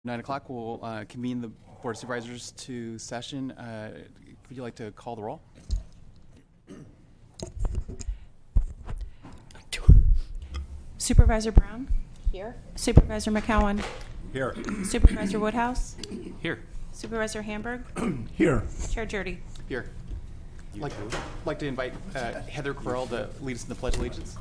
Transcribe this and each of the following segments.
9 o'clock, we'll convene the Board of Supervisors to session. Would you like to call the roll? Supervisor Brown? Here. Supervisor McCowan? Here. Supervisor Woodhouse? Here. Supervisor Hamburg? Here. Chair Jurdy? Here. Like to invite Heather Quirrell to lead us in the Pledge of Allegiance.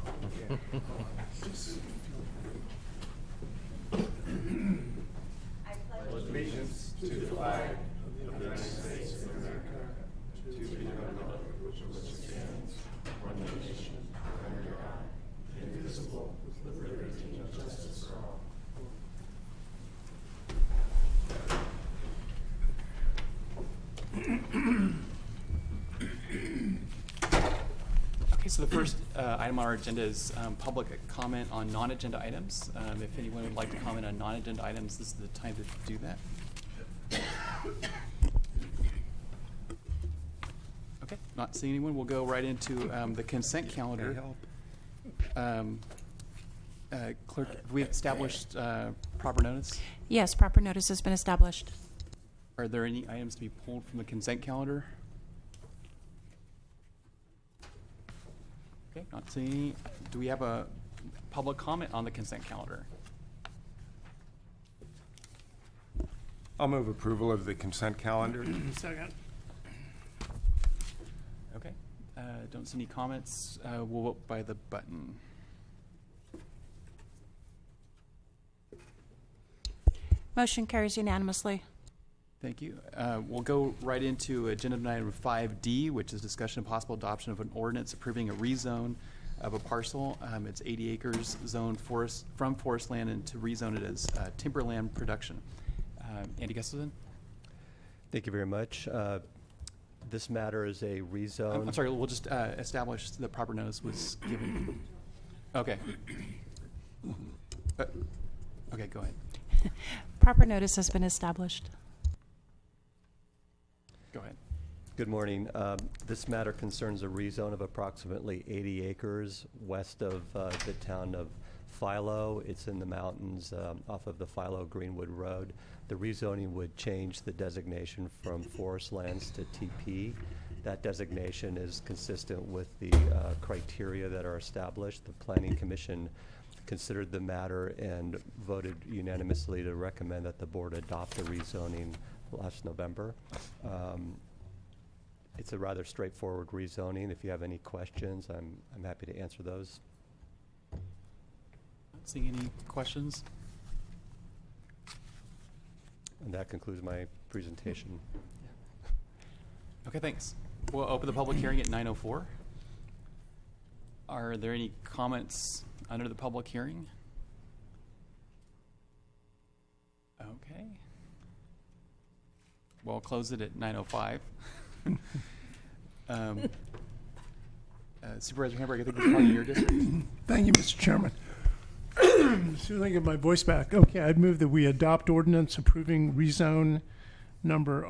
Allegiance to the flag of the United States of America, to the republic which stands one nation under God, indivisible, with liberty and justice for all. Okay, so the first item on our agenda is public comment on non-agenda items. If anyone would like to comment on non-agenda items, this is the time to do that. Okay, not seeing anyone, we'll go right into the consent calendar. Clerk, have we established proper notice? Yes, proper notice has been established. Are there any items to be pulled from the consent calendar? Okay, not seeing any. Do we have a public comment on the consent calendar? I'll move approval of the consent calendar. Second. Okay, don't see any comments. We'll vote by the button. Motion carries unanimously. Thank you. We'll go right into agenda item 5D, which is discussion of possible adoption of an ordinance approving a rezone of a parcel. It's 80 acres zoned from Forestland and to rezone it as Timberland production. Andy Gustafson? Thank you very much. This matter is a rezone. I'm sorry, we'll just establish the proper notice was given. Okay. Okay, go ahead. Proper notice has been established. Go ahead. Good morning. This matter concerns a rezone of approximately 80 acres west of the town of Philo. It's in the mountains off of the Philo-Greenwood Road. The rezoning would change the designation from forest lands to TP. That designation is consistent with the criteria that are established. The Planning Commission considered the matter and voted unanimously to recommend that the board adopt the rezoning last November. It's a rather straightforward rezoning. If you have any questions, I'm happy to answer those. Not seeing any questions. And that concludes my presentation. Okay, thanks. We'll open the public hearing at 9:04. Are there any comments under the public hearing? Okay. We'll close it at 9:05. Supervisor Hamburg, I think this is part of your district. Thank you, Mr. Chairman. As soon as I get my voice back. Okay, I'd move that we adopt ordinance approving rezone number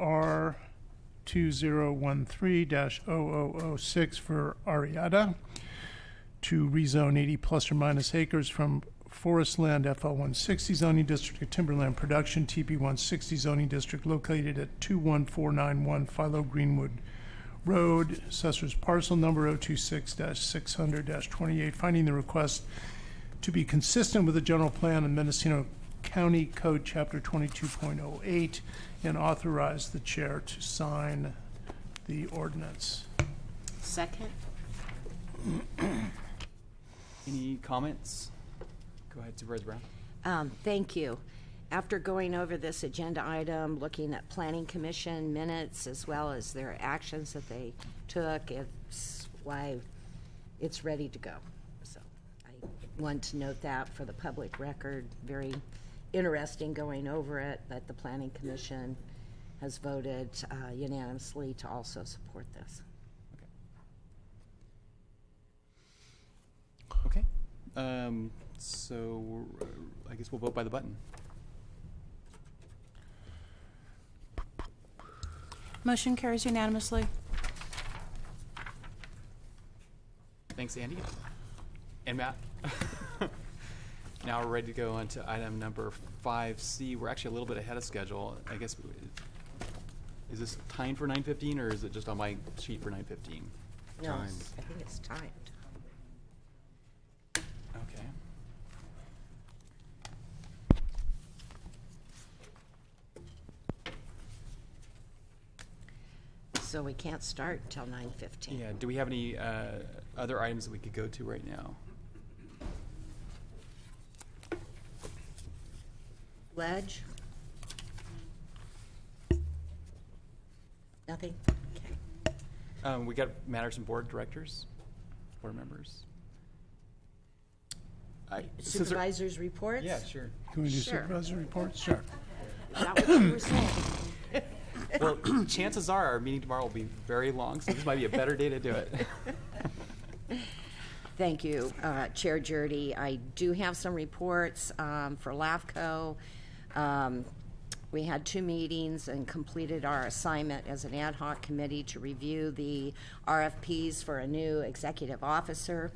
R2013-0006 for Ariada to rezone 80 plus or minus acres from Forestland FL160 zoning district to Timberland production TP160 zoning district located at 21491 Philo Greenwood Road, Assessor's parcel number 026-600-28, finding the request to be consistent with the general plan of Mendocino County Code Chapter 22.08 and authorize the chair to sign the ordinance. Second. Any comments? Go ahead, Supervisor Brown. Thank you. After going over this agenda item, looking at Planning Commission minutes as well as their actions that they took, it's why it's ready to go. So I want to note that for the public record. Very interesting going over it, but the Planning Commission has voted unanimously to also support this. Okay. So I guess we'll vote by the button. Motion carries unanimously. Thanks, Andy. And Matt. Now we're ready to go on to item number 5C. We're actually a little bit ahead of schedule. I guess, is this timed for 9:15 or is it just on my sheet for 9:15? No, I think it's timed. Okay. So we can't start until 9:15. Yeah, do we have any other items that we could go to right now? Ledge? Nothing? Okay. We got matters from board directors, board members. Since there- Supervisors reports? Yeah, sure. Can we do Sure. supervisor reports? Sure. Is that what you were saying? Well, chances are our meeting tomorrow will be very long, so this might be a better day to do it. Thank you, Chair Jurdy. I do have some reports for LAFCO. We had 2 meetings and completed our assignment as an ad hoc committee to review the RFPs for a new executive officer.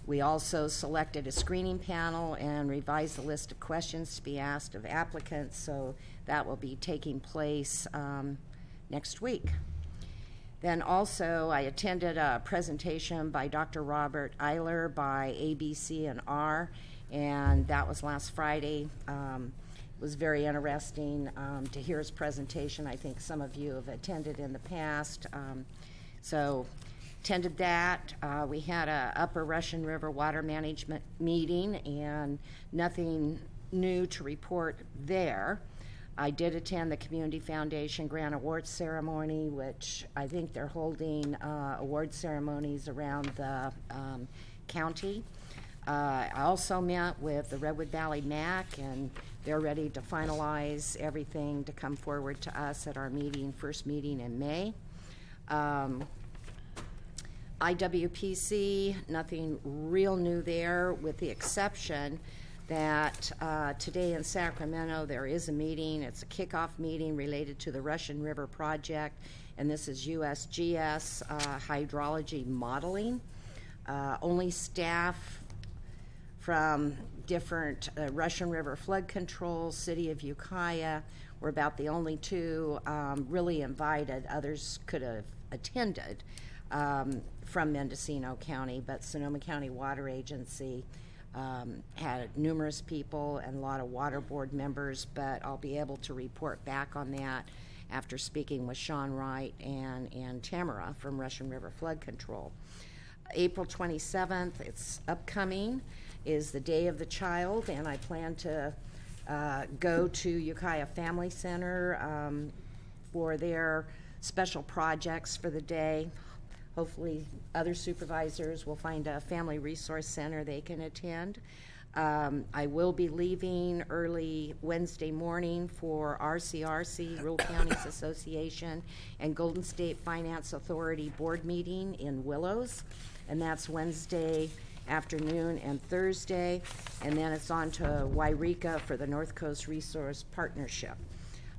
We also selected a screening panel and revised the list of questions to be asked of applicants, so that will be taking place next week. Then also, I attended a presentation by Dr. Robert Eiler by ABC&R, and that was last Friday. It was very interesting to hear his presentation. I think some of you have attended in the past. So attended that. We had a Upper Russian River Water Management meeting, and nothing new to report there. I did attend the Community Foundation Grant Awards ceremony, which I think they're holding award ceremonies around the county. I also met with the Redwood Valley MAC, and they're ready to finalize everything to come forward to us at our first meeting in May. IWPC, nothing real new there, with the exception that today in Sacramento there is a meeting. It's a kickoff meeting related to the Russian River project, and this is USGS hydrology modeling. Only staff from different Russian River flood control, City of Ukiah, were about the only 2 really invited. Others could have attended from Mendocino County, but Sonoma County Water Agency had numerous people and a lot of water board members, but I'll be able to report back on that after speaking with Sean Wright and Tamara from Russian River Flood Control. April 27th, it's upcoming, is the Day of the Child, and I plan to go to Ukiah Family Center for their special projects for the day. Hopefully other supervisors will find a family resource center they can attend. I will be leaving early Wednesday morning for RCRC, Rural Counties Association, and Golden State Finance Authority board meeting in Willows, and that's Wednesday afternoon and Thursday, and then it's on to Wairika for the North Coast Resource Partnership.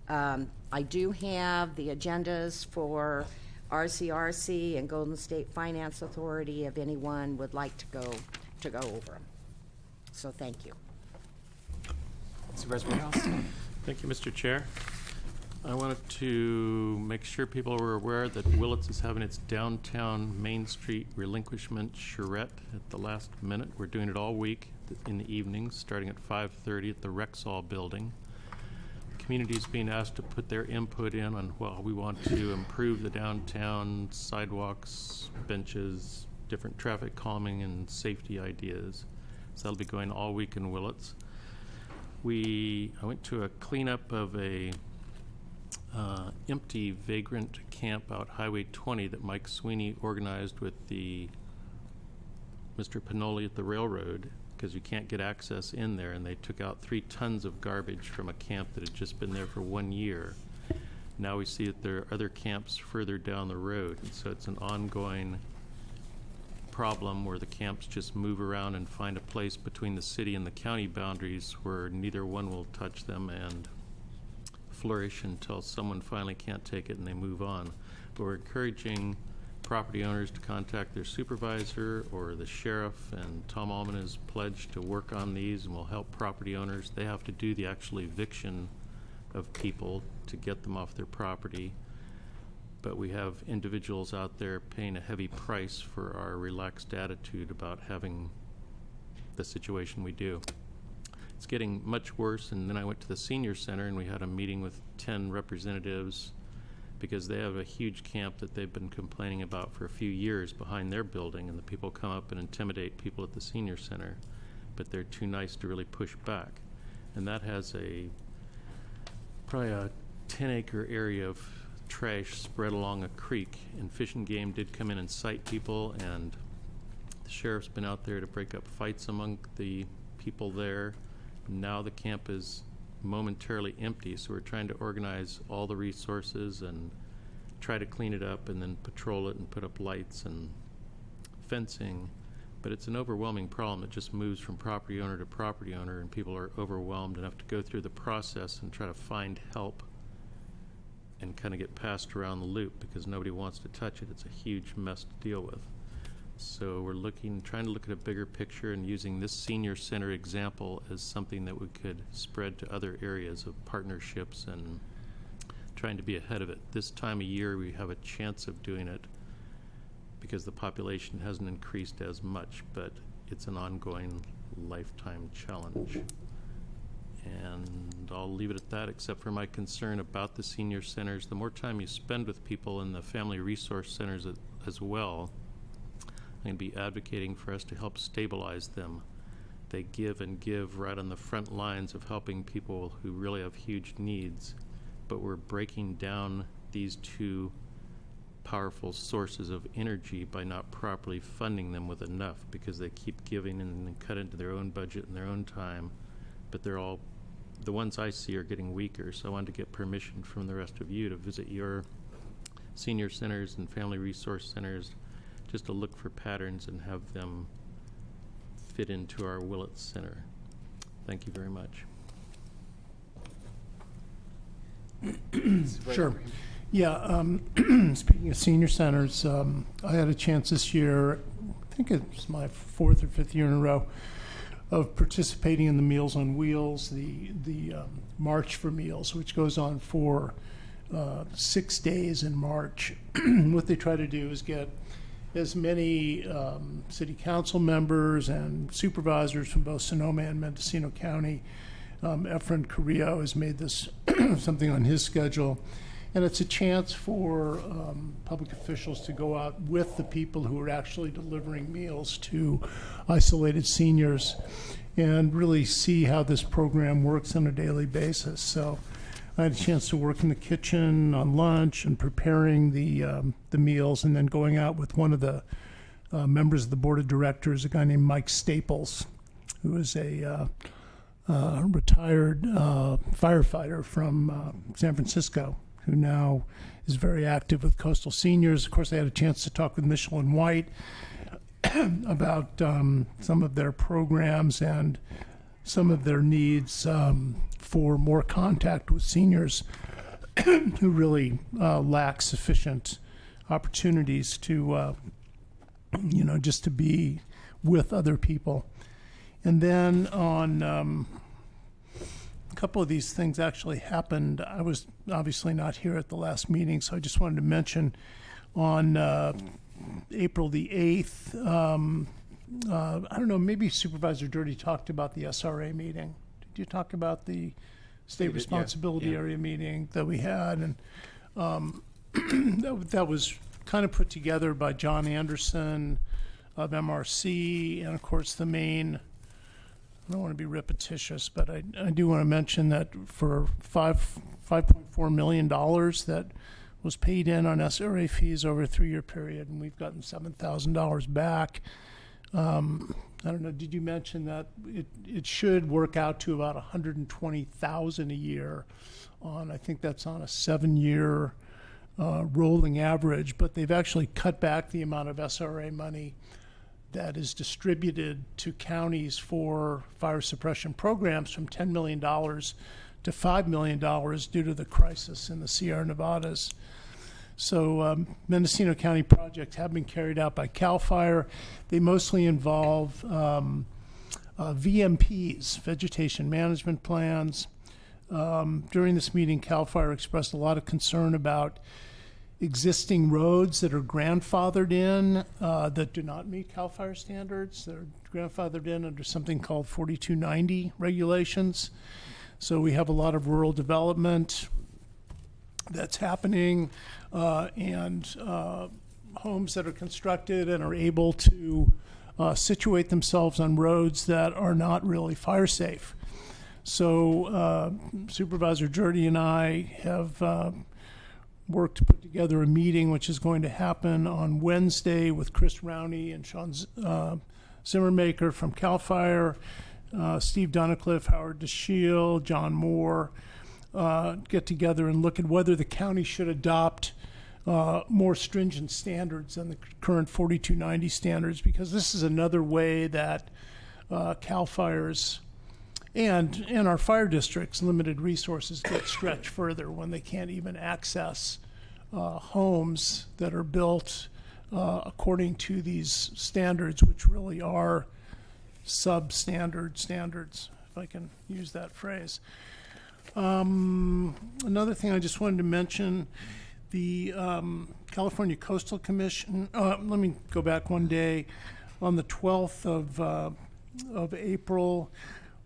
I do have the agendas for RCRC and Golden State Finance Authority if anyone would like to go over them. So thank you. Supervisor Woodhouse? Thank you, Mr. Chair. I wanted to make sure people were aware that Willits is having its downtown Main Street relinquishment charrette at the last minute. We're doing it all week in the evenings, starting at 5:30 at the Rexall building. The community is being asked to put their input in on, well, we want to improve the downtown sidewalks, benches, different traffic calming and safety ideas. So that'll be going all week in Willits. I went to a cleanup of a empty vagrant camp out Highway 20 that Mike Sweeney organized with Mr. Pinoli at the railroad, because you can't get access in there, and they took out 3 tons of garbage from a camp that had just been there for 1 year. Now we see that there are other camps further down the road, and so it's an ongoing problem where the camps just move around and find a place between the city and the county boundaries where neither one will touch them and flourish until someone finally can't take it and they move on. But we're encouraging property owners to contact their supervisor or the sheriff, and Tom Allman has pledged to work on these and will help property owners. They have to do the actual eviction of people to get them off their property. But we have individuals out there paying a heavy price for our relaxed attitude about having the situation we do. It's getting much worse, and then I went to the senior center and we had a meeting with 10 representatives because they have a huge camp that they've been complaining about for a few years behind their building, and the people come up and intimidate people at the senior center, but they're too nice to really push back. And that has probably a 10-acre area of trash spread along a creek, and Fish and Game did come in and cite people, and the sheriff's been out there to break up fights among the people there. Now the camp is momentarily empty, so we're trying to organize all the resources and try to clean it up and then patrol it and put up lights and fencing. But it's an overwhelming problem. It just moves from property owner to property owner, and people are overwhelmed and have to go through the process and try to find help and kind of get passed around the loop because nobody wants to touch it. It's a huge mess to deal with. So we're trying to look at a bigger picture and using this senior center example as something that we could spread to other areas of partnerships and trying to be ahead of it. This time of year we have a chance of doing it because the population hasn't increased as much, but it's an ongoing lifetime challenge. And I'll leave it at that, except for my concern about the senior centers. The more time you spend with people in the family resource centers as well, I'm going to be advocating for us to help stabilize them. They give and give right on the front lines of helping people who really have huge needs, but we're breaking down these two powerful sources of energy by not properly funding them with enough because they keep giving and then cut into their own budget and their own time, but they're all, the ones I see are getting weaker, so I wanted to get permission from the rest of you to visit your senior centers and family resource centers just to look for patterns and have them fit into our Willits Center. Thank you very much. Sure. Yeah, speaking of senior centers, I had a chance this year, I think it's my 4th or 5th year in a row, of participating in the Meals on Wheels, the March for Meals, which goes on for 6 days in March. What they try to do is get as many city council members and supervisors from both Sonoma and Mendocino County. Efren Carrillo has made this something on his schedule. And it's a chance for public officials to go out with the people who are actually delivering meals to isolated seniors and really see how this program works on a daily basis. So I had a chance to work in the kitchen on lunch and preparing the meals, and then going out with one of the members of the board of directors, a guy named Mike Staples, who is a retired firefighter from San Francisco, who now is very active with Coastal Seniors. Of course, I had a chance to talk with Michelin White about some of their programs and some of their needs for more contact with seniors who really lack sufficient opportunities to, just to be with other people. And then on a couple of these things actually happened. I was obviously not here at the last meeting, so I just wanted to mention on April the 8th, I don't know, maybe Supervisor Dirty talked about the SRA meeting. Did you talk about the state responsibility area meeting that we had? And that was kind of put together by John Anderson of MRC, and of course the main, I don't want to be repetitious, but I do want to mention that for $5.4 million that was paid in on SRA fees over a 3-year period, and we've gotten $7,000 back. I don't know, did you mention that it should work out to about $120,000 a year on, I think that's on a 7-year rolling average, but they've actually cut back the amount of SRA money that is distributed to counties for fire suppression programs from $10 million to $5 million due to the crisis in the Sierra Nevadas. So Mendocino County projects have been carried out by CAL FIRE. They mostly involve VMPs, vegetation management plans. During this meeting, CAL FIRE expressed a lot of concern about existing roads that are grandfathered in that do not meet CAL FIRE standards. They're grandfathered in under something called 4290 regulations. So we have a lot of rural development that's happening and homes that are constructed and are able to situate themselves on roads that are not really fire safe. So Supervisor Jurdy and I have worked to put together a meeting which is going to happen on Wednesday with Chris Rowney and Sean Zimmermaker from CAL FIRE, Steve Donnicliffe, Howard DeShiel, John Moore, get together and look at whether the county should adopt more stringent standards than the current 4290 standards, because this is another way that CAL FIRE's and our fire districts' limited resources get stretched further when they can't even access homes that are built according to these standards, which really are substandard standards, if I can use that phrase. Another thing I just wanted to mention, the California Coastal Commission, let me go back one day. On the 12th of April,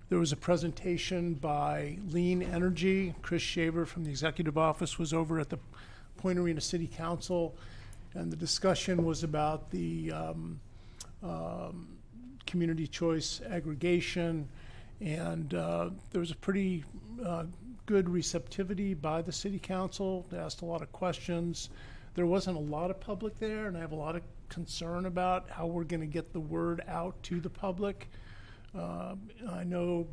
there was a presentation by Lean Energy. Chris Shaver from the executive office was over at the Point Arena City Council, and the discussion was about the community choice aggregation, and there was a pretty good receptivity by the city council. They asked a lot of questions. There wasn't a lot of public there, and I have a lot of concern about how we're going to get the word out to the public. I know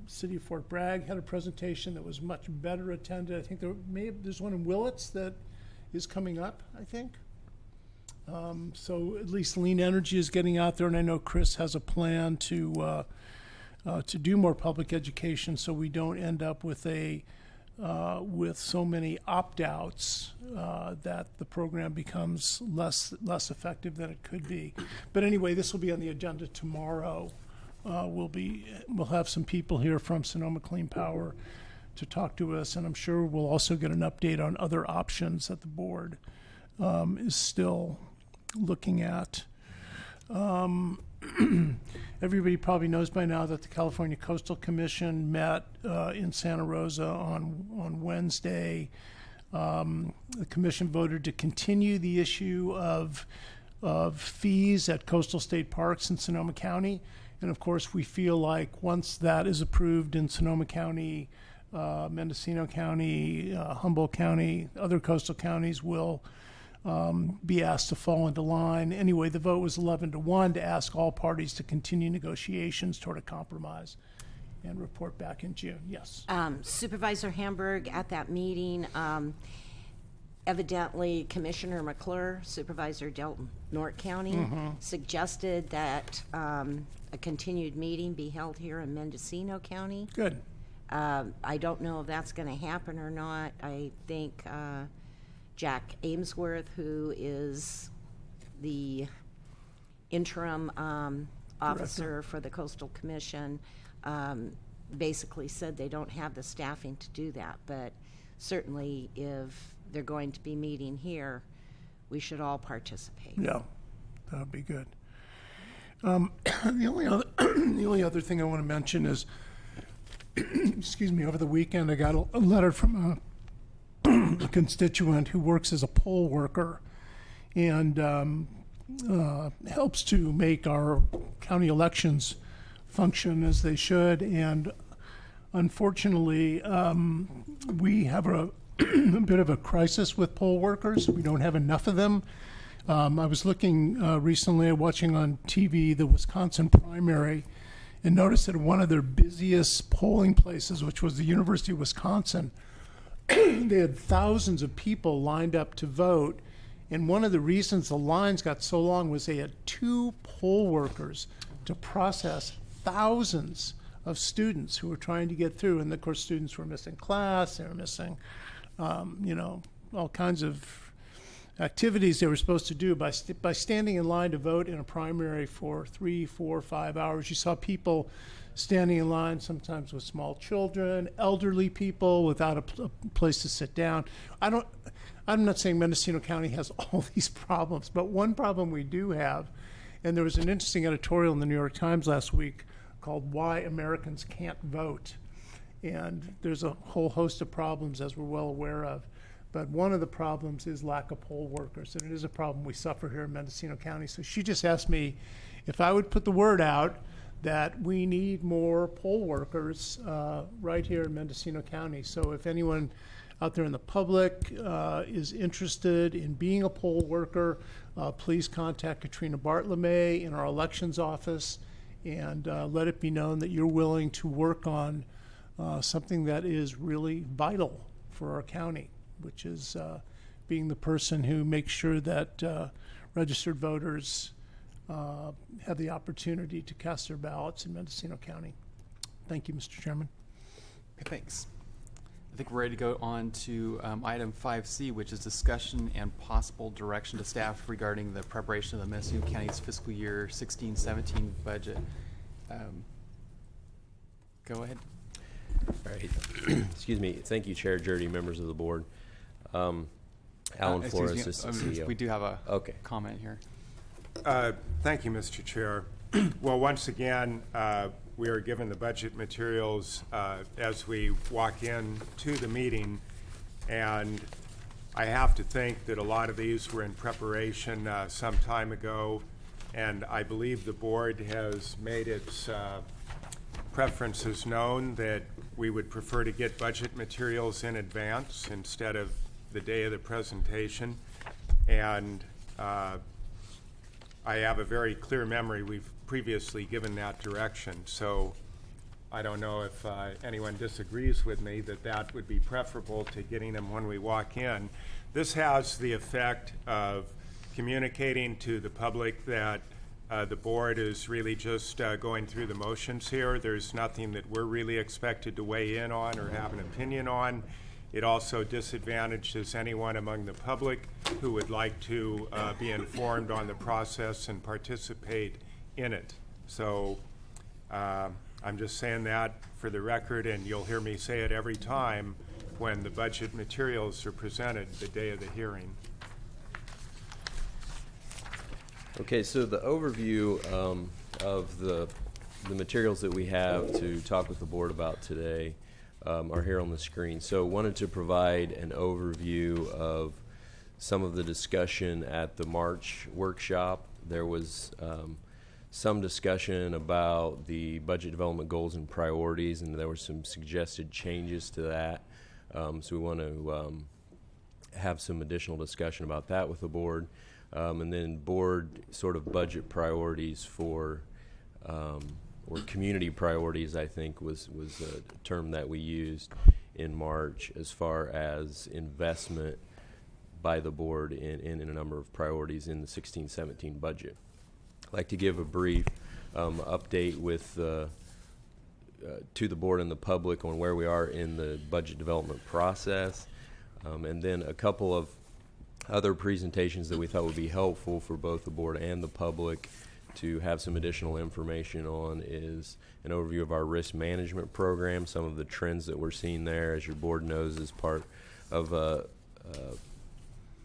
City of Fort Bragg had a presentation that was much better attended. I think there's one in Willits that is coming up, I think. So at least Lean Energy is getting out there, and I know Chris has a plan to do more public education, so we don't end up with with so many opt-outs that the program becomes less effective than it could be. But anyway, this will be on the agenda tomorrow. We'll have some people here from Sonoma Clean Power to talk to us, and I'm sure we'll also get an update on other options that the board is still looking at. Everybody probably knows by now that the California Coastal Commission met in Santa Rosa on Wednesday. The commission voted to continue the issue of fees at coastal state parks in Sonoma County. And of course, we feel like once that is approved in Sonoma County, Mendocino County, Humboldt County, other coastal counties will be asked to fall into line. Anyway, the vote was 11-1 to ask all parties to continue negotiations toward a compromise and report back in June. Yes. Supervisor Hamburg at that meeting, evidently Commissioner McClure, Supervisor Delton North County, suggested that a continued meeting be held here in Mendocino County. Good. I don't know if that's going to happen or not. I think Jack Amesworth, who is the interim officer for the Coastal Commission, basically said they don't have the staffing to do that. But certainly if they're going to be meeting here, we should all participate. Yeah, that would be good. The only other thing I want to mention is, excuse me, over the weekend I got a letter from a constituent who works as a poll worker and helps to make our county elections function as they should. And unfortunately, we have a bit of a crisis with poll workers. We don't have enough of them. I was looking recently, watching on TV the Wisconsin primary, and noticed that one of their busiest polling places, which was the University of Wisconsin, they had thousands of people lined up to vote. And one of the reasons the lines got so long was they had 2 poll workers to process thousands of students who were trying to get through. And of course, students were missing class, they were missing, all kinds of activities they were supposed to do by standing in line to vote in a primary for 3, 4, 5 hours. You saw people standing in line, sometimes with small children, elderly people without a place to sit down. I'm not saying Mendocino County has all these problems, but one problem we do have, and there was an interesting editorial in the New York Times last week called "Why Americans Can't Vote." And there's a whole host of problems, as we're well aware of. But one of the problems is lack of poll workers, and it is a problem we suffer here in Mendocino County. So she just asked me if I would put the word out that we need more poll workers right here in Mendocino County. So if anyone out there in the public is interested in being a poll worker, please contact Katrina Bartlemay in our elections office and let it be known that you're willing to work on something that is really vital for our county, which is being the person who makes sure that registered voters have the opportunity to cast their ballots in Mendocino County. Thank you, Mr. Chairman. Okay, thanks. I think we're ready to go on to item 5C, which is discussion and possible direction to staff regarding the preparation of the Mendocino County's fiscal year 16-17 budget. Go ahead. All right. Excuse me. Thank you, Chair Jurdy, members of the board. Alan Flores, Assistant CEO. We do have a comment here. Thank you, Mr. Chair. Well, once again, we are given the budget materials as we walk in to the meeting, and I have to think that a lot of these were in preparation some time ago, and I believe the board has made its preferences known that we would prefer to get budget materials in advance instead of the day of the presentation, and I have a very clear memory we've previously given that direction, so I don't know if anyone disagrees with me that that would be preferable to getting them when we walk in. This has the effect of communicating to the public that the board is really just going through the motions here. There's nothing that we're really expected to weigh in on or have an opinion on. It also disadvantages anyone among the public who would like to be informed on the process and participate in it. So I'm just saying that for the record, and you'll hear me say it every time when the budget materials are presented the day of the hearing. Okay, so the overview of the materials that we have to talk with the board about today are here on the screen. So wanted to provide an overview of some of the discussion at the March workshop. There was some discussion about the budget development goals and priorities, and there were some suggested changes to that. So we want to have some additional discussion about that with the board. And then board sort of budget priorities for or community priorities, I think was a term that we used in March as far as investment by the board in a number of priorities in the 16-17 budget. I'd like to give a brief update with to the board and the public on where we are in the budget development process, and then a couple of other presentations that we thought would be helpful for both the board and the public to have some additional information on is an overview of our risk management program, some of the trends that we're seeing there. As your board knows, as part of a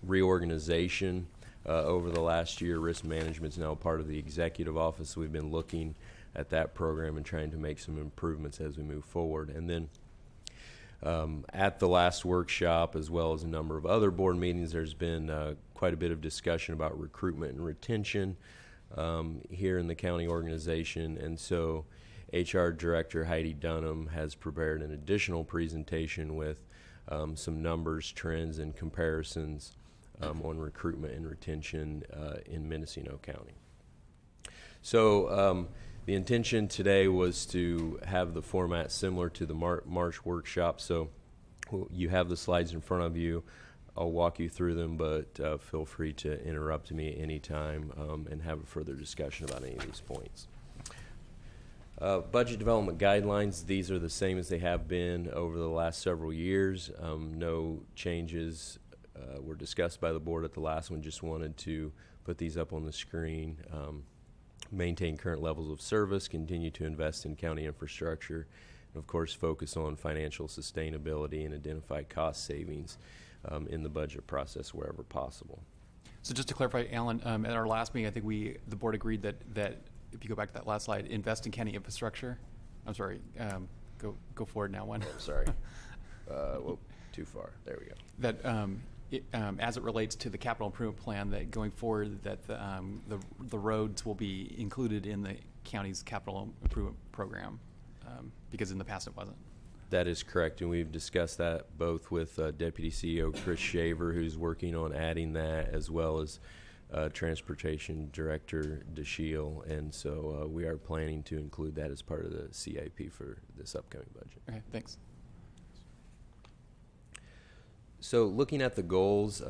reorganization over the last year, risk management is now part of the executive office. We've been looking at that program and trying to make some improvements as we move forward. And then at the last workshop, as well as a number of other board meetings, there's been quite a bit of discussion about recruitment and retention here in the county organization. And so HR Director Heidi Dunham has prepared an additional presentation with some numbers, trends, and comparisons on recruitment and retention in Mendocino County. So the intention today was to have the format similar to the March workshop. So you have the slides in front of you. I'll walk you through them, but feel free to interrupt me at any time and have a further discussion about any of these points. Budget development guidelines, these are the same as they have been over the last several years. No changes were discussed by the board at the last one. Just wanted to put these up on the screen. Maintain current levels of service, continue to invest in county infrastructure, and of course focus on financial sustainability and identify cost savings in the budget process wherever possible. So just to clarify, Alan, at our last meeting, I think the board agreed that if you go back to that last slide, invest in county infrastructure. I'm sorry, go forward now one. Sorry. Whoa, too far. There we go. That as it relates to the capital improvement plan, that going forward, that the roads will be included in the county's capital improvement program, because in the past it wasn't. That is correct, and we've discussed that both with Deputy CEO Chris Shaver, who's working on adding that, as well as Transportation Director DeShiel, and so we are planning to include that as part of the CIP for this upcoming budget. Okay, thanks. So looking at the goals,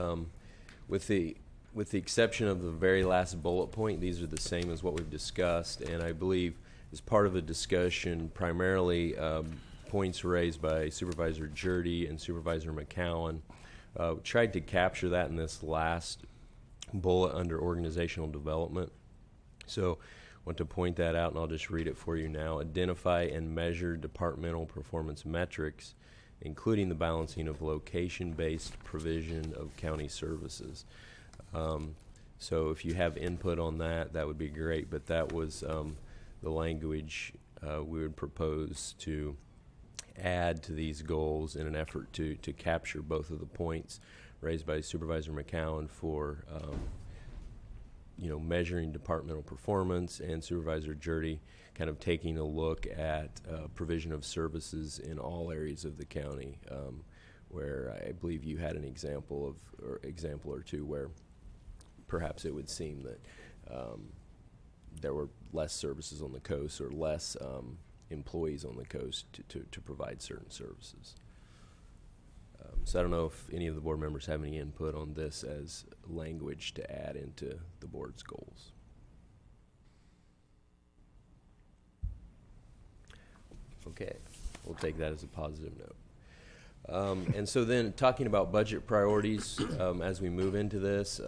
with the exception of the very last bullet point, these are the same as what we've discussed, and I believe as part of the discussion, primarily points raised by Supervisor Jurdy and Supervisor McCowan, tried to capture that in this last bullet under organizational development. So I want to point that out, and I'll just read it for you now. Identify and measure departmental performance metrics, including the balancing of location-based provision of county services. So if you have input on that, that would be great, but that was the language we would propose to add to these goals in an effort to capture both of the points raised by Supervisor McCowan for measuring departmental performance, and Supervisor Jurdy kind of taking a look at provision of services in all areas of the county, where I believe you had an example or two where perhaps it would seem that there were less services on the coast or less employees on the coast to provide certain services. So I don't know if any of the board members have any input on this as language to add into the board's goals. Okay, we'll take that as a positive note. And so then talking about budget priorities as we move into this,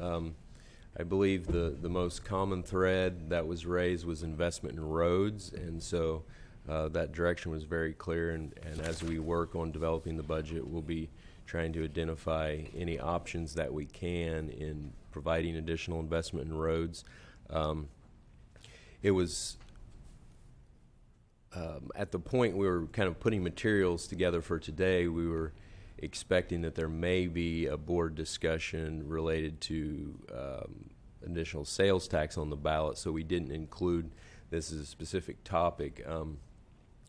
I believe the most common thread that was raised was investment in roads, and so that direction was very clear, and as we work on developing the budget, we'll be trying to identify any options that we can in providing additional investment in roads. It was at the point we were kind of putting materials together for today, we were expecting that there may be a board discussion related to additional sales tax on the ballot, so we didn't include this as a specific topic.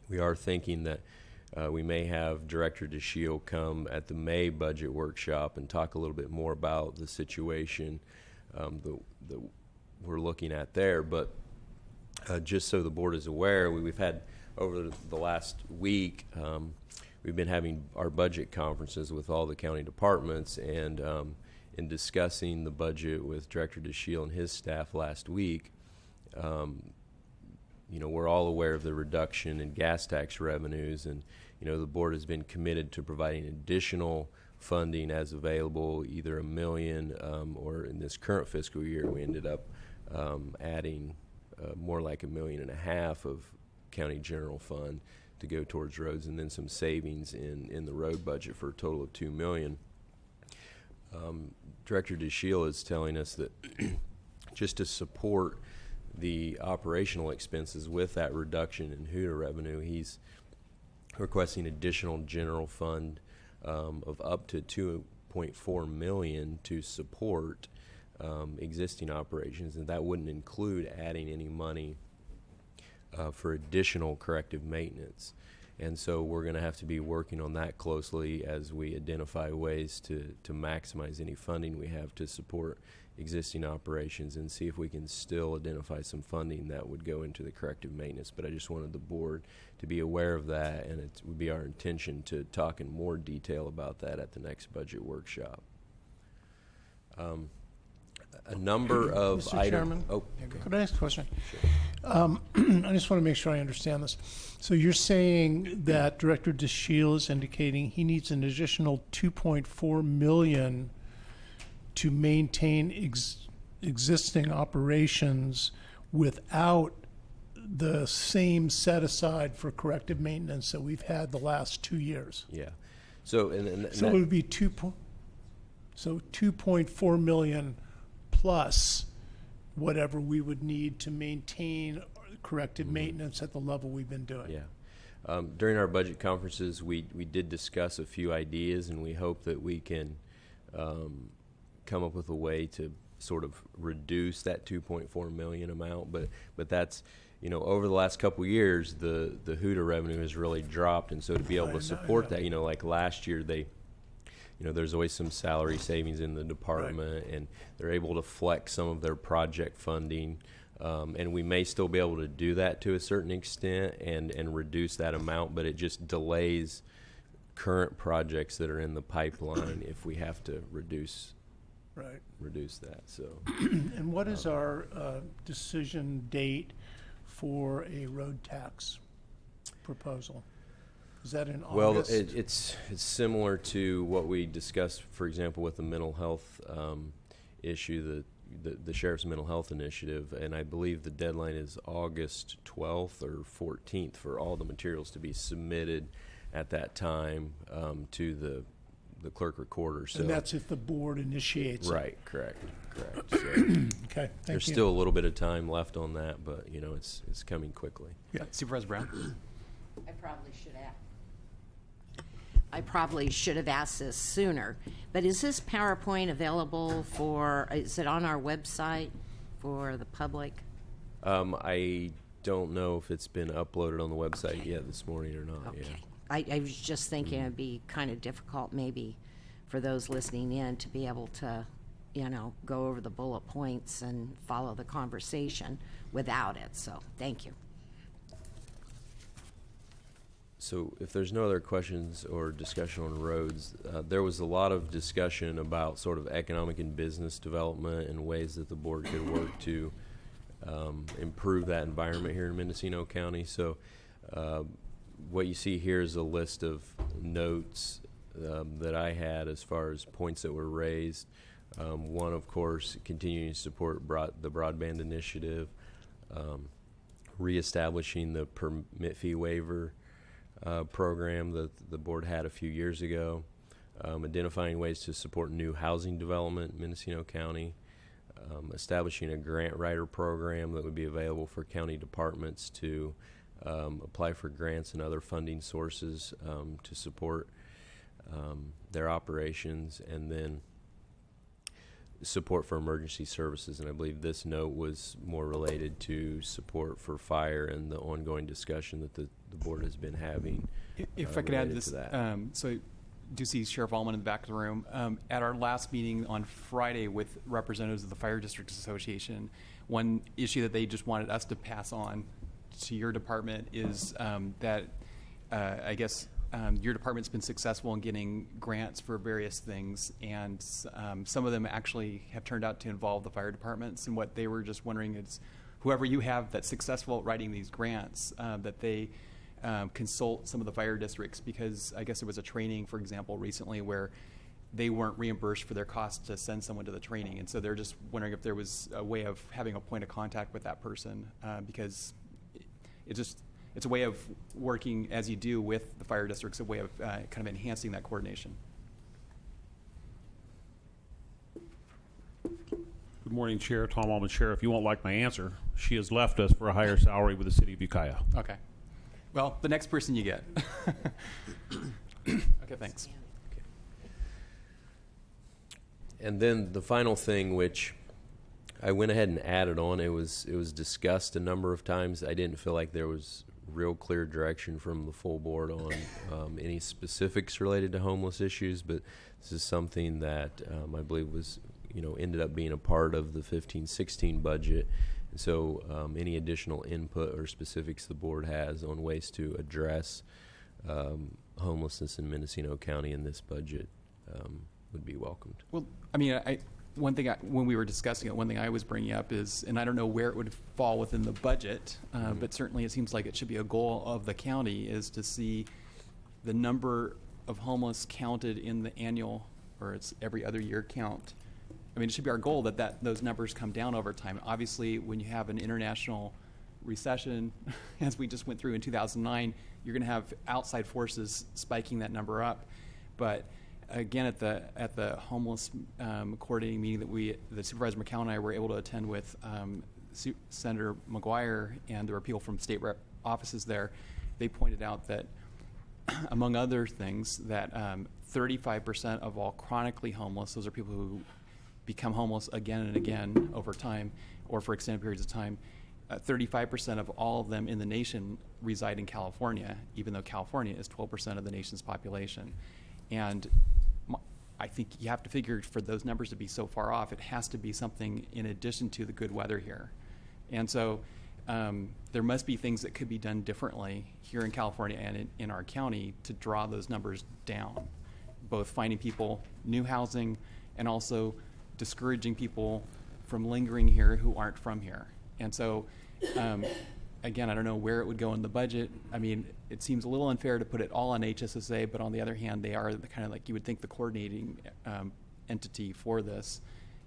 We are thinking that we may have Director DeShiel come at the May budget workshop and talk a little bit more about the situation that we're looking at there. But just so the board is aware, we've had over the last week, we've been having our budget conferences with all the county departments, and in discussing the budget with Director DeShiel and his staff last week, we're all aware of the reduction in gas tax revenues, and the board has been committed to providing additional funding as available, either $1 million or in this current fiscal year we ended up adding more like $1.5 million of county general fund to go towards roads, and then some savings in the road budget for a total of $2 million. Director DeShiel is telling us that just to support the operational expenses with that reduction in HUDA revenue, he's requesting additional general fund of up to $2.4 million to support existing operations, and that wouldn't include adding any money for additional corrective maintenance. And so we're going to have to be working on that closely as we identify ways to maximize any funding we have to support existing operations, and see if we can still identify some funding that would go into the corrective maintenance. But I just wanted the board to be aware of that, and it would be our intention to talk in more detail about that at the next budget workshop. A number of Mr. items. Chairman, Oh, could I ask a question? sure. I just want to make sure I understand this. So you're saying that Director DeShiel is indicating he needs an additional $2.4 million to maintain existing operations without the same set aside for corrective maintenance that we've had the last 2 years. Yeah. So, and So it would be 2.4 million plus whatever we would need to maintain corrective maintenance at the level we've been doing. yeah. During our budget conferences, we did discuss a few ideas, and we hope that we can come up with a way to sort of reduce that 2.4 million amount. But that's, you know, over the last couple of years, the HUDA revenue has really dropped, and so to be able to support that, you know, like last year they, you know, there's always some salary savings in the department, and they're able to flex some of their project funding. And we may still be able to do that to a certain extent and reduce that amount, but it just delays current projects that are in the pipeline if we have to reduce that. So, And what is our decision date for a road tax proposal? Is that in well, August? it's similar to what we discussed, for example, with the mental health issue, the Sheriff's Mental Health Initiative, and I believe the deadline is August 12th or 14th for all the materials to be submitted at that time to the clerk recorder. So And that's if the board initiates it. right, correct. So Okay, thank there's you. still a little bit of time left on that, but you know it's coming quickly. Supervisor Brown? I probably should have asked this sooner, but is this PowerPoint available is it on our website for the public? I don't know if it's been uploaded on the website yet this morning or not. Okay. Yeah. I was just thinking it'd be kind of difficult maybe for those listening in to be able to, you know, go over the bullet points and follow the conversation without it, so thank you. So if there's no other questions or discussion on roads, there was a lot of discussion about sort of economic and business development and ways that the board could work to improve that environment here in Mendocino County. So what you see here is a list of notes that I had as far as points that were raised. One, of course, continuing to support the broadband initiative, reestablishing the permit fee waiver program that the board had a few years ago, identifying ways to support new housing development in Mendocino County, establishing a grant writer program that would be available for county departments to apply for grants and other funding sources to support their operations, and then support for emergency services. And I believe this note was more related to support for fire and the ongoing discussion that the board has been having. If I could add related this, to that. so I do see Sheriff Allman in the back of the room. At our last meeting on Friday with representatives of the Fire Districts Association, one issue that they just wanted us to pass on to your department is that I guess your department's been successful in getting grants for various things, and some of them actually have turned out to involve the fire departments. And what they were just wondering is, whoever you have that's successful at writing these grants, that they consult some of the fire districts, because I guess there was a training, for example, recently where they weren't reimbursed for their costs to send someone to the training, and so they're just wondering if there was a way of having a point of contact with that person, because it's a way of working as you do with the fire districts, a way of kind of enhancing that coordination. Good morning, Chair. Tom Allman, Sheriff. You won't like my answer. She has left us for a higher salary with the city of Ukiah. Okay. Well, the next person you get. Okay, thanks. And then the final thing, which I went ahead and added on, it was discussed a number of times. I didn't feel like there was real clear direction from the full board on any specifics related to homeless issues, but this is something that I believe was, ended up being a part of the 15-16 budget. And so any additional input or specifics the board has on ways to address homelessness in Mendocino County in this budget would be welcomed. Well, I mean, when we were discussing it, one thing I was bringing up is, and I don't know where it would fall within the budget, but certainly it seems like it should be a goal of the county, is to see the number of homeless counted in the annual, or it's every other year count, I mean, it should be our goal that those numbers come down over time. Obviously, when you have an international recession, as we just went through in 2009, you're going to have outside forces spiking that number up. But again, at the homeless coordinating meeting that Supervisor McCown and I were able to attend with Senator McGuire, and there were people from state rep offices there, they pointed out that, among other things, that 35% of all chronically homeless, those are people who become homeless again and again over time or for extended periods of time, 35% of all of them in the nation reside in California, even though California is 12% of the nation's population. And I think you have to figure for those numbers to be so far off, it has to be something in addition to the good weather here. And so there must be things that could be done differently here in California and in our county to draw those numbers down, both finding people new housing and also discouraging people from lingering here who aren't from here. And so, again, I don't know where it would go in the budget. I mean, it seems a little unfair to put it all on HSSA, but on the other hand, they are the kind of like you would think the coordinating entity for this.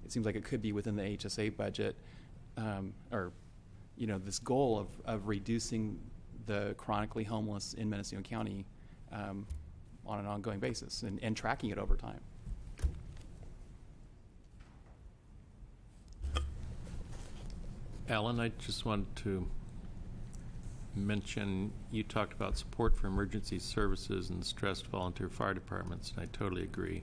It seems like it could be within the HSA budget, or, you know, this goal of reducing the chronically homeless in Mendocino County on an ongoing basis and tracking it over time. Alan, I just wanted to mention, you talked about support for emergency services and stressed volunteer fire departments, and I totally agree.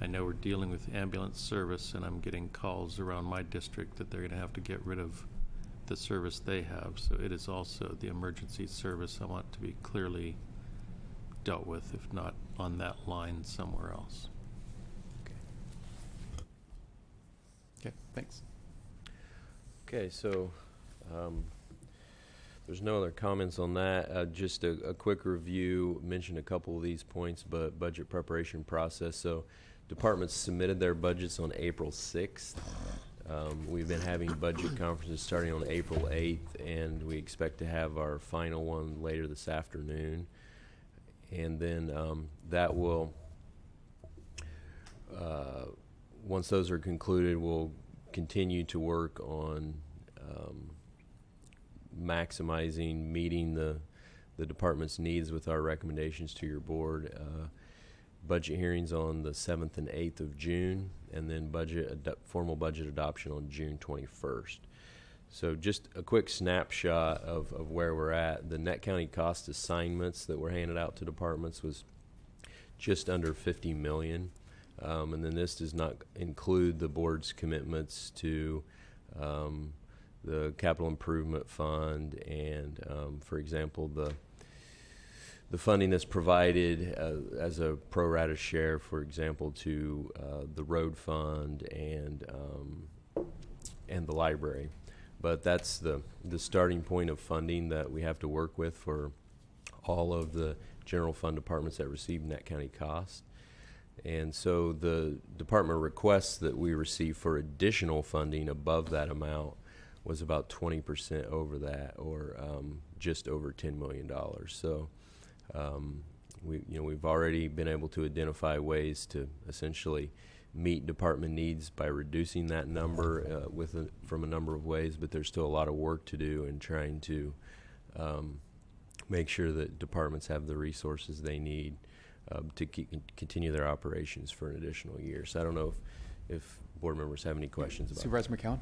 I know we're dealing with ambulance service, and I'm getting calls around my district that they're going to have to get rid of the service they have. So it is also the emergency service I want to be clearly dealt with, if not on that line somewhere else. Okay, thanks. Okay, so there's no other comments on that. Just a quick review, mentioned a couple of these points, but budget preparation process. So departments submitted their budgets on April 6th. We've been having budget conferences starting on April 8th, and we expect to have our final one later this afternoon. And then that will, once those are concluded, we'll continue to work on maximizing meeting the department's needs with our recommendations to your board. Budget hearings on the 7th and 8th of June, and then formal budget adoption on June 21st. So just a quick snapshot of where we're at. The net county cost assignments that were handed out to departments was just under $50 million. And then this does not include the board's commitments to the capital improvement fund and, for example, the funding that's provided as a pro rata share, for example, to the road fund and the library. But that's the starting point of funding that we have to work with for all of the general fund departments that receive net county costs. And so the department requests that we receive for additional funding above that amount was about 20% over that, or just over $10 million. So we've already been able to identify ways to essentially meet department needs by reducing that number from a number of ways, but there's still a lot of work to do in trying to make sure that departments have the resources they need to continue their operations for an additional year. So I don't know if board members have any questions about Supervisor McCown?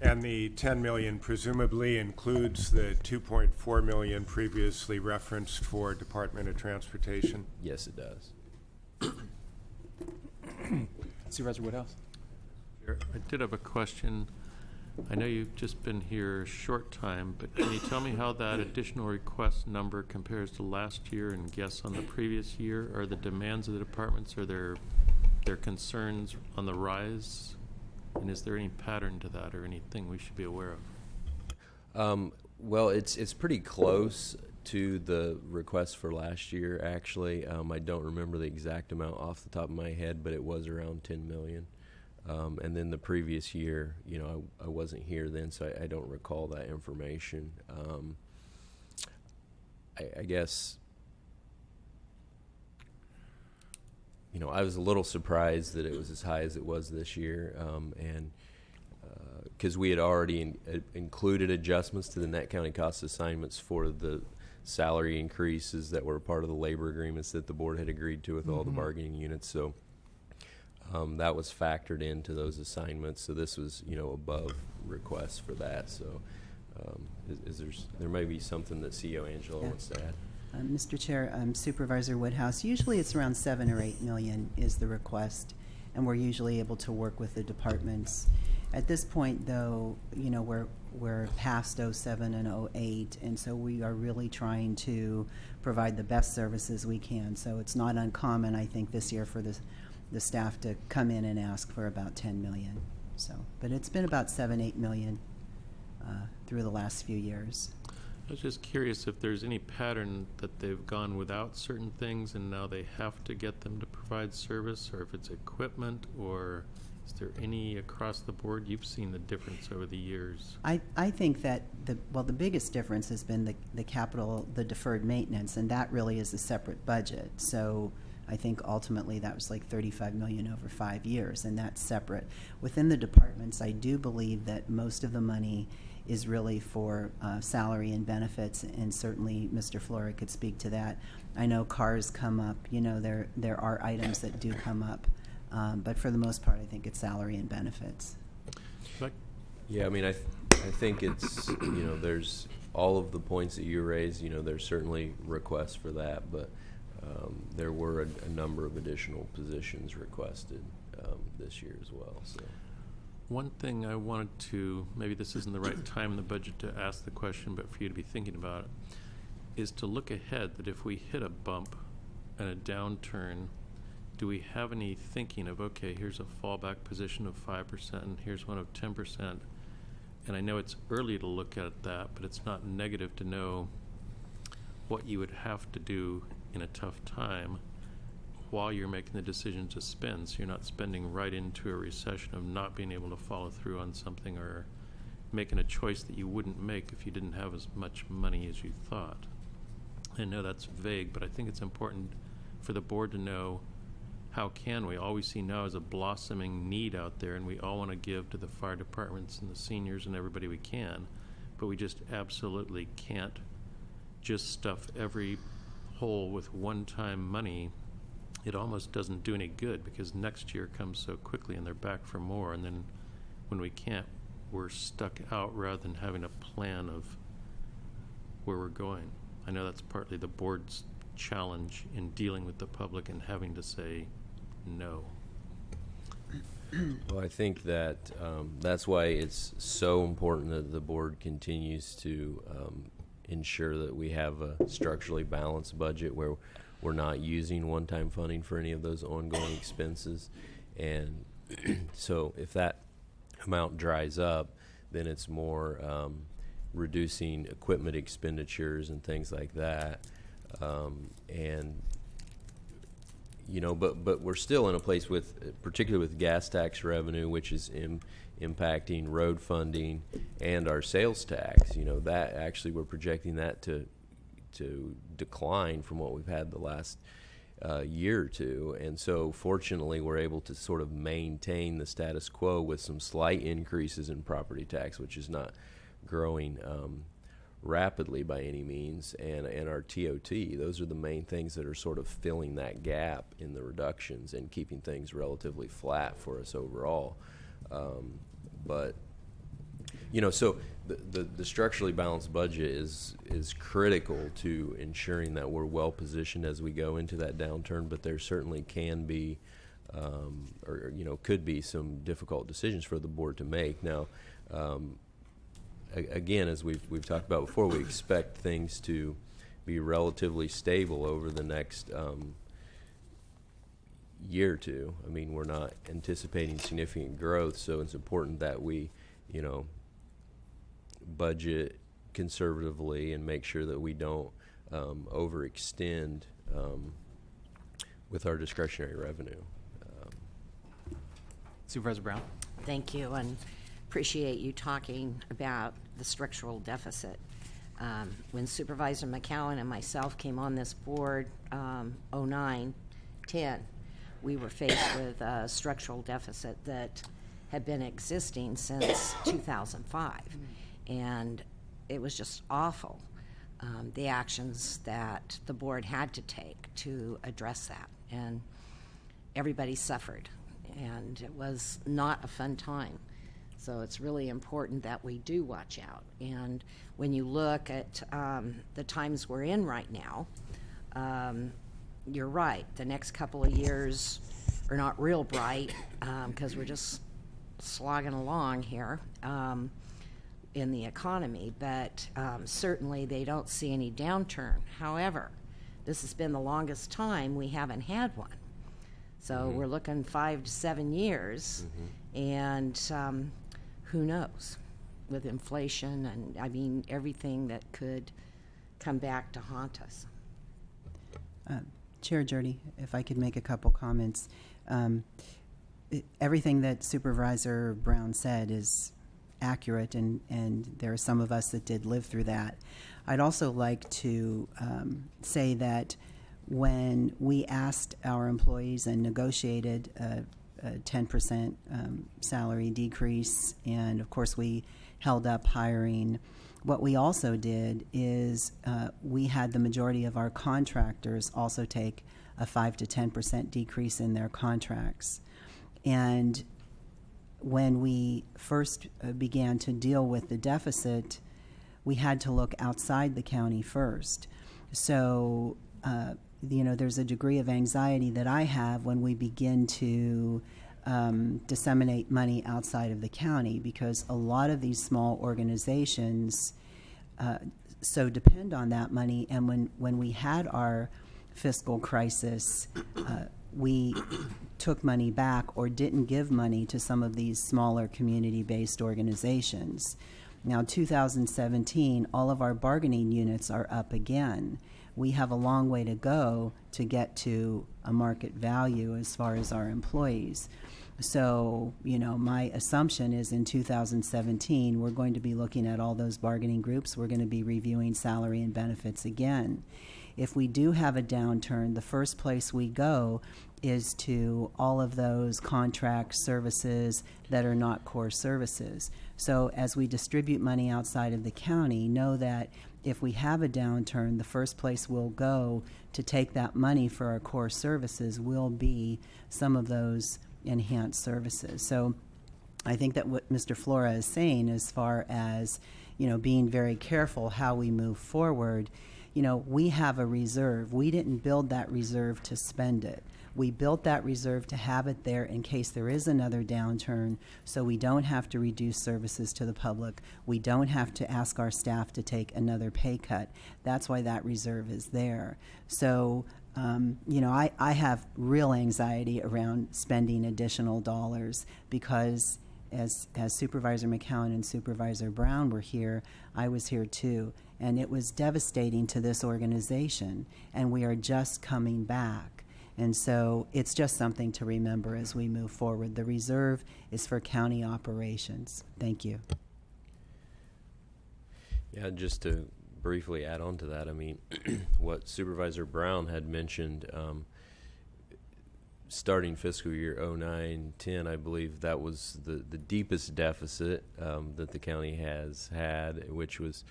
And the $10 million presumably includes the $2.4 million previously referenced for Department of Transportation? Yes, it does. Supervisor Woodhouse? I did have a question. I know you've just been here a short time, but can you tell me how that additional request number compares to last year and guess on the previous year? Are the demands of the departments, are their concerns on the rise? And is there any pattern to that or anything we should be aware of? Well, it's pretty close to the request for last year, actually. I don't remember the exact amount off the top of my head, but it was around $10 million. And then the previous year, I wasn't here then, so I don't recall that information. I guess I was a little surprised that it was as high as it was this year, and because we had already included adjustments to the net county cost assignments for the salary increases that were part of the labor agreements that the board had agreed to with all the bargaining units. So that was factored into those assignments. So this was, above request for that. So there may be something that CEO Angela wants to add. Mr. Chair, Supervisor Woodhouse, usually it's around 7 or 8 million is the request, and we're usually able to work with the departments. At this point, though, we're past 07 and 08, and so we are really trying to provide the best services we can. So it's not uncommon, I think, this year for the staff to come in and ask for about 10 million. So, but it's been about 7-8 million through the last few years. I was just curious if there's any pattern that they've gone without certain things and now they have to get them to provide service, or if it's equipment, or is there any across the board? You've seen the difference over the years. I think that the biggest difference has been the capital, the deferred maintenance, and that really is a separate budget. So I think ultimately that was like 35 million over 5 years, and that's separate. Within the departments, I do believe that most of the money is really for salary and benefits, and certainly Mr. Flora could speak to that. I know cars come up, there are items that do come up, but for the most part I think it's salary and benefits. Yeah, I think it's, there's all of the points that you raised, there's certainly requests for that, but there were a number of additional positions requested this year as well. So. One thing I wanted to, maybe this isn't the right time in the budget to ask the question, but for you to be thinking about it, is to look ahead that if we hit a bump and a downturn, do we have any thinking of, okay, here's a fallback position of 5% and here's one of 10%. And I know it's early to look at that, but it's not negative to know what you would have to do in a tough time while you're making the decision to spend, so you're not spending right into a recession of not being able to follow through on something, or making a choice that you wouldn't make if you didn't have as much money as you thought. I know that's vague, but I think it's important for the board to know, how can we? All we see now is a blossoming need out there, and we all want to give to the fire departments and the seniors and everybody we can, but we just absolutely can't just stuff every hole with one-time money. It almost doesn't do any good, because next year comes so quickly and they're back for more, and then when we can't, we're stuck out rather than having a plan of where we're going. I know that's partly the board's challenge in dealing with the public and having to say no. Well, I think that that's why it's so important that the board continues to ensure that we have a structurally balanced budget where we're not using one-time funding for any of those ongoing expenses. And so if that amount dries up, then it's more reducing equipment expenditures and things like that. But we're still in a place with, particularly with gas tax revenue, which is impacting road funding and our sales tax. That actually we're projecting that to decline from what we've had the last year or two. And so fortunately we're able to sort of maintain the status quo with some slight increases in property tax, which is not growing rapidly by any means, and our TOT. Those are the main things that are sort of filling that gap in the reductions and keeping things relatively flat for us overall. So the structurally balanced budget is critical to ensuring that we're well positioned as we go into that downturn, but there certainly can be could be some difficult decisions for the board to make. Now, again, as we've talked about before, we expect things to be relatively stable over the next year or two. We're not anticipating significant growth, so it's important that we, budget conservatively and make sure that we don't overextend with our discretionary revenue. Supervisor Brown? Thank you, and appreciate you talking about the structural deficit. When Supervisor McCowan and myself came on this board, 09-10, we were faced with a structural deficit that had been existing since 2005. And it was just awful, the actions that the board had to take to address that. And everybody suffered, and it was not a fun time. So it's really important that we do watch out. And when you look at the times we're in right now, you're right. The next couple of years are not real bright because we're just slogging along here in the economy. But certainly they don't see any downturn. However, this has been the longest time we haven't had one. So we're looking 5 to 7 years, and who knows with inflation and, I mean, everything that could come back to haunt us. Chair Jurdy, if I could make a couple comments. Everything that Supervisor Brown said is accurate, and there are some of us that did live through that. I'd also like to say that when we asked our employees and negotiated a 10% salary decrease, and of course we held up hiring, what we also did is we had the majority of our contractors also take a 5 to 10% decrease in their contracts. And when we first began to deal with the deficit, we had to look outside the county first. So, there's a degree of anxiety that I have when we begin to disseminate money outside of the county, because a lot of these small organizations so depend on that money. And when we had our fiscal crisis, we took money back or didn't give money to some of these smaller community-based organizations. Now, 2017, all of our bargaining units are up again. We have a long way to go to get to a market value as far as our employees. So, my assumption is in 2017, we're going to be looking at all those bargaining groups. We're going to be reviewing salary and benefits again. If we do have a downturn, the first place we go is to all of those contract services that are not core services. So as we distribute money outside of the county, know that if we have a downturn, the first place we'll go to take that money for our core services will be some of those enhanced services. So I think that what Mr. Flora is saying, as far as, being very careful how we move forward, we have a reserve. We didn't build that reserve to spend it. We built that reserve to have it there in case there is another downturn, so we don't have to reduce services to the public. We don't have to ask our staff to take another pay cut. That's why that reserve is there. So, I have real anxiety around spending additional dollars, because as Supervisor McCowan and Supervisor Brown were here, I was here too. And it was devastating to this organization, and we are just coming back. And so it's just something to remember as we move forward. The reserve is for county operations. Thank you. Yeah, just to briefly add on to that, I mean, what Supervisor Brown had mentioned, starting fiscal year 09-10, I believe that was the deepest deficit that the county has had, which was,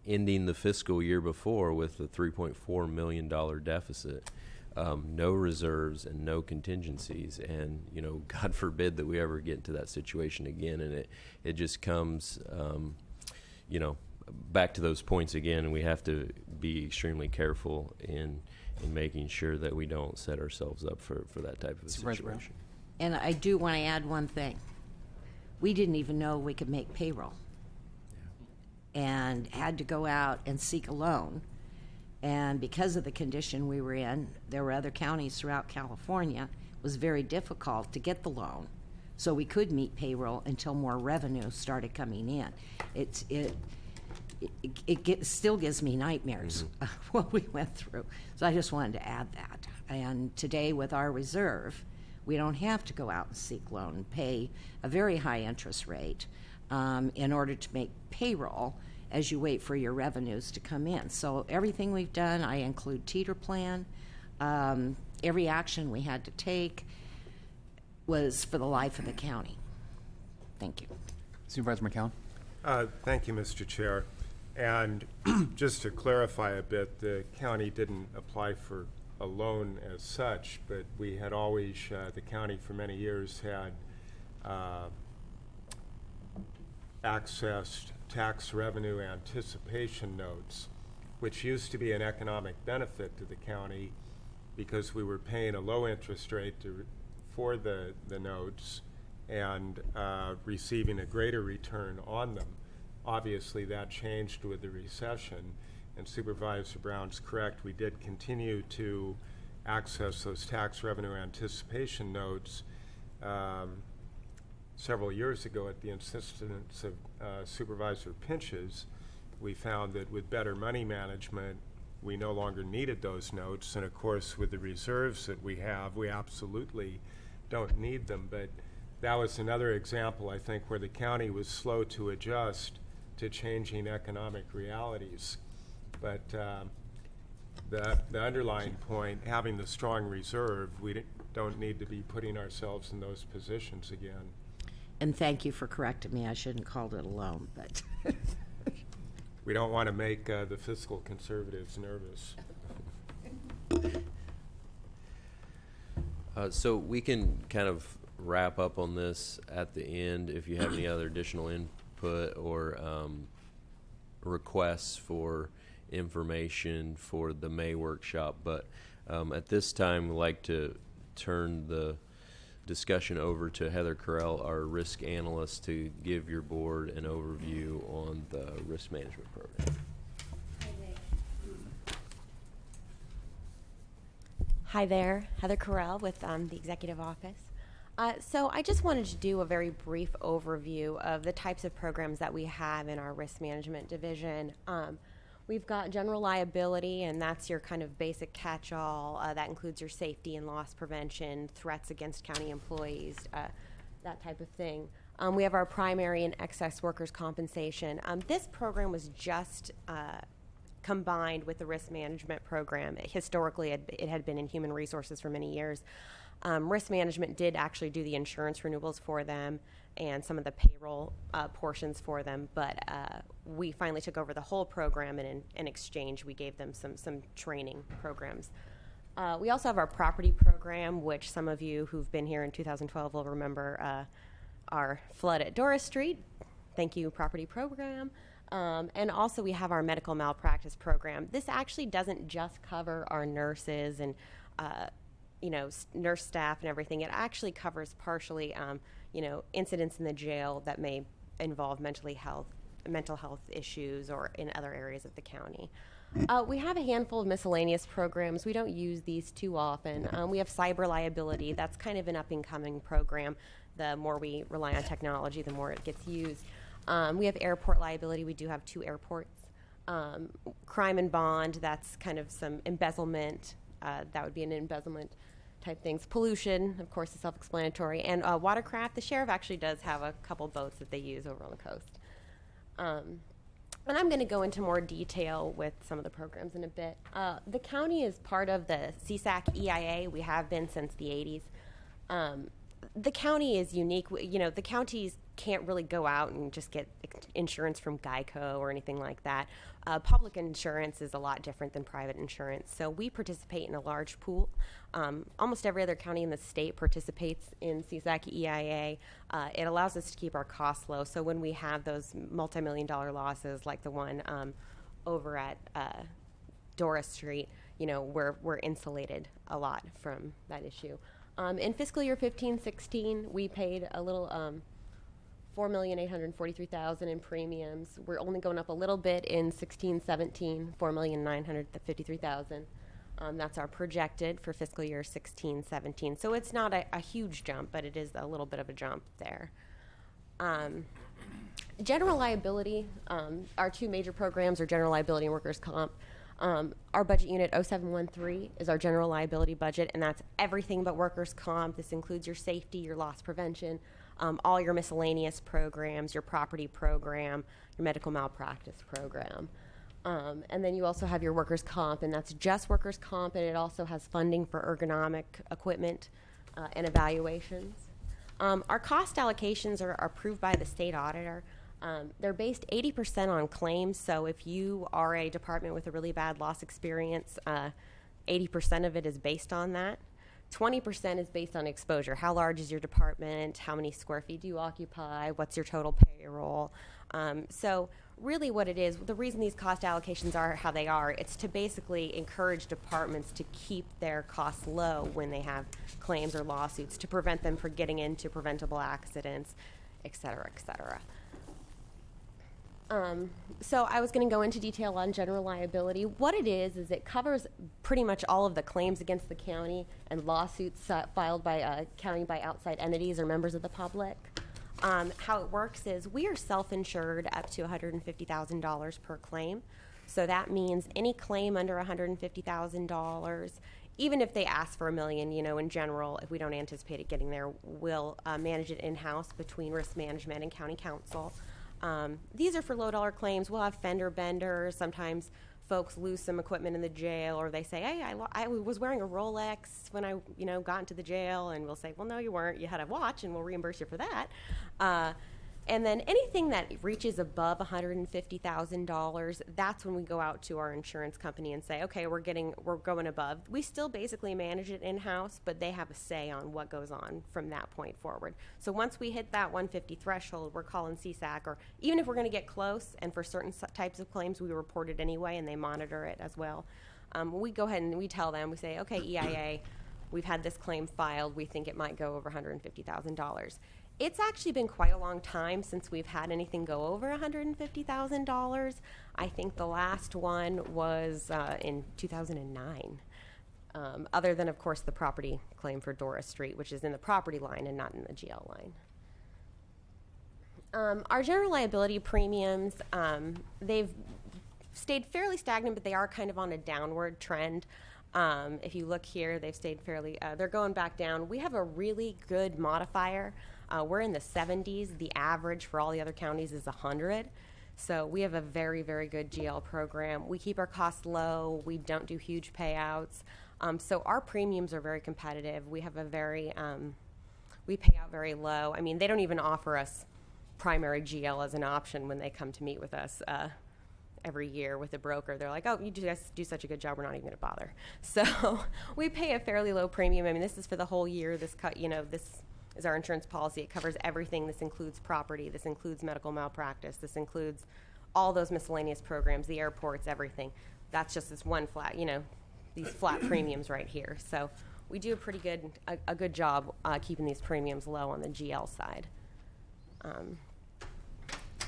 ending the fiscal year before with a $3.4 million deficit. No reserves and no contingencies, and God forbid that we ever get into that situation again. And it just comes, back to those points again. We have to be extremely careful in making sure that we don't set ourselves up for that type of a situation. And I do want to add one thing. We didn't even know we could make payroll, and had to go out and seek a loan. And because of the condition we were in, there were other counties throughout California. It was very difficult to get the loan, so we could meet payroll until more revenue started coming in. It still gives me nightmares what we went through. So I just wanted to add that. And today, with our reserve, we don't have to go out and seek loan and pay a very high interest rate in order to make payroll as you wait for your revenues to come in. So everything we've done, I include teeter plan, every action we had to take was for the life of the county. Thank you. Supervisor McCown? Thank you, Mr. Chair. And just to clarify a bit, the county didn't apply for a loan as such, but we had always, the county for many years had accessed tax revenue anticipation notes, which used to be an economic benefit to the county because we were paying a low interest rate for the notes and receiving a greater return on them. Obviously, that changed with the recession, and Supervisor Brown's correct. We did continue to access those tax revenue anticipation notes several years ago at the insistence of Supervisor Pinches. We found that with better money management, we no longer needed those notes, and of course, with the reserves that we have, we absolutely don't need them. But that was another example, I think, where the county was slow to adjust to changing economic realities. But the underlying point, having the strong reserve, we don't need to be putting ourselves in those positions again. And thank you for correcting me. I shouldn't have called it a loan, but We don't want to make the fiscal conservatives nervous. So we can kind of wrap up on this at the end if you have any other additional input or requests for information for the May workshop. But at this time, we'd like to turn the discussion over to Heather Carell, our risk analyst, to give your board an overview on the risk management program. Hi there, Heather Carell with the Executive Office. So I just wanted to do a very brief overview of the types of programs that we have in our risk management division. We've got general liability, and that's your kind of basic catch-all. That includes your safety and loss prevention, threats against county employees, that type of thing. We have our primary and excess workers' compensation. This program was just combined with the risk management program. Historically, it had been in human resources for many years. Risk management did actually do the insurance renewals for them and some of the payroll portions for them, but we finally took over the whole program, and in exchange, we gave them some training programs. We also have our property program, which some of you who've been here in 2012 will remember our flood at Doris Street. Thank you, property program. And also we have our medical malpractice program. This actually doesn't just cover our nurses and nurse staff and everything. It actually covers partially, incidents in the jail that may involve mental health issues or in other areas of the county. We have a handful of miscellaneous programs. We don't use these too often. We have cyber liability. That's kind of an up-and-coming program. The more we rely on technology, the more it gets used. We have airport liability. We do have 2 airports. Crime and bond, that's kind of some embezzlement. That would be an embezzlement type things. Pollution, of course, is self-explanatory. And watercraft, the sheriff actually does have a couple boats that they use over on the coast. And I'm going to go into more detail with some of the programs in a bit. The county is part of the CSAC EIA. We have been since the 80s. The county is unique. The counties can't really go out and just get insurance from Geico or anything like that. Public insurance is a lot different than private insurance. So we participate in a large pool. Almost every other county in the state participates in CSAC EIA. It allows us to keep our costs low. So when we have those multi-million-dollar losses like the one over at Doris Street, we're insulated a lot from that issue. In fiscal year 15-16, we paid a little $4,843,000 in premiums. We're only going up a little bit in 16-17, $4,953,000. That's our projected for fiscal year 16-17. So it's not a huge jump, but it is a little bit of a jump there. General liability, our 2 major programs are general liability and workers' comp. Our budget unit 0713 is our general liability budget, and that's everything but workers' comp. This includes your safety, your loss prevention, all your miscellaneous programs, your property program, your medical malpractice program. And then you also have your workers' comp, and that's just workers' comp, and it also has funding for ergonomic equipment and evaluations. Our cost allocations are approved by the state auditor. They're based 80% on claims, so if you are a department with a really bad loss experience, 80% of it is based on that. 20% is based on exposure. How large is your department? How many square feet do you occupy? What's your total payroll? So really what it is, the reason these cost allocations are how they are, it's to basically encourage departments to keep their costs low when they have claims or lawsuits, to prevent them from getting into preventable accidents, et cetera, et cetera. So I was going to go into detail on general liability. What it is it covers pretty much all of the claims against the county and lawsuits filed by county by outside entities or members of the public. How it works is we are self-insured up to $150,000 per claim. So that means any claim under $150,000, even if they ask for $1 million, in general, if we don't anticipate it getting there, we'll manage it in-house between risk management and county counsel. These are for low-dollar claims. We'll have fender benders. Sometimes folks lose some equipment in the jail, or they say, hey, I was wearing a Rolex when I got into the jail, and we'll say, well, no, you weren't. You had a watch, and we'll reimburse you for that. And then anything that reaches above $150,000, that's when we go out to our insurance company and say, okay, we're going above. We still basically manage it in-house, but they have a say on what goes on from that point forward. So once we hit that 150 threshold, we're calling CSAC, or even if we're going to get close, and for certain types of claims, we report it anyway, and they monitor it as well. We go ahead and we tell them, we say, okay, EIA, we've had this claim filed. We think it might go over $150,000. It's actually been quite a long time since we've had anything go over $150,000. I think the last one was in 2009. Other than, of course, the property claim for Doris Street, which is in the property line and not in the GL line. Our general liability premiums, they've stayed fairly stagnant, but they are kind of on a downward trend. If you look here, they've stayed fairly, they're going back down. We have a really good modifier. We're in the 70s. The average for all the other counties is 100. So we have a very, very good GL program. We keep our costs low. We don't do huge payouts. So our premiums are very competitive. We have a very, we pay out very low. I mean, they don't even offer us primary GL as an option when they come to meet with us every year with a broker. They're like, oh, you guys do such a good job, we're not even going to bother. So we pay a fairly low premium. I mean, this is for the whole year. This is our insurance policy. It covers everything. This includes property. This includes medical malpractice. This includes all those miscellaneous programs, the airports, everything. That's just this one flat, these flat premiums right here. So we do a good job keeping these premiums low on the GL side.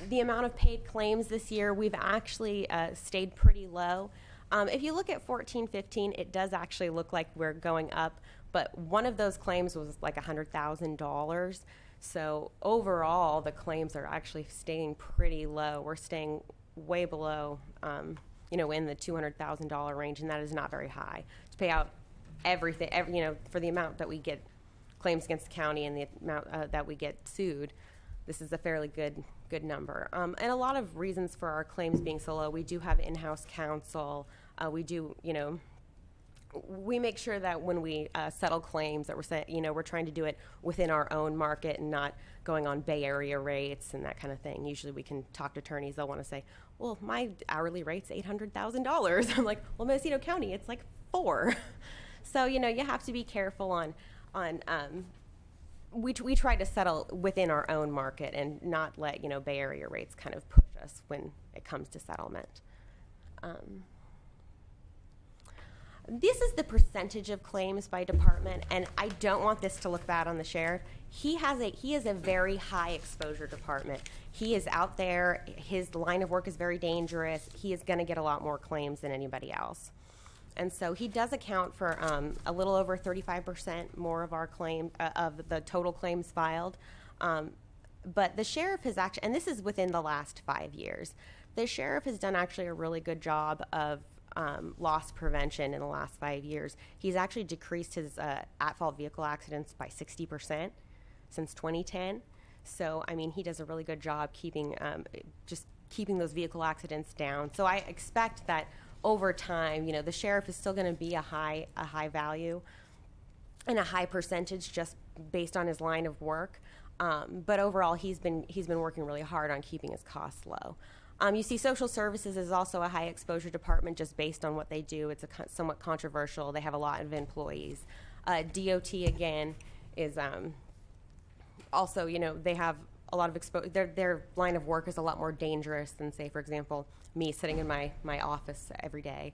The amount of paid claims this year, we've actually stayed pretty low. If you look at 14-15, it does actually look like we're going up, but one of those claims was like $100,000. So overall, the claims are actually staying pretty low. We're staying way below, in the $200,000 range, and that is not very high to pay out everything. For the amount that we get claims against the county and the amount that we get sued, this is a fairly good number. And a lot of reasons for our claims being so low. We do have in-house counsel. We make sure that when we settle claims that we're trying to do it within our own market and not going on Bay Area rates and that kind of thing. Usually we can talk to attorneys. They'll want to say, well, my hourly rate's $800,000. I'm like, well, Mendocino County, it's like $4. So, you have to be careful on we try to settle within our own market and not let, Bay Area rates kind of push us when it comes to settlement. This is the percentage of claims by department, and I don't want this to look bad on the sheriff. He is a very high exposure department. He is out there. His line of work is very dangerous. He is going to get a lot more claims than anybody else. And so he does account for a little over 35% more of our of the total claims filed. But the sheriff has actually, and this is within the last 5 years, the sheriff has done actually a really good job of loss prevention in the last 5 years. He's actually decreased his at-fault vehicle accidents by 60% since 2010. So, I mean, he does a really good job keeping, just keeping those vehicle accidents down. So I expect that over time, the sheriff is still going to be a high value and a high percentage just based on his line of work. But overall, he's been working really hard on keeping his costs low. You see social services is also a high exposure department just based on what they do. It's somewhat controversial. They have a lot of employees. DOT, again, is also, they have a lot of exposure. Their line of work is a lot more dangerous than, say, for example, me sitting in my office every day.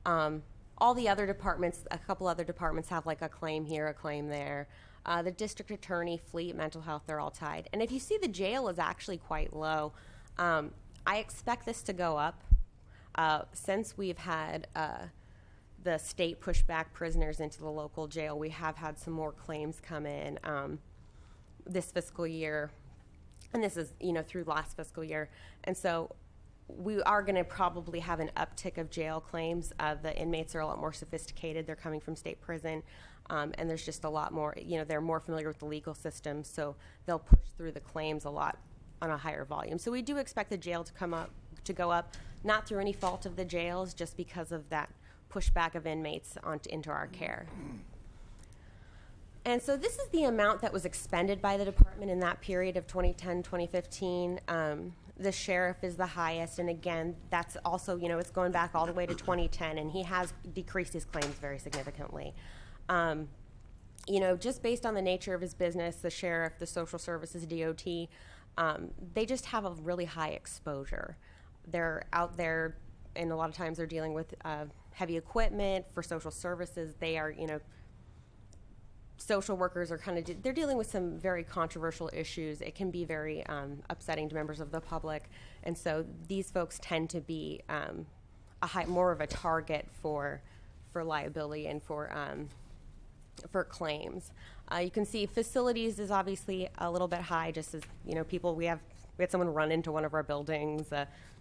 All the other departments, a couple other departments have like a claim here, a claim there. The district attorney, fleet, mental health, they're all tied. And if you see, the jail is actually quite low. I expect this to go up. Since we've had the state push back prisoners into the local jail, we have had some more claims come in this fiscal year. And this is, through last fiscal year. And so we are going to probably have an uptick of jail claims. The inmates are a lot more sophisticated. They're coming from state prison. And there's just a lot more, they're more familiar with the legal system. So they'll push through the claims a lot on a higher volume. So we do expect the jail to go up, not through any fault of the jails, just because of that pushback of inmates into our care. And so this is the amount that was expended by the department in that period of 2010, 2015. The sheriff is the highest, and again, that's also, it's going back all the way to 2010, and he has decreased his claims very significantly. Just based on the nature of his business, the sheriff, the social services, DOT, they just have a really high exposure. They're out there, and a lot of times they're dealing with heavy equipment. For social services, they are, social workers are they're dealing with some very controversial issues. It can be very upsetting to members of the public, and so these folks tend to be more of a target for liability and for claims. You can see facilities is obviously a little bit high, just as people. We had someone run into one of our buildings.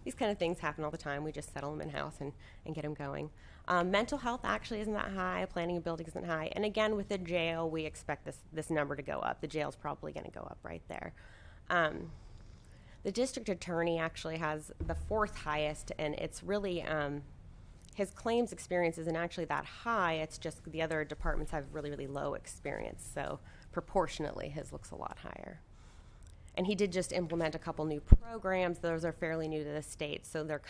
These kind of things happen all the time. We just settle them in house and get them going. Mental health actually isn't that high. Planning and building isn't high. And again, with the jail, we expect this number to go up. The jail's probably going to go up right there. The district attorney actually has the fourth highest, and it's really his claims experience isn't actually that high. It's just the other departments have really, really low experience. So proportionately, his looks a lot higher. And he did just implement a couple new programs. Those are fairly new to the state, so they're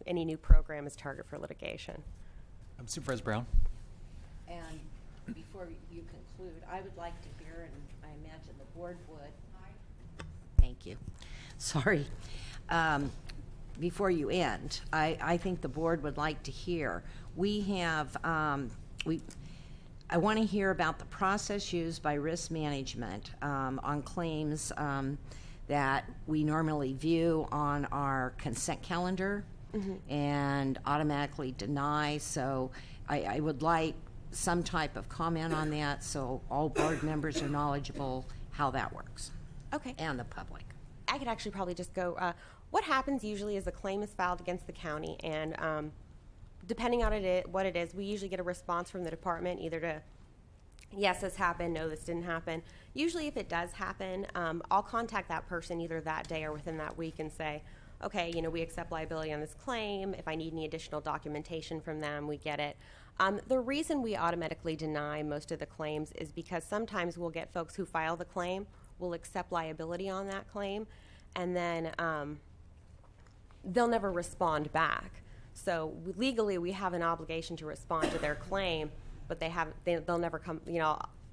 any new program is target for litigation. Supervisor Brown. And before you conclude, I would like to hear, and I imagine the board would. Thank you. Sorry. Before you end, I think the board would like to hear. We have, I want to hear about the process used by risk management on claims that we normally view on our consent calendar and automatically deny. So I would like some type of comment on that so all board members are knowledgeable how that works. Okay. And the public. I could actually probably just go, what happens usually is a claim is filed against the county, and depending on what it is, we usually get a response from the department either to, yes, this happened, no, this didn't happen. Usually if it does happen, I'll contact that person either that day or within that week and say, okay, we accept liability on this claim. If I need any additional documentation from them, we get it. The reason we automatically deny most of the claims is because sometimes we'll get folks who file the claim, will accept liability on that claim, and then they'll never respond back. So legally, we have an obligation to respond to their claim, but they'll never come.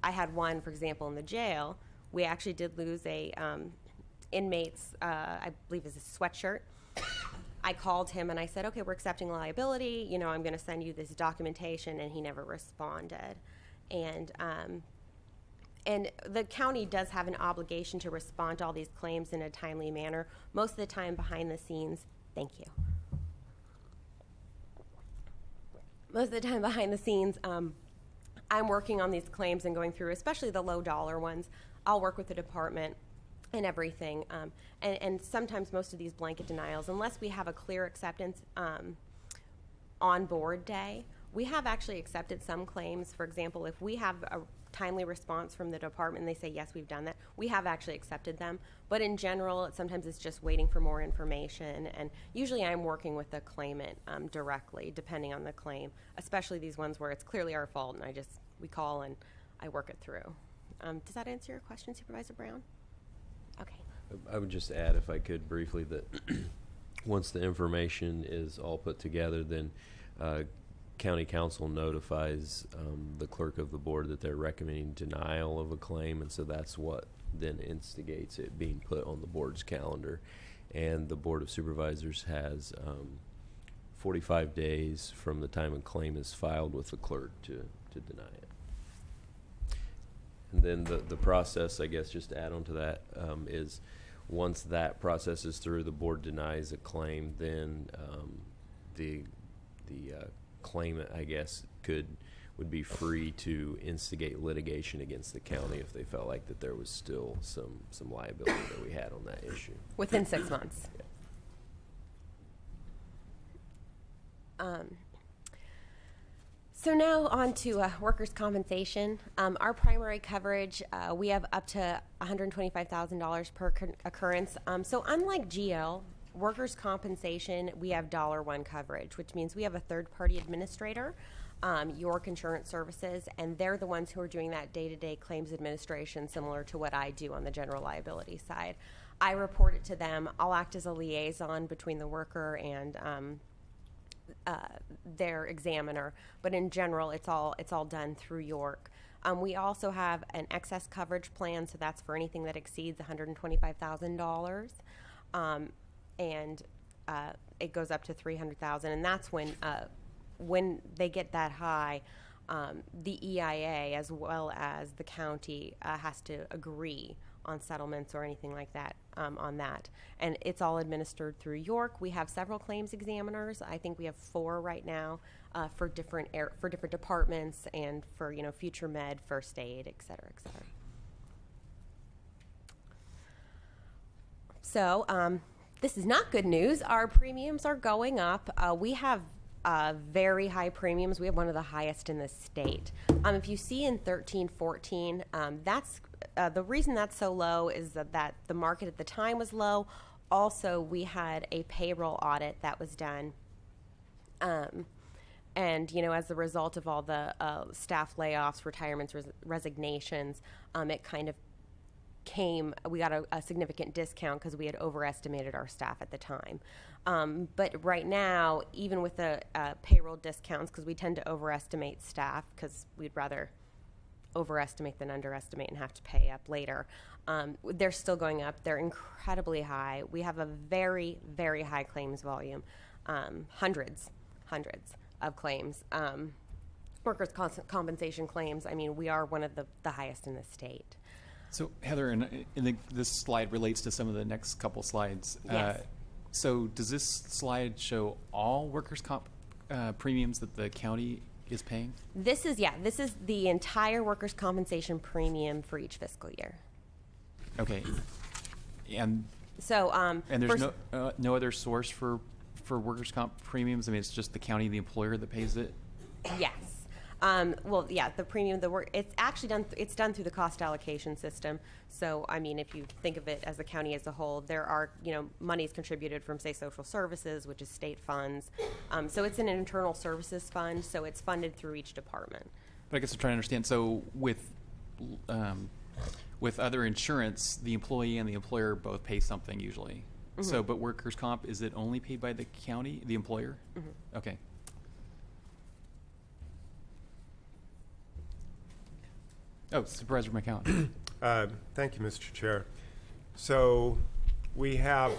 I had one, for example, in the jail. We actually did lose a inmate's, I believe, is a sweatshirt. I called him and I said, okay, we're accepting liability. I'm going to send you this documentation, and he never responded. And the county does have an obligation to respond to all these claims in a timely manner. Most of the time behind the scenes, thank you. Most of the time behind the scenes, I'm working on these claims and going through, especially the low dollar ones. I'll work with the department and everything. And sometimes most of these blanket denials, unless we have a clear acceptance on board day, we have actually accepted some claims. For example, if we have a timely response from the department and they say, yes, we've done that, we have actually accepted them. But in general, sometimes it's just waiting for more information. And usually I'm working with the claimant directly, depending on the claim, especially these ones where it's clearly our fault and we call and I work it through. Does that answer your question, Supervisor Brown? Okay. I would just add, if I could briefly, that once the information is all put together, then county council notifies the clerk of the board that they're recommending denial of a claim, and so that's what then instigates it being put on the board's calendar. And the Board of Supervisors has 45 days from the time a claim is filed with the clerk to deny it. And then the process, I guess, just to add on to that, is once that process is through, the board denies a claim, then the claimant, I guess, would be free to instigate litigation against the county if they felt like that there was still some liability that we had on that issue. Within 6 months. Yeah. So now on to workers' compensation. Our primary coverage, we have up to $125,000 per occurrence. So unlike GL, workers' compensation, we have $1 coverage, which means we have a third-party administrator, York Insurance Services, and they're the ones who are doing that day-to-day claims administration, similar to what I do on the general liability side. I report it to them. I'll act as a liaison between the worker and their examiner, but in general, it's all done through York. We also have an excess coverage plan, so that's for anything that exceeds $125,000, and it goes up to $300,000, and that's when they get that high, the EIA as well as the county has to agree on settlements or anything like that on that. And it's all administered through York. We have several claims examiners. I think we have 4 right now for different departments and for future med, first aid, et cetera, et cetera. So this is not good news. Our premiums are going up. We have very high premiums. We have one of the highest in the state. If you see in 13-14, that's the reason that's so low is that the market at the time was low. Also, we had a payroll audit that was done. And, as a result of all the staff layoffs, retirements, resignations, it kind of we got a significant discount because we had overestimated our staff at the time. But right now, even with the payroll discounts, because we tend to overestimate staff because we'd rather overestimate than underestimate and have to pay up later, they're still going up. They're incredibly high. We have a very, very high claims volume, hundreds of claims. Workers' compensation claims, I mean, we are one of the highest in the state. So, Heather, this slide relates to some of the next couple slides. Yes. So does this slide show all workers' comp premiums that the county is paying? This is the entire workers' compensation premium for each fiscal year. Okay. And so and there's no other source for workers' comp premiums? I mean, it's just the county, the employer that pays it? Yes. Well, yeah, the premium, it's actually done, it's done through the cost allocation system. So, I mean, if you think of it as the county as a whole, there are, monies contributed from, say, social services, which is state funds. So it's an internal services fund, so it's funded through each department. But I guess I'm trying to understand, so with other insurance, the employee and the employer both pay something usually. Mm-hmm. So, but workers' comp, is it only paid by the county, the employer? Mm-hmm. Okay. Oh, Supervisor McCowan. Thank you, Mr. Chair. So we have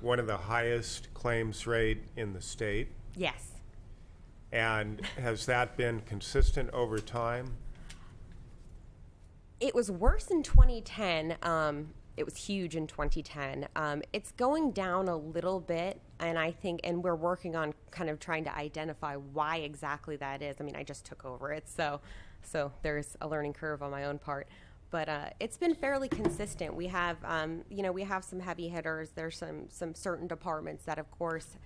one of the highest claims rate in the state. Yes. And has that been consistent over time? It was worse in 2010. It was huge in 2010. It's going down a little bit, and and we're working on kind of trying to identify why exactly that is. I mean, I just took over it, so there's a learning curve on my own part. But it's been fairly consistent. We have, we have some heavy hitters. There's some certain departments that, of course,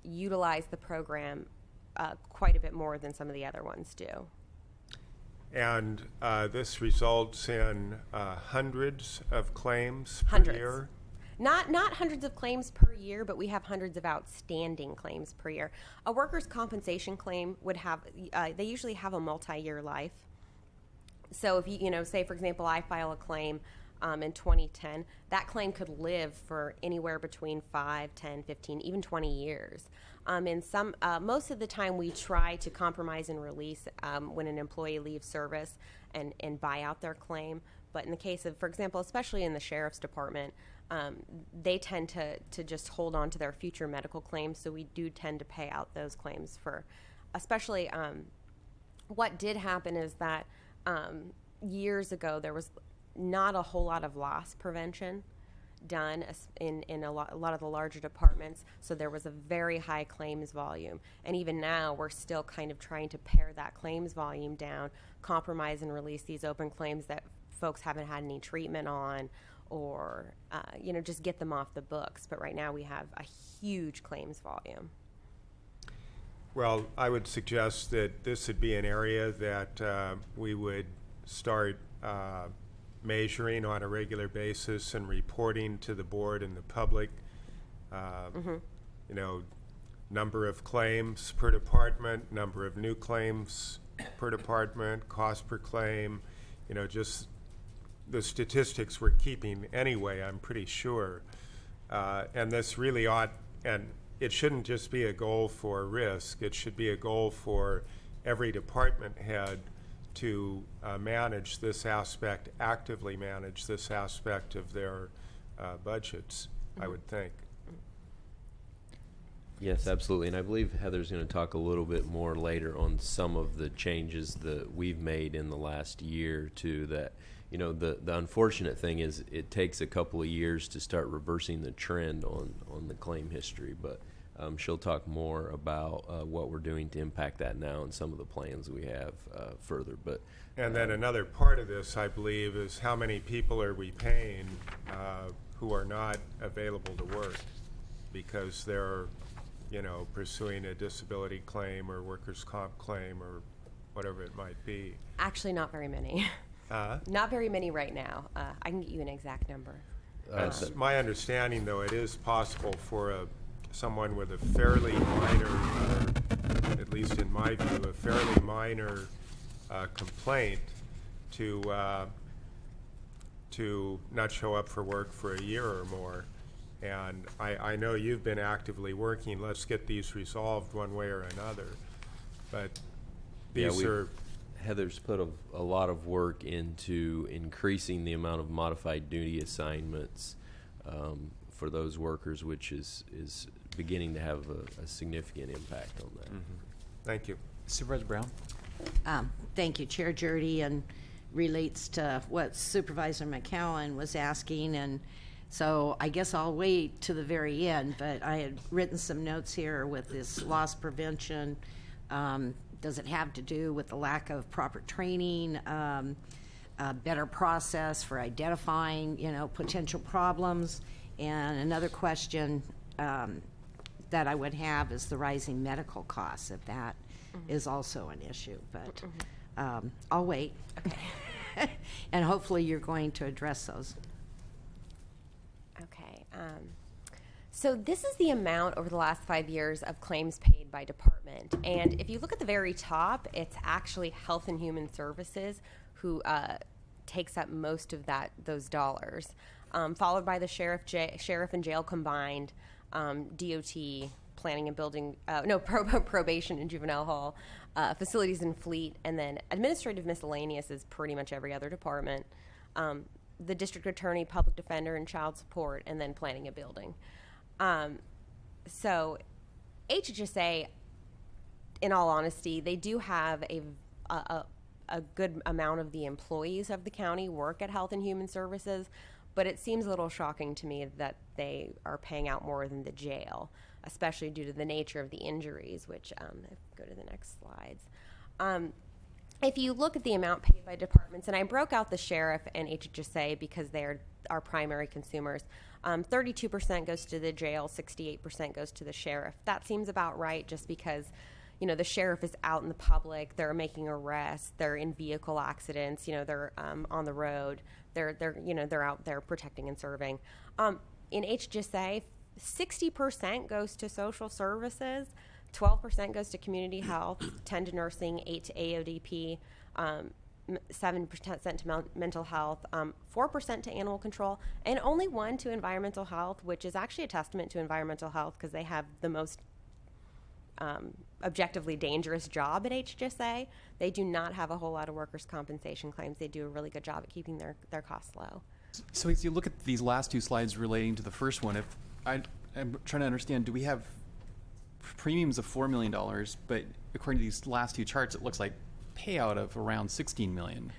utilize the program quite a bit more than some of the other ones do. And this results in hundreds of claims per Hundreds. year? Not hundreds of claims per year, but we have hundreds of outstanding claims per year. A workers' compensation claim would have, they usually have a multi-year life. So if you say, for example, I file a claim in 2010, that claim could live for anywhere between 5, 10, 15, even 20 years. Most of the time we try to compromise and release when an employee leaves service and buy out their claim. But in the case of, for example, especially in the sheriff's department, they tend to just hold on to their future medical claims. So we do tend to pay out those claims for, especially what did happen is that years ago there was not a whole lot of loss prevention done in a lot of the larger departments, so there was a very high claims volume. And even now, we're still kind of trying to pare that claims volume down, compromise and release these open claims that folks haven't had any treatment on, or just get them off the books. But right now, we have a huge claims volume. Well, I would suggest that this would be an area that we would start measuring on a regular basis and reporting to the board and the public. Number of claims per department, number of new claims per department, cost per claim, just the statistics we're keeping anyway, I'm pretty sure. And this really ought, and it shouldn't just be a goal for risk, it should be a goal for every department head to manage this aspect, actively manage this aspect of their budgets, I would think. Yes, absolutely. And I believe Heather's going to talk a little bit more later on some of the changes that we've made in the last year or two that, the unfortunate thing is it takes a couple of years to start reversing the trend on the claim history. But she'll talk more about what we're doing to impact that now and some of the plans we have further. But and then another part of this, I believe, is how many people are we paying who are not available to work because they're, pursuing a disability claim or workers' comp claim or whatever it might be. Actually, not very many. Not very many right now. I can get you an exact number. That's my understanding, though. It is possible for someone with a fairly minor, or at least in my view, a fairly minor complaint to not show up for work for a year or more. And I know you've been actively working. Let's get these resolved one way or another. But these are... Heather's put a lot of work into increasing the amount of modified duty assignments for those workers, which is beginning to have a significant impact on that. Mm-hmm. Thank you. Supervisor Brown? Thank you, Chair Jurdy, and relates to what Supervisor McCowan was asking, and so I guess I'll wait to the very end, but I had written some notes here with this loss prevention. Does it have to do with the lack of proper training, a better process for identifying, potential problems? And another question that I would have is the rising medical costs, if that is also an issue. But I'll wait. Okay. And hopefully you're going to address those. Okay. So this is the amount over the last 5 years of claims paid by department. And if you look at the very top, it's actually Health and Human Services who takes up most of those dollars, followed by the sheriff and jail combined, DOT, planning and building, probation and juvenile hall, facilities and fleet, and then administrative miscellaneous is pretty much every other department, the district attorney, public defender, and child support, and then planning and building. So HHSA, in all honesty, they do have a good amount of the employees of the county work at Health and Human Services, but it seems a little shocking to me that they are paying out more than the jail, especially due to the nature of the injuries, which, go to the next slides. If you look at the amount paid by departments, and I broke out the sheriff and HHSA because they're our primary consumers, 32% goes to the jail, 68% goes to the sheriff. That seems about right just because, the sheriff is out in the public, they're making arrests, they're in vehicle accidents, they're on the road, they're out there protecting and serving. In HGSA, 60% goes to social services, 12% goes to community health, 10 to nursing, 8 to AODP, 7% to mental health, 4% to animal control, and only 1% to environmental health, which is actually a testament to environmental health because they have the most objectively dangerous job at HGSA. They do not have a whole lot of workers' compensation claims. They do a really good job at keeping their costs low. So as you look at these last two slides relating to the first one, I'm trying to understand, do we have premiums of $4 million, but according to these last two charts, it looks like payout of around $16 million.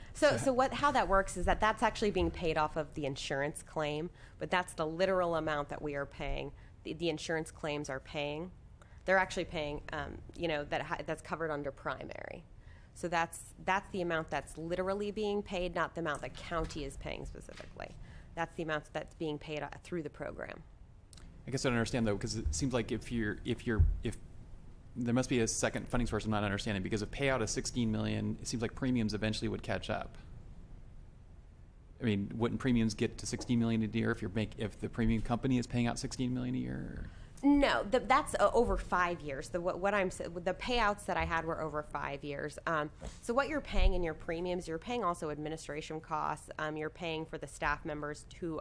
How that works is that's actually being paid off of the insurance claim, but that's the literal amount that we are paying. The insurance claims are paying. They're actually paying, that's covered under primary. So that's the amount that's literally being paid, not the amount the county is paying specifically. That's the amount that's being paid through the program. I guess I don't understand though, because it seems like if there must be a second funding source I'm not understanding, because if payout is $16 million, it seems like premiums eventually would catch up. I mean, wouldn't premiums get to $16 million a year if the premium company is paying out $16 million a year? No, that's over 5 years. The payouts that I had were over 5 years. So what you're paying in your premiums, you're paying also administration costs. You're paying for the staff members who,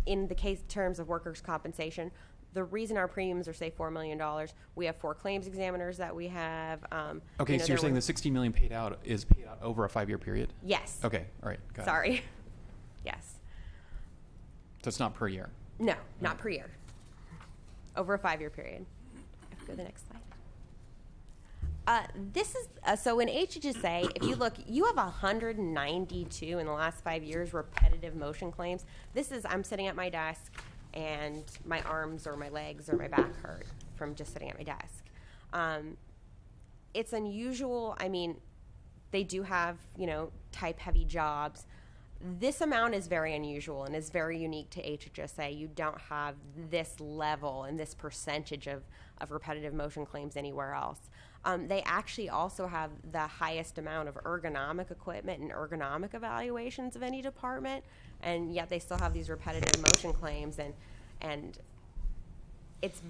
in the terms of workers' compensation, the reason our premiums are, say, $4 million, we have 4 claims examiners that we have. Okay, so you're saying the $16 million paid out is paid out over a 5-year period? Yes. Okay, all right, got it. Sorry. Yes. So it's not per year? No, not per year. Over a 5-year period. Go to the next slide. This is, so in HHSA, if you look, you have 192 in the last 5 years repetitive motion claims. I'm sitting at my desk and my arms or my legs or my back hurt from just sitting at my desk. It's unusual. I mean, they do have, type heavy jobs. This amount is very unusual and is very unique to HHSA. You don't have this level and this percentage of repetitive motion claims anywhere else. They actually also have the highest amount of ergonomic equipment and ergonomic evaluations of any department, and yet they still have these repetitive motion claims, and it's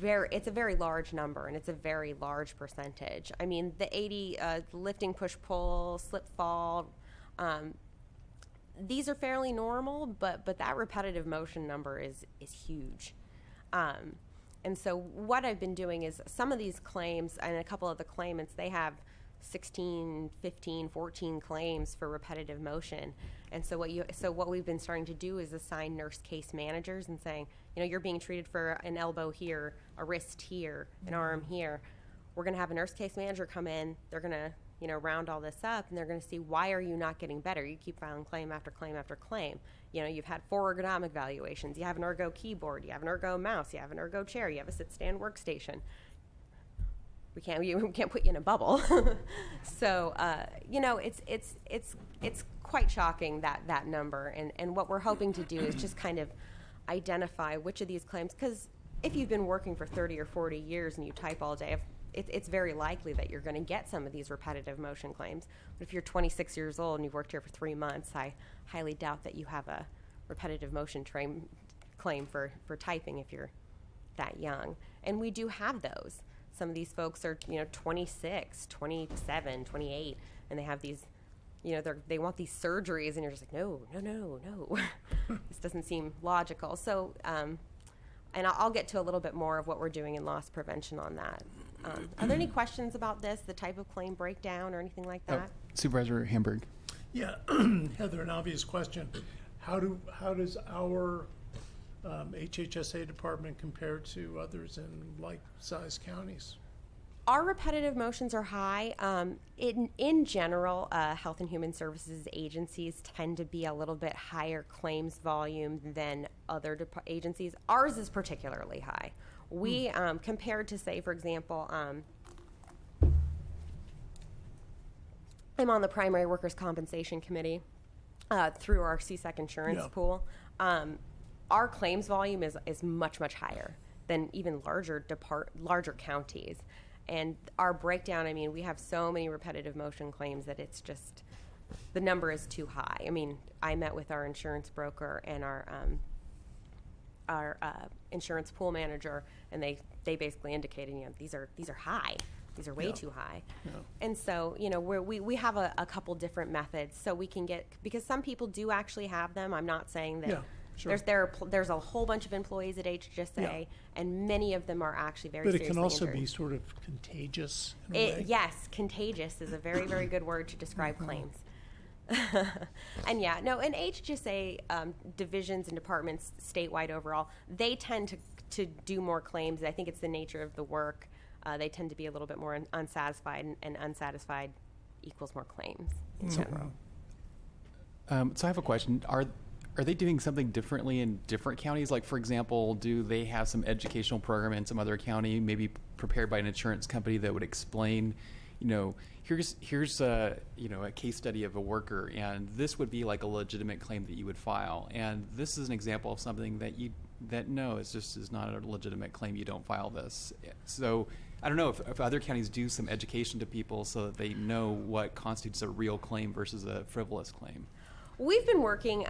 a very large number, and it's a very large percentage. I mean, the 80 lifting, push, pull, slip, fall. These are fairly normal, but that repetitive motion number is huge. And so what I've been doing is some of these claims, and a couple of the claimants, they have 16, 15, 14 claims for repetitive motion. And so what we've been starting to do is assign nurse case managers and saying, you're being treated for an elbow here, a wrist here, an arm here. We're going to have a nurse case manager come in. They're going to round all this up, and they're going to see, why are you not getting better? You keep filing claim after claim after claim. You've had 4 ergonomic evaluations. You have an ergo keyboard. You have an ergo mouse. You have an ergo chair. You have a sit-stand workstation. We can't put you in a bubble. So, it's quite shocking that number. And what we're hoping to do is just kind of identify which of these claims, because if you've been working for 30 or 40 years and you type all day, it's very likely that you're going to get some of these repetitive motion claims. But if you're 26 years old and you've worked here for 3 months, I highly doubt that you have a repetitive motion claim for typing if you're that young. And we do have those. Some of these folks are, 26, 27, 28, and they have these, they want these surgeries, and you're just like, no. This doesn't seem logical. So, and I'll get to a little bit more of what we're doing in loss prevention on that. Are there any questions about this, the type of claim breakdown or anything like that? Supervisor Hamburg. Yeah, Heather, an obvious question. How does our HHSA department compare to others in like-sized counties? Our repetitive motions are high. In general, Health and Human Services agencies tend to be a little bit higher claims volume than other agencies. Ours is particularly high. We, compared to, say, for example, I'm on the Primary Workers' Compensation Committee through our CSEC insurance pool. Our claims volume is much, much higher than even larger counties. And our breakdown, I mean, we have so many repetitive motion claims that it's just, the number is too high. I mean, I met with our insurance broker and our insurance pool manager, and they basically indicated, these are high. These are way too high. Yeah. And so, we have a couple different methods so we can get, because some people do actually have them. I'm not saying that. Yeah, sure. There's a whole bunch of employees at HGSA, Yeah. and many of them are actually very But it seriously can also injured. be sort of contagious in a way. Yes, contagious is a very, very good word to describe claims. And and HGSA divisions and departments statewide overall, they tend to do more claims. I think it's the nature of the work. They tend to be a little bit more unsatisfied, and unsatisfied equals more claims in general. So I have a question. Are they doing something differently in different counties? Like, for example, do they have some educational program in some other county, maybe prepared by an insurance company that would explain, here's a case study of a worker, and this would be like a legitimate claim that you would file, and this is an example of something that is not a legitimate claim. You don't file this. So I don't know if other counties do some education to people so that they know what constitutes a real claim versus a frivolous claim. We've been working,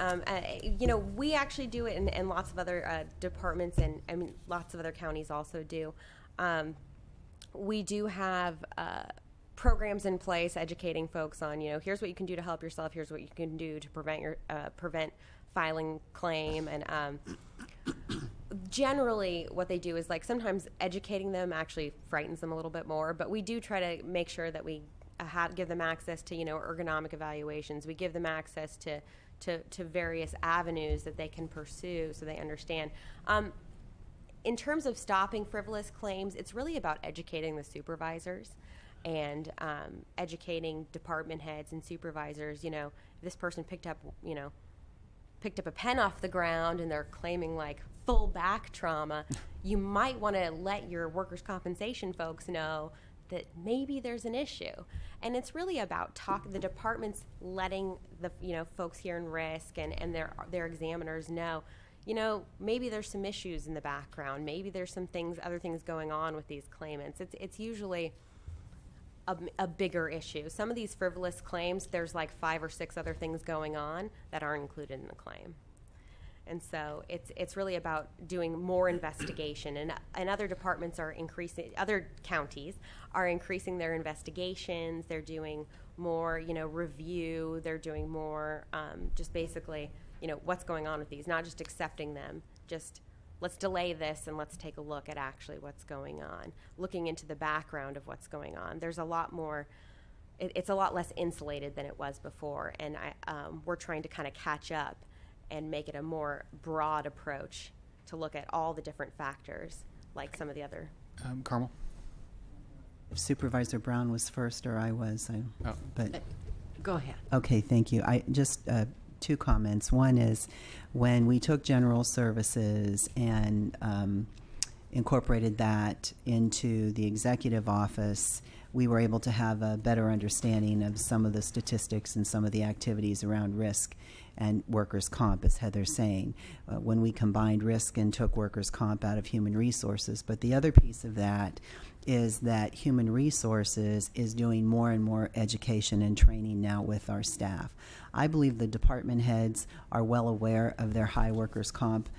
we actually do it, and lots of other departments, and I mean, lots of other counties also do. We do have programs in place educating folks on, here's what you can do to help yourself, here's what you can do to prevent filing claim, and generally what they do is, like, sometimes educating them actually frightens them a little bit more, but we do try to make sure that we give them access to ergonomic evaluations. We give them access to various avenues that they can pursue so they understand. In terms of stopping frivolous claims, it's really about educating the supervisors and educating department heads and supervisors. This person picked up a pen off the ground and they're claiming like full back trauma, you might want to let your workers' compensation folks know that maybe there's an issue. And it's really about the departments letting the folks here in risk and their examiners know, maybe there's some issues in the background, maybe there's some other things going on with these claimants. It's usually a bigger issue. Some of these frivolous claims, there's like 5 or 6 other things going on that aren't included in the claim. And so it's really about doing more investigation, and other departments other counties are increasing their investigations. They're doing more, review. They're doing more, just basically, what's going on with these, not just accepting them. Just let's delay this and let's take a look at actually what's going on, looking into the background of what's going on. There's a lot more. It's a lot less insulated than it was before, and we're trying to kind of catch up and make it a more broad approach to look at all the different factors, like some of the other. Carmel? If Supervisor Brown was first or I was, but Go ahead. okay, thank you. I just 2 comments. One is when we took general services and incorporated that into the executive office, we were able to have a better understanding of some of the statistics and some of the activities around risk and workers' comp, as Heather's saying, when we combined risk and took workers' comp out of human resources. But the other piece of that is that human resources is doing more and more education and training now with our staff. I believe the department heads are well aware of their high workers' comp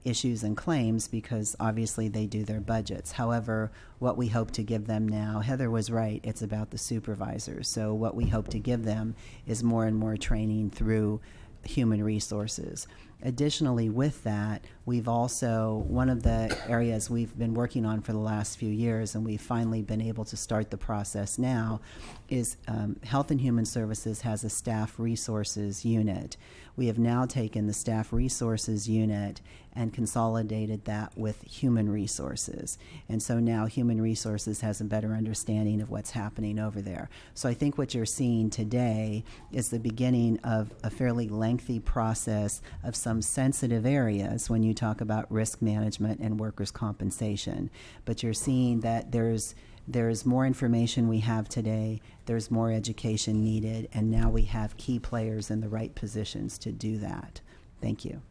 issues and claims because obviously they do their budgets. However, what we hope to give them now, Heather was right, it's about the supervisors. So what we hope to give them is more and more training through human resources. Additionally, with that, we've also, one of the areas we've been working on for the last few years, and we've finally been able to start the process now, is Health and Human Services has a staff resources unit. We have now taken the staff resources unit and consolidated that with human resources. And so now human resources has a better understanding of what's happening over there. So I think what you're seeing today is the beginning of a fairly lengthy process of some sensitive areas when you talk about risk management and workers' compensation. But you're seeing that there's more information we have today, there's more education needed, and now we have key players in the right positions to do that. Thank you.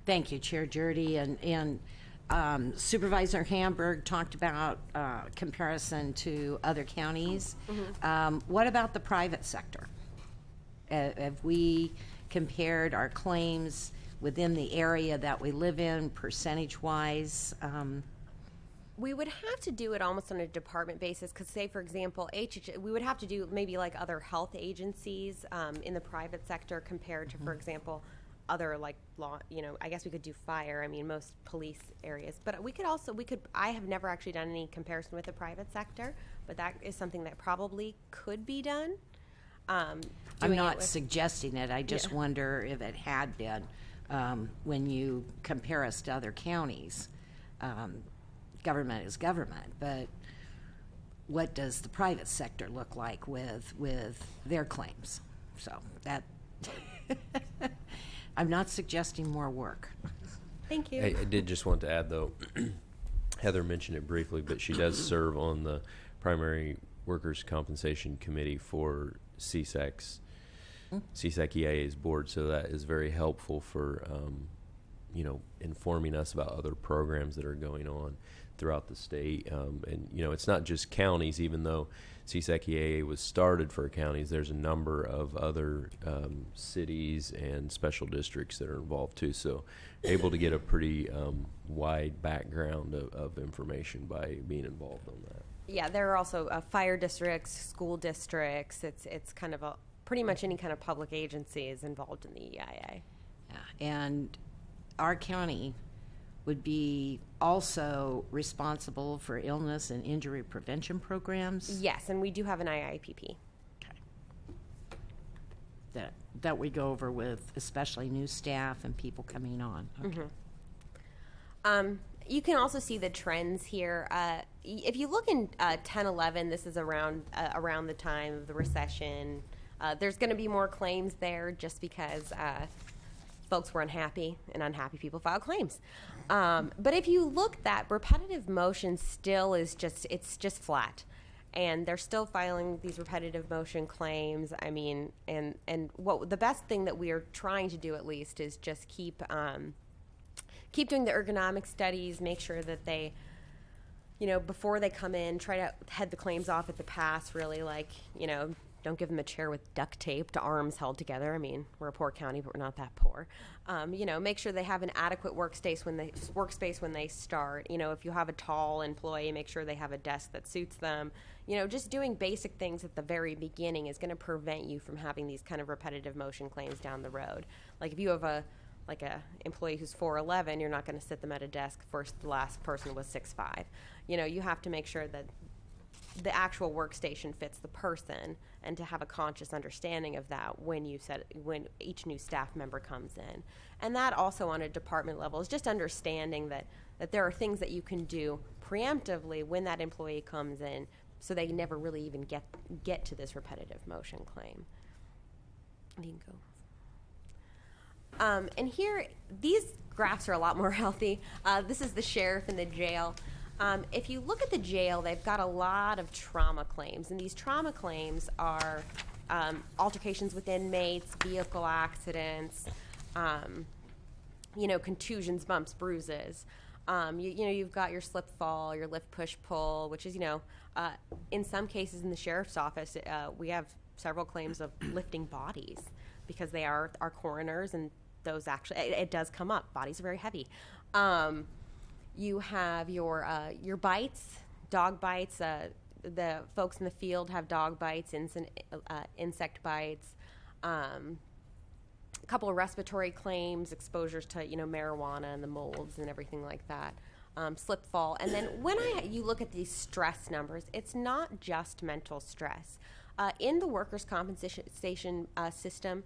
Thank you, Chair Jurdy. And Supervisor Hamburg talked about comparison to other counties. What about the private sector? Have we compared our claims within the area that we live in, percentage-wise? We would have to do it almost on a department basis, because say, for example, we would have to do maybe like other health agencies in the private sector compared to, for example, other like law, I guess we could do fire. I mean, most police areas, but I have never actually done any comparison with the private sector, but that is something that probably could be done. I'm not suggesting it. I just wonder if it had been when you compare us to other counties. Government is government, but what does the private sector look like with their claims? So that I'm not suggesting more work. Thank you. I did just want to add, though, Heather mentioned it briefly, but she does serve on the Primary Workers' Compensation Committee for CSEC's EIA's board, so that is very helpful for informing us about other programs that are going on throughout the state. And it's not just counties, even though CSEC EIA was started for counties. There's a number of other cities and special districts that are involved too, so able to get a pretty wide background of information by being involved on that. Yeah, there are also fire districts, school districts. It's kind of pretty much any kind of public agency is involved in the EIA. Yeah, and our county would be also responsible for illness and injury prevention programs. Yes, and we do have an IIPP. Okay. That we go over with especially new staff and people coming on. Okay. You can also see the trends here. If you look in 10-11, this is around the time of the recession. There's going to be more claims there just because folks were unhappy, and unhappy people filed claims. But if you look, that repetitive motion still is just flat. And they're still filing these repetitive motion claims. I mean, and what the best thing that we are trying to do, at least, is just keep doing the ergonomic studies, make sure that they, before they come in, try to head the claims off at the pass, really, don't give them a chair with duct tape to arms held together. I mean, we're a poor county, but we're not that poor. Make sure they have an adequate workspace when they start. If you have a tall employee, make sure they have a desk that suits them. Just doing basic things at the very beginning is going to prevent you from having these kind of repetitive motion claims down the road. Like if you have a employee who's 4'11", you're not going to sit them at a desk first. The last person was 6'5". You have to make sure that the actual workstation fits the person, and to have a conscious understanding of that when each new staff member comes in. And that also on a department level is just understanding that there are things that you can do preemptively when that employee comes in, so they never really even get to this repetitive motion claim. You can go. And here, these graphs are a lot more healthy. This is the sheriff and the jail. If you look at the jail, they've got a lot of trauma claims, and these trauma claims are altercations with inmates, vehicle accidents, contusions, bumps, bruises. You've got your slip fall, your lift push pull, which is, in some cases in the sheriff's office, we have several claims of lifting bodies because they are our coroners, and those actually, it does come up. Bodies are very heavy. You have your bites, dog bites. The folks in the field have dog bites, insect bites. A couple of respiratory claims, exposures to marijuana and the molds and everything like that. Slip fall, and then when you look at these stress numbers, it's not just mental stress. In the workers' compensation system,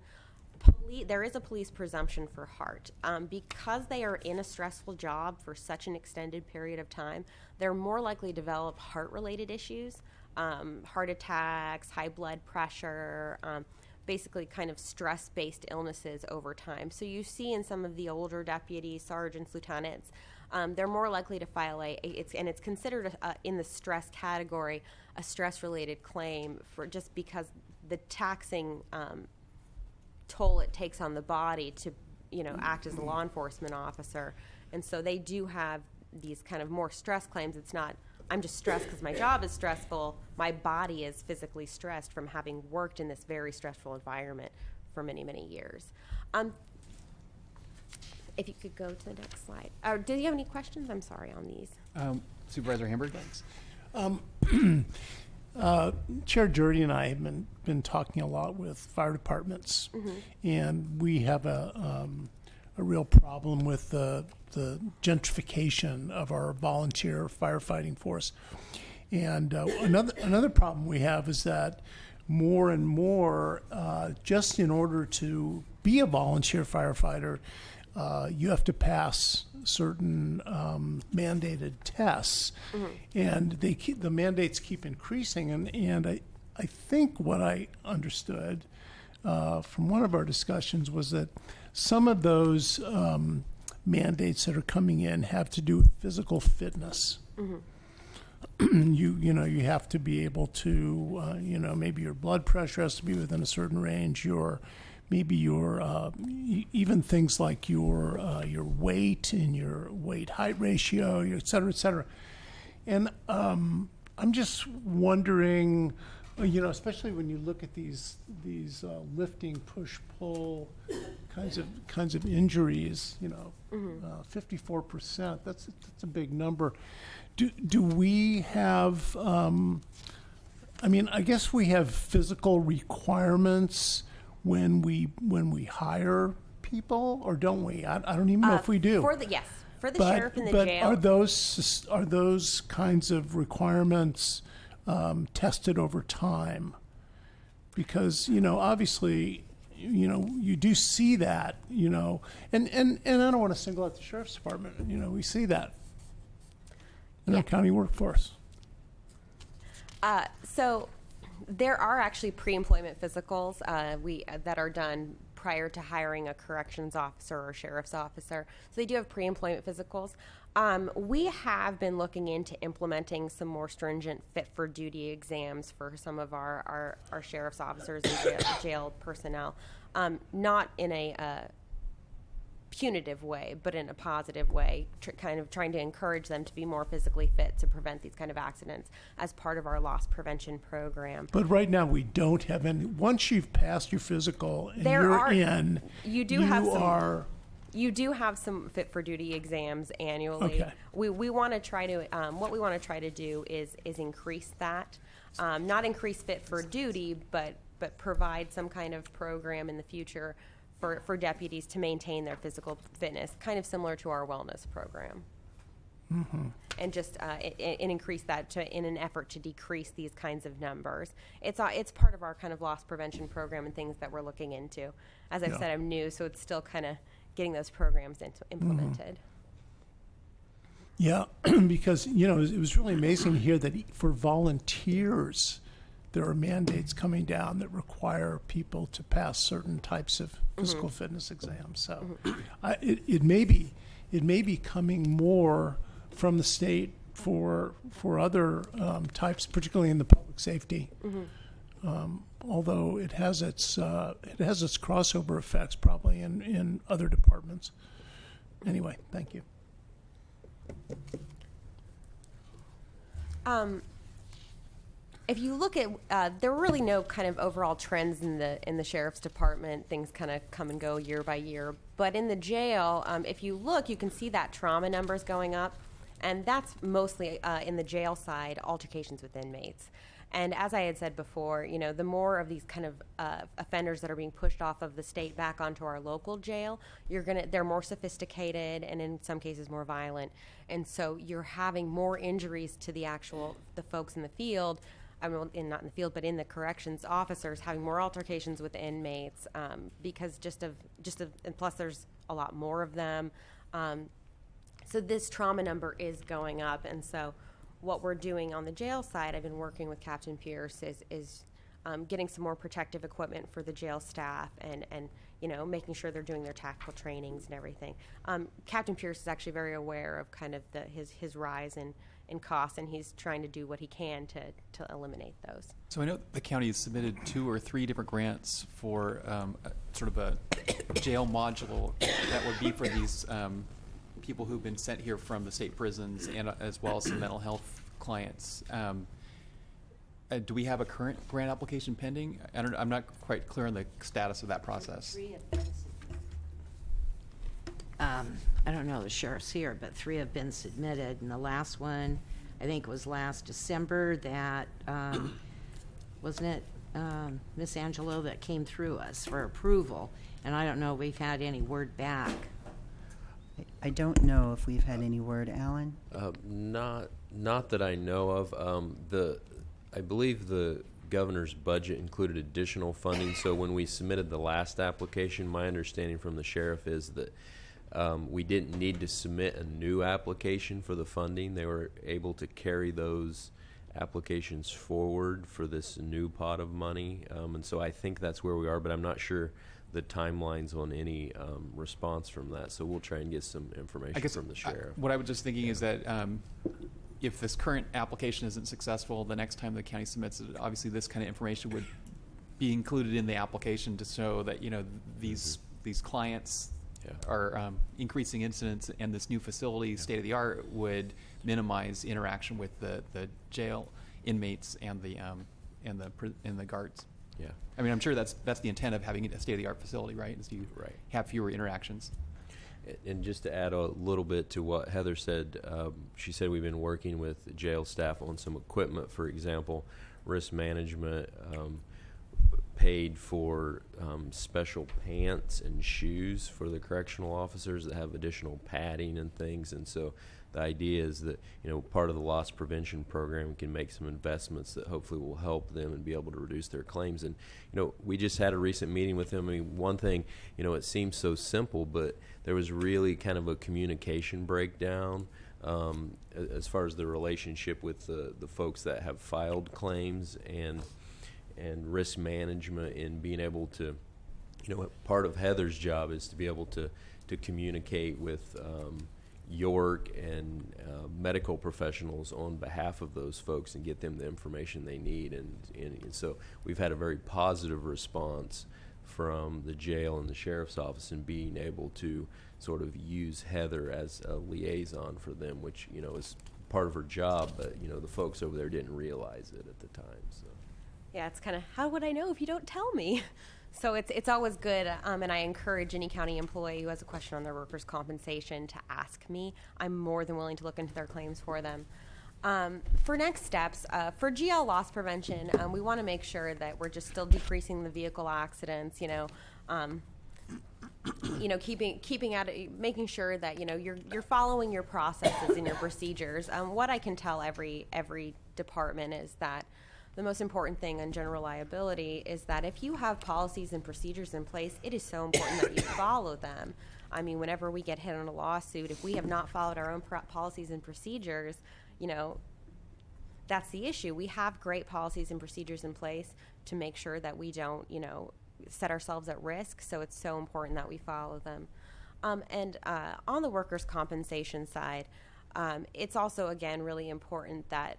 there is a police presumption for heart. Because they are in a stressful job for such an extended period of time, they're more likely to develop heart-related issues, heart attacks, high blood pressure, basically kind of stress-based illnesses over time. So you see in some of the older deputies, sergeants, lieutenants, they're more likely to file it's considered in the stress category, a stress-related claim for just because the taxing toll it takes on the body to act as a law enforcement officer, and so they do have these kind of more stress claims. It's not, I'm just stressed because my job is stressful. My body is physically stressed from having worked in this very stressful environment for many, many years. If you could go to the next slide. Do you have any questions? I'm sorry on these. Supervisor Hamburg? Chair Jurdy and I have been talking a lot with fire departments, and we have a real problem with the gentrification of our volunteer firefighting force. And another problem we have is that more and more, just in order to be a volunteer firefighter, you have to pass certain mandated tests, and the mandates keep increasing. And I think what I understood from one of our discussions was that some of those mandates that are coming in have to do with physical fitness. You have to be able to maybe your blood pressure has to be within a certain range. Maybe your even things like your weight and your weight height ratio, et cetera, et cetera. And I'm just wondering, especially when you look at these lifting, push, pull kinds of injuries, 54%. That's a big number. Do we have? I guess we have physical requirements when we hire people, or don't we? I don't even know if we do. For the sheriff and the jail. Are those kinds of requirements tested over time? Because obviously, you do see that, and I don't want to single out the sheriff's department. We see that in our county workforce. So there are actually pre-employment physicals that are done prior to hiring a corrections officer or sheriff's officer. So they do have pre-employment physicals. We have been looking into implementing some more stringent fit-for-duty exams for some of our sheriff's officers and jail personnel, not in a punitive way, but in a positive way, kind of trying to encourage them to be more physically fit to prevent these kind of accidents as part of our loss prevention program. But right now we don't have any. Once you've passed your physical and you do have some fit for duty exams annually. Okay. We want to try to what we want to try to do is increase that, not increase fit for duty, but provide some kind of program in the future for deputies to maintain their physical fitness, kind of similar to our wellness program. And just and increase that in an effort to decrease these kinds of numbers. It's part of our kind of loss prevention program and things that we're looking into. As I've said, I'm new, so it's still kind of getting those programs implemented. Yeah, because it was really amazing to hear that for volunteers, there are mandates coming down that require people to pass certain types of physical fitness exams. So it may be coming more from the state for other types, particularly in the public safety. Although it has its crossover effects probably in other departments. Anyway, thank you. If you look at, there are really no kind of overall trends in the sheriff's department. Things kind of come and go year by year. But in the jail, if you look, you can see that trauma numbers going up, and that's mostly in the jail side, altercations with inmates. And as I had said before, the more of these kind of offenders that are being pushed off of the state back onto our local jail, they're more sophisticated and in some cases more violent, and so you're having more injuries to the folks in the field. Not in the field, but in the corrections officers having more altercations with inmates because and plus there's a lot more of them. So this trauma number is going up, and so what we're doing on the jail side, I've been working with Captain Pierce, is getting some more protective equipment for the jail staff and making sure they're doing their tactical trainings and everything. Captain Pierce is actually very aware of kind of his rise in costs, and he's trying to do what he can to eliminate those. So I know the county has submitted 2 or 3 different grants for sort of a jail module that would be for these people who've been sent here from the state prisons and as well as some mental health clients. Do we have a current grant application pending? I'm not quite clear on the status of that process. I don't know, the sheriff's here, but 3 have been submitted, and the last one, I think, was last December that, wasn't it, Miss Angelo, that came through us for approval, and I don't know if we've had any word back. I don't know if we've had any word, Alan. Not that I know of. I believe the governor's budget included additional funding, so when we submitted the last application, my understanding from the sheriff is that we didn't need to submit a new application for the funding. They were able to carry those applications forward for this new pot of money, and so I think that's where we are, but I'm not sure the timelines on any response from that, so we'll try and get some information from the sheriff. What I was just thinking is that if this current application isn't successful, the next time the county submits it, obviously this kind of information would be included in the application to show that, you know, these clients are increasing incidents, and this new facility, state of the art, would minimize interaction with the jail inmates and the guards. Yeah. I mean, I'm sure that's the intent of having a state of the art facility, right? Is you have fewer interactions. And just to add a little bit to what Heather said, she said we've been working with jail staff on some equipment, for example, risk management, paid for special pants and shoes for the correctional officers that have additional padding and things. And so the idea is that, you know, part of the loss prevention program can make some investments that hopefully will help them and be able to reduce their claims. And, you know, we just had a recent meeting with them. I mean, one thing, you know, it seems so simple, but there was really kind of a communication breakdown as far as the relationship with the folks that have filed claims and risk management, and being able to, you know, part of Heather's job is to be able to communicate with York and medical professionals on behalf of those folks and get them the information they need. And so we've had a very positive response from the jail and the sheriff's office in being able to sort of use Heather as a liaison for them, which, you know, is part of her job, but, you know, the folks over there didn't realize it at the time. So. Yeah, it's kind of, how would I know if you don't tell me? So it's always good, and I encourage any county employee who has a question on their workers' compensation to ask me. I'm more than willing to look into their claims for them. For next steps, for GL loss prevention, we want to make sure that we're just still decreasing the vehicle accidents, keeping at it, making sure that, you know, you're following your processes and your procedures. What I can tell every department is that the most important thing on general liability is that if you have policies and procedures in place, it is so important that you follow them. I mean, whenever we get hit on a lawsuit, if we have not followed our own policies and procedures, you know, that's the issue. We have great policies and procedures in place to make sure that we don't, you know, set ourselves at risk. So it's so important that we follow them. And on the workers' compensation side, it's also, again, really important that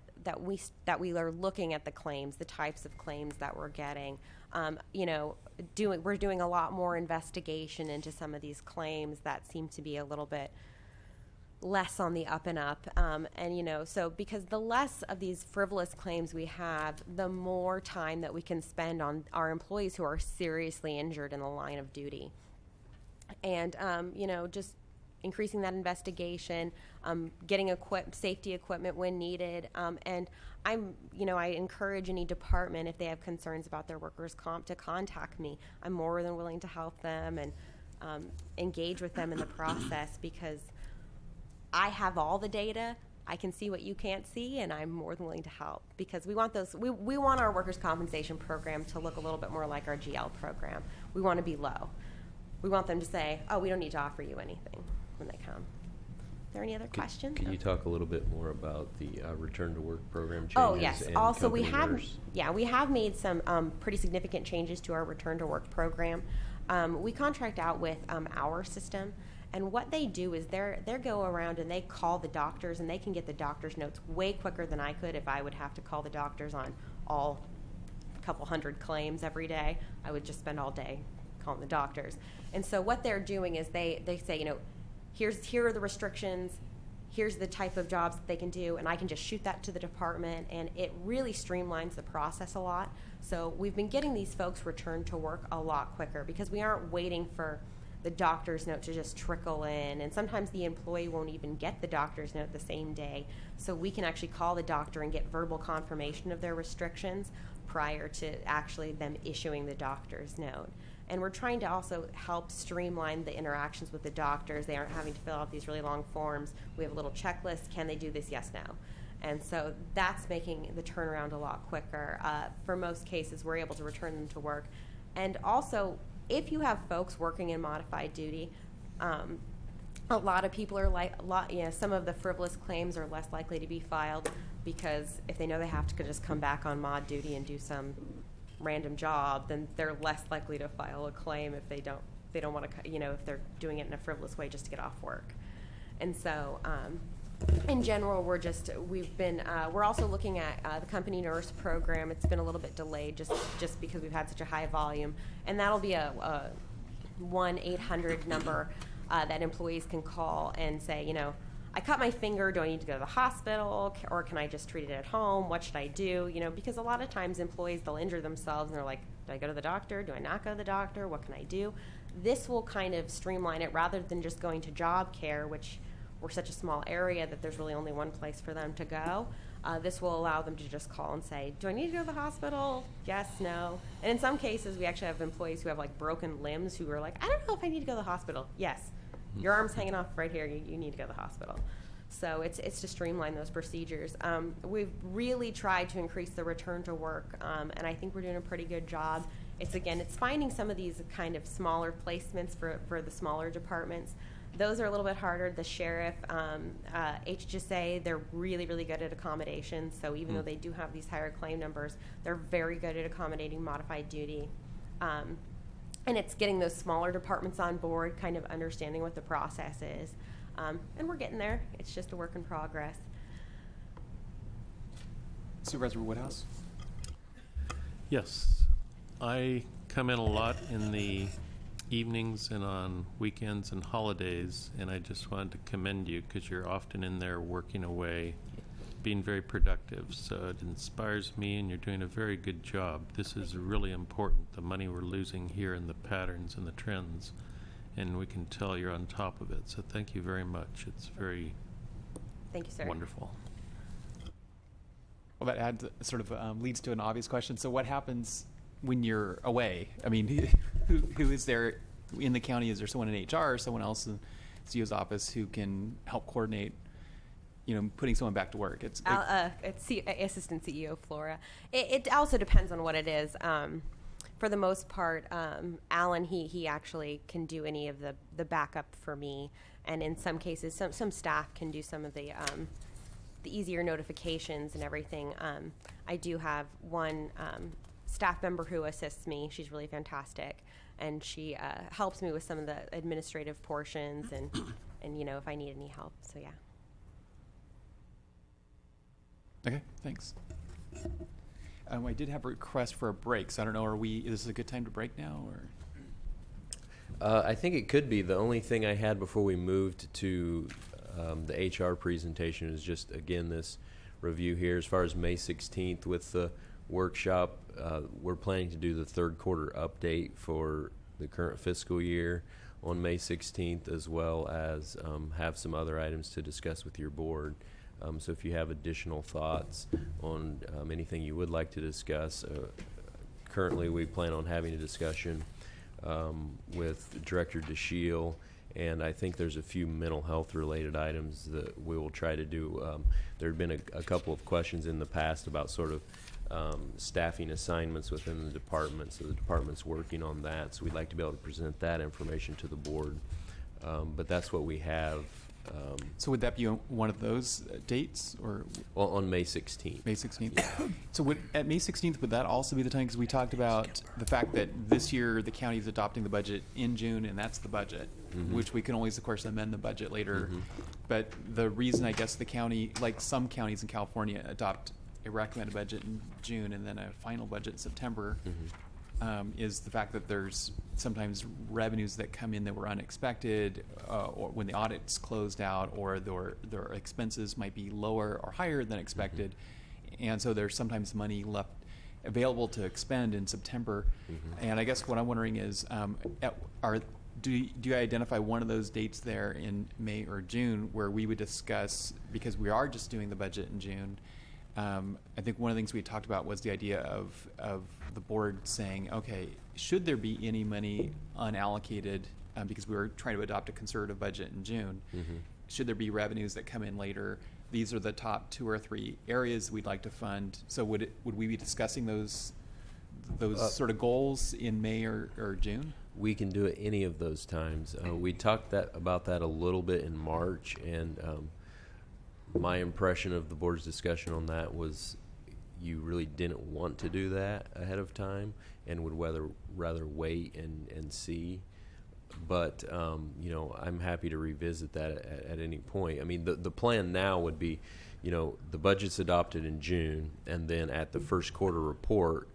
we are looking at the claims, the types of claims that we're getting. We're doing a lot more investigation into some of these claims that seem to be a little bit less on the up and up. So because the less of these frivolous claims we have, the more time that we can spend on our employees who are seriously injured in the line of duty. And, just increasing that investigation, getting safety equipment when needed. And I encourage any department, if they have concerns about their workers' comp, to contact me. I'm more than willing to help them and engage with them in the process, because I have all the data. I can see what you can't see, and I'm more than willing to help, because we want we want our workers' compensation program to look a little bit more like our GL program. We want to be low. We want them to say, oh, we don't need to offer you anything when they come. Are there any other questions? Can you talk a little bit more about the return to work program changes? Oh, yes. And Also, we company have made some pretty significant changes to our return to work program. We contract out with our system, and what they do is they go around and they call the doctors, and they can get the doctor's notes way quicker than I could if I would have to call the doctors on all couple hundred claims every day. I would just spend all day calling the doctors. And so what they're doing is they say, here are the restrictions, here's the type of jobs that they can do, and I can just shoot that to the department, and it really streamlines the process a lot. So we've been getting these folks returned to work a lot quicker because we aren't waiting for the doctor's note to just trickle in, and sometimes the employee won't even get the doctor's note the same day. So we can actually call the doctor and get verbal confirmation of their restrictions prior to actually them issuing the doctor's note. And we're trying to also help streamline the interactions with the doctors. They aren't having to fill out these really long forms. We have a little checklist. Can they do this? Yes, no. And so that's making the turnaround a lot quicker. For most cases, we're able to return them to work. And also, if you have folks working in modified duty, a lot of people are some of the frivolous claims are less likely to be filed because if they know they have to just come back on mod duty and do some random job, then they're less likely to file a claim if they don't want to, if they're doing it in a frivolous way just to get off work. And so, in general, we're also looking at the company nurse program. It's been a little bit delayed just because we've had such a high volume, and that'll be a 1-800 number that employees can call and say, I cut my finger, do I need to go to the hospital, or can I just treat it at home? What should I do? Because a lot of times employees, they'll injure themselves and they're like, do I go to the doctor? Do I not go to the doctor? What can I do? This will kind of streamline it rather than just going to job care, which we're such a small area that there's really only one place for them to go. This will allow them to just call and say, do I need to go to the hospital? Yes, no. And in some cases, we actually have employees who have broken limbs who are like, I don't know if I need to go to the hospital. Yes. Your arm's hanging off right here. You need to go to the hospital. So it's to streamline those procedures. We've really tried to increase the return to work, and I think we're doing a pretty good job. It's finding some of these kind of smaller placements for the smaller departments. Those are a little bit harder. The sheriff, HHSA, they're really, really good at accommodations. So even though they do have these higher claim numbers, they're very good at accommodating modified duty. And it's getting those smaller departments on board, kind of understanding what the process is. And we're getting there. It's just a work in progress. Supervisor Woodhouse? Yes. I come in a lot in the evenings and on weekends and holidays, and I just wanted to commend you because you're often in there working away, being very productive. So it inspires me, and you're doing a very good job. This is really important, the money we're losing here and the patterns and the trends, and we can tell you're on top of it. So thank you very much. It's very Thank you, sir. Wonderful. Well, that adds sort of leads to an obvious question. So what happens when you're away? I mean, who is there in the county? Is there someone in HR or someone else in CEO's office who can help coordinate, putting someone back to work? It's Assistant CEO Flora. It also depends on what it is. For the most part, Alan, he actually can do any of the backup for me. And in some cases, some staff can do some of the easier notifications and everything. I do have one staff member who assists me. She's really fantastic. And she helps me with some of the administrative portions and if I need any help. So, yeah. Okay, thanks. I did have a request for a break, so I don't know, is this a good time to break now? Or? I think it could be. The only thing I had before we moved to the HR presentation is just, again, this review here. As far as May 16th with the workshop, we're planning to do the third quarter update for the current fiscal year on May 16th, as well as have some other items to discuss with your board. So if you have additional thoughts on anything you would like to discuss, currently we plan on having a discussion with Director DeShiel, and I think there's a few mental health related items that we will try to do. There have been a couple of questions in the past about sort of staffing assignments within the department, so the department's working on that, so we'd like to be able to present that information to the board. But that's what we have. So would that be on one of those dates, or on May 16th? May 16th. Yeah. So at May 16th, would that also be the time? Because we talked about the fact that this year the county is adopting the budget in June, and that's the budget, which we can always, of course, amend the budget later. But the reason, I guess, the county, like some counties in California, adopt a recommended budget in June and then a final budget in September. is the fact that there's sometimes revenues that come in that were unexpected, or when the audit's closed out, or their expenses might be lower or higher than expected. And so there's sometimes money left available to expend in September. And I guess what I'm wondering is, do you identify one of those dates there in May or June where we would discuss, because we are just doing the budget in June, I think one of the things we talked about was the idea of the board saying, okay, should there be any money unallocated, because we were trying to adopt a conservative budget in June, should there be revenues that come in later, these are the top 2 or 3 areas we'd like to fund. So would we be discussing those sort of goals in May or June? We can do it any of those times. We talked about that a little bit in March, and my impression of the board's discussion on that was you really didn't want to do that ahead of time and would rather wait and see. But, I'm happy to revisit that at any point. I mean, the plan now would be, the budget's adopted in June, and then at the first quarter report,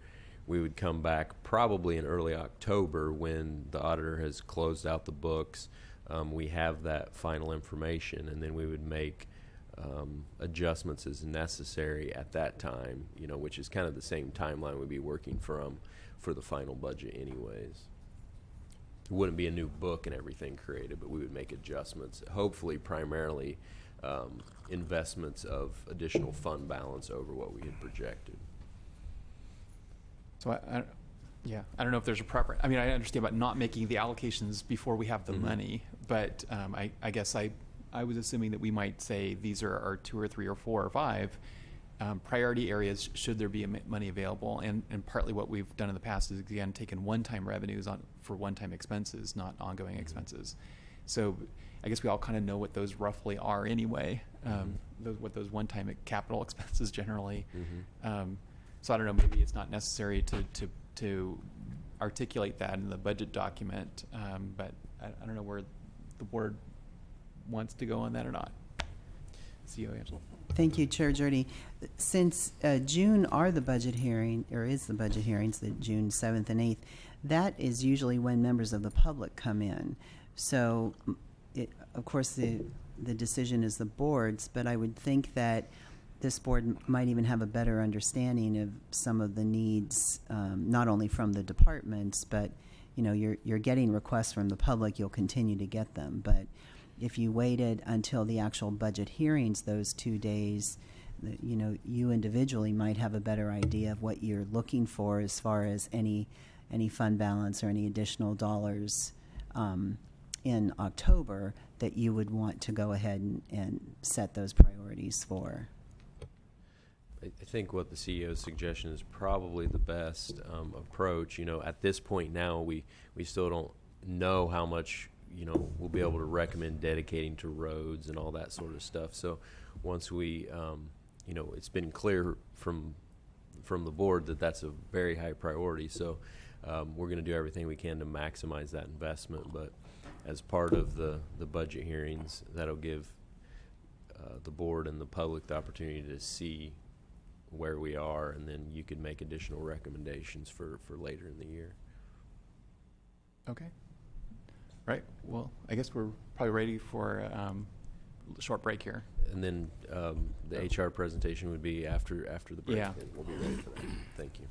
we would come back probably in early October when the auditor has closed out the books. We have that final information, and then we would make adjustments as necessary at that time, which is kind of the same timeline we'd be working from for the final budget anyways. It wouldn't be a new book and everything created, but we would make adjustments, hopefully primarily investments of additional fund balance over what we had projected. So I don't know if there's a preference. I mean, I understand about not making the allocations before we have the money, but I guess I was assuming that we might say these are our 2 or 3 or 4 or 5 priority areas should there be money available. And partly what we've done in the past is, again, taken one-time revenues for one-time expenses, not ongoing expenses. So I guess we all kind of know what those roughly are anyway, what those one-time capital expenses generally. So I don't know, maybe it's not necessary to articulate that in the budget document, but I don't know where the board wants to go on that or not. CEO Angela. Thank you, Chair Jurdy. Since June is the budget hearings, the June 7th and 8th, that is usually when members of the public come in. So, of course, the decision is the board's, but I would think that this board might even have a better understanding of some of the needs, not only from the departments, but you're getting requests from the public. You'll continue to get them, but if you waited until the actual budget hearings those 2 days, you individually might have a better idea of what you're looking for as far as any fund balance or any additional dollars in October that you would want to go ahead and set those priorities for. I think what the CEO's suggestion is probably the best approach. At this point now, we still don't know how much we'll be able to recommend dedicating to roads and all that sort of stuff. So once we, it's been clear from the board that that's a very high priority. So we're going to do everything we can to maximize that investment. But as part of the budget hearings, that'll give the board and the public the opportunity to see where we are, and then you could make additional recommendations for later in the year. Okay. Right. Well, I guess we're probably ready for a short break here. And then the HR presentation would be after the break. Yeah. And we'll be ready for that. Thank you.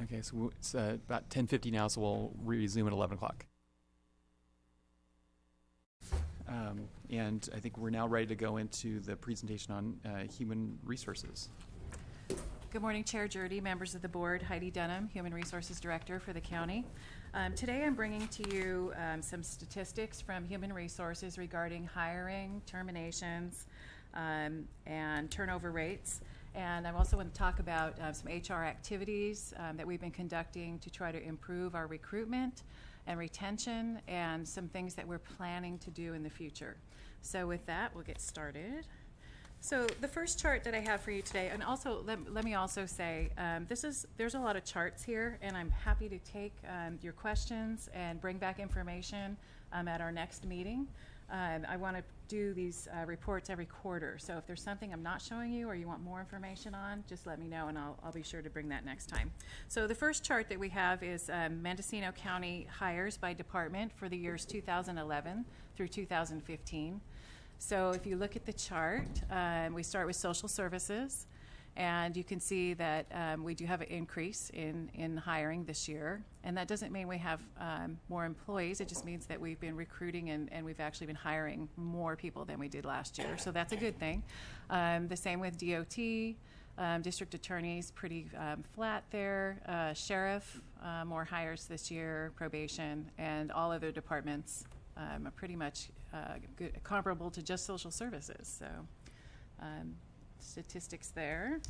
Okay, so it's about 10:50 now, so we'll resume at 11 o'clock. And I think we're now ready to go into the presentation on human resources. Good morning, Chair Jurdy, members of the board. Heidi Dunham, Human Resources Director for the county. Today I'm bringing to you some statistics from Human Resources regarding hiring, terminations, and turnover rates. And I also want to talk about some HR activities that we've been conducting to try to improve our recruitment and retention, and some things that we're planning to do in the future. So with that, we'll get started. So the first chart that I have for you today, and also let me also say, there's a lot of charts here, and I'm happy to take your questions and bring back information at our next meeting. I want to do these reports every quarter. So if there's something I'm not showing you or you want more information on, just let me know and I'll be sure to bring that next time. So the first chart that we have is Mendocino County hires by department for the years 2011 through 2015. So if you look at the chart, we start with social services. And you can see that we do have an increase in hiring this year. And that doesn't mean we have more employees. It just means that we've been recruiting and we've actually been hiring more people than we did last year. So that's a good thing. The same with DOT, district attorneys, pretty flat there. Sheriff, more hires this year, probation, and all other departments are pretty much good, comparable to just social services. So. Statistics there.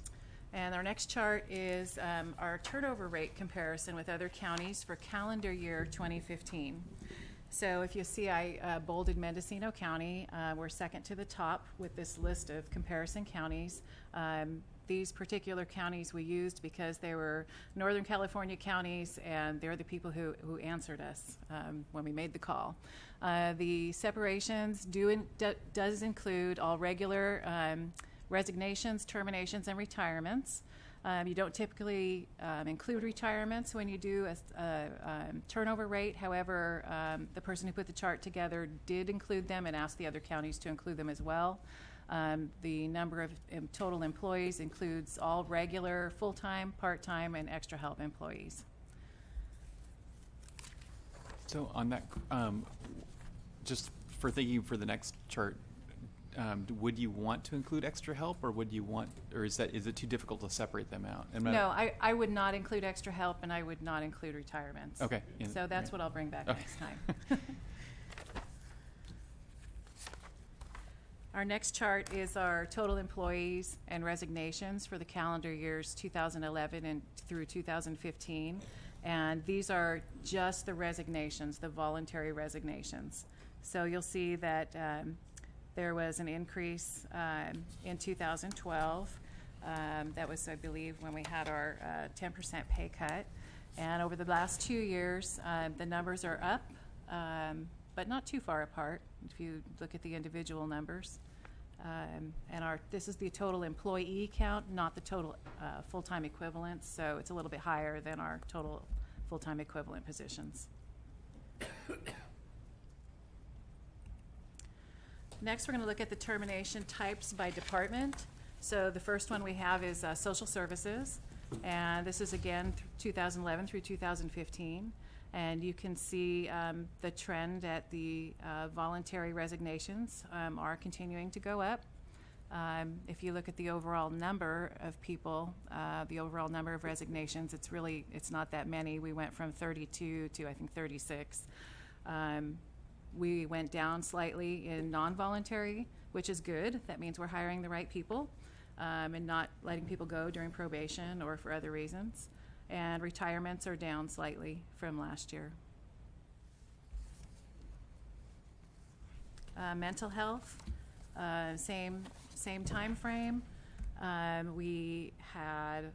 And our next chart is our turnover rate comparison with other counties for calendar year 2015. So if you see, I bolded Mendocino County. We're second to the top with this list of comparison counties. These particular counties we used because they were Northern California counties, and they're the people who answered us when we made the call. The separations does include all regular resignations, terminations, and retirements. You don't typically include retirements when you do a turnover rate. However, the person who put the chart together did include them and asked the other counties to include them as well. The number of total employees includes all regular, full-time, part-time, and extra help employees. So on that, just for thinking for the next chart, would you want to include extra help, or would you want, or is it too difficult to separate them out? No, I would not include extra help, and I would not include retirements. Okay. So that's what I'll bring back next time. Our next chart is our total employees and resignations for the calendar years 2011 and through 2015. And these are just the resignations, the voluntary resignations. So you'll see that there was an increase in 2012. That was, I believe, when we had our 10% pay cut. And over the last 2 years, the numbers are up, but not too far apart if you look at the individual numbers. And this is the total employee count, not the total full-time equivalents. So it's a little bit higher than our total full-time equivalent positions. Next, we're going to look at the termination types by department. So the first one we have is social services, and this is again 2011 through 2015. And you can see the trend at the voluntary resignations are continuing to go up. If you look at the overall number of people, the overall number of resignations, it's not that many. We went from 32 to I think 36. We went down slightly in non-voluntary, which is good. That means we're hiring the right people and not letting people go during probation or for other reasons. And retirements are down slightly from last year. Mental health, same time frame. We had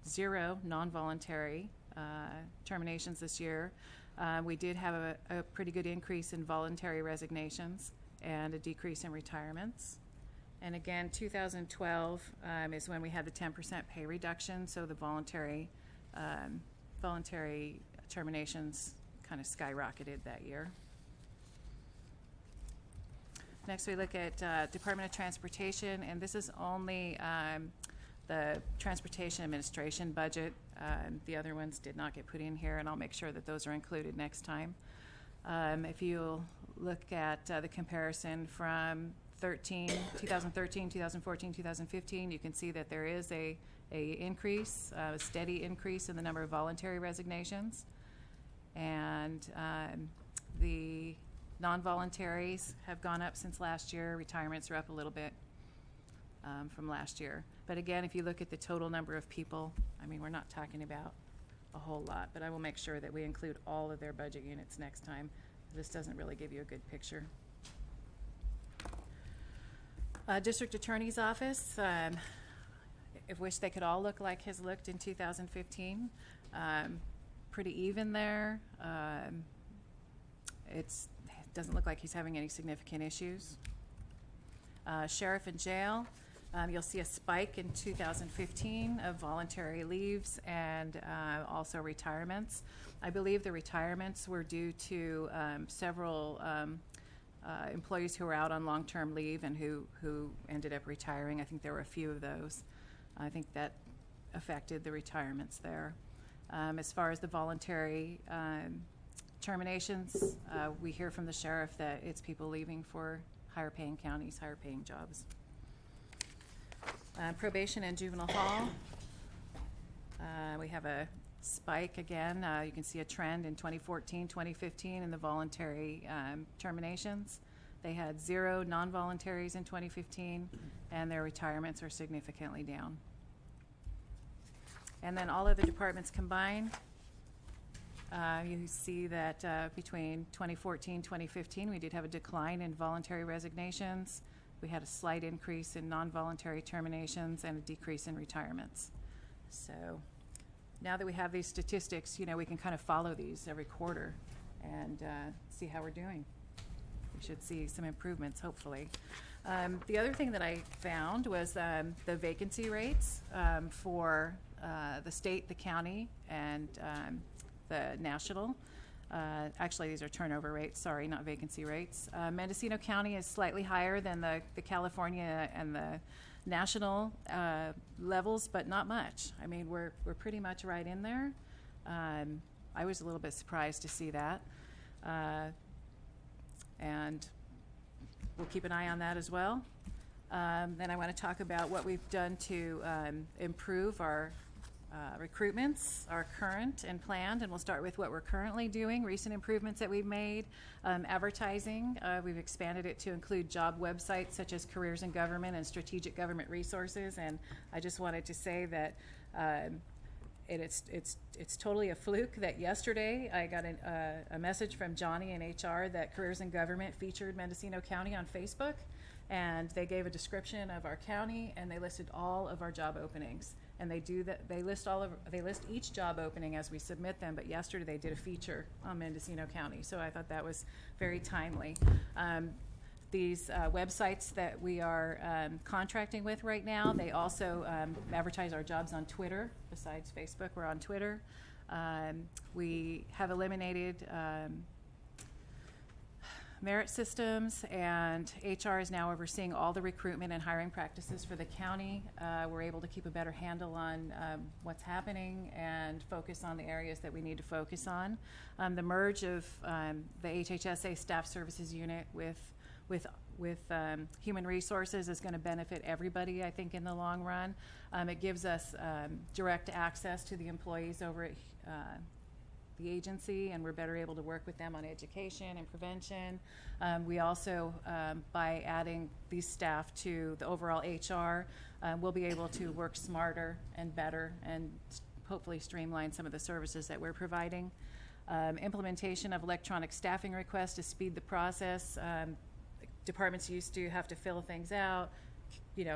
0 non-voluntary terminations this year. We did have a pretty good increase in voluntary resignations and a decrease in retirements. And again, 2012 is when we had the 10% pay reduction, so the voluntary terminations kind of skyrocketed that year. Next, we look at Department of Transportation, and this is only the Transportation Administration budget. The other ones did not get put in here, and I'll make sure that those are included next time. If you look at the comparison from 2013, 2014, 2015, you can see that there is a increase, a steady increase in the number of voluntary resignations. And the non-voluntaries have gone up since last year. Retirements are up a little bit from last year. But again, if you look at the total number of people, I mean, we're not talking about a whole lot, but I will make sure that we include all of their budget units next time. This doesn't really give you a good picture. District Attorney's Office, I wish they could all look like his looked in 2015. Pretty even there. It doesn't look like he's having any significant issues. Sheriff and jail, you'll see a spike in 2015 of voluntary leaves and also retirements. I believe the retirements were due to several employees who were out on long-term leave and who ended up retiring. I think there were a few of those. I think that affected the retirements there. As far as the voluntary terminations, we hear from the sheriff that it's people leaving for higher paying counties, higher paying jobs. Probation and juvenile hall. We have a spike again. You can see a trend in 2014, 2015 in the voluntary terminations. They had 0 non-voluntaries in 2015, and their retirements are significantly down. And then all other departments combined, you see that between 2014, 2015, we did have a decline in voluntary resignations. We had a slight increase in non-voluntary terminations and a decrease in retirements. So now that we have these statistics, we can kind of follow these every quarter and see how we're doing. We should see some improvements, hopefully. The other thing that I found was the vacancy rates for the state, the county, and the national. Actually, these are turnover rates, sorry, not vacancy rates. Mendocino County is slightly higher than the California and the national levels, but not much. I mean, we're pretty much right in there. I was a little bit surprised to see that. And we'll keep an eye on that as well. Then I want to talk about what we've done to improve our recruitments, our current and planned, and we'll start with what we're currently doing, recent improvements that we've made. Advertising, we've expanded it to include job websites such as Careers in Government and Strategic Government Resources, and I just wanted to say that it's totally a fluke that yesterday I got a message from Johnny in HR that Careers in Government featured Mendocino County on Facebook, and they gave a description of our county and they listed all of our job openings. And they do that. They list each job opening as we submit them. But yesterday they did a feature on Mendocino County, so I thought that was very timely. These websites that we are contracting with right now, they also advertise our jobs on Twitter. Besides Facebook, we're on Twitter. We have eliminated merit systems, and HR is now overseeing all the recruitment and hiring practices for the county. We're able to keep a better handle on what's happening and focus on the areas that we need to focus on. The merge of the HHSA Staff Services Unit with Human Resources is going to benefit everybody, I think, in the long run. It gives us direct access to the employees over at the agency, and we're better able to work with them on education and prevention. We also, by adding these staff to the overall HR, we'll be able to work smarter and better and hopefully streamline some of the services that we're providing. Implementation of electronic staffing requests to speed the process. Departments used to have to fill things out,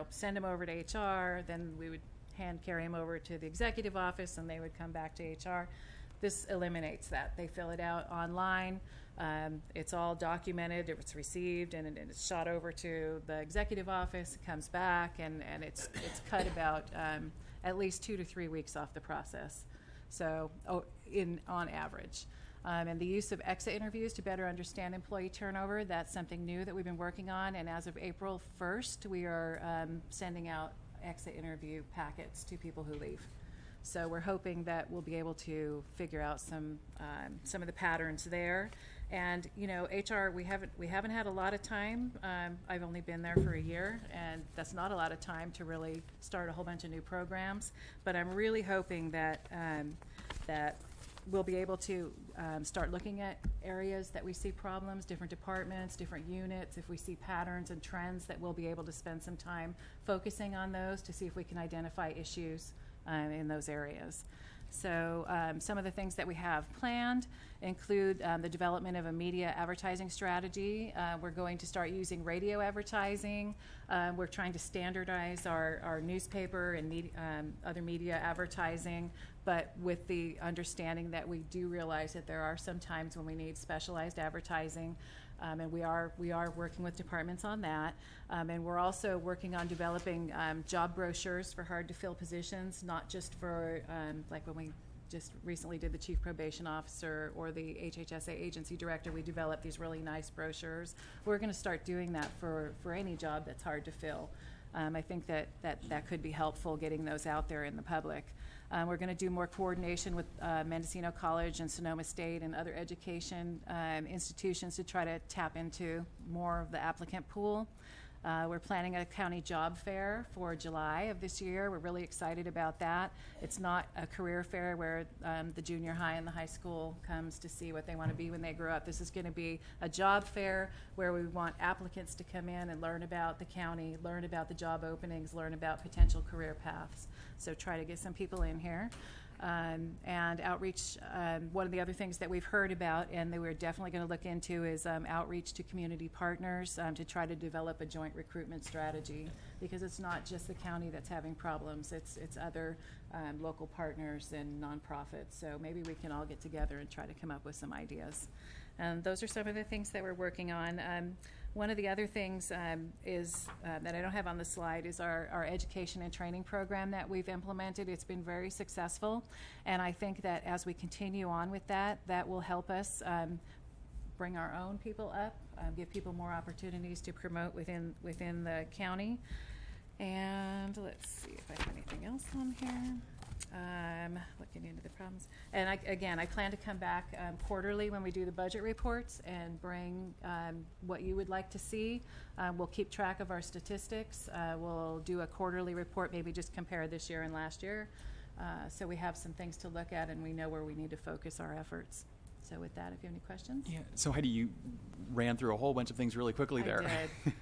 send them over to HR, then we would hand carry them over to the executive office and they would come back to HR. This eliminates that. They fill it out online. It's all documented. It's received and it's shot over to the executive office. It comes back and it's cut about at least 2 to 3 weeks off the process. So on average. And the use of exit interviews to better understand employee turnover, that's something new that we've been working on. And as of April 1st, we are sending out exit interview packets to people who leave. So we're hoping that we'll be able to figure out some of the patterns there. And HR, we haven't had a lot of time. I've only been there for a year, and that's not a lot of time to really start a whole bunch of new programs. But I'm really hoping that that we'll be able to start looking at areas that we see problems, different departments, different units. If we see patterns and trends, that we'll be able to spend some time focusing on those to see if we can identify issues in those areas. So some of the things that we have planned include the development of a media advertising strategy. We're going to start using radio advertising. We're trying to standardize our newspaper and other media advertising, but with the understanding that we do realize that there are some times when we need specialized advertising. And we are working with departments on that. And we're also working on developing job brochures for hard-to-fill positions, not just for, like when we just recently did the chief probation officer or the HHSA agency director, we developed these really nice brochures. We're going to start doing that for any job that's hard to fill. I think that could be helpful, getting those out there in the public. We're going to do more coordination with Mendocino College and Sonoma State and other education institutions to try to tap into more of the applicant pool. We're planning a county job fair for July of this year. We're really excited about that. It's not a career fair where the junior high and the high school comes to see what they want to be when they grow up. This is going to be a job fair where we want applicants to come in and learn about the county, learn about the job openings, learn about potential career paths. So try to get some people in here. And outreach, one of the other things that we've heard about and that we're definitely going to look into is outreach to community partners to try to develop a joint recruitment strategy, because it's not just the county that's having problems, it's other local partners and nonprofits. So maybe we can all get together and try to come up with some ideas. And those are some of the things that we're working on. One of the other things is that I don't have on the slide is our education and training program that we've implemented. It's been very successful, and I think that as we continue on with that, that will help us bring our own people up, give people more opportunities to promote within the county. And let's see if I have anything else on here. Looking into the problems. And I plan to come back quarterly when we do the budget reports and bring what you would like to see. We'll keep track of our statistics. We'll do a quarterly report, maybe just compare this year and last year. So we have some things to look at and we know where we need to focus our efforts. So with that, if you have any questions. Yeah. So Heidi, you ran through a whole bunch of things really quickly there. I did.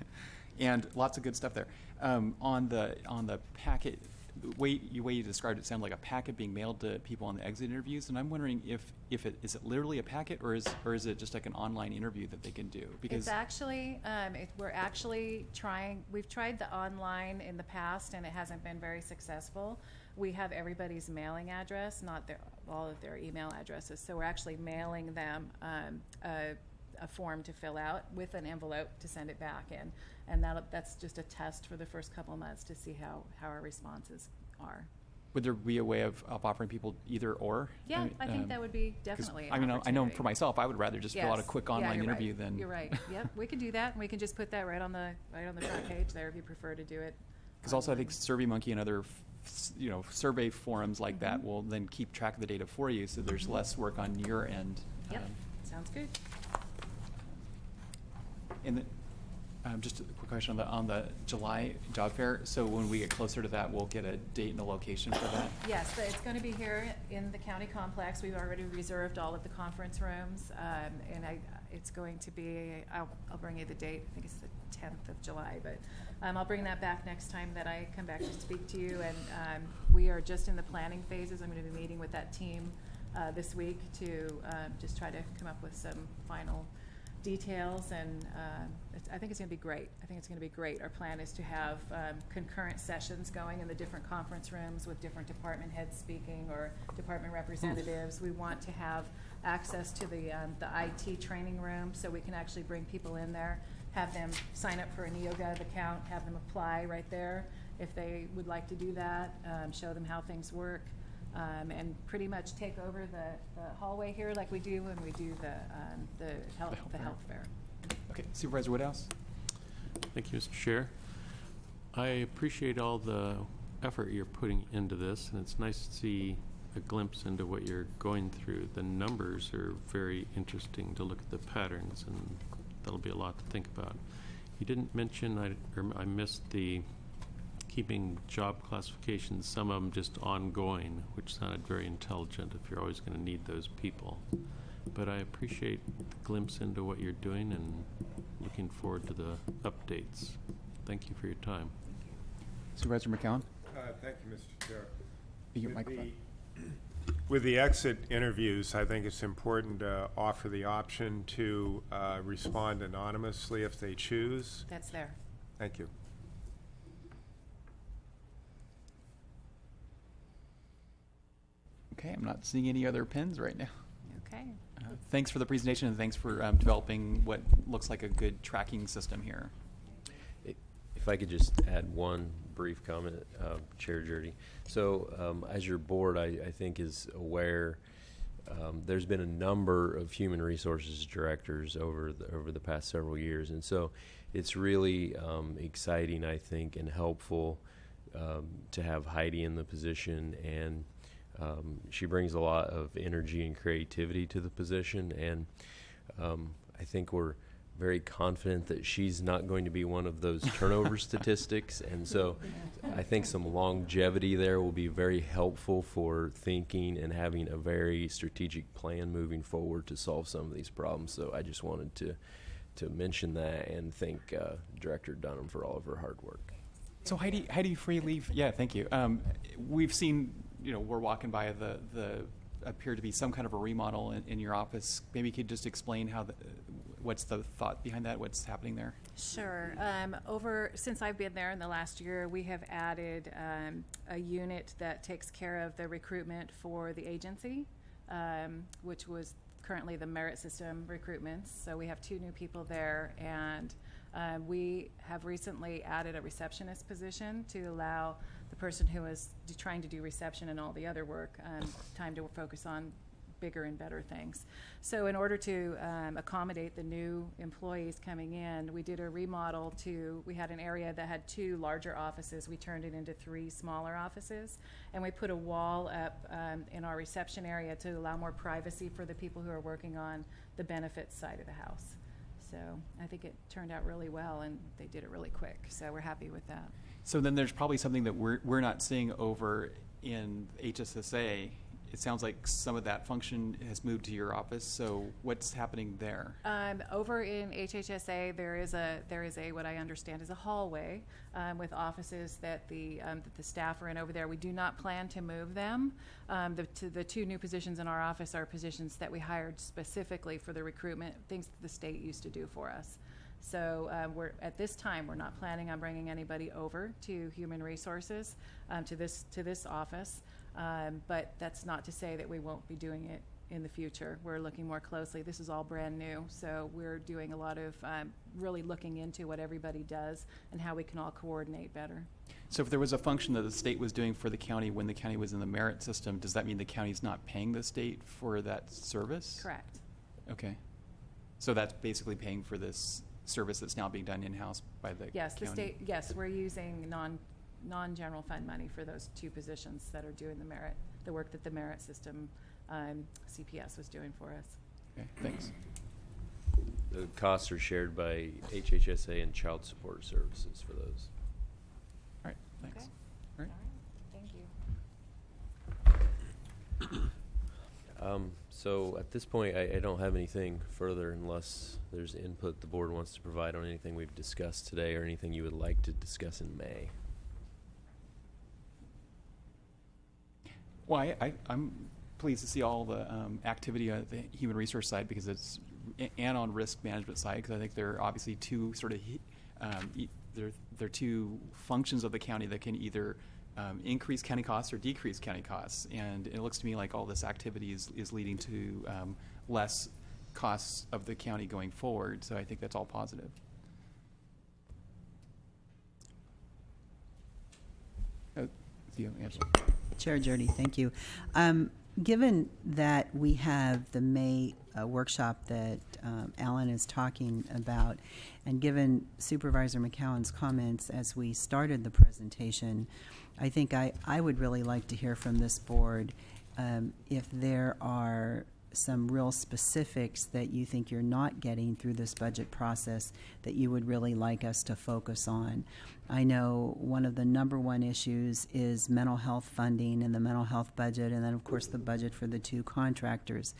And lots of good stuff there. On the packet, the way you described it sounded like a packet being mailed to people on the exit interviews, and I'm wondering if is it literally a packet or is it just like an online interview that they can do? Because it's actually we're actually trying. We've tried the online in the past, and it hasn't been very successful. We have everybody's mailing address, not all of their email addresses. So we're actually mailing them a form to fill out with an envelope to send it back in, and that's just a test for the first couple of months to see how our responses are. Would there be a way of offering people either or? Yeah, I think that would be definitely an I mean, I know opportunity. for myself, I would rather just fill out a quick online you're interview right. than. You're right. Yep, we can do that, and we can just put that right on the front page there if you prefer to do it. Because also, I think SurveyMonkey and other survey forums like that will then keep track of the data for you, so there's less work on your end. Yep, sounds good. And just a quick question on the July job fair. So when we get closer to that, we'll get a date and a location for that? Yes, it's going to be here in the county complex. We've already reserved all of the conference rooms, and it's going to be, I'll bring you the date, I think it's the 10th of July, but I'll bring that back next time that I come back to speak to you. And we are just in the planning phases. I'm going to be meeting with that team this week to just try to come up with some final details, and I think it's going to be great. I think it's going to be great. Our plan is to have concurrent sessions going in the different conference rooms with different department heads speaking or department representatives. We want to have access to the IT training room so we can actually bring people in there, have them sign up for a NeoGov account, have them apply right there if they would like to do that, show them how things work. And pretty much take over the hallway here like we do when we do the health fair. Okay, Supervisor Woodhouse? Thank you, Mr. Chair. I appreciate all the effort you're putting into this, and it's nice to see a glimpse into what you're going through. The numbers are very interesting to look at the patterns, and that'll be a lot to think about. You didn't mention, I missed the keeping job classifications, some of them just ongoing, which sounded very intelligent if you're always going to need those people. But I appreciate the glimpse into what you're doing and looking forward to the updates. Thank you for your time. Supervisor McCowan? Thank you, Mr. Chair. Your microphone. With the exit interviews, I think it's important to offer the option to respond anonymously if they choose. That's there. Thank you. Okay, I'm not seeing any other pins right now. Okay. Thanks for the presentation, and thanks for developing what looks like a good tracking system here. If I could just add one brief comment, Chair Jurdy. So as your board, I think, is aware, there's been a number of human resources directors over the past several years. And so it's really exciting, I think, and helpful to have Heidi in the position. And she brings a lot of energy and creativity to the position. And I think we're very confident that she's not going to be one of those turnover statistics. And so I think some longevity there will be very helpful for thinking and having a very strategic plan moving forward to solve some of these problems. So I just wanted to mention that and thank Director Dunham for all of her hard work. So Heidi Freely, yeah, thank you. We've seen, we're walking by the appear to be some kind of a remodel in your office. Maybe you could just explain what's the thought behind that? What's happening there? Sure. Since I've been there in the last year, we have added a unit that takes care of the recruitment for the agency, which was currently the merit system recruitments. So we have 2 new people there, and we have recently added a receptionist position to allow the person who is trying to do reception and all the other work time to focus on bigger and better things. So in order to accommodate the new employees coming in, we did a remodel we had an area that had 2 larger offices. We turned it into 3 smaller offices, and we put a wall up in our reception area to allow more privacy for the people who are working on the benefits side of the house. So I think it turned out really well, and they did it really quick. So we're happy with that. So then there's probably something that we're not seeing over in HSSA. It sounds like some of that function has moved to your office. So what's happening there? Over in HHSA, there is a what I understand is a hallway with offices that the staff are in over there. We do not plan to move them. The 2 new positions in our office are positions that we hired specifically for the recruitment, things that the state used to do for us. So at this time, we're not planning on bringing anybody over to Human Resources to this office. But that's not to say that we won't be doing it in the future. We're looking more closely. This is all brand new, so we're doing a lot of really looking into what everybody does and how we can all coordinate better. So if there was a function that the state was doing for the county when the county was in the merit system, does that mean the county's not paying the state for that service? Correct. Okay. So that's basically paying for this service that's now being done in-house by the Yes, county? the state. Yes, we're using non-general fund money for those 2 positions that are doing the work that the merit system CPS was doing for us. Okay, thanks. The costs are shared by HHSA and Child Support Services for those. All right, thanks. Okay. All right. Thank you. So at this point, I don't have anything further unless there's input the board wants to provide on anything we've discussed today or anything you would like to discuss in May. Well, I'm pleased to see all the activity on the human resource side and on risk management side, because I think there are obviously 2 sort of there are 2 functions of the county that can either increase county costs or decrease county costs, and it looks to me like all this activity is leading to less costs of the county going forward. So I think that's all positive. Angela. Chair Jurdy, thank you. Given that we have the May workshop that Alan is talking about, and given Supervisor McCowan's comments as we started the presentation, I think I would really like to hear from this board if there are some real specifics that you think you're not getting through this budget process that you would really like us to focus on. I know one of the #1 issues is mental health funding and the mental health budget, and then of course the budget for the 2 contractors.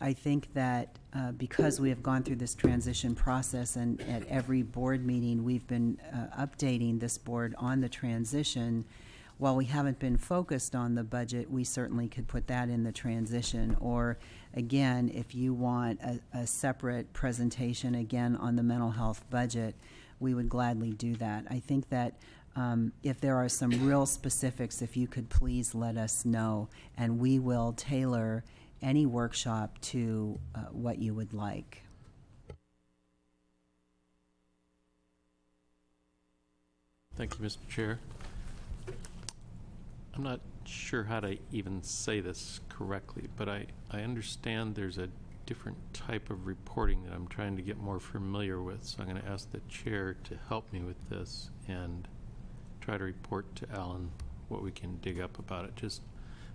I think that because we have gone through this transition process, and at every board meeting we've been updating this board on the transition, while we haven't been focused on the budget, we certainly could put that in the transition. Or again, if you want a separate presentation again on the mental health budget, we would gladly do that. I think that if there are some real specifics, if you could please let us know, and we will tailor any workshop to what you would like. Thank you, Mr. Chair. I'm not sure how to even say this correctly, but I understand there's a different type of reporting that I'm trying to get more familiar with. So I'm going to ask the chair to help me with this and try to report to Alan what we can dig up about it. Just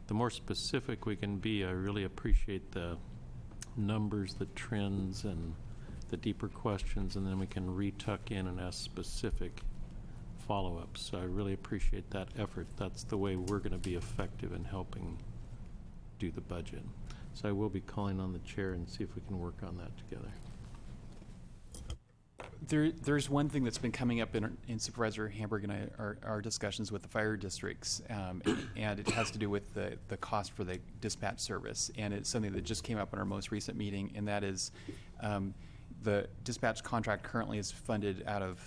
the more specific we can be, I really appreciate the numbers, the trends, and the deeper questions, and then we can retuck in and ask specific follow-ups. So I really appreciate that effort. That's the way we're going to be effective in helping do the budget. So I will be calling on the chair and see if we can work on that together. There's one thing that's been coming up in Supervisor Hamburg and our discussions with the fire districts, and it has to do with the cost for the dispatch service. And it's something that just came up in our most recent meeting, and that is the dispatch contract currently is funded out of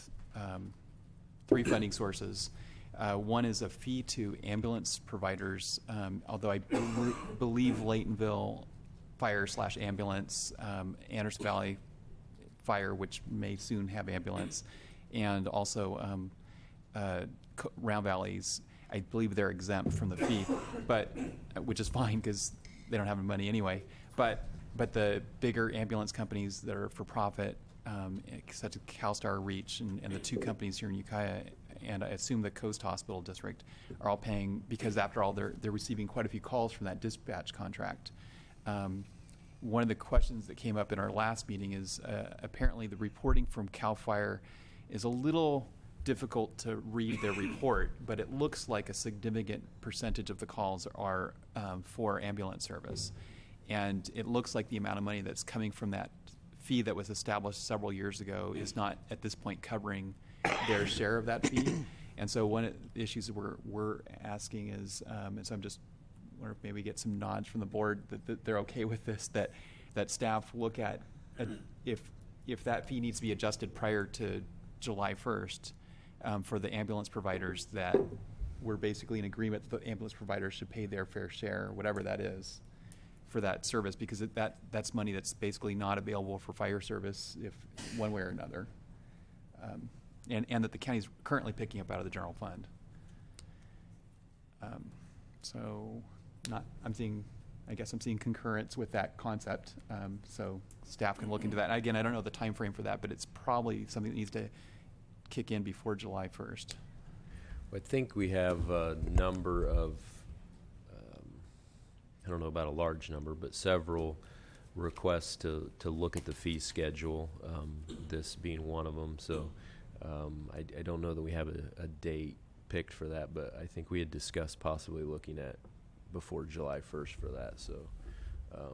3 funding sources. One is a fee to ambulance providers, although I believe Laytonville Fire / Ambulance, Anderson Valley Fire, which may soon have ambulance, and also Round Valleys, I believe they're exempt from the fee, but which is fine because they don't have any money anyway. But the bigger ambulance companies that are for profit, such as CalStar, Reach, and the 2 companies here in Ukiah, and I assume the Coast Hospital District, are all paying, because after all, they're receiving quite a few calls from that dispatch contract. One of the questions that came up in our last meeting is apparently the reporting from CAL FIRE is a little difficult to read their report, but it looks like a significant percentage of the calls are for ambulance service. And it looks like the amount of money that's coming from that fee that was established several years ago is not at this point covering their share of that fee. And so one of the issues that we're asking is, and so I'm just wonder if maybe get some nods from the board that they're okay with this, that staff look at if that fee needs to be adjusted prior to July 1st for the ambulance providers, that we're basically in agreement that the ambulance providers should pay their fair share, whatever that is, for that service, because that's money that's basically not available for fire service if one way or another, and that the county's currently picking up out of the general fund. So I guess I'm seeing concurrence with that concept, so staff can look into that. And again, I don't know the time frame for that, but it's probably something that needs to kick in before July 1st. I think we have a number of, I don't know about a large number, but several requests to look at the fee schedule, this being one of them. So I don't know that we have a date picked for that, but I think we had discussed possibly looking at before July 1st for that. So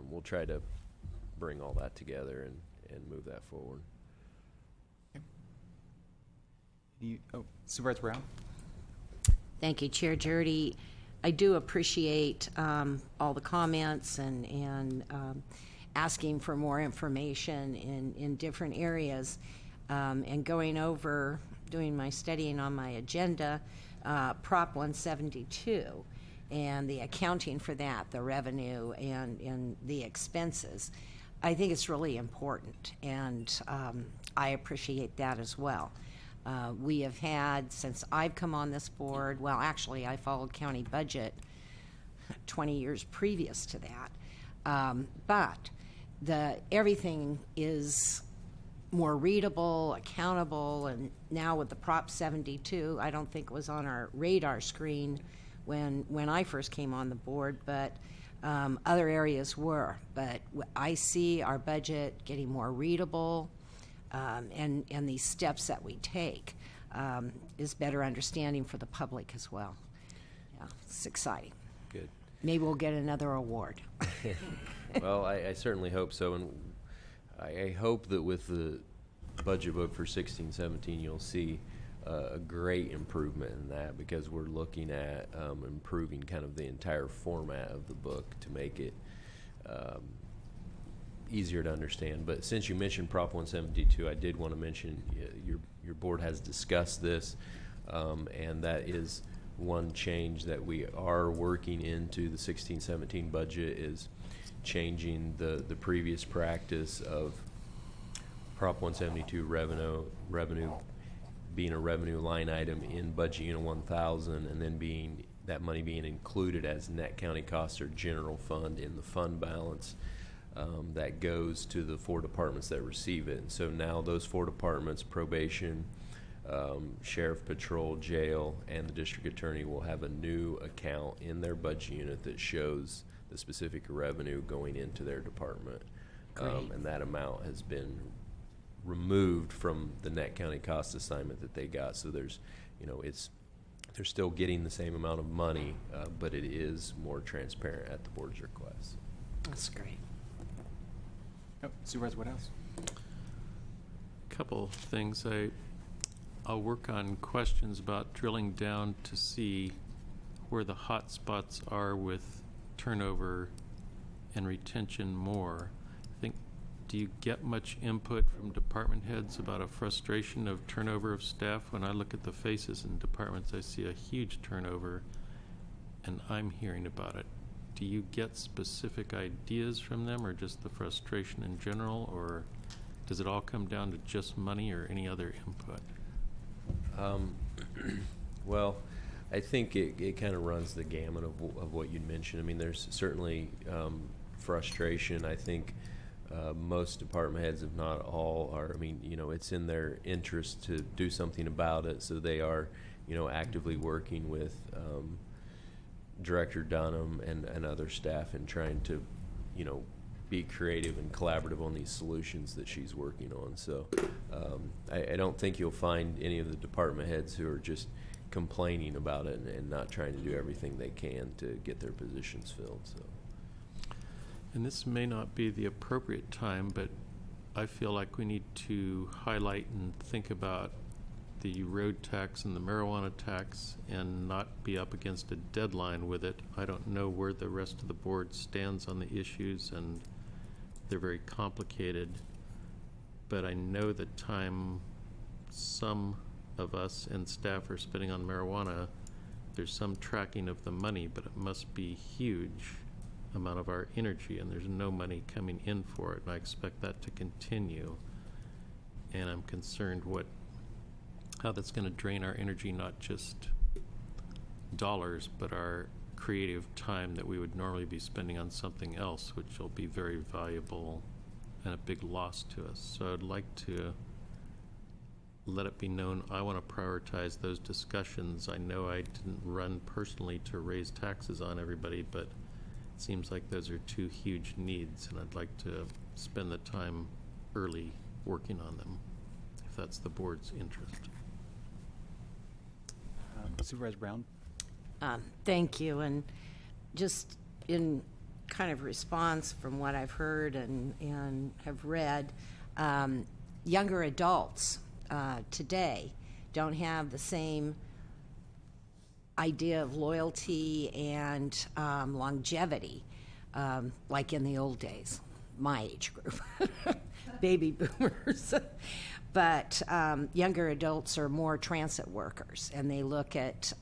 we'll try to bring all that together and move that forward. Okay. Supervisor Brown? Thank you, Chair Jurdy. I do appreciate all the comments and asking for more information in different areas, and going over, doing my studying on my agenda, Prop 172, and the accounting for that, the revenue and the expenses. I think it's really important, and I appreciate that as well. We have had, since I've come on this board, well, actually, I followed county budget 20 years previous to that, but everything is more readable, accountable, and now with the Prop 72, I don't think it was on our radar screen when I first came on the board, but other areas were. But I see our budget getting more readable, and these steps that we take is better understanding for the public as well. Yeah, it's exciting. Good. Maybe we'll get another award. Well, I certainly hope so, and I hope that with the budget book for 16-17, you'll see a great improvement in that, because we're looking at improving kind of the entire format of the book to make it easier to understand. But since you mentioned Prop 172, I did want to mention your board has discussed this, and that is one change that we are working into the 16-17 budget, is changing the previous practice of Prop 172 revenue being a revenue line item in Budget Unit 1000, and then that money being included as net county costs or general fund in the fund balance that goes to the 4 departments that receive it. And so now those 4 departments, probation, sheriff, patrol, jail, and the district attorney, will have a new account in their budget unit that shows the specific revenue going into their department. And that amount has been removed from the net county cost assignment that they got. So there's, they're still getting the same amount of money, but it is more transparent at the board's request. That's great. Oh, Supervisor Woodhouse. Couple things. I'll work on questions about drilling down to see where the hot spots are with turnover and retention more. Do you get much input from department heads about a frustration of turnover of staff? When I look at the faces in departments, I see a huge turnover, and I'm hearing about it. Do you get specific ideas from them, or just the frustration in general, or does it all come down to just money or any other input? Well, I think it kind of runs the gamut of what you'd mentioned. I mean, there's certainly frustration. I think most department heads, if not all, are, it's in their interest to do something about it, so they are, actively working with Director Dunham and other staff and trying to, be creative and collaborative on these solutions that she's working on. So I don't think you'll find any of the department heads who are just complaining about it and not trying to do everything they can to get their positions filled. So. And this may not be the appropriate time, but I feel like we need to highlight and think about the road tax and the marijuana tax and not be up against a deadline with it. I don't know where the rest of the board stands on the issues, and they're very complicated, but I know the time some of us and staff are spending on marijuana, there's some tracking of the money, but it must be huge amount of our energy, and there's no money coming in for it, and I expect that to continue. And I'm concerned how that's going to drain our energy, not just dollars, but our creative time that we would normally be spending on something else, which will be very valuable and a big loss to us. So I'd like to let it be known I want to prioritize those discussions. I know I didn't run personally to raise taxes on everybody, but it seems like those are 2 huge needs, and I'd like to spend the time early working on them, if that's the board's interest. Supervisor Brown. Thank you. And just in kind of response from what I've heard and have read, younger adults today don't have the same idea of loyalty and longevity like in the old days, my age group, baby boomers. But younger adults are more transit workers, and they look at,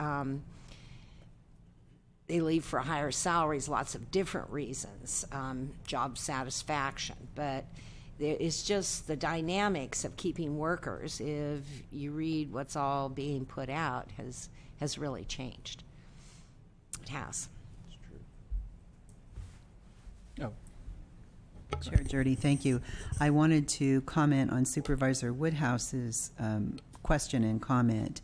they leave for higher salaries, lots of different reasons, job satisfaction. But it's just the dynamics of keeping workers, if you read what's all being put out, has really changed. It has. It's true. Oh. Chair Jurdy, thank you. I wanted to comment on Supervisor Woodhouse's question and comment.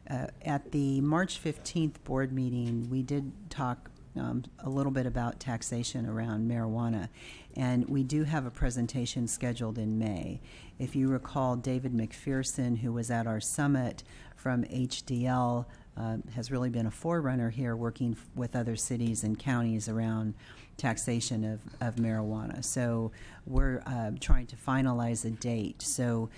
At the March 15th board meeting, we did talk a little bit about taxation around marijuana, and we do have a presentation scheduled in May. If you recall, David McPherson, who was at our summit from HDL, has really been a forerunner here, working with other cities and counties around taxation of marijuana. So we're trying to finalize a date. So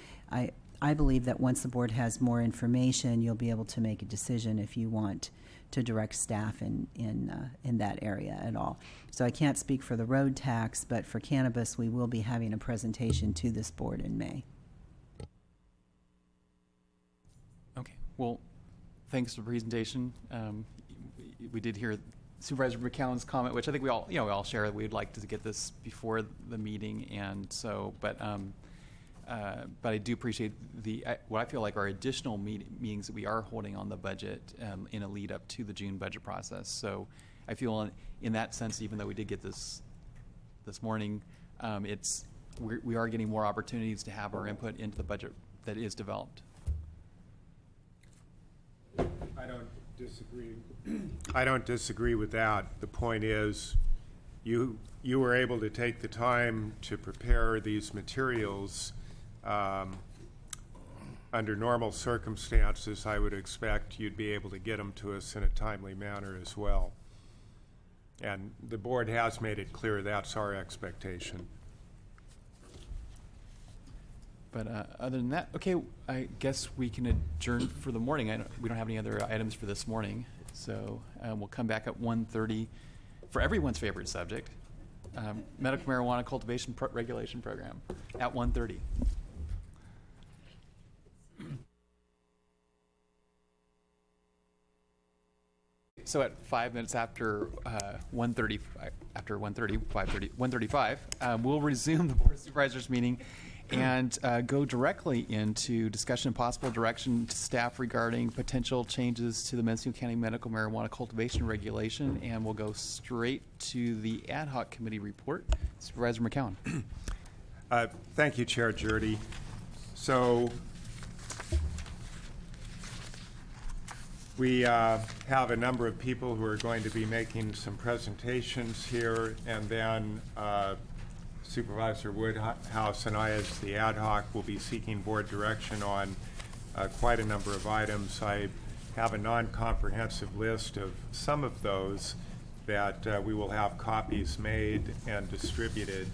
I believe that once the board has more information, you'll be able to make a decision if you want to direct staff in that area at all. So I can't speak for the road tax, but for cannabis, we will be having a presentation to this board in May. Okay, well, thanks for the presentation. We did hear Supervisor McCowan's comment, which I think we all share. We'd like to get this before the meeting, and so, but I do appreciate what I feel like are additional meetings that we are holding on the budget in a lead up to the June budget process. So I feel in that sense, even though we did get this morning, we are getting more opportunities to have our input into the budget that is developed. I don't disagree. I don't disagree with that. The point is, you were able to take the time to prepare these materials. Under normal circumstances, I would expect you'd be able to get them to us in a timely manner as well. And the board has made it clear that's our expectation. But other than that, okay, I guess we can adjourn for the morning. We don't have any other items for this morning. So we'll come back at 1:30 for everyone's favorite subject, medical marijuana cultivation regulation program at 1:30. So at 5 minutes after 1:30, after 1:35, we'll resume the Board of Supervisors meeting and go directly into discussion and possible direction to staff regarding potential changes to the Mendocino County medical marijuana cultivation regulation, and we'll go straight to the ad hoc committee report. Supervisor McCowan. Thank you, Chair Jurdy. So we have a number of people who are going to be making some presentations here, and then Supervisor Woodhouse and I, as the ad hoc, will be seeking board direction on quite a number of items. I have a non-comprehensive list of some of those that we will have copies made and distributed.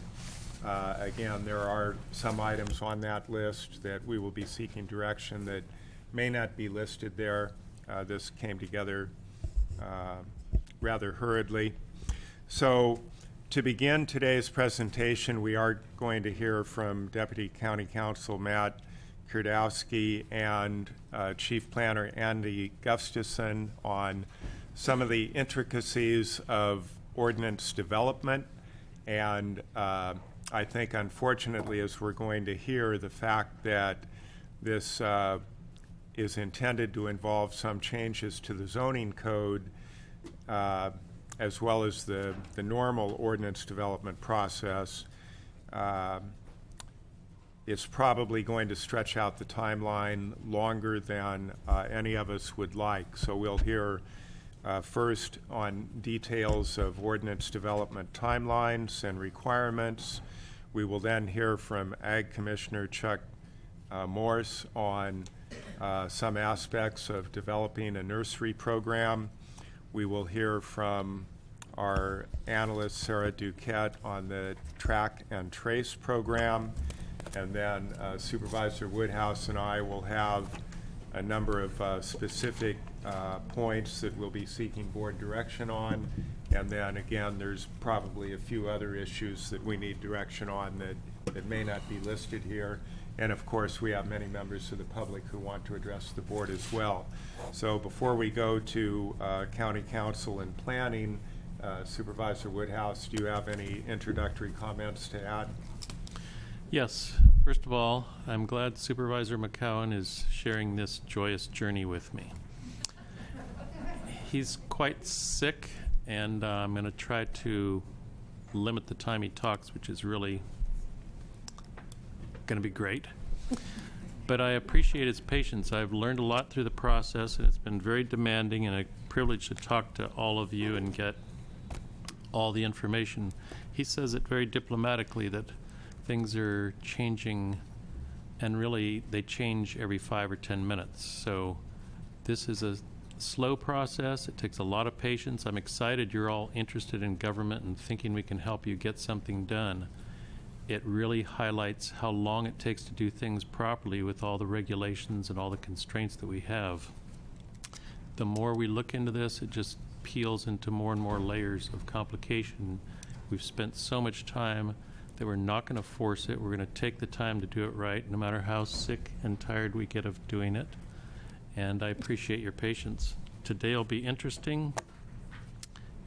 Again, there are some items on that list that we will be seeking direction that may not be listed there. This came together rather hurriedly. So to begin today's presentation, we are going to hear from Deputy County Counsel Matt Kurdowski and Chief Planner Andy Gustafson on some of the intricacies of ordinance development. And I think, unfortunately, as we're going to hear, the fact that this is intended to involve some changes to the zoning code as well as the normal ordinance development process, it's probably going to stretch out the timeline longer than any of us would like. So we'll hear first on details of ordinance development timelines and requirements. We will then hear from Ag Commissioner Chuck Morse on some aspects of developing a nursery program. We will hear from our analyst, Sarah Duquette, on the track and trace program. And then Supervisor Woodhouse and I will have a number of specific points that we'll be seeking board direction on. And then again, there's probably a few other issues that we need direction on that may not be listed here. And of course, we have many members of the public who want to address the board as well. So before we go to County Council and Planning, Supervisor Woodhouse, do you have any introductory comments to add? Yes. First of all, I'm glad Supervisor McCowan is sharing this joyous journey with me. He's quite sick, and I'm going to try to limit the time he talks, which is really going to be great. But I appreciate his patience. I've learned a lot through the process, and it's been very demanding and a privilege to talk to all of you and get all the information. He says it very diplomatically that things are changing, and really they change every 5 or 10 minutes. So this is a slow process. It takes a lot of patience. I'm excited you're all interested in government and thinking we can help you get something done. it really highlights how long it takes to do things properly with all the regulations and all the constraints that we have. The more we look into this, it just peels into more and more layers of complication. We've spent so much time that we're not going to force it. We're going to take the time to do it right, no matter how sick and tired we get of doing it. And I appreciate your patience. Today will be interesting,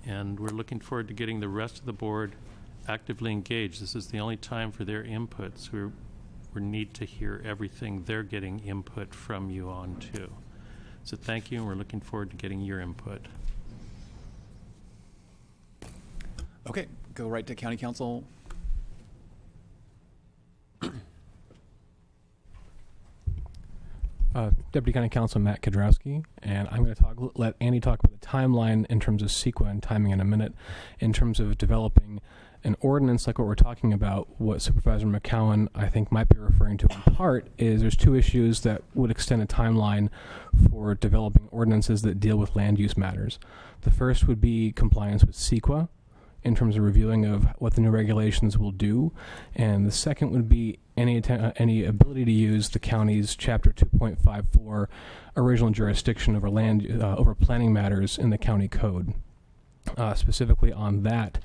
and we're looking forward to getting the rest of the board actively engaged. This is the only time for their inputs. We need to hear everything they're getting input from you on too. So thank you, and we're looking forward to getting your input. Okay, go right to County Council. Deputy County Council Matt Kudrowski, and I'm going to let Andy talk about the timeline in terms of CEQA and timing in a minute. In terms of developing an ordinance like what we're talking about, what Supervisor McCowan I think might be referring to in part is there's two issues that would extend a timeline for developing ordinances that deal with land use matters. The first would be compliance with CEQA in terms of reviewing of what the new regulations will do, and the second would be any ability to use the county's Chapter 2.54 original jurisdiction over land over planning matters in the county code. Specifically on that,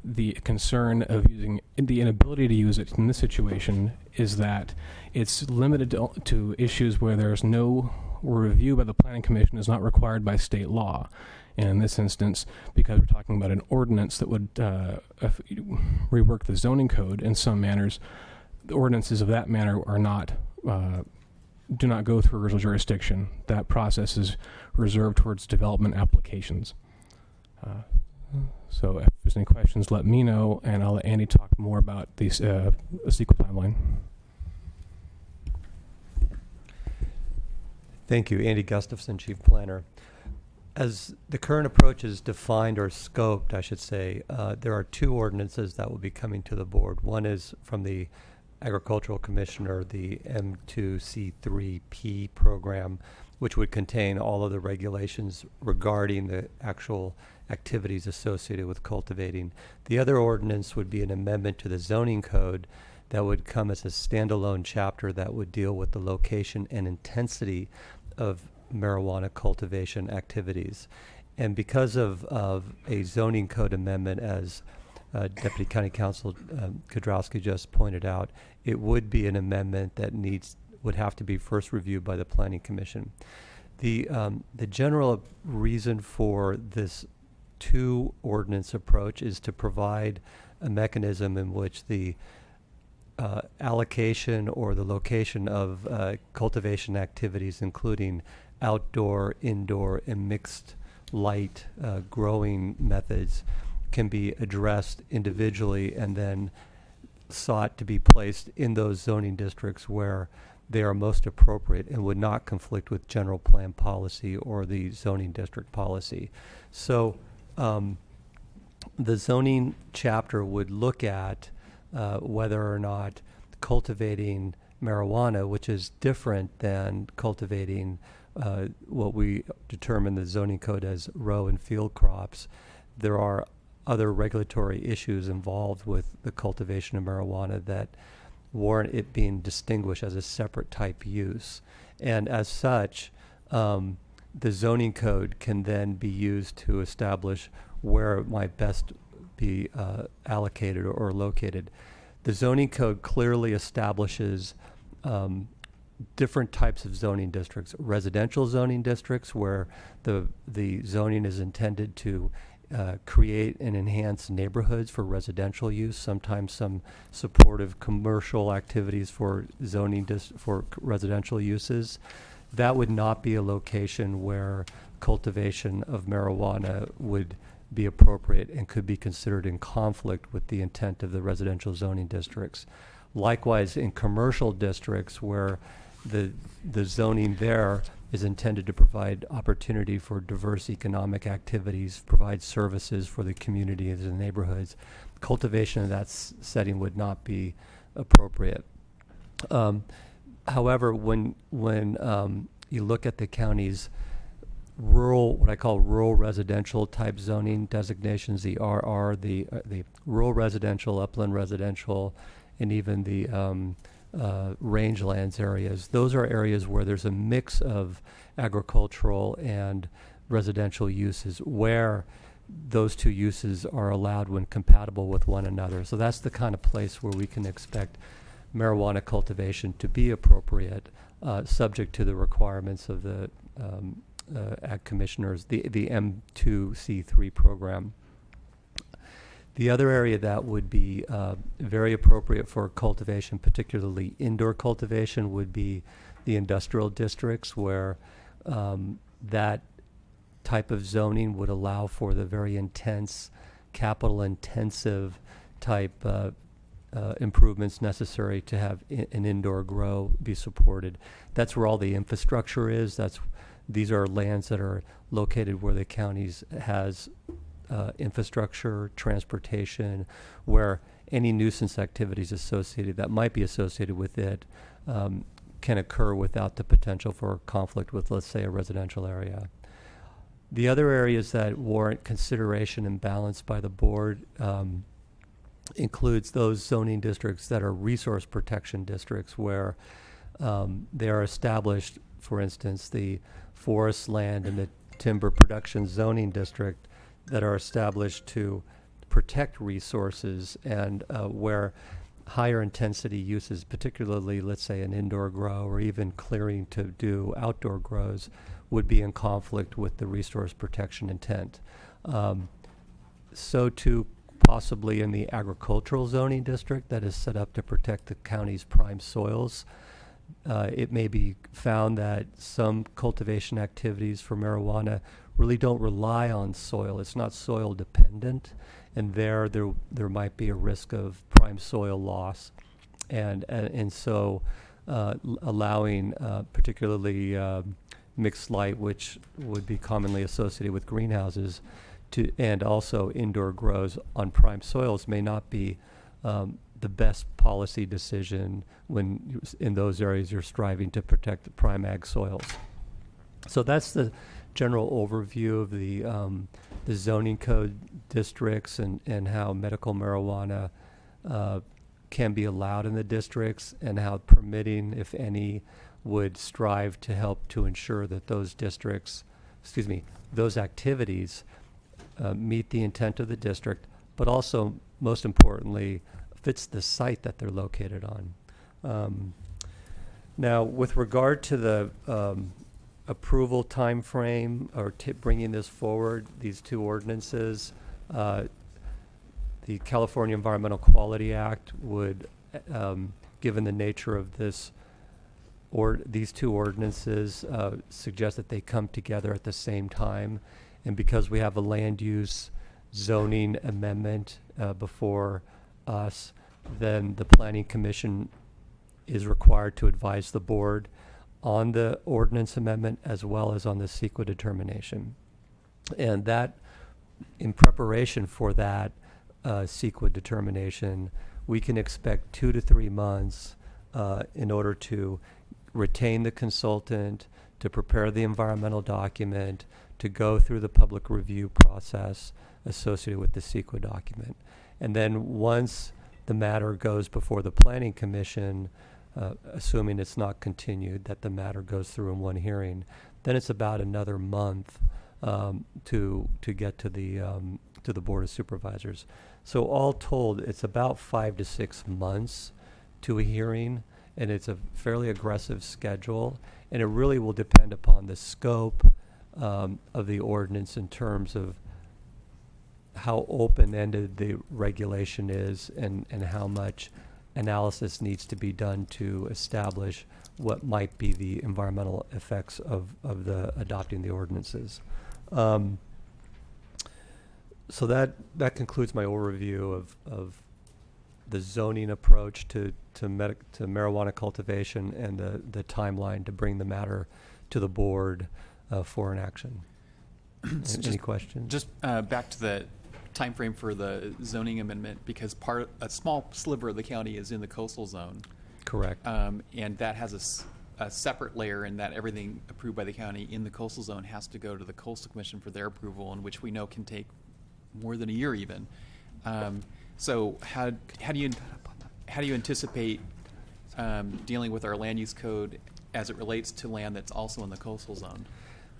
the concern of using the inability to use it in this situation is that it's limited to issues where there's no review by the Planning Commission is not required by state law. And in this instance, because we're talking about an ordinance that would rework the zoning code in some manners, the ordinances of that manner are not do not go through original jurisdiction. That process is reserved towards development applications. So if there's any questions, let me know, and I'll let Andy talk more about the CEQA timeline. Thank you. Andy Gustafson, Chief Planner. As the current approach is defined or scoped, I should say, there are two ordinances that will be coming to the board. One is from the Agricultural Commissioner, the M2C3P program, which would contain all of the regulations regarding the actual activities associated with cultivating. The other ordinance would be an amendment to the zoning code that would come as a standalone chapter that would deal with the location and intensity of marijuana cultivation activities. And because of a zoning code amendment, as Deputy County Counsel Kudrowski just pointed out, it would be an amendment that would have to be first reviewed by the Planning Commission. The general reason for this two ordinance approach is to provide a mechanism in which the allocation or the location of cultivation activities, including outdoor, indoor, and mixed light growing methods, can be addressed individually and then sought to be placed in those zoning districts where they are most appropriate and would not conflict with general plan policy or the zoning district policy. So the zoning chapter would look at whether or not cultivating marijuana, which is different than cultivating what we determine the zoning code as row and field crops. There are other regulatory issues involved with the cultivation of marijuana that warrant it being distinguished as a separate type use. And as such, the zoning code can then be used to establish where it might best be allocated or located. The zoning code clearly establishes different types of zoning districts. Residential zoning districts, where the zoning is intended to create and enhance neighborhoods for residential use, sometimes some supportive commercial activities for for residential uses. That would not be a location where cultivation of marijuana would be appropriate and could be considered in conflict with the intent of the residential zoning districts. Likewise, in commercial districts where the zoning there is intended to provide opportunity for diverse economic activities, provide services for the communities and neighborhoods, cultivation in that setting would not be appropriate. However, when you look at the county's rural, what I call rural residential type zoning designations, the RR, the rural residential, upland residential, and even the rangelands areas. Those are areas where there's a mix of agricultural and residential uses, where those two uses are allowed when compatible with one another. So that's the kind of place where we can expect marijuana cultivation to be appropriate, subject to the requirements of the ag commissioners, the M2C3 program. The other area that would be very appropriate for cultivation, particularly indoor cultivation, would be the industrial districts, where that type of zoning would allow for the very intense, capital-intensive type improvements necessary to have an indoor grow be supported. That's where all the infrastructure is. These are lands that are located where the counties has infrastructure, transportation, where any nuisance activities associated that might be associated with it can occur without the potential for conflict with, let's say, a residential area. The other areas that warrant consideration and balance by the board includes those zoning districts that are resource protection districts, where they are established, for instance, the Forestland and the Timber Production Zoning District, that are established to protect resources, and where higher intensity uses, particularly, let's say, an indoor grow or even clearing to do outdoor grows, would be in conflict with the resource protection intent. So too possibly in the agricultural zoning district that is set up to protect the county's prime soils. It may be found that some cultivation activities for marijuana really don't rely on soil. It's not soil dependent, and there might be a risk of prime soil loss, and so allowing particularly mixed light, which would be commonly associated with greenhouses, and also indoor grows on prime soils may not be the best policy decision when in those areas you're striving to protect the prime ag soils. So that's the general overview of the zoning code districts and how medical marijuana can be allowed in the districts, and how permitting, if any, would strive to help to ensure that those activities meet the intent of the district, but also, most importantly, fits the site that they're located on. Now, with regard to the approval time frame, or bringing this forward, these two ordinances, the California Environmental Quality Act would, given the nature of this these two ordinances, suggest that they come together at the same time. And because we have a land use zoning amendment before us, then the Planning Commission is required to advise the board on the ordinance amendment as well as on the CEQA determination. And that, in preparation for that CEQA determination, we can expect 2 to 3 months in order to retain the consultant, to prepare the environmental document, to go through the public review process associated with the CEQA document. And then once the matter goes before the Planning Commission, assuming it's not continued, that the matter goes through in one hearing, then it's about another month to get to the Board of Supervisors. So all told, it's about 5 to 6 months to a hearing, and it's a fairly aggressive schedule, and it really will depend upon the scope of the ordinance in terms of how open-ended the regulation is, and how much analysis needs to be done to establish what might be the environmental effects of the adopting the ordinances. So that concludes my overview of the zoning approach to marijuana cultivation, and the timeline to bring the matter to the board for an action. Any questions? Just back to the time frame for the zoning amendment, because a small sliver of the county is in the coastal zone. Correct. And that has a separate layer, in that everything approved by the county in the coastal zone has to go to the Coastal Commission for their approval, and which we know can take more than a year even. So how do you how do you anticipate dealing with our land use code as it relates to land that's also in the coastal zone?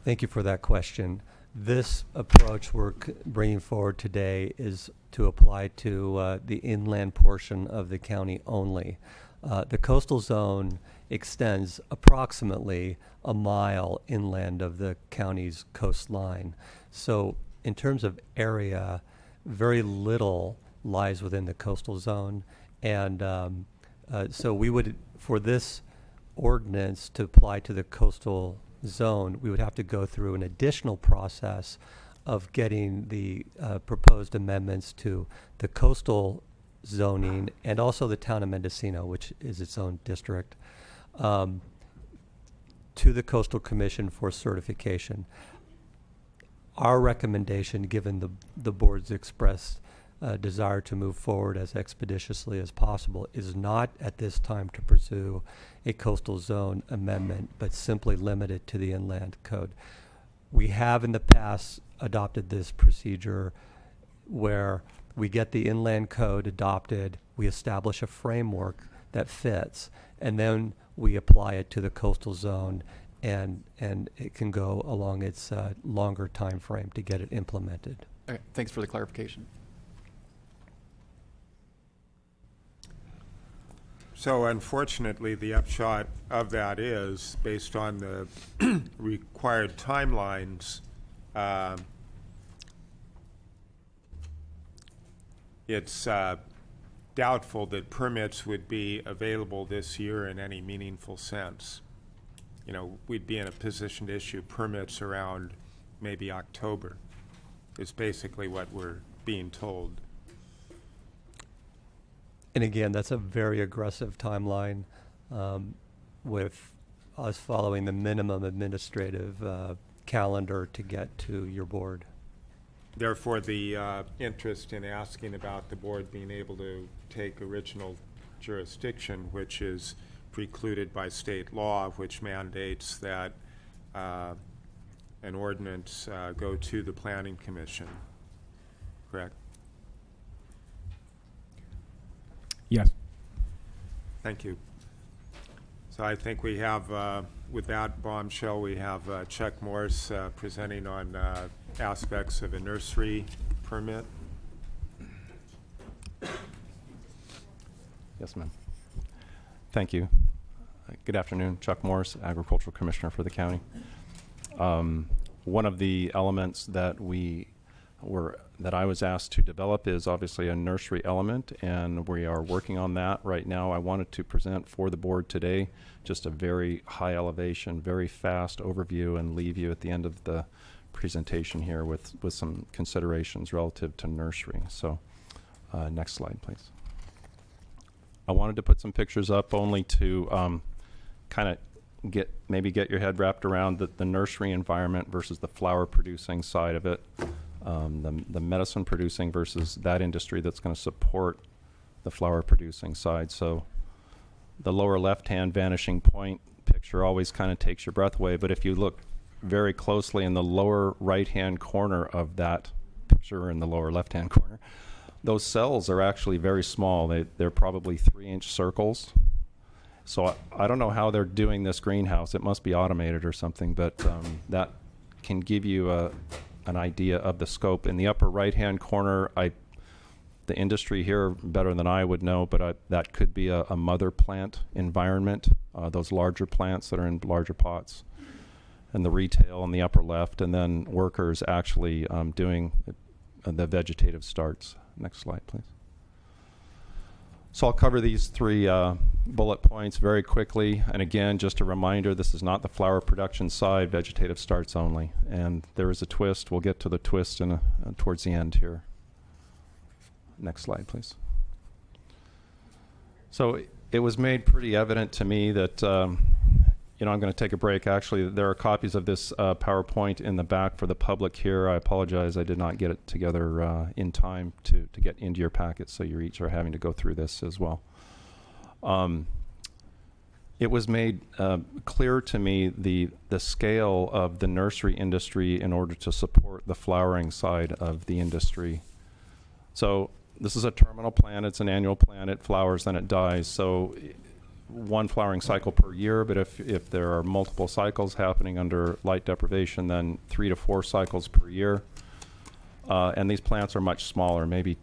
Thank you for that question. This approach we're bringing forward today is to apply to the inland portion of the county only. The coastal zone extends approximately a mile inland of the county's coastline. So in terms of area, very little lies within the coastal zone. And so we would, for this ordinance to apply to the coastal zone, we would have to go through an additional process of getting the proposed amendments to the coastal zoning and also the town of Mendocino, which is its own district, to the Coastal Commission for certification. Our recommendation, given the board's expressed desire to move forward as expeditiously as possible, is not at this time to pursue a coastal zone amendment, but simply limit it to the inland code. We have in the past adopted this procedure where we get the inland code adopted, we establish a framework that fits, and then we apply it to the coastal zone, and it can go along its longer time frame to get it implemented. Okay, thanks for the clarification. So unfortunately, the upshot of that is, based on the required timelines, it's doubtful that permits would be available this year in any meaningful sense. You know, we'd be in a position to issue permits around maybe October, is basically what we're being told. And again, that's a very aggressive timeline, with us following the minimum administrative calendar to get to your board. Therefore, the interest in asking about the board being able to take original jurisdiction, which is precluded by state law, which mandates that an ordinance go to the Planning Commission. Correct? Yes. Thank you. So I think we have, with that bombshell, we have Chuck Morse presenting on aspects of a nursery permit. Yes, ma'am. Thank you. Good afternoon. Chuck Morse, Agricultural Commissioner for the county. One of the elements that I was asked to develop is obviously a nursery element, and we are working on that right now. I wanted to present for the board today just a very high elevation, very fast overview, and leave you at the end of the presentation here with some considerations relative to nursery. So next slide, please. I wanted to put some pictures up only to kind of get your head wrapped around the nursery environment versus the flower producing side of it. The medicine producing versus that industry that's going to support the flower producing side. So the lower left hand vanishing point picture always kind of takes your breath away, but if you look very closely in the lower right hand corner of that picture, in the lower left hand corner, those cells are actually very small. They're probably 3-inch circles. So I don't know how they're doing this greenhouse. It must be automated or something, but that can give you an idea of the scope. In the upper right-hand corner, the industry here better than I would know, but that could be a mother plant environment, those larger plants that are in larger pots, and the retail in the upper left, and then workers actually doing the vegetative starts. Next slide, please. So I'll cover these three bullet points very quickly. And again, just a reminder, this is not the flower production side, vegetative starts only. And there is a twist. We'll get to the twist towards the end here. Next slide, please. So it was made pretty evident to me that, I'm going to take a break. Actually, there are copies of this PowerPoint in the back for the public here. I apologize, I did not get it together in time to get into your packet, so you each are having to go through this as well. It was made clear to me the scale of the nursery industry in order to support the flowering side of the industry. So this is a terminal plant. It's an annual plant. It flowers, then it dies. So one flowering cycle per year, but if there are multiple cycles happening under light deprivation, then 3 to 4 cycles per year. And these plants are much smaller, maybe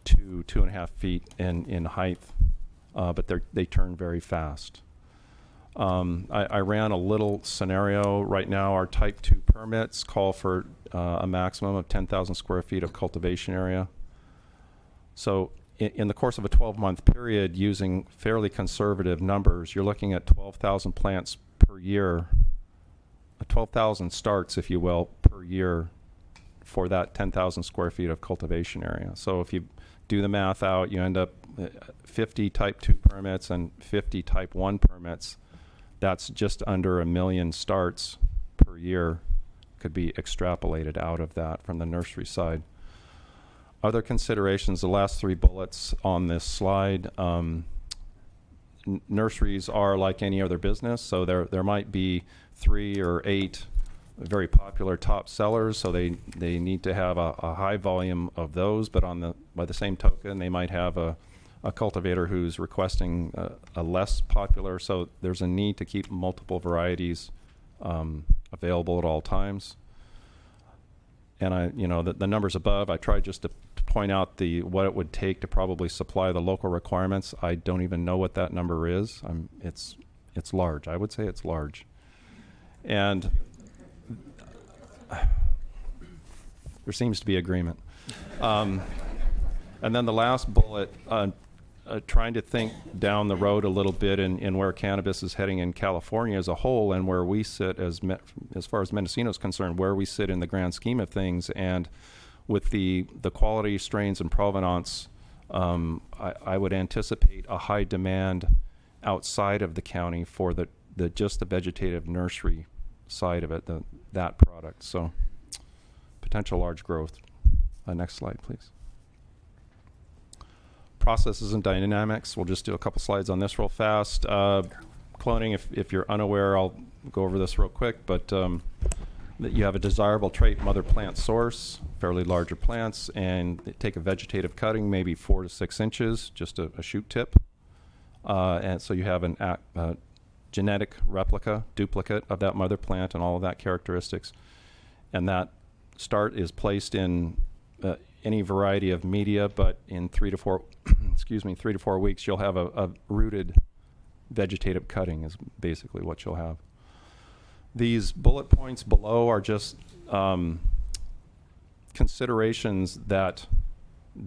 2.5 feet in height, but they turn very fast. I ran a little scenario. Right now, our Type 2 permits call for a maximum of 10,000 square feet of cultivation area. So in the course of a 12-month period, using fairly conservative numbers, you're looking at 12,000 plants per year, 12,000 starts, if you will, per year for that 10,000 square feet of cultivation area. So if you do the math out, you end up 50 Type 2 permits and 50 Type 1 permits. That's just under 1 million starts per year could be extrapolated out of that from the nursery side. Other considerations, the last 3 bullets on this slide, nurseries are like any other business, so there might be 3 or 8 very popular top sellers, so they need to have a high volume of those, but by the same token, they might have a cultivator who's requesting a less popular, so there's a need to keep multiple varieties available at all times. And the numbers above, I tried just to point out what it would take to probably supply the local requirements. I don't even know what that number is. It's large. I would say it's large. And there seems to be agreement. And then the last bullet, trying to think down the road a little bit in where cannabis is heading in California as a whole, and where we sit as far as Mendocino is concerned, where we sit in the grand scheme of things. And with the quality, strains, and provenance, I would anticipate a high demand outside of the county for just the vegetative nursery side of it, that product. So potential large growth. Next slide, please. Processes and dynamics. We'll just do a couple slides on this real fast. Cloning, if you're unaware, I'll go over this real quick, but that you have a desirable trait mother plant source, fairly larger plants, and they take a vegetative cutting, maybe 4 to 6 inches, just a shoot tip. And so you have a genetic replica, duplicate of that mother plant and all of that characteristics. And that start is placed in any variety of media, but in 3 to 4 weeks, you'll have a rooted vegetative cutting is basically what you'll have. These bullet points below are just considerations that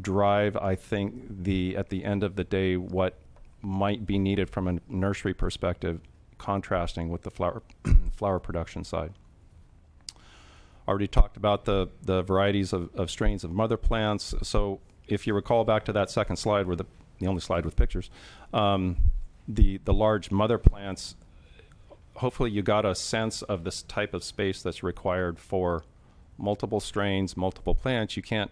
drive, I think, at the end of the day, what might be needed from a nursery perspective, contrasting with the flower production side. Already talked about the varieties of strains of mother plants. So if you recall back to that second slide, where the only slide with pictures, the large mother plants, hopefully you got a sense of this type of space that's required for multiple strains, multiple plants. You can't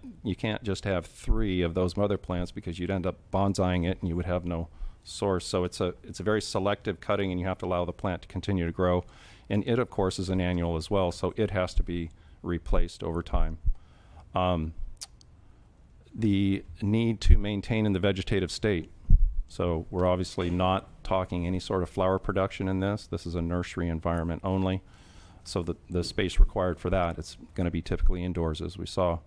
just have 3 of those mother plants, because you'd end up bonsaiing it and you would have no source. So it's a very selective cutting, and you have to allow the plant to continue to grow. And it, of course, is an annual as well, so it has to be replaced over time. The need to maintain in the vegetative state. So we're obviously not talking any sort of flower production in this. This is a nursery environment only. So the space required for that, it's going to be typically indoors, as we saw.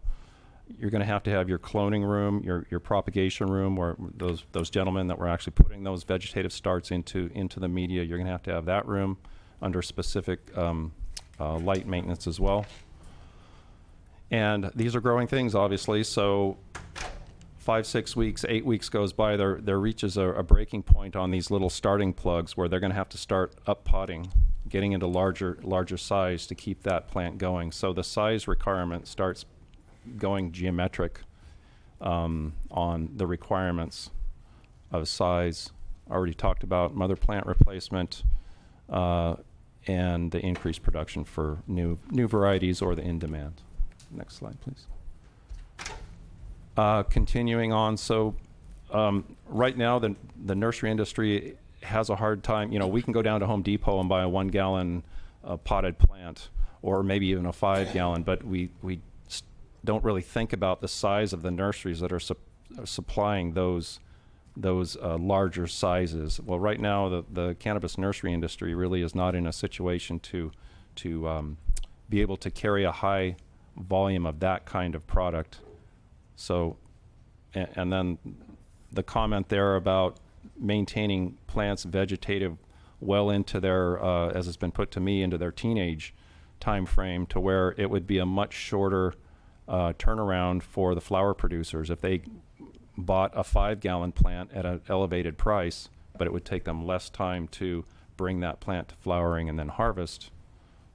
You're going to have your cloning room, your propagation room, where those gentlemen that were actually putting those vegetative starts into the media, you're going to have that room under specific light maintenance as well. And these are growing things, obviously, so 5, 6 weeks, 8 weeks goes by, there reaches a breaking point on these little starting plugs where they're going to have to start up potting, getting into larger size to keep that plant going. So the size requirement starts going geometric on the requirements of size. Already talked about mother plant replacement and the increased production for new varieties or the in demand. Next slide, please. Continuing on, so right now the nursery industry has a hard time. We can go down to Home Depot and buy a 1-gallon potted plant, or maybe even a 5-gallon, but we don't really think about the size of the nurseries that are supplying those larger sizes. Well, right now the cannabis nursery industry really is not in a situation to be able to carry a high volume of that kind of product. So, and then the comment there about maintaining plants vegetative well into their, as it's been put to me, into their teenage time frame, to where it would be a much shorter turnaround for the flower producers if they bought a 5-gallon plant at an elevated price, but it would take them less time to bring that plant to flowering and then harvest.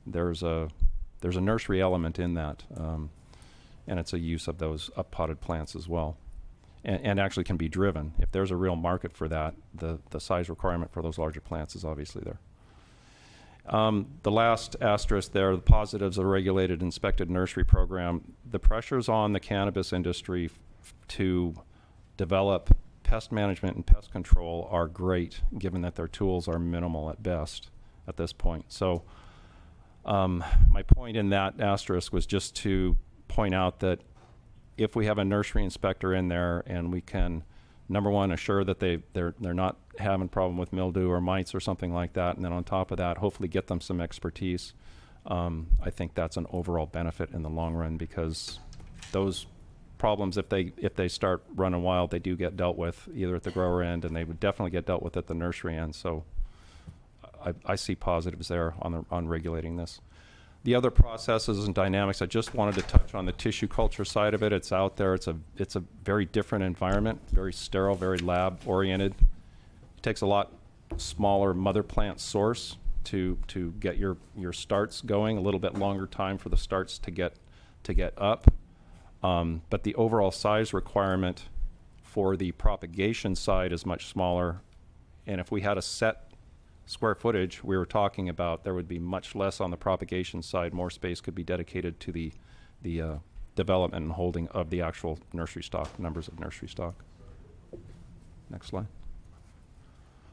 There's a nursery element in that, and it's a use of those up-potted plants as well, and actually can be driven. If there's a real market for that, the size requirement for those larger plants is obviously there. The last asterisk there, the positives of a regulated inspected nursery program. The pressures on the cannabis industry to develop pest management and pest control are great, given that their tools are minimal at best at this point. So my point in that asterisk was just to point out that if we have a nursery inspector in there and we can, number one, assure that they're not having a problem with mildew or mites or something like that, and then on top of that, hopefully get them some expertise, I think that's an overall benefit in the long run, because those problems, if they start running wild, they do get dealt with either at the grower end, and they would definitely get dealt with at the nursery end. So I see positives there on regulating this. The other processes and dynamics, I just wanted to touch on the tissue culture side of it. It's out there. It's a very different environment, very sterile, very lab oriented. It takes a lot smaller mother plant source to get your starts going. A little bit longer time for the starts to get up. But the overall size requirement for the propagation side is much smaller. And if we had a set square footage we were talking about, there would be much less on the propagation side. More space could be dedicated to the development and holding of the actual nursery stock, numbers of nursery stock. Next slide.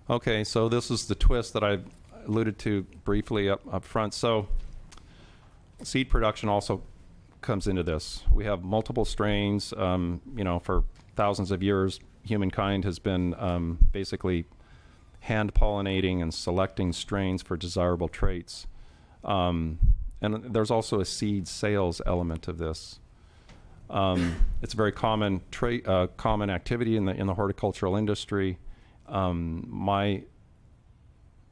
Okay, so this is the twist that I alluded to briefly up front. So seed production also comes into this. We have multiple strains. For thousands of years, humankind has been basically hand pollinating and selecting strains for desirable traits. And there's also a seed sales element of this. It's a very common common activity in the horticultural industry. My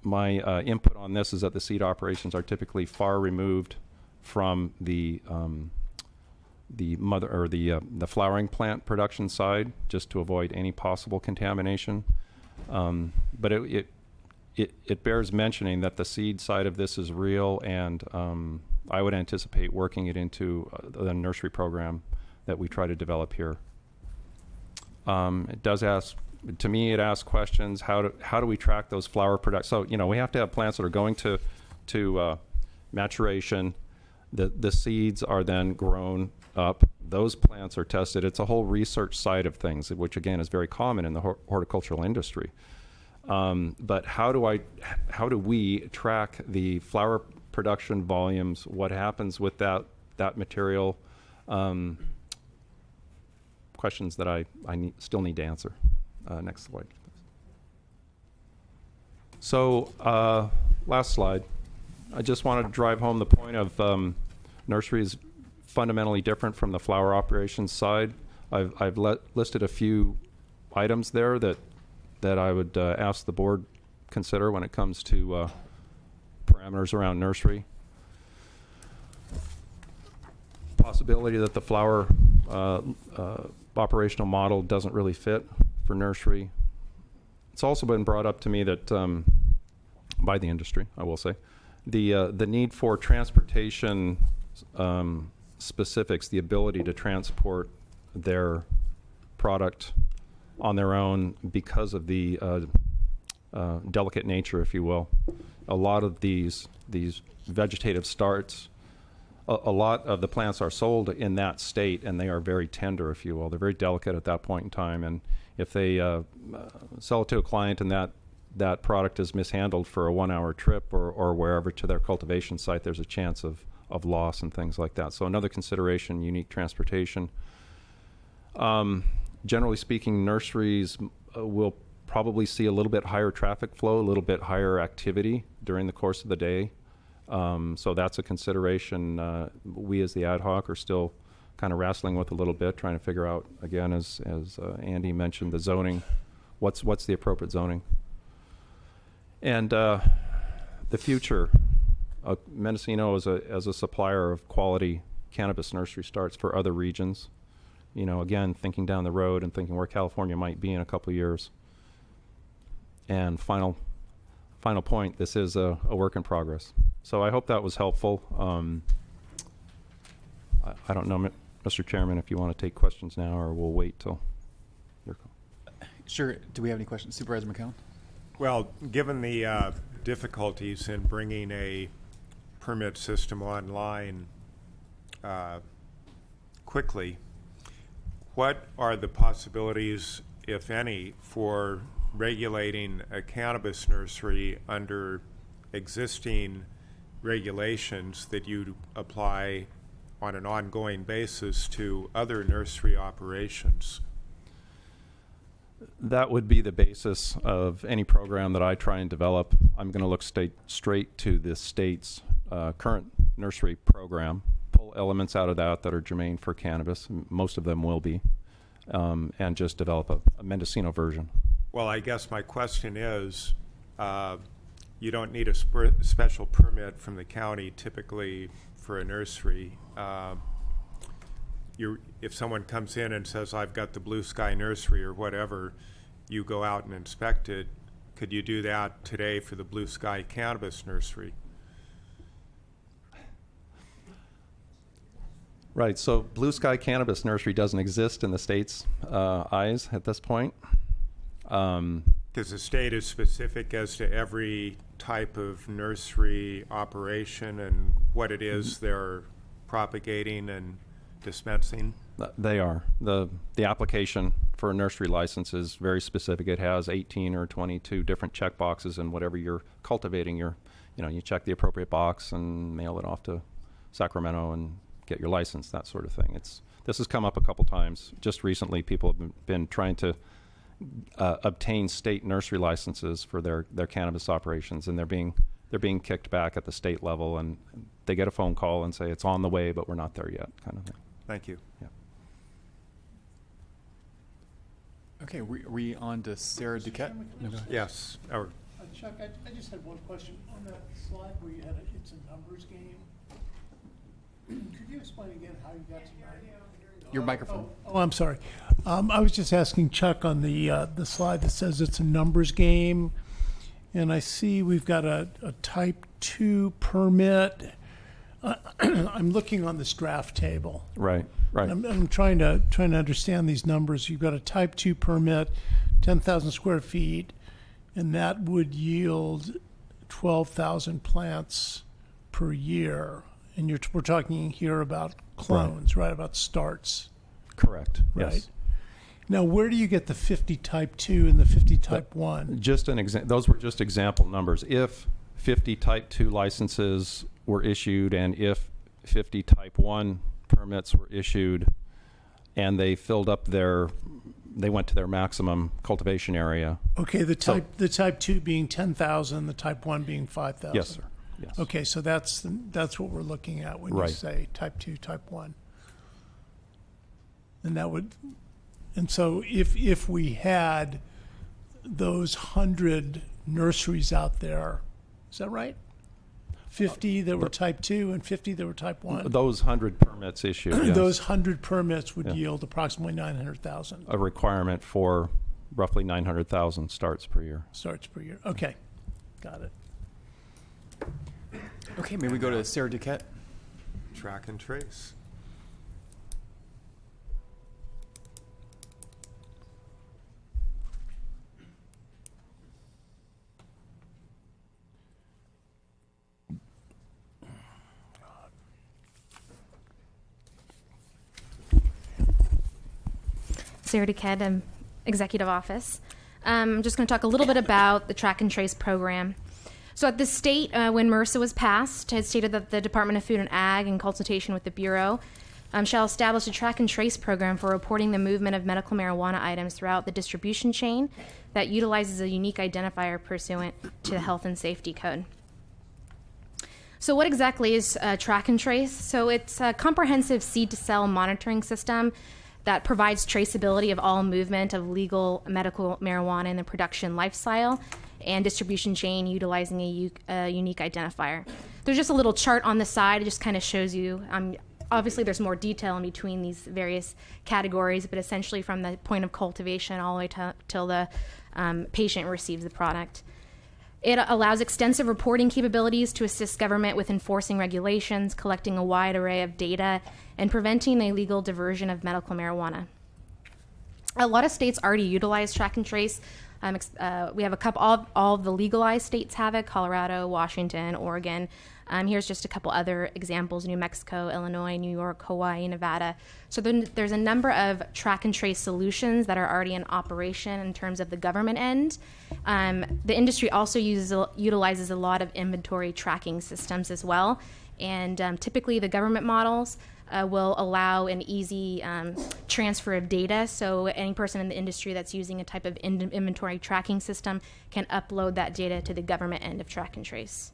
input on this is that the seed operations are typically far removed from the mother or the flowering plant production side, just to avoid any possible contamination. But it bears mentioning that the seed side of this is real, and I would anticipate working it into the nursery program that we try to develop here. It does ask, to me, it asks questions. How do we track those flower products? So we have to have plants that are going to maturation. The seeds are then grown up. Those plants are tested. It's a whole research side of things, which again is very common in the horticultural industry. But how do we track the flower production volumes? What happens with that material? Questions that I still need to answer. Next slide. So last slide. I just wanted to drive home the point of nursery is fundamentally different from the flower operations side. I've listed a few items there that I would ask the board consider when it comes to parameters around nursery. Possibility that the flower operational model doesn't really fit for nursery. It's also been brought up to me that by the industry, I will say, the need for transportation specifics, the ability to transport their product on their own because of the delicate nature, if you will. A lot of these vegetative starts, a lot of the plants are sold in that state, and they are very tender, if you will. They're very delicate at that point in time, and if they sell it to a client and that product is mishandled for a 1-hour trip or wherever to their cultivation site, there's a chance of loss and things like that. So another consideration, unique transportation. Generally speaking, nurseries will probably see a little bit higher traffic flow, a little bit higher activity during the course of the day. So that's a consideration we as the ad hoc are still kind of wrestling with a little bit, trying to figure out, again, as Andy mentioned, the zoning, what's the appropriate zoning. And the future, Mendocino as a supplier of quality cannabis nursery starts for other regions. You know, again, thinking down the road and thinking where California might be in a couple of years. And final point, this is a work in progress. So I hope that was helpful. I don't know, Mr. Chairman, if you want to take questions now or we'll wait till your call. Sure. Do we have any questions? Supervisor McCown? Well, given the difficulties in bringing a permit system online quickly, what are the possibilities, if any, for regulating a cannabis nursery under existing regulations that you apply on an ongoing basis to other nursery operations? That would be the basis of any program that I try and develop. I'm going to look straight to the state's current nursery program, pull elements out of that are germane for cannabis, most of them will be, and just develop a Mendocino version. Well, I guess my question is, you don't need a special permit from the county typically for a nursery. If someone comes in and says, I've got the Blue Sky Nursery or whatever, you go out and inspect it. Could you do that today for the Blue Sky Cannabis Nursery? Right, so Blue Sky Cannabis Nursery doesn't exist in the state's eyes at this point. Because the state is specific as to every type of nursery operation and what it is they're propagating and dispensing? They are. The application for a nursery license is very specific. It has 18 or 22 different check boxes, and whatever you're cultivating, you check the appropriate box and mail it off to Sacramento and get your license, that sort of thing. This has come up a couple times. Just recently, people have been trying to obtain state nursery licenses for their cannabis operations, and they're being kicked back at the state level, and they get a phone call and say it's on the way, but we're not there yet, kind of thing. Thank you. Yeah. Okay, we on to Sarah Duquette? No, go ahead. Yes. Chuck, I just had one question. On that slide where you had it's a numbers game, could you explain again how you got to Your microphone. Oh, I'm sorry. I was just asking Chuck on the slide that says it's a numbers game, and I see we've got a Type 2 permit. I'm looking on this draft table. Right. I'm trying to understand these numbers. You've got a Type 2 permit, 10,000 square feet, and that would yield 12,000 plants per year. And we're talking here about clones, right? About starts. Correct. Right. Yes. Now, where do you get the 50 Type 2 and the 50 Type 1? Just those were just example numbers. If 50 Type 2 licenses were issued and if 50 Type 1 permits were issued and they filled up they went to their maximum cultivation area. Okay, the Type 2 being 10,000, the Type 1 being 5,000. Yes, sir. Yes. Okay, so that's what we're looking at when you say Type 2, Type 1. And so if we had those 100 nurseries out there, is that right? 50 that were Type 2 and 50 that were Type 1? Those 100 permits issued, yes. Those 100 permits would yield approximately 900,000. A requirement for roughly 900,000 starts per year. Starts per year. Okay, got it. Okay, may we go to Sarah Duquette? Track and trace. Sarah Duquette, Executive Office. I'm just going to talk a little bit about the track and trace program. So at the state, when MRSA was passed, had stated that the Department of Food and Ag, in consultation with the Bureau, shall establish a track and trace program for reporting the movement of medical marijuana items throughout the distribution chain that utilizes a unique identifier pursuant to the Health and Safety Code. So what exactly is track and trace? So it's a comprehensive seed-to-cell monitoring system that provides traceability of all movement of legal medical marijuana in the production lifestyle and distribution chain utilizing a unique identifier. There's just a little chart on the side. It just kind of shows you, obviously there's more detail in between these various categories, but essentially from the point of cultivation all the way till the patient receives the product. It allows extensive reporting capabilities to assist government with enforcing regulations, collecting a wide array of data, and preventing the illegal diversion of medical marijuana. A lot of states already utilize track and trace. We have a couple, all the legalized states have it: Colorado, Washington, Oregon. Here's just a couple other examples: New Mexico, Illinois, New York, Hawaii, Nevada. So then there's a number of track and trace solutions that are already in operation in terms of the government end. The industry also utilizes a lot of inventory tracking systems as well. And typically the government models will allow an easy transfer of data. So any person in the industry that's using a type of inventory tracking system can upload that data to the government end of track and trace.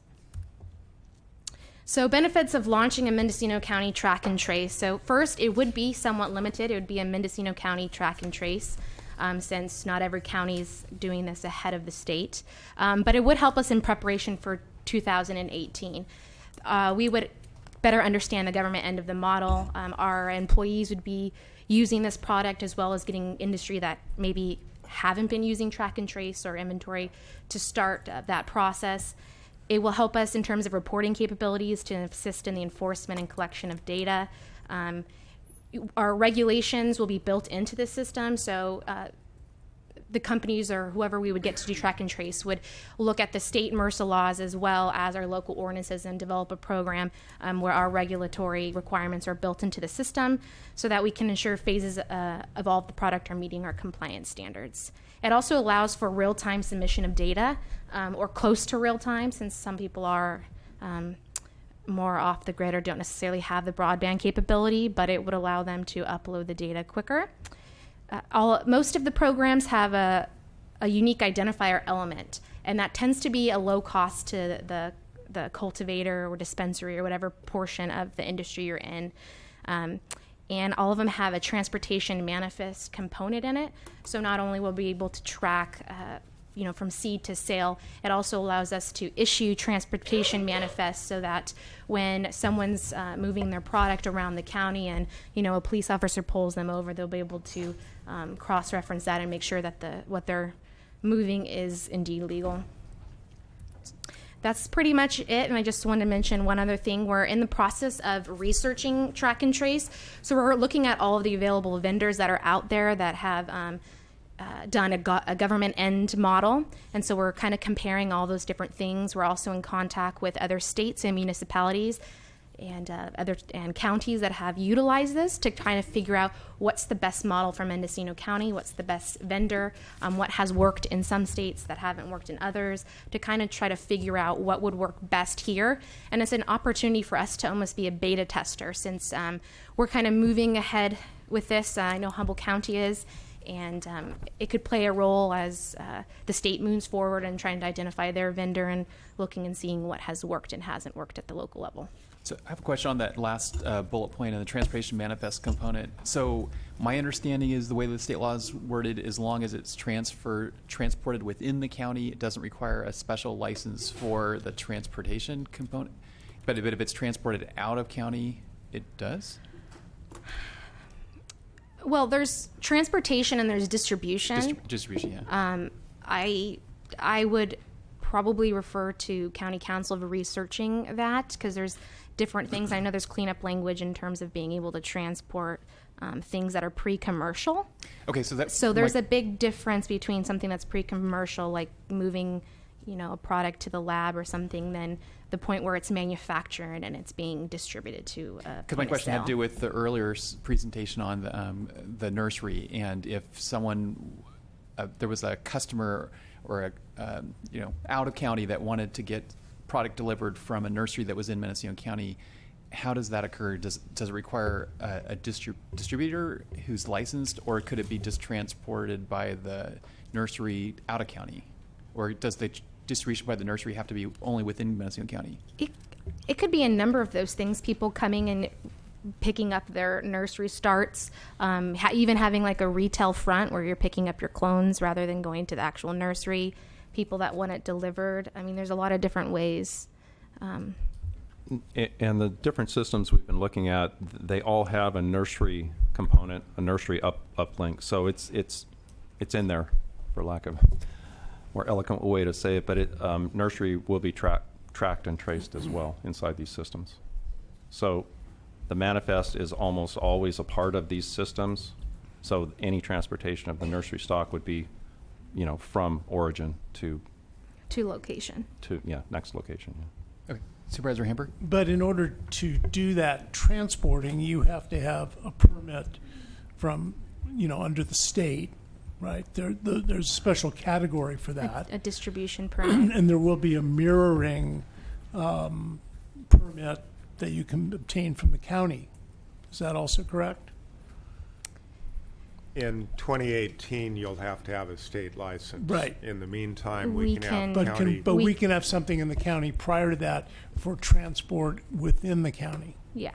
So benefits of launching a Mendocino County track and trace. So first, it would be somewhat limited. It would be a Mendocino County track and trace, since not every county is doing this ahead of the state. But it would help us in preparation for 2018. We would better understand the government end of the model. Our employees would be using this product, as well as getting industry that maybe haven't been using track and trace or inventory to start that process. It will help us in terms of reporting capabilities to assist in the enforcement and collection of data. Our regulations will be built into the system, so the companies or whoever we would get to do track and trace would look at the state MRSA laws as well as our local ordinances and develop a program where our regulatory requirements are built into the system so that we can ensure phases of all of the product are meeting our compliance standards. It also allows for real-time submission of data or close to real-time, since some people are more off the grid or don't necessarily have the broadband capability, but it would allow them to upload the data quicker. Most of the programs have a unique identifier element, and that tends to be a low cost to the cultivator or dispensary or whatever portion of the industry you're in. And all of them have a transportation manifest component in it. So not only will we be able to track from seed to sale, it also allows us to issue transportation manifests so that when someone's moving their product around the county and a police officer pulls them over, they'll be able to cross-reference that and make sure that what they're moving is indeed legal. That's pretty much it, and I just wanted to mention one other thing. We're in the process of researching track and trace, so we're looking at all of the available vendors that are out there that have done a government end model, and so we're kind of comparing all those different things. We're also in contact with other states and municipalities and counties that have utilized this to kind of figure out what's the best model for Mendocino County, what's the best vendor, what has worked in some states that haven't worked in others, to kind of try to figure out what would work best here. And it's an opportunity for us to almost be a beta tester, since we're kind of moving ahead with this. I know Humboldt County is, and it could play a role as the state moves forward and trying to identify their vendor and looking and seeing what has worked and hasn't worked at the local level. So I have a question on that last bullet point on the transportation manifest component. So my understanding is the way the state law is worded, as long as it's transported within the county, it doesn't require a special license for the transportation component. But if it's transported out of county, it does? Well, there's transportation and there's distribution. Distribution, yeah. I would probably refer to county council for researching that, because there's different things. I know there's cleanup language in terms of being able to transport things that are pre-commercial. Okay, so there's a big difference between something that's pre-commercial, like moving, a product to the lab or something, than the point where it's manufactured and it's being distributed to. Because my question had to do with the earlier presentation on the nursery, and if someone, there was a customer or out of county that wanted to get product delivered from a nursery that was in Mendocino County, how does that occur? Does it require a distributor who's licensed, or could it be just transported by the nursery out of county? Or does the distribution by the nursery have to be only within Mendocino County? It could be a number of those things. People coming and picking up their nursery starts, even having like a retail front where you're picking up your clones rather than going to the actual nursery. People that want it delivered. I mean, there's a lot of different ways. And the different systems we've been looking at, they all have a nursery component, a nursery uplink. So it's in there, for lack of a more eloquent way to say it. But nursery will be tracked and traced as well inside these systems. So the manifest is almost always a part of these systems. So any transportation of the nursery stock would be, from origin to location. Next location. Yeah. Okay. Supervisor Hamburg? But in order to do that transporting, you have to have a permit from, under the state, right? There's a special category for that. A distribution permit. And there will be a mirroring permit that you can obtain from the county. Is that also correct? In 2018, you'll have to have a state license. Right. In the meantime, we can have But county. we can have something in the county prior to that for transport within the county. Yeah.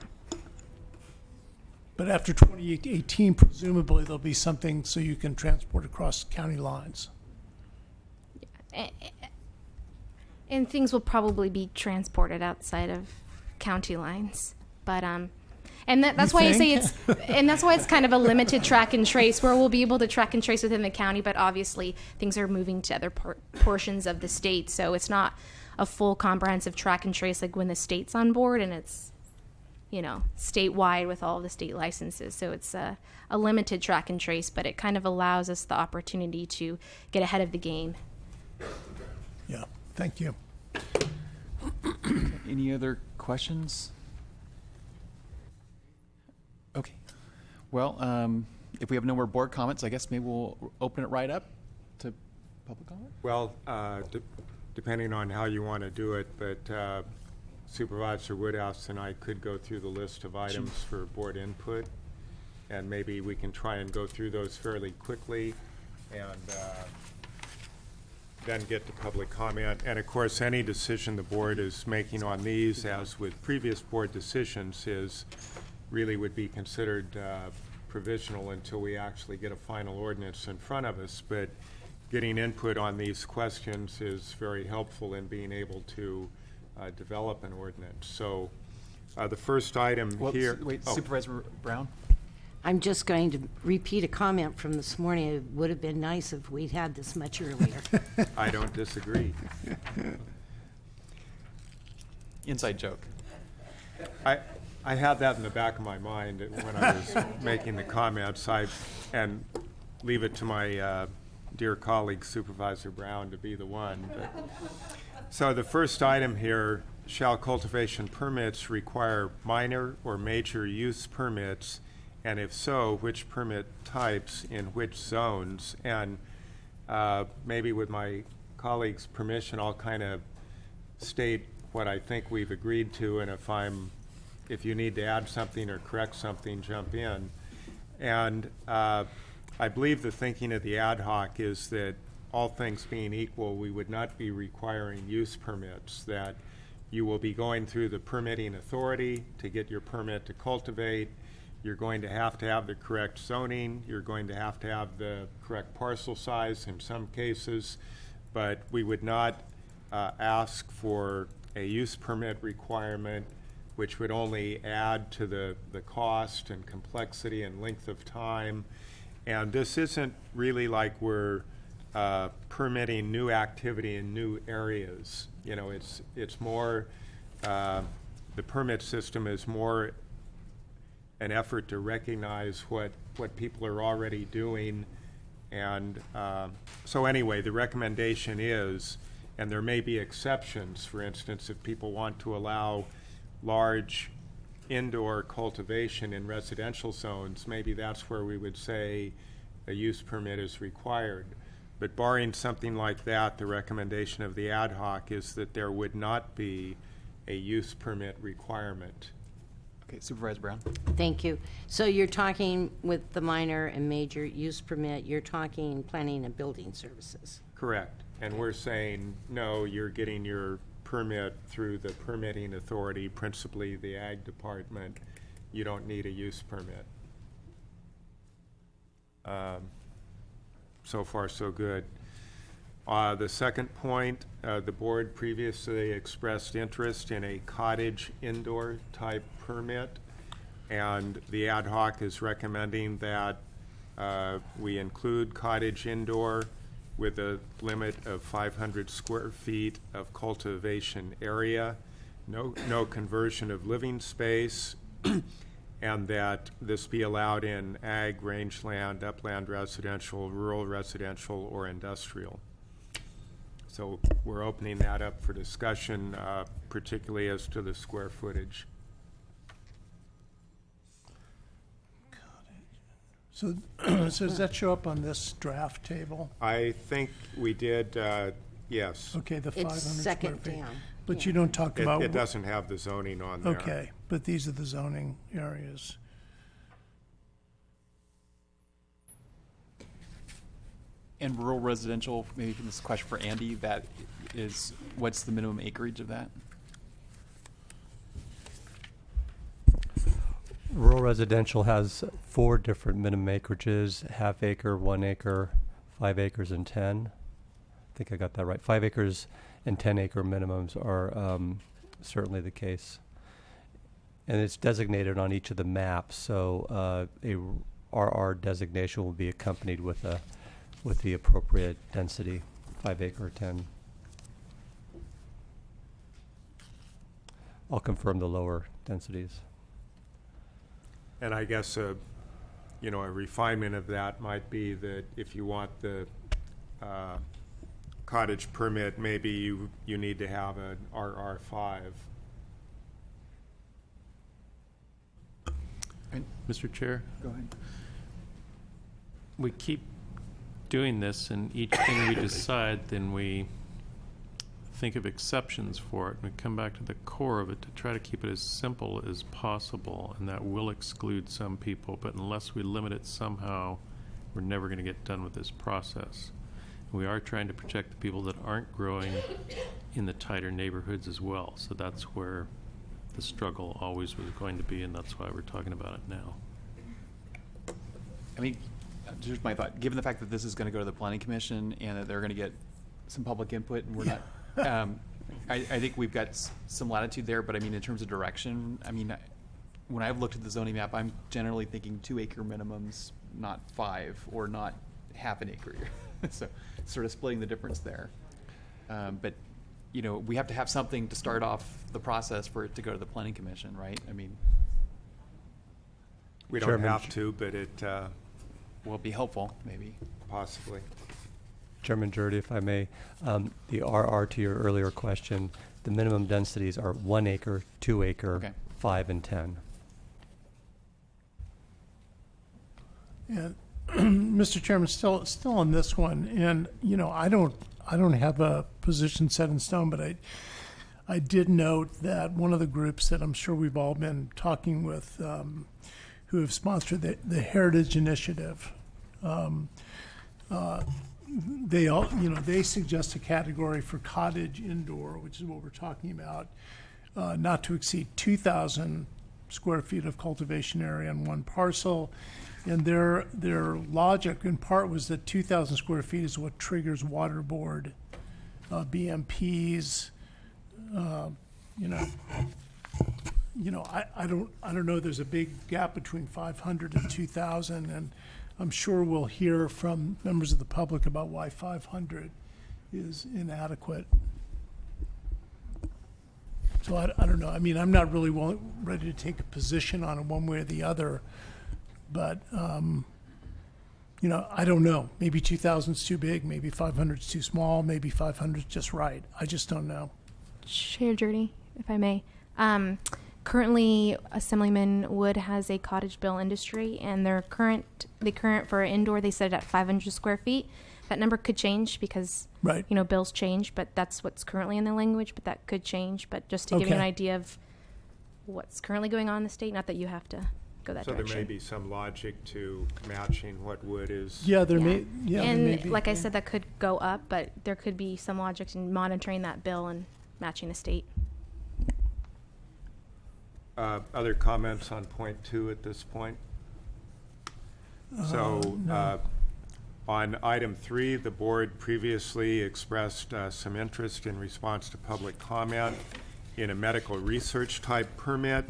But after 2018, presumably there'll be something so you can transport across county lines. And things will probably be transported outside of county lines, but and that's why I say it's kind of a limited track and trace, where we'll be able to track and trace within the county, but obviously things are moving to other portions of the state, so it's not a full comprehensive track and trace like when the state's on board and it's statewide with all of the state licenses. So it's a limited track and trace, but it kind of allows us the opportunity to get ahead of the game. Yeah, thank you. Any other questions? Okay. Well, if we have no more board comments, I guess maybe we'll open it right up to public comment. Well, depending on how you want to do it, but Supervisor Woodhouse and I could go through the list of items for board input, and maybe we can try and go through those fairly quickly and then get to public comment. And of course, any decision the board is making on these, as with previous board decisions, really would be considered provisional until we actually get a final ordinance in front of us. But getting input on these questions is very helpful in being able to develop an ordinance. So the first item here. Supervisor Brown? I'm just going to repeat a comment from this morning. It would have been nice if we'd had this much earlier. I don't disagree. Inside joke. I had that in the back of my mind when I was making the comments. And leave it to my dear colleague Supervisor Brown to be the one. So the first item here, shall cultivation permits require minor or major use permits? And if so, which permit types in which zones? And maybe with my colleague's permission, I'll kind of state what I think we've agreed to, and if you need to add something or correct something, jump in. And I believe the thinking of the ad hoc is that all things being equal, we would not be requiring use permits, that you will be going through the permitting authority to get your permit to cultivate. You're going to have the correct zoning. You're going to have the correct parcel size in some cases, but we would not ask for a use permit requirement, which would only add to the cost and complexity and length of time. And this isn't really like we're permitting new activity in new areas. It's more, the permit system is more an effort to recognize what people are already doing. And so anyway, the recommendation is, and there may be exceptions, for instance, if people want to allow large indoor cultivation in residential zones, maybe that's where we would say a use permit is required. But barring something like that, the recommendation of the ad hoc is that there would not be a use permit requirement Okay, Supervisor Brown. Thank you. So you're talking with the minor and major use permit, you're talking planning and building services. Correct. And we're saying, no, you're getting your permit through the permitting authority, principally the Ag Department. You don't need a use permit. So far, so good. The second point, the board previously expressed interest in a cottage indoor type permit, and the ad hoc is recommending that we include cottage indoor with a limit of 500 square feet of cultivation area, no conversion of living space, and that this be allowed in ag, rangeland, upland residential, rural residential, or industrial. So we're opening that up for discussion, particularly as to the square footage. So does that show up on this draft table? I think we did, yes. Okay, the 500 It's square second feet. down. But Yeah. you don't talk about. It doesn't have the zoning on there. Okay, but these are the zoning areas. And rural residential, maybe this is a question for Andy, that is, what's the minimum acreage of that? Rural residential has 4 different minimum acreages: half acre, 1 acre, 5 acres, and 10. I think I got that right. 5 acres and 10 acre minimums are certainly the case. And it's designated on each of the maps, so a RR designation will be accompanied with the appropriate density, 5 acre, 10. I'll confirm the lower densities. And I guess, a refinement of that might be that if you want the cottage permit, maybe you need to have an RR5. Mr. Chair, Go ahead. we keep doing this, and each thing we decide, then we think of exceptions for it, and we come back to the core of it to try to keep it as simple as possible, and that will exclude some people, but unless we limit it somehow, we're never going to get done with this process. We are trying to protect the people that aren't growing in the tighter neighborhoods as well, so that's where the struggle always was going to be, and that's why we're talking about it now. I mean, just my thought, given the fact that this is going to go to the planning commission and that they're going to get some public input, and we're not, I think we've got some latitude there, but I mean, in terms of direction, I mean, when I've looked at the zoning map, I'm generally thinking 2 acre minimums, not 5, or not half an acre. So sort of splitting the difference there. But, we have to have something to start off the process for it to go to the planning commission, right? I mean, We don't Chairman, have to, but it will be helpful, maybe. possibly. Chairman Jurdy, if I may, the RR to your earlier question, the minimum densities are 1 acre, 2 acre, Okay. 5, and 10. And Mr. Chairman, still on this one, and I don't have a position set in stone, but I did note that one of the groups that I'm sure we've all been talking with, who have sponsored the Heritage Initiative, they suggest a category for cottage indoor, which is what we're talking about, not to exceed 2,000 square feet of cultivation area on one parcel. And their logic in part was that 2,000 square feet is what triggers water board, BMPs. I don't know. There's a big gap between 500 and 2,000, and I'm sure we'll hear from members of the public about why 500 is inadequate. So I don't know. I mean, I'm not really ready to take a position on it one way or the other. But, I don't know. Maybe 2,000 is too big. Maybe 500 is too small. Maybe 500 is just right. I just don't know. Chair Jurdy, if I may. Currently, Assemblyman Wood has a cottage bill industry, and the current for indoor, they set it at 500 square feet. That number could change because, right. Bills change, but that's what's currently in the language, but that could change. But just to give you an idea of what's currently going on in the state. Not that you have to go that So direction. there may be some logic to matching what wood is. Yeah, there Yeah. may, yeah, there may And be. like I said, that could go up, but there could be some logic in monitoring that bill and matching the state. Other comments on point 2 at this point? On item 3, the board previously expressed some interest in response to public comment in a medical research type permit.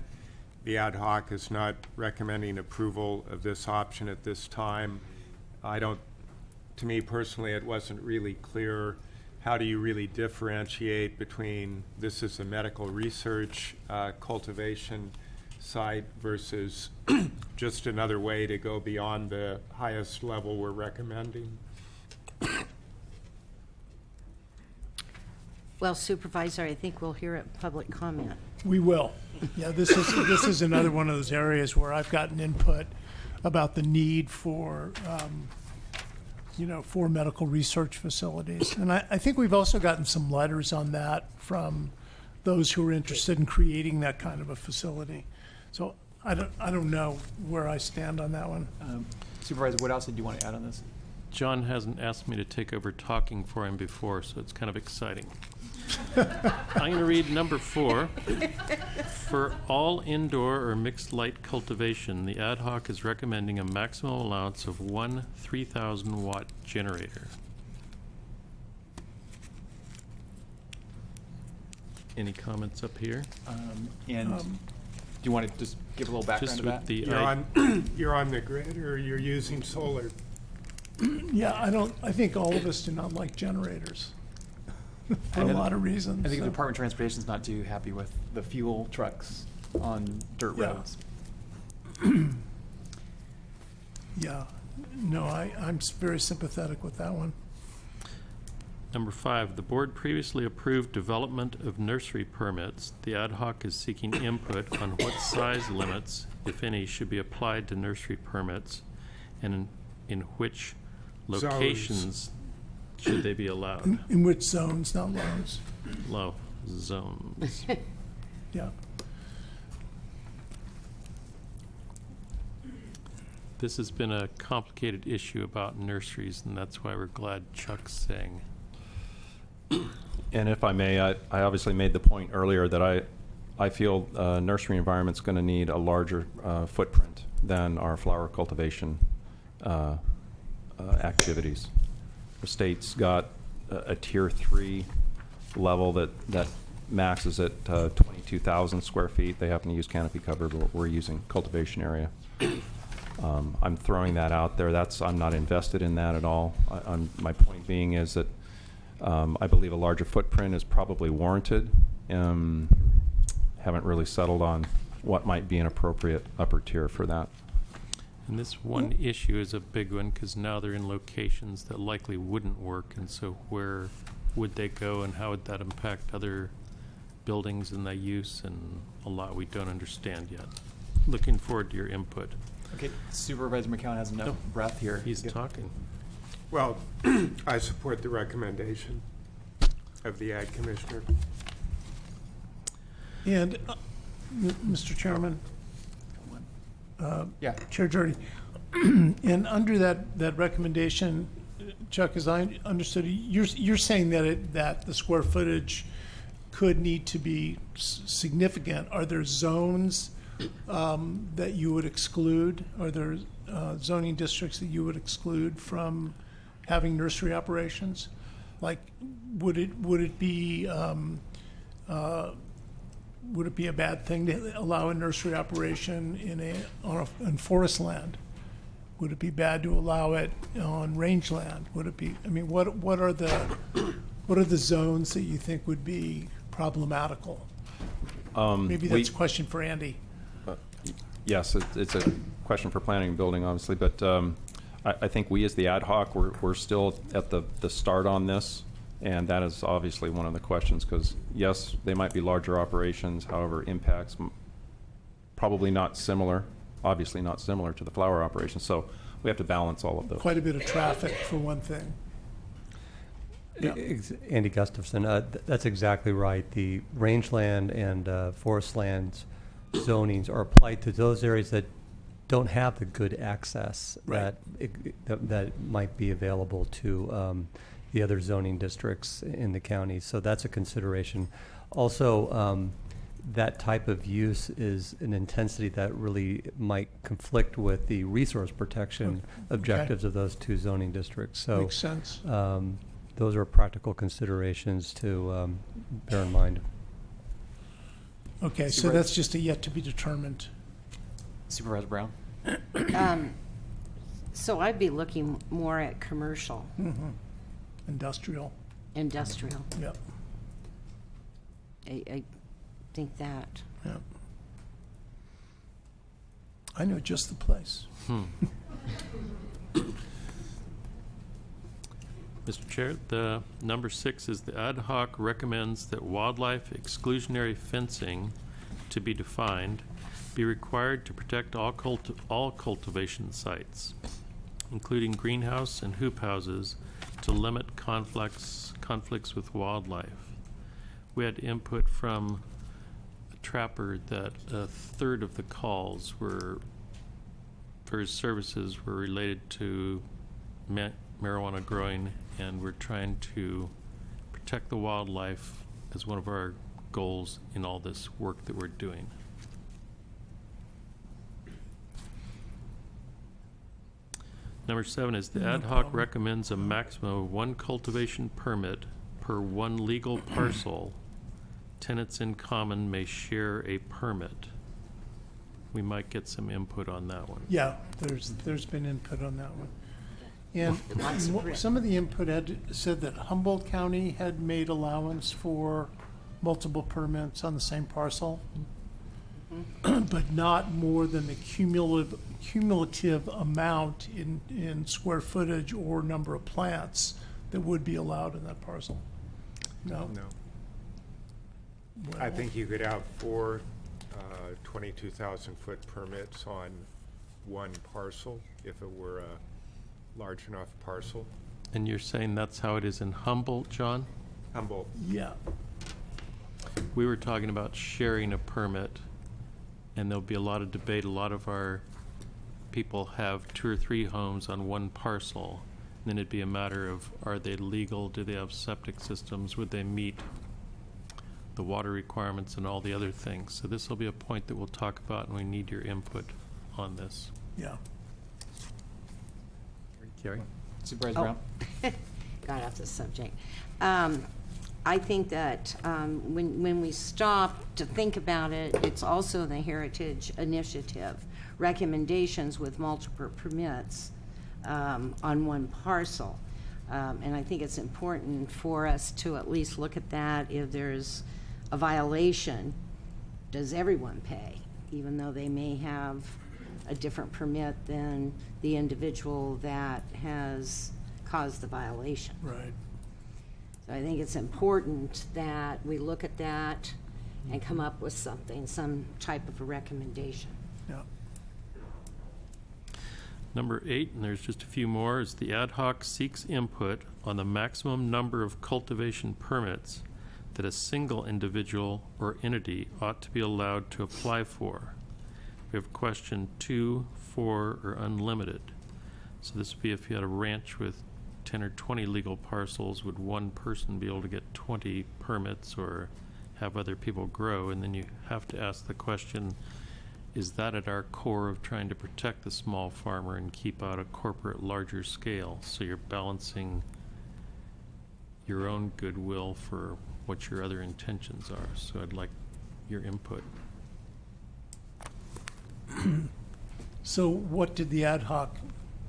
The ad hoc is not recommending approval of this option at this time. To me personally, it wasn't really clear. How do you really differentiate between this is a medical research cultivation site versus just another way to go beyond the highest level we're recommending? Well, Supervisor, I think we'll hear it public comment. We will. Yeah, this is another one of those areas where I've gotten input about the need for, for medical research facilities. And I think we've also gotten some letters on that from those who are interested in creating that kind of a facility. So I don't know where I stand on that one. Supervisor, what else did you want to add on this? John hasn't asked me to take over talking for him before, so it's kind of exciting. I'm going to read number 4. For all indoor or mixed light cultivation, the ad hoc is recommending a maximum allowance of one 3,000 watt generator. Any comments up here? And do you want to just give a little background Just to with that? the You're on the grid or you're using solar? Yeah, I think all of us do not like generators for a lot of reasons. I think so. the Department of Transportation is not too happy with the fuel trucks on dirt Yeah. roads. Yeah, no, I'm very sympathetic with that one. Number 5, the board previously approved development of nursery permits. The ad hoc is seeking input on what size limits, if any, should be applied to nursery permits, and in which locations should they be allowed. In which zones, not loans. Low zones. Yeah. This has been a complicated issue about nurseries, and that's why we're glad Chuck's saying. And if I may, I obviously made the point earlier that I feel nursery environment's going to need a larger footprint than our flower cultivation activities. The state's got a tier 3 level that maxes at 22,000 square feet. They happen to use canopy cover, but we're using cultivation area. I'm throwing that out there. I'm not invested in that at all. My point being is that I believe a larger footprint is probably warranted. Haven't really settled on what might be an appropriate upper tier for that. And this one issue is a big one because now they're in locations that likely wouldn't work, and so where would they go and how would that impact other buildings and their use, and a lot we don't understand yet. Looking forward to your input. Okay, Supervisor McCown has enough breath here. He's talking. Well, I support the recommendation of the Ag Commissioner. And, Mr. Chairman, Yeah. Chair Jurdy, and under that recommendation, Chuck, as I understood it, you're saying that the square footage could need to be significant. Are there zones that you would exclude? Are there zoning districts that you would exclude from having nursery operations? Like, would it be a bad thing to allow a nursery operation in forest land? Would it be bad to allow it on rangeland? Would it be? I mean, what are the zones that you think would be problematical? Maybe that's a question for Andy. Yes, it's a question for planning and building, obviously, but I think we as the ad hoc, we're still at the start on this, and that is obviously one of the questions, because yes, they might be larger operations, however, impacts probably not similar, obviously not similar to the flower operation, so we have to balance all of those. Quite a bit of traffic, for one thing. Yeah. Andy Gustafson, that's exactly right. The rangeland and forest lands zonings are applied to those areas that don't have the good access Right. that might be available to the other zoning districts in the county. So that's a consideration. Also, that type of use is an intensity that really might conflict with the resource protection objectives of those two zoning districts. So Makes sense. those are practical considerations to bear in mind. Okay, so that's just a yet to be determined. Supervisor Brown? So I'd be looking more at commercial, Industrial. industrial. Yep. I think that. Yep. I know just the place. Mr. Chair, the number 6 is the ad hoc recommends that wildlife exclusionary fencing to be defined be required to protect all cultivation sites, including greenhouse and hoop houses, to limit conflicts with wildlife. We had input from a trapper that a third of the calls were for his services were related to marijuana growing, and we're trying to protect the wildlife as one of our goals in all this work that we're doing. Number 7 is the ad hoc recommends a maximum of 1 cultivation permit per 1 legal parcel. Tenants in common may share a permit. We might get some input on that one. Yeah, there's been input on that one. And some of the input had said that Humboldt County had made allowance for multiple permits on the same parcel, but not more than the cumulative amount in square footage or number of plants that would be allowed in that parcel. No? No. Well, I think you could have 4 22,000-foot permits on one parcel if it were a large enough parcel. And you're saying that's how it is in Humboldt, John? Humboldt. Yeah. We were talking about sharing a permit, and there'll be a lot of debate. A lot of our people have 2 or 3 homes on one parcel. And then it'd be a matter of, are they legal? Do they have septic systems? Would they meet the water requirements and all the other things? So this will be a point that we'll talk about, and we need your input on this. Yeah. Carrie? Supervisor Brown? Got off the subject. I think that when we stop to think about it, it's also the Heritage Initiative recommendations with multiple permits on one parcel. And I think it's important for us to at least look at that. If there's a violation, does everyone pay, even though they may have a different permit than the individual that has caused the violation? Right. So I think it's important that we look at that and come up with something, some type of a recommendation. Yeah. Number 8, and there's just a few more, is the ad hoc seeks input on the maximum number of cultivation permits that a single individual or entity ought to be allowed to apply for. We have question 2, 4, or unlimited. So this would be if you had a ranch with 10 or 20 legal parcels, would one person be able to get 20 permits or have other people grow? And then you have to ask the question, is that at our core of trying to protect the small farmer and keep out a corporate larger scale? So you're balancing your own goodwill for what your other intentions are. So I'd like your input. So what did the ad hoc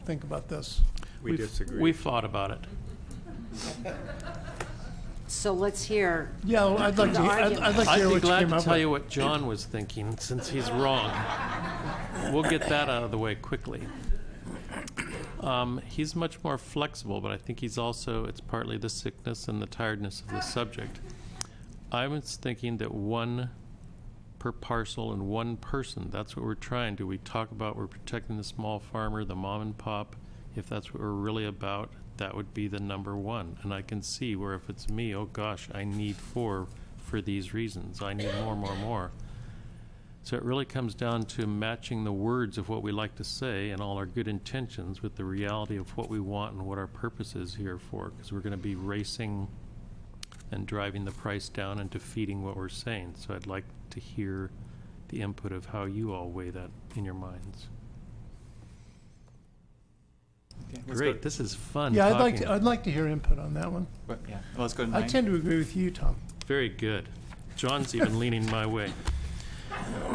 think about this? We disagree. We thought about it. So let's hear. Yeah, well, I'd like to. I'd like to hear I'd be what you glad came to up tell with. you what John was thinking, since he's wrong. We'll get that out of the way quickly. He's much more flexible, but I think he's also, it's partly the sickness and the tiredness of the subject. I was thinking that 1 per parcel and 1 person, that's what we're trying to. We talk about we're protecting the small farmer, the mom and pop. If that's what we're really about, that would be the number 1. And I can see where if it's me, oh gosh, I need 4 for these reasons. I need more. So it really comes down to matching the words of what we like to say and all our good intentions with the reality of what we want and what our purpose is here for, because we're going to be racing and driving the price down and defeating what we're saying. So I'd like to hear the input of how you all weigh that in your minds. Okay, let's Great, go- this is fun. Yeah, talking. I'd like to hear input on that one. But, yeah, well, let's go to I 9. tend to agree with you, Tom. Very good. John's even leaning my way.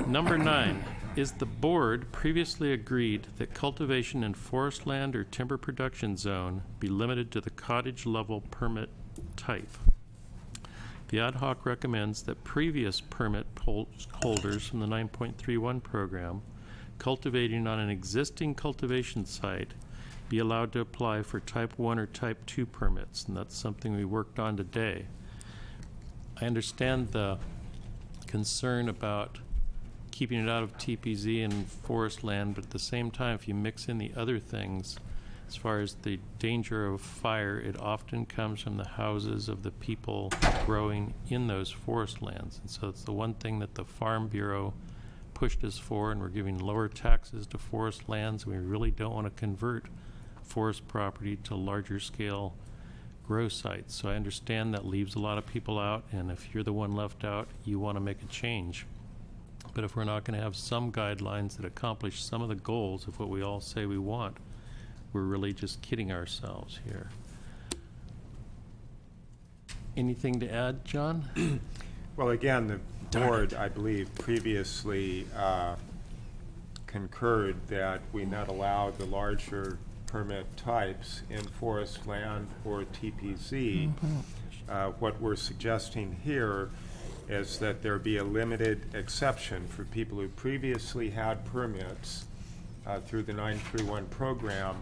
Number 9, is the board previously agreed that cultivation in forestland or timber production zone be limited to the cottage level permit type? The ad hoc recommends that previous permit holders from the 9.31 program cultivating on an existing cultivation site be allowed to apply for type 1 or type 2 permits, and that's something we worked on today. I understand the concern about keeping it out of TPZ and forest land, but at the same time, if you mix in the other things, as far as the danger of fire, it often comes from the houses of the people growing in those forest lands. And so it's the one thing that the Farm Bureau pushed us for, and we're giving lower taxes to forest lands. We really don't want to convert forest property to larger scale grow sites. So I understand that leaves a lot of people out, and if you're the one left out, you want to make a change. But if we're not going to have some guidelines that accomplish some of the goals of what we all say we want, we're really just kidding ourselves here. Anything to add, John? Well, again, the board, I believe, previously concurred that we not allow the larger permit types in forest land or TPZ. What we're suggesting here is that there be a limited exception for people who previously had permits through the 931 program,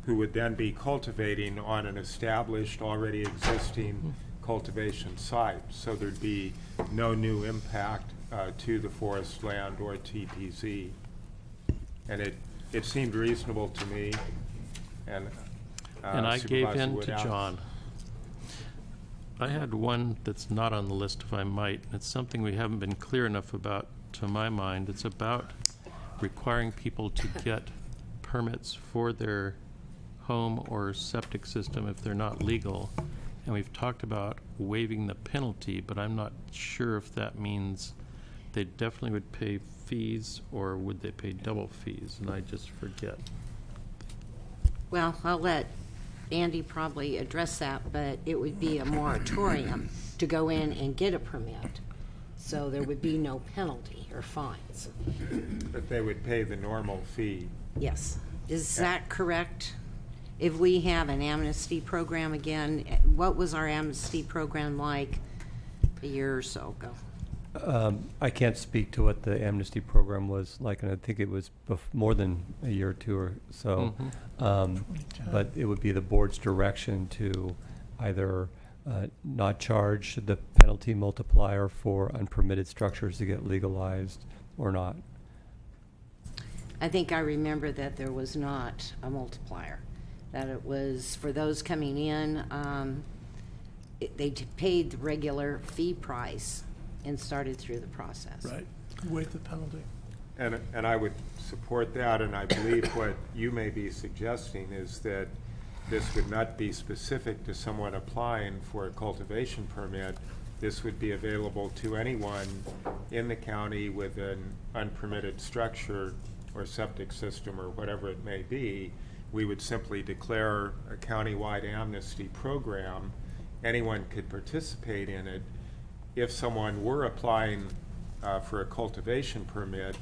who would then be cultivating on an established, already existing cultivation site. So there'd be no new impact to the forest land or TPZ. And it seemed reasonable to me. And I gave Supervisor in to Woodhouse. John. I had one that's not on the list, if I might. It's something we haven't been clear enough about, to my mind. It's about requiring people to get permits for their home or septic system if they're not legal. And we've talked about waiving the penalty, but I'm not sure if that means they definitely would pay fees or would they pay double fees, and I just forget. Well, I'll let Andy probably address that, but it would be a moratorium to go in and get a permit. So there would be no penalty or fines. But they would pay the normal fee. Yes. Is that correct? If we have an amnesty program again, what was our amnesty program like a year or so ago? I can't speak to what the amnesty program was like, and I think it was more than a year or two or so. But it would be the board's direction to either not charge the penalty multiplier for unpermitted structures to get legalized or not. I think I remember that there was not a multiplier, that it was for those coming in, they paid the regular fee price and started through the process. Right. Waive the penalty. And I would support that, and I believe what you may be suggesting is that this would not be specific to someone applying for a cultivation permit. This would be available to anyone in the county with an unpermitted structure or septic system or whatever it may be. We would simply declare a countywide amnesty program. Anyone could participate in it. If someone were applying for a cultivation permit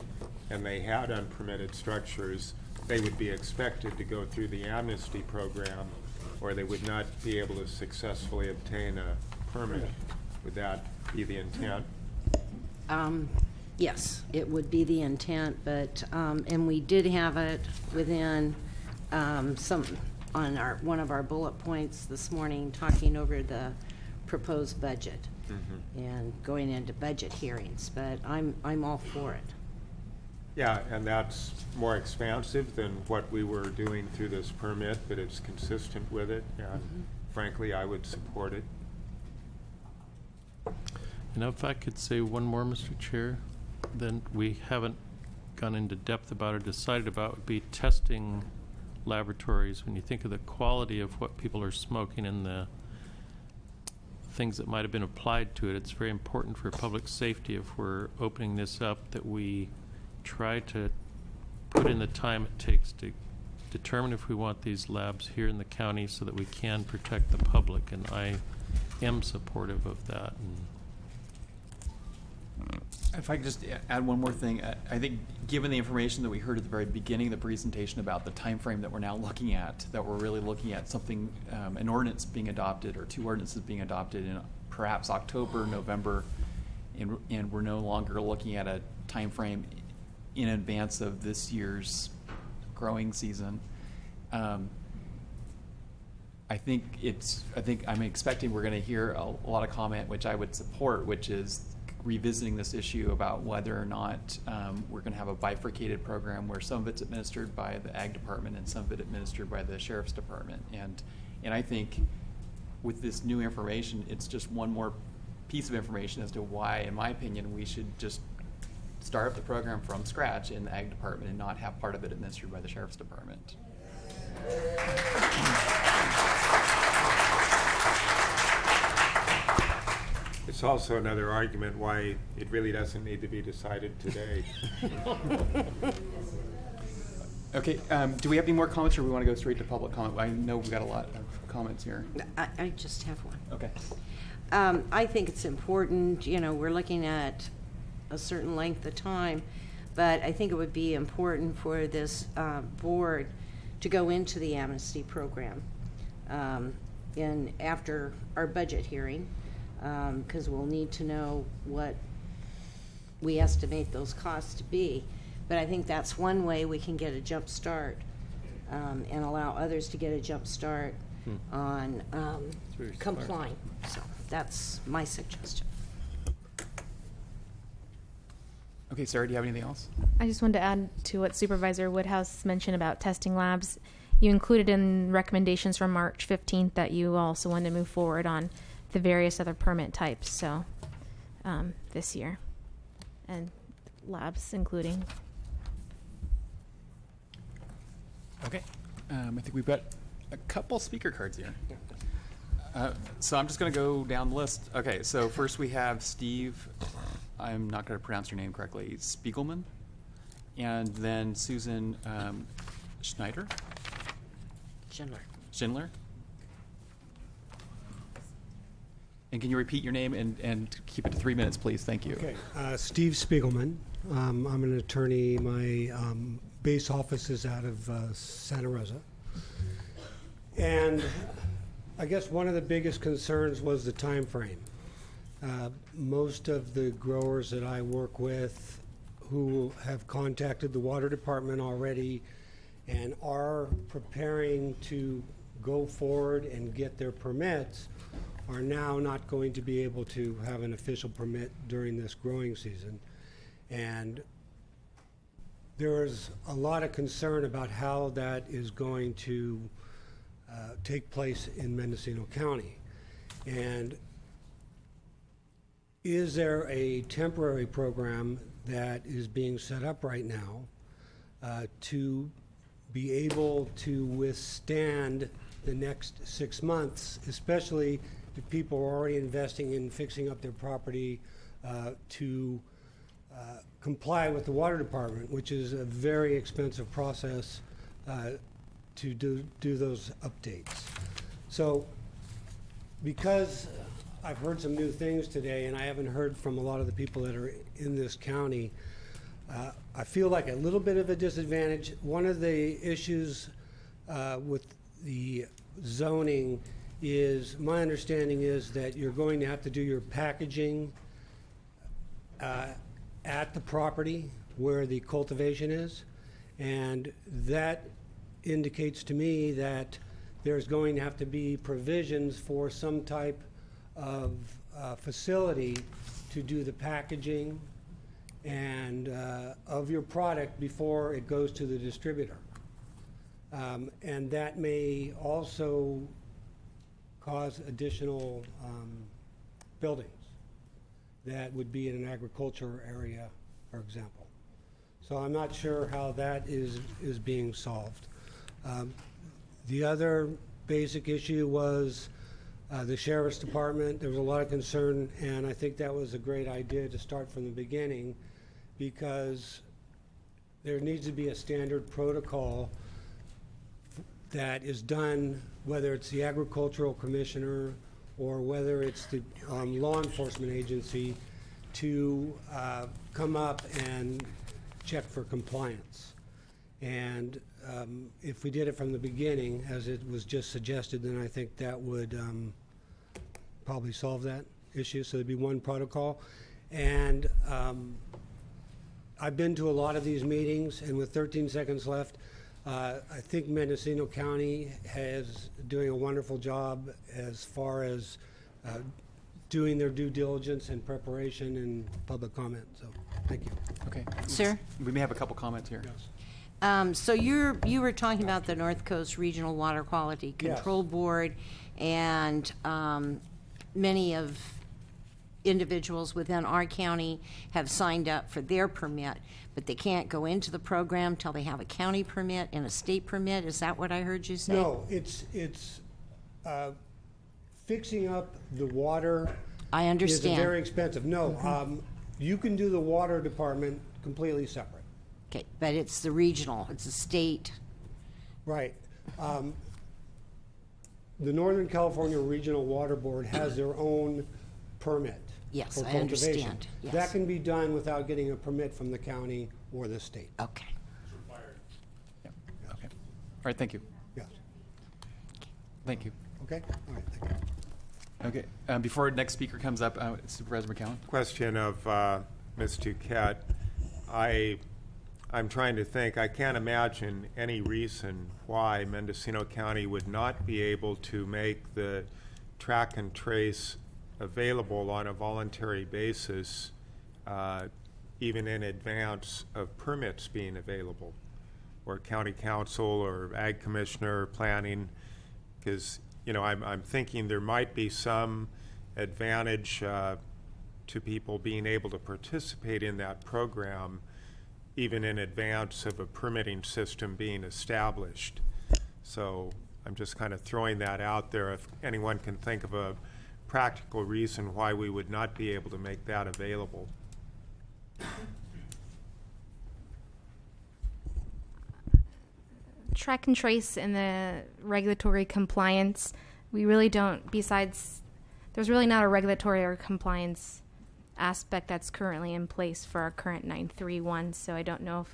and they had unpermitted structures, they would be expected to go through the amnesty program, or they would not be able to successfully obtain a permit. Would that be the intent? Yes, it would be the intent, but, and we did have it within on one of our bullet points this morning, talking over the proposed budget and going into budget hearings, but I'm all for it. Yeah, and that's more expansive than what we were doing through this permit, but it's consistent with it, and frankly, I would support it. And if I could say one more, Mr. Chair. then we haven't gone into depth about or decided about would be testing laboratories. When you think of the quality of what people are smoking and the things that might have been applied to it, it's very important for public safety, if we're opening this up, that we try to put in the time it takes to determine if we want these labs here in the county so that we can protect the public, and I am supportive of that. And if I could just add one more thing, I think given the information that we heard at the very beginning of the presentation about the time frame that we're now looking at, that we're really looking at something, an ordinance being adopted or two ordinances being adopted in perhaps October, November, and we're no longer looking at a time frame in advance of this year's growing season. I think I'm expecting we're going to hear a lot of comment, which I would support, which is revisiting this issue about whether or not we're going to have a bifurcated program where some of it's administered by the Ag Department and some of it administered by the Sheriff's Department. And I think with this new information, it's just one more piece of information as to why, in my opinion, we should just start up the program from scratch in the Ag Department and not have part of it administered by the Sheriff's Department. It's also another argument why it really doesn't need to be decided today. Okay, do we have any more comments, or we want to go straight to public comment? I know we've got a lot of comments here. I just have one. Okay. I think it's important, we're looking at a certain length of time, but I think it would be important for this board to go into the amnesty program after our budget hearing, because we'll need to know what we estimate those costs to be. But I think that's one way we can get a jump start and allow others to get a jump start on complying. So that's my suggestion. Okay, Sarah, do you have anything else? I just wanted to add to what Supervisor Woodhouse mentioned about testing labs. You included in recommendations from March 15th that you also wanted to move forward on the various other permit types, so this year, and labs including. Okay, I think we've got a couple speaker cards here. So I'm just going to go down the list. Okay, so first we have Steve, I'm not going to pronounce your name correctly, Spiegelman, and then Susan Schneider? Schindler. And can you repeat your name and keep it to 3 minutes, please? Thank you. Okay, Steve Spiegelman. I'm an attorney. My base office is out of Santa Rosa. And I guess one of the biggest concerns was the time frame. Most of the growers that I work with who have contacted the water department already and are preparing to go forward and get their permits are now not going to be able to have an official permit during this growing season. And there is a lot of concern about how that is going to take place in Mendocino County. And is there a temporary program that is being set up right now to be able to withstand the next 6 months, especially if people are already investing in fixing up their property to comply with the water department, which is a very expensive process to do those updates. So because I've heard some new things today, and I haven't heard from a lot of the people that are in this county, I feel like a little bit of a disadvantage. One of the issues with the zoning is, my understanding is that you're going to have to do your packaging at the property where the cultivation is, and that indicates to me that there's going to have to be provisions for some type of facility to do the packaging and of your product before it goes to the distributor. And that may also cause additional buildings that would be in an agriculture area for example. So I'm not sure how that is being solved. The other basic issue was the Sheriff's Department. There was a lot of concern, and I think that was a great idea to start from the beginning, because there needs to be a standard protocol that is done, whether it's the agricultural commissioner or whether it's the law enforcement agency, to come up and check for compliance. And if we did it from the beginning, as it was just suggested, then I think that would probably solve that issue. So there'd be one protocol. And I've been to a lot of these meetings, and with 13 seconds left, I think Mendocino County is doing a wonderful job as far as doing their due diligence and preparation and public comment. So, thank you. Okay. Sir? We may have a couple comments here. Yes. So you were talking about the North Coast Regional Water Quality Control Board, and many of individuals within our county have signed up for their permit, but they can't go into the program till they have a county permit and a state permit. Is that what I heard you say? No, it's fixing up the water. I understand. Is very expensive. No, you can do the water department completely separate. Okay, but it's the regional, it's the state. Right. The Northern California Regional Water Board has their own permit. Yes, for I cultivation. understand. Yes. That can be done without getting a permit from the county or the state. Okay. Yeah. Okay. All right, thank you. Yes. Thank you. Okay? All right, thank you. Okay, before next speaker comes up, Supervisor McCowan. Question of Ms. Duquette. I'm trying to think. I can't imagine any reason why Mendocino County would not be able to make the track and trace available on a voluntary basis, even in advance of permits being available, or county council or ag commissioner planning, because I'm thinking there might be some advantage to people being able to participate in that program even in advance of a permitting system being established. So I'm just kind of throwing that out there. If anyone can think of a practical reason why we would not be able to make that available. Track and trace and the regulatory compliance, we really don't, besides, there's really not a regulatory or compliance aspect that's currently in place for our current 931, so I don't know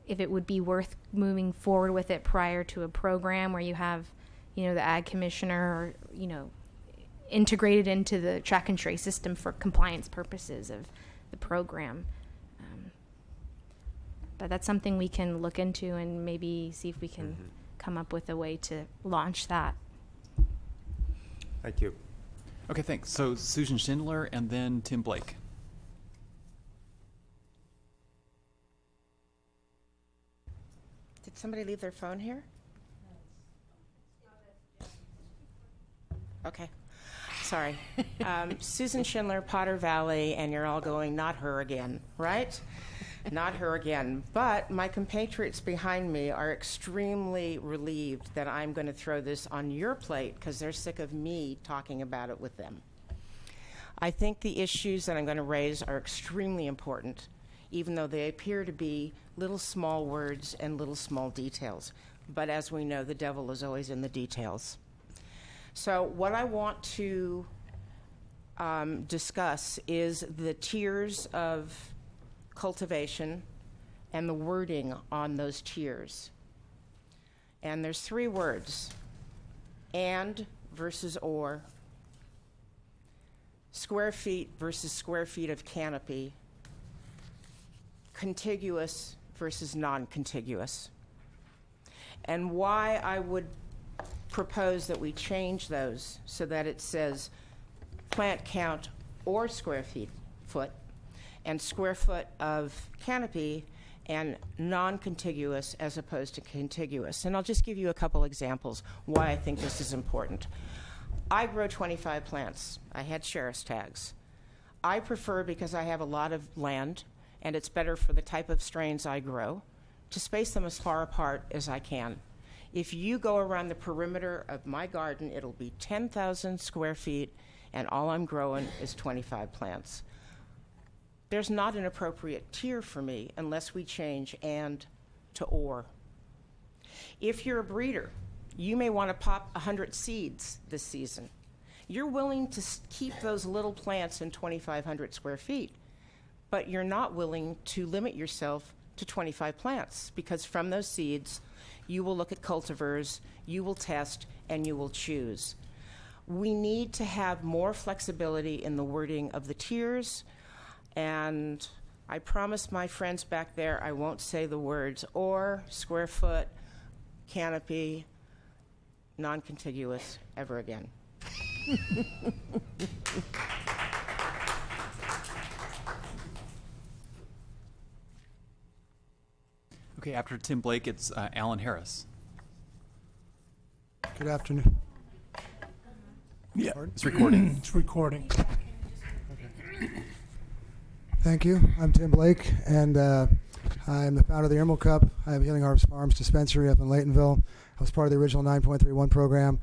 if it would be worth moving forward with it prior to a program where you have, the ag commissioner, or, integrated into the track and trace system for compliance purposes of the program. But that's something we can look into and maybe see if we can come up with a way to launch that. Thank you. Okay, thanks. So Susan Schindler and then Tim Blake. Did somebody leave their phone here? Okay. Sorry. Susan Schindler, Potter Valley, and you're all going, not her again, right? Not her again. But my compatriots behind me are extremely relieved that I'm going to throw this on your plate because they're sick of me talking about it with them. I think the issues that I'm going to raise are extremely important, even though they appear to be little small words and little small details. But as we know, the devil is always in the details. So what I want to discuss is the tiers of cultivation and the wording on those tiers. And there's 3 words: and versus or, square feet versus square feet of canopy, contiguous versus non-contiguous. And why I would propose that we change those so that it says plant count or square foot, and square foot of canopy, and non-contiguous as opposed to contiguous. And I'll just give you a couple examples why I think this is important. I grow 25 plants. I had sheriff's tags. I prefer, because I have a lot of land, and it's better for the type of strains I grow, to space them as far apart as I can. If you go around the perimeter of my garden, it'll be 10,000 square feet, and all I'm growing is 25 plants. There's not an appropriate tier for me unless we change and to or. If you're a breeder, you may want to pop 100 seeds this season. You're willing to keep those little plants in 2,500 square feet, but you're not willing to limit yourself to 25 plants, because from those seeds, you will look at cultivars, you will test, and you will choose. We need to have more flexibility in the wording of the tiers, and I promise my friends back there I won't say the words or, square foot, canopy, non-contiguous ever again. Okay, after Tim Blake, it's Alan Harris. Good afternoon. Yeah. It's recording. It's recording. Thank you. I'm Tim Blake, and I'm the founder of the Emerald Cup. I have Healing Harvest Farms dispensary up in Laytonville. I was part of the original 9.31 program.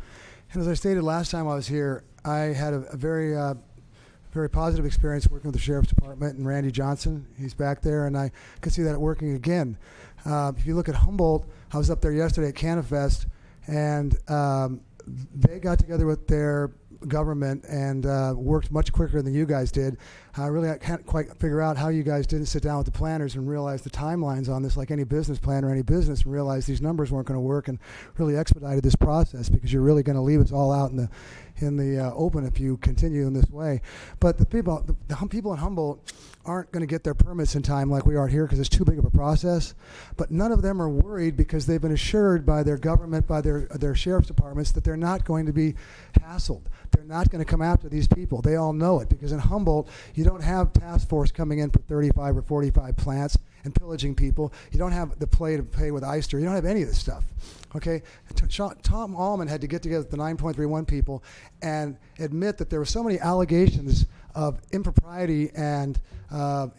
And as I stated last time I was here, I had a very positive experience working with the Sheriff's Department and Randy Johnson. He's back there, and I can see that working again. If you look at Humboldt, I was up there yesterday at CannaFest, and they got together with their government and worked much quicker than you guys did. I can't quite figure out how you guys didn't sit down with the planners and realize the timelines on this, like any business plan or any business, and realize these numbers weren't going to work, and really expedited this process, because you're really going to leave us all out in the open if you continue in this way. But the people in Humboldt aren't going to get their permits in time like we are here, because it's too big of a process. But none of them are worried, because they've been assured by their government, by their sheriff's departments, that they're not going to be hassled. They're not going to come after these people. They all know it, because in Humboldt, you don't have task force coming in for 35 or 45 plants and pillaging people. You don't have the play to pay with Eyster. You don't have any of this stuff. Okay? Tom Allman had to get together with the 9.31 people and admit that there were so many allegations of impropriety and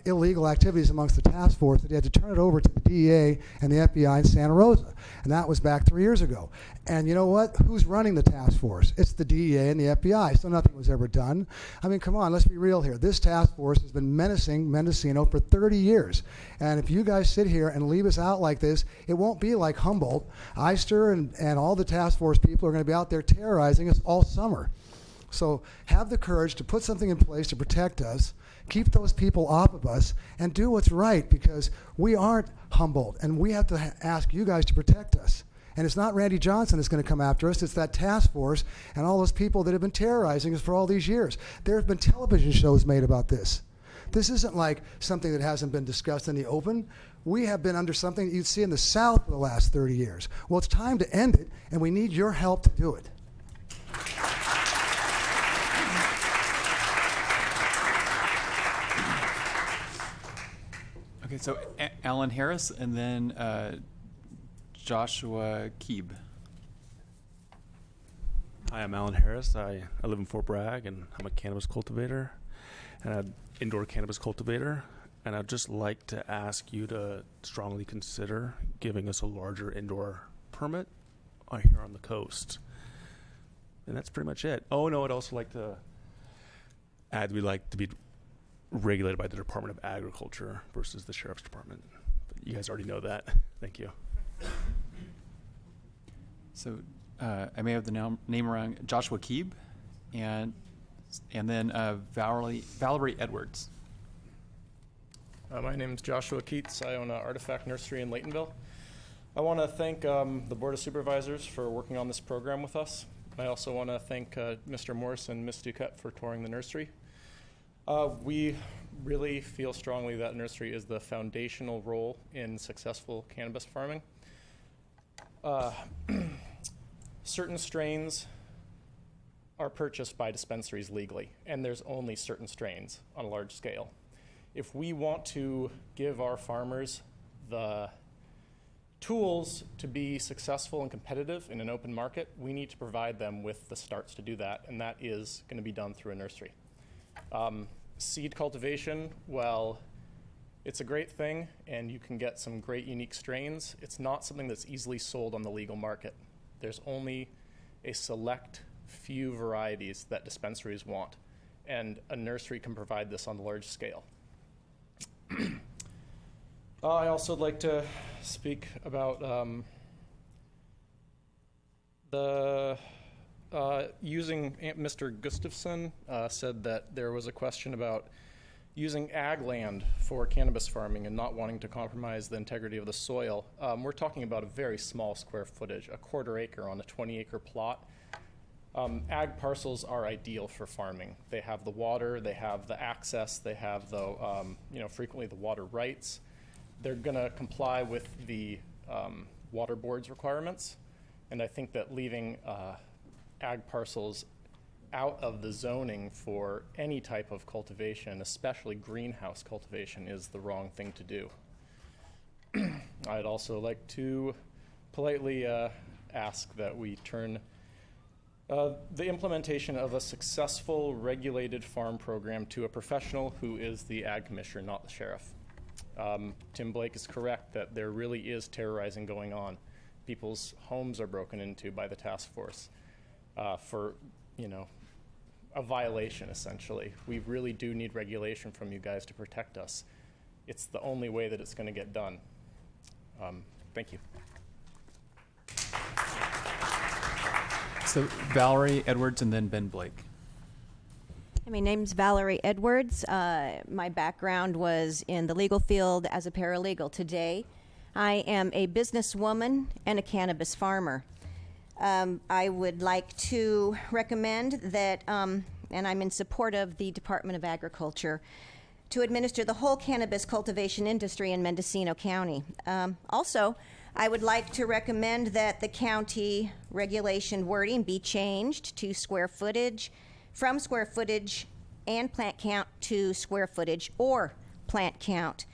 illegal activities amongst the task force that he had to turn it over to the DEA and the FBI in Santa Rosa. And that was back 3 years ago. And you know what? Who's running the task force? It's the DEA and the FBI, so nothing was ever done. I mean, come on, let's be real here. This task force has been menacing Mendocino for 30 years. And if you guys sit here and leave us out like this, it won't be like Humboldt. Eyster and all the task force people are going to be out there terrorizing us all summer. So have the courage to put something in place to protect us, keep those people off of us, and do what's right, because we aren't Humboldt, and we have to ask you guys to protect us. And it's not Randy Johnson that's going to come after us. It's that task force and all those people that have been terrorizing us for all these years. There have been television shows made about this. This isn't like something that hasn't been discussed in the open. We have been under something that you'd see in the South for the last 30 years. Well, it's time to end it, and we need your help to do it. Okay, so Alan Harris, and then Joshua Keeb. Hi, I'm Alan Harris. I live in Fort Bragg, and I'm a cannabis cultivator, and an indoor cannabis cultivator. And I'd just like to ask you to strongly consider giving us a larger indoor permit here on the coast. And that's pretty much it. Oh, no, I'd also like to add we'd like to be regulated by the Department of Agriculture versus the Sheriff's Department. But you guys already know that. Thank you. So I may have the name wrong. Joshua Keeb, and then Valerie Edwards. My name is Joshua Keats. I own an Artifact Nursery in Laytonville. I want to thank the Board of Supervisors for working on this program with us. I also want to thank Mr. Morris and Ms. Duquette for touring the nursery. We really feel strongly that nursery is the foundational role in successful cannabis farming. Certain strains are purchased by dispensaries legally, and there's only certain strains on a large scale. If we want to give our farmers the tools to be successful and competitive in an open market, we need to provide them with the starts to do that, and that is going to be done through a nursery. seed cultivation, well, it's a great thing, and you can get some great unique strains. It's not something that's easily sold on the legal market. There's only a select few varieties that dispensaries want, and a nursery can provide this on a large scale. I also would like to speak about using Mr. Gustafson said that there was a question about using ag land for cannabis farming and not wanting to compromise the integrity of the soil. We're talking about a very small square footage, a quarter acre on a 20-acre plot. Ag parcels are ideal for farming. They have the water, they have the access, they have the, frequently the water rights. They're gonna comply with the water board's requirements. And I think that leaving ag parcels out of the zoning for any type of cultivation, especially greenhouse cultivation, is the wrong thing to do. I'd also like to politely ask that we turn the implementation of a successful regulated farm program to a professional who is the ag commissioner, not the sheriff. Tim Blake is correct that there really is terrorizing going on. People's homes are broken into by the task force for, a violation, essentially. We really do need regulation from you guys to protect us. It's the only way that it's going to get done. Thank you. So Valerie Edwards and then Ben Blake. My name's Valerie Edwards. My background was in the legal field as a paralegal. Today, I am a businesswoman and a cannabis farmer. I would like to recommend that, and I'm in support of the Department of Agriculture, to administer the whole cannabis cultivation industry in Mendocino County. Also, I would like to recommend that the county regulation wording be changed to square footage, from square footage and plant count to square footage or plant count.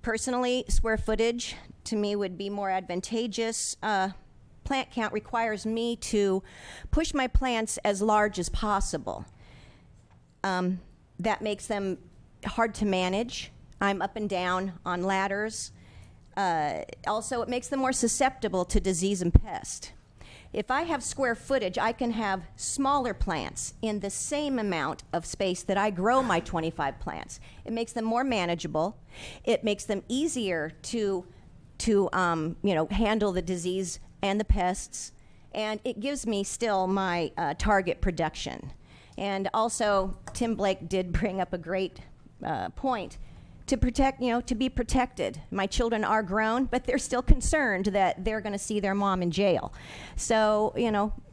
Personally, square footage to me would be more advantageous. Plant count requires me to push my plants as large as possible. That makes them hard to manage. I'm up and down on ladders. Also, it makes them more susceptible to disease and pest. If I have square footage, I can have smaller plants in the same amount of space that I grow my 25 plants. It makes them more manageable. It makes them easier to handle the disease and the pests, and it gives me still my target production. And also, Tim Blake did bring up a great point. To protect, to be protected. My children are grown, but they're still concerned that they're going to see their mom in jail. So,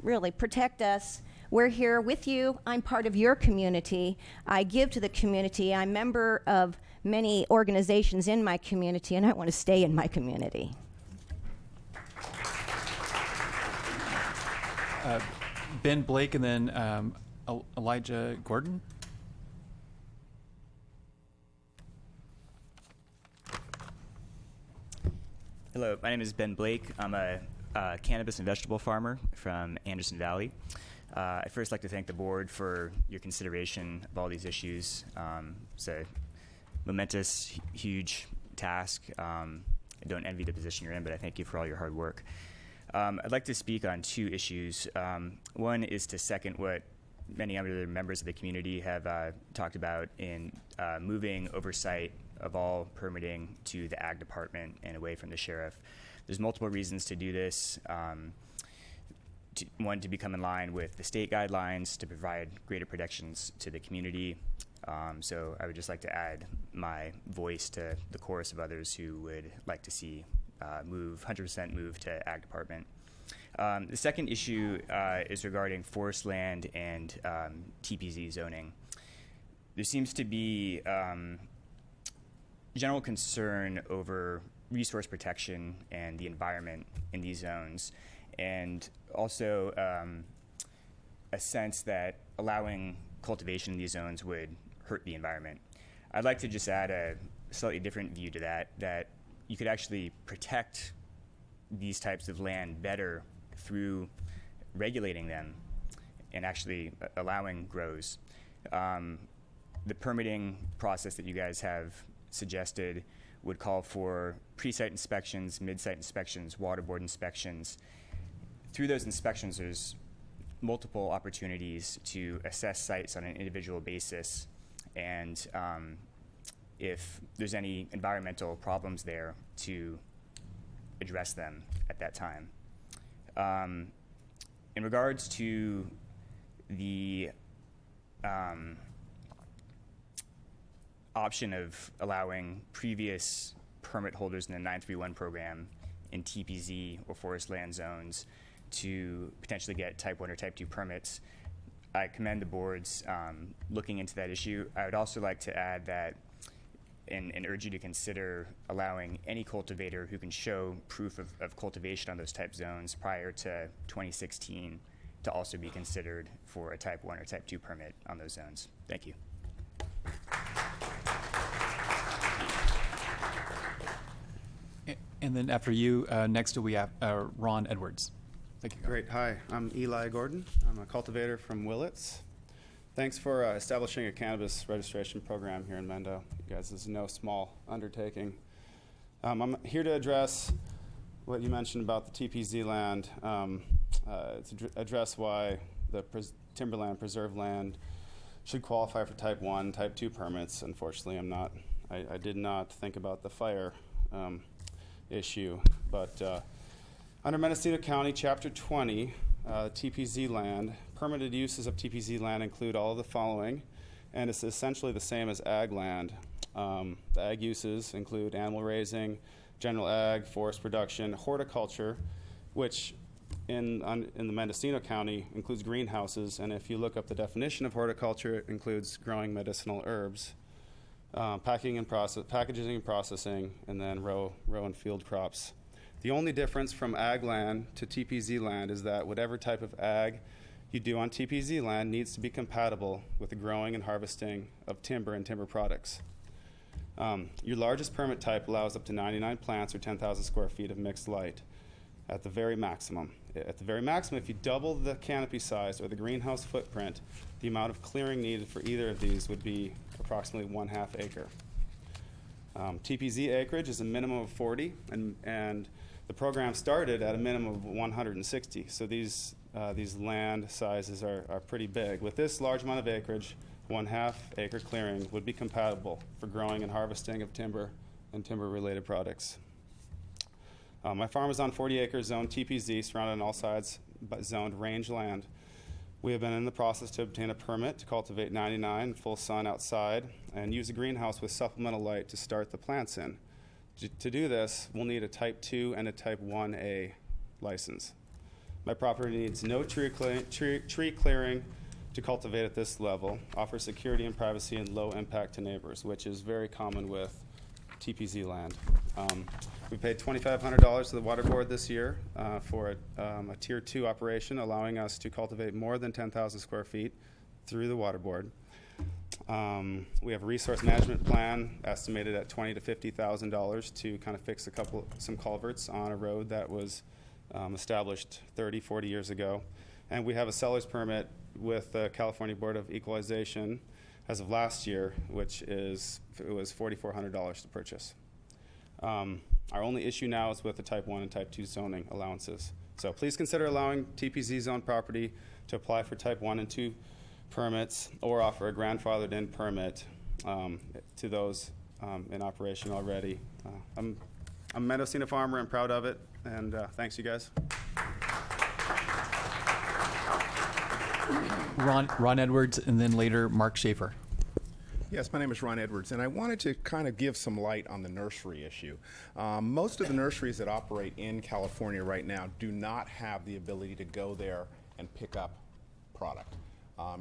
really protect us. We're here with you. I'm part of your community. I give to the community. I'm a member of many organizations in my community, and I want to stay in my community. Ben Blake and then Elijah Gordon. Hello, my name is Ben Blake. I'm a cannabis and vegetable farmer from Anderson Valley. I'd first like to thank the board for your consideration of all these issues. It's a momentous, huge task. I don't envy the position you're in, but I thank you for all your hard work. I'd like to speak on two issues. One is to second what many other members of the community have talked about in moving oversight of all permitting to the ag department and away from the sheriff. There's multiple reasons to do this. One, to become in line with the state guidelines to provide greater protections to the community. So I would just like to add my voice to the chorus of others who would like to see 100% move to ag department. The second issue is regarding Forestland and TPZ zoning. There seems to be general concern over resource protection and the environment in these zones, and also a sense that allowing cultivation in these zones would hurt the environment. I'd like to just add a slightly different view to that you could actually protect these types of land better through regulating them and actually allowing grows. the permitting process that you guys have suggested would call for pre-site inspections, mid-site inspections, water board inspections. Through those inspections, there's multiple opportunities to assess sites on an individual basis, and if there's any environmental problems there, to address them at that time. In regards to the option of allowing previous permit holders in the 931 program in TPZ or Forestland zones to potentially get Type 1 or Type 2 permits, I commend the board's looking into that issue. I would also like to add that and urge you to consider allowing any cultivator who can show proof of cultivation on those type zones prior to 2016 to also be considered for a Type 1 or Type 2 permit on those zones. Thank you. And then after you, next we have Ron Edwards. Thank you. Great. Hi, I'm Eli Gordon. I'm a cultivator from Willits. Thanks for establishing a cannabis registration program here in Mendo. You guys, this is no small undertaking. I'm here to address what you mentioned about the TPZ land. To address why the Timberland preserved land should qualify for Type 1, Type 2 permits. Unfortunately, I did not think about the fire issue, but under Mendocino County, Chapter 20, TPZ land, permitted uses of TPZ land include all of the following, and it's essentially the same as ag land. The ag uses include animal raising, general ag, forest production, horticulture, which in the Mendocino County includes greenhouses, and if you look up the definition of horticulture, it includes growing medicinal herbs, packaging and processing, and then row and field crops. The only difference from ag land to TPZ land is that whatever type of ag you do on TPZ land needs to be compatible with the growing and harvesting of timber and timber products. Your largest permit type allows up to 99 plants or 10,000 square feet of mixed light at the very maximum. At the very maximum, if you double the canopy size or the greenhouse footprint, the amount of clearing needed for either of these would be approximately 1/2 acre. TPZ acreage is a minimum of 40, and the program started at a minimum of 160. So these land sizes are pretty big. With this large amount of acreage, 1/2 acre clearing would be compatible for growing and harvesting of timber and timber-related products. My farm is on 40 acres zoned TPZ, surrounded on all sides by zoned range land. We have been in the process to obtain a permit to cultivate 99 in full sun outside and use a greenhouse with supplemental light to start the plants in. To do this, we'll need a Type 2 and a Type 1A license. My property needs no tree clearing to cultivate at this level, offers security and privacy and low impact to neighbors, which is very common with TPZ land. We paid $2,500 to the water board this year for a Tier 2 operation, allowing us to cultivate more than 10,000 square feet through the water board. We have a resource management plan estimated at $20,000 to $50,000 to kind of fix some culverts on a road that was established 30, 40 years ago. And we have a seller's permit with the California Board of Equalization as of last year, which was $4,400 to purchase. Our only issue now is with the Type 1 and Type 2 zoning allowances. So please consider allowing TPZ zone property to apply for Type 1 and 2 permits or offer a grandfathered in permit to those in operation already. I'm a Mendocino farmer and proud of it, and thanks you guys. Ron Edwards, and then later Mark Schaefer. Yes, my name is Ron Edwards, and I wanted to kind of give some light on the nursery issue. Most of the nurseries that operate in California right now do not have the ability to go there and pick up product.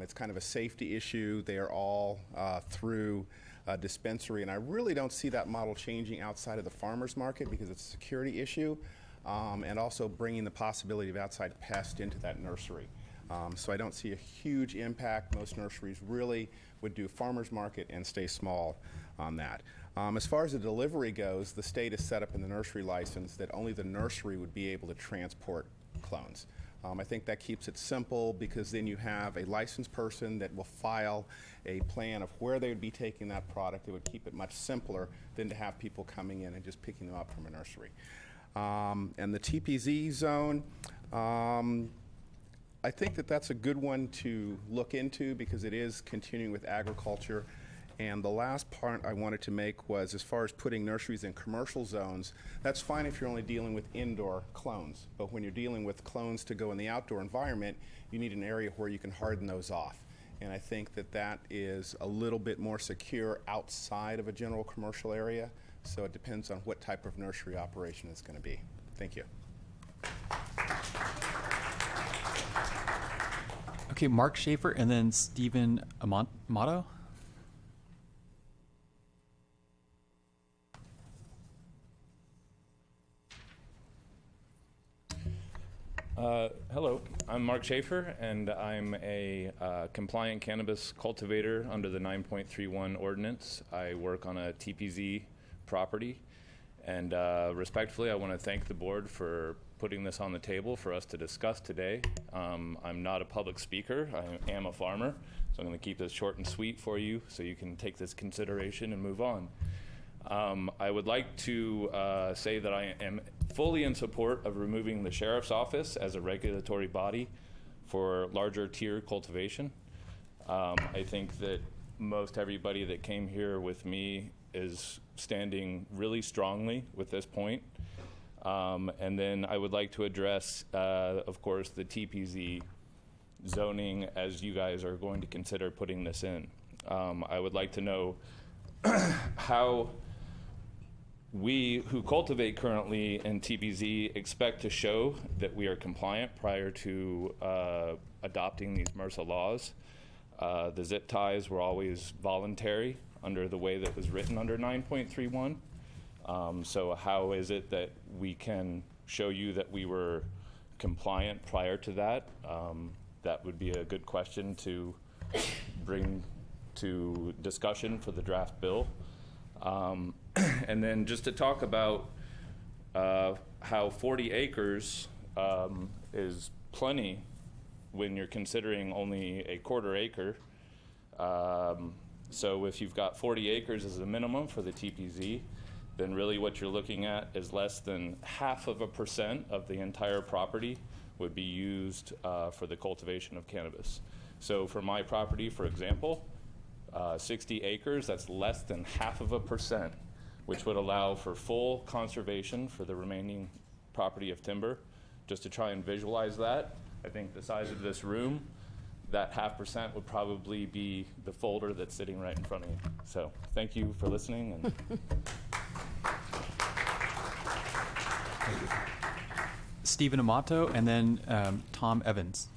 It's kind of a safety issue. They are all through a dispensary, and I really don't see that model changing outside of the farmer's market because it's a security issue, and also bringing the possibility of outside pests into that nursery. So I don't see a huge impact. Most nurseries really would do farmer's market and stay small on that. As far as the delivery goes, the state is set up in the nursery license that only the nursery would be able to transport clones. I think that keeps it simple because then you have a licensed person that will file a plan of where they would be taking that product. It would keep it much simpler than to have people coming in and just picking them up from a nursery. And the TPZ zone, I think that that's a good one to look into because it is continuing with agriculture. And the last part I wanted to make was, as far as putting nurseries in commercial zones, that's fine if you're only dealing with indoor clones. But when you're dealing with clones to go in the outdoor environment, you need an area where you can harden those off. And I think that that is a little bit more secure outside of a general commercial area. So it depends on what type of nursery operation it's going to be. Thank you. Okay, Mark Schaefer and then Stephen Amato. Hello, I'm Mark Schaefer, and I'm a compliant cannabis cultivator under the 9.31 ordinance. I work on a TPZ property, and respectfully, I want to thank the board for putting this on the table for us to discuss today. I'm not a public speaker. I am a farmer, so I'm going to keep this short and sweet for you so you can take this consideration and move on. I would like to say that I am fully in support of removing the sheriff's office as a regulatory body for larger tier cultivation. I think that most everybody that came here with me is standing really strongly with this point. And then I would like to address, of course, the TPZ zoning as you guys are going to consider putting this in. I would like to know how we who cultivate currently in TPZ expect to show that we are compliant prior to adopting these MRSA laws. The zip ties were always voluntary under the way that was written under 9.31. So how is it that we can show you that we were compliant prior to that? That would be a good question to bring to discussion for the draft bill. And then just to talk about how 40 acres is plenty when you're considering only a quarter acre. So if you've got 40 acres as a minimum for the TPZ, then really what you're looking at is less than 0.5% of the entire property would be used for the cultivation of cannabis. So for my property, for example, 60 acres, that's less than 0.5%, which would allow for full conservation for the remaining property of timber. Just to try and visualize that, I think the size of this room, that 0.5% would probably be the folder that's sitting right in front of you. So thank you for listening. And Stephen Amato and then Tom Evans.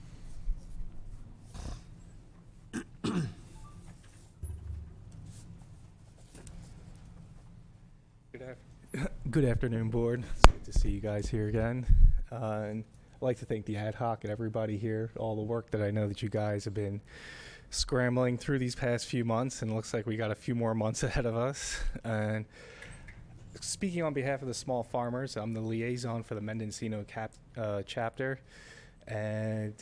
Good afternoon, board. It's good to see you guys here again. And I'd like to thank the ad hoc and everybody here, all the work that I know that you guys have been scrambling through these past few months, and it looks like we got a few more months ahead of us. And speaking on behalf of the small farmers, I'm the liaison for the Mendocino chapter, and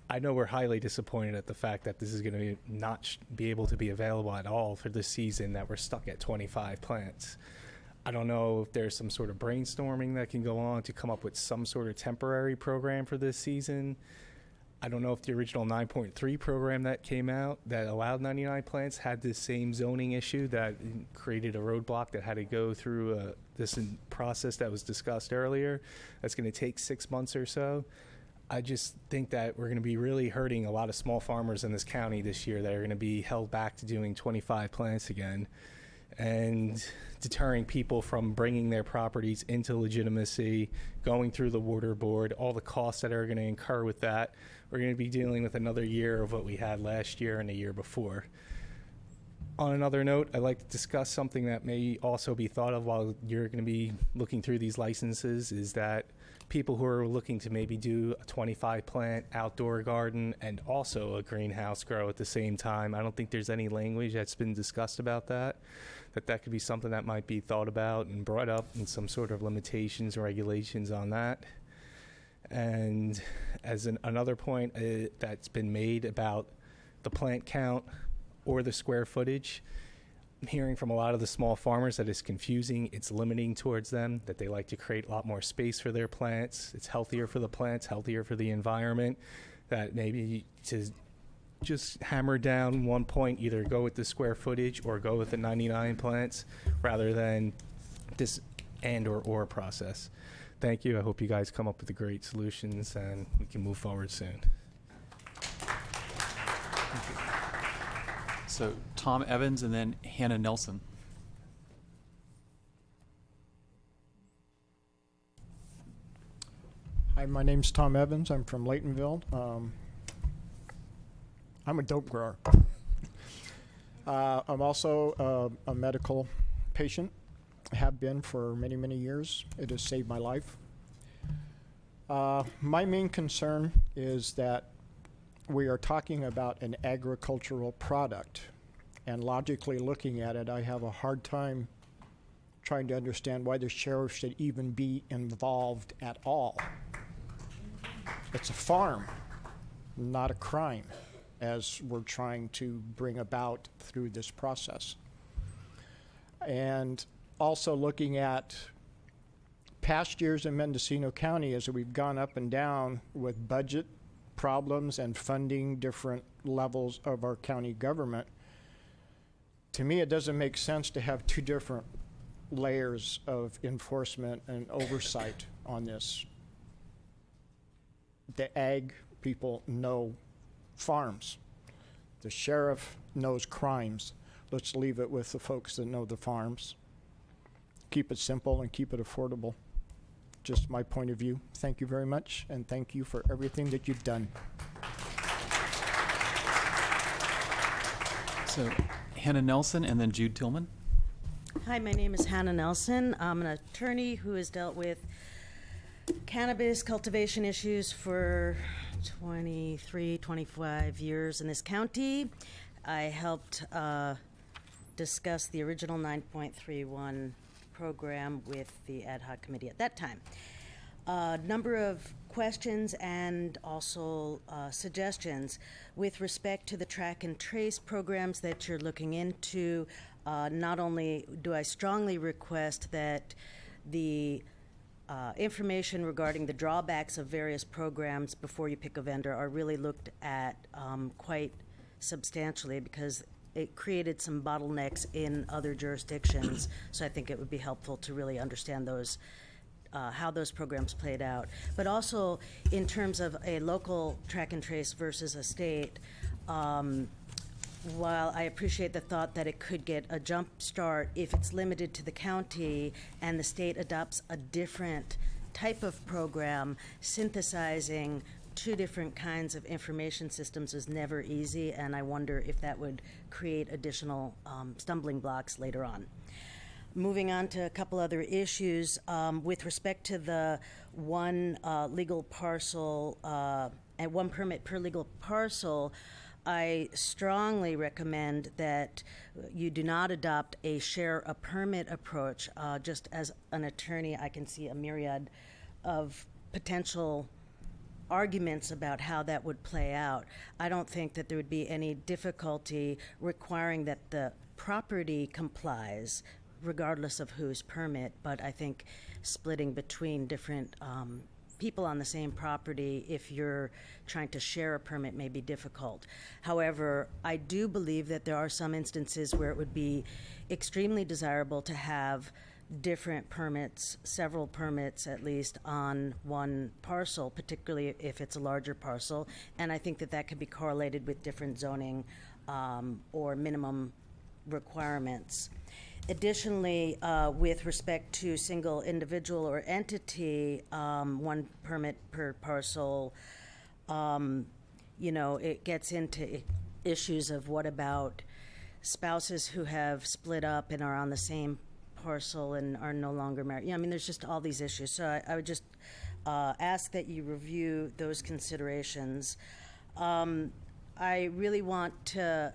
I know we're highly disappointed at the fact that this is going to not be able to be available at all for this season, that we're stuck at 25 plants. I don't know if there's some sort of brainstorming that can go on to come up with some sort of temporary program for this season. I don't know if the original 9.3 program that came out that allowed 99 plants had this same zoning issue that created a roadblock that had to go through this process that was discussed earlier. That's going to take 6 months or so. I just think that we're going to be really hurting a lot of small farmers in this county this year that are going to be held back to doing 25 plants again, and deterring people from bringing their properties into legitimacy, going through the water board, all the costs that are going to incur with that. We're going to be dealing with another year of what we had last year and the year before. On another note, I'd like to discuss something that may also be thought of while you're going to be looking through these licenses, is that people who are looking to maybe do a 25 plant outdoor garden and also a greenhouse grow at the same time. I don't think there's any language that's been discussed about that could be something that might be thought about and brought up, and some sort of limitations or regulations on that. And as another point that's been made about the plant count or the square footage, I'm hearing from a lot of the small farmers that it's confusing, it's limiting towards them, that they like to create a lot more space for their plants. It's healthier for the plants, healthier for the environment, that maybe to just hammer down one point, either go with the square footage or go with the 99 plants rather than this and or process. Thank you. I hope you guys come up with the great solutions and we can move forward soon. So Tom Evans and then Hannah Nelson. Hi, my name's Tom Evans. I'm from Laytonville. I'm a dope grower. I'm also a medical patient. I have been for many, many years. It has saved my life. My main concern is that we are talking about an agricultural product, and logically looking at it, I have a hard time trying to understand why the sheriff should even be involved at all. It's a farm, not a crime, as we're trying to bring about through this process. And also looking at past years in Mendocino County as we've gone up and down with budget problems and funding different levels of our county government, to me it doesn't make sense to have two different layers of enforcement and oversight on this. The ag people know farms. The sheriff knows crimes. Let's leave it with the folks that know the farms. Keep it simple and keep it affordable. Just my point of view. Thank you very much, and thank you for everything that you've done. So Hannah Nelson and then Jude Tillman. Hi, my name is Hannah Nelson. I'm an attorney who has dealt with cannabis cultivation issues for 23, 25 years in this county. I helped discuss the original 9.31 program with the ad hoc committee at that time. A number of questions and also suggestions with respect to the track and trace programs that you're looking into. Not only do I strongly request that the information regarding the drawbacks of various programs before you pick a vendor are really looked at quite substantially, because it created some bottlenecks in other jurisdictions. So I think it would be helpful to really understand those, how those programs played out. But also in terms of a local track and trace versus a state, while I appreciate the thought that it could get a jump start if it's limited to the county and the state adopts a different type of program, synthesizing two different kinds of information systems is never easy, and I wonder if that would create additional stumbling blocks later on. Moving on to a couple other issues, with respect to the one legal parcel and one permit per legal parcel, I strongly recommend that you do not adopt a share a permit approach. Just as an attorney, I can see a myriad of potential arguments about how that would play out. I don't think that there would be any difficulty requiring that the property complies regardless of whose permit, but I think splitting between different people on the same property, if you're trying to share a permit, may be difficult. However, I do believe that there are some instances where it would be extremely desirable to have different permits, several permits at least, on one parcel, particularly if it's a larger parcel, and I think that that could be correlated with different zoning or minimum requirements. Additionally, with respect to single individual or entity, one permit per parcel, it gets into issues of what about spouses who have split up and are on the same parcel and are no longer married. There's just all these issues. So I would just ask that you review those considerations. I really want to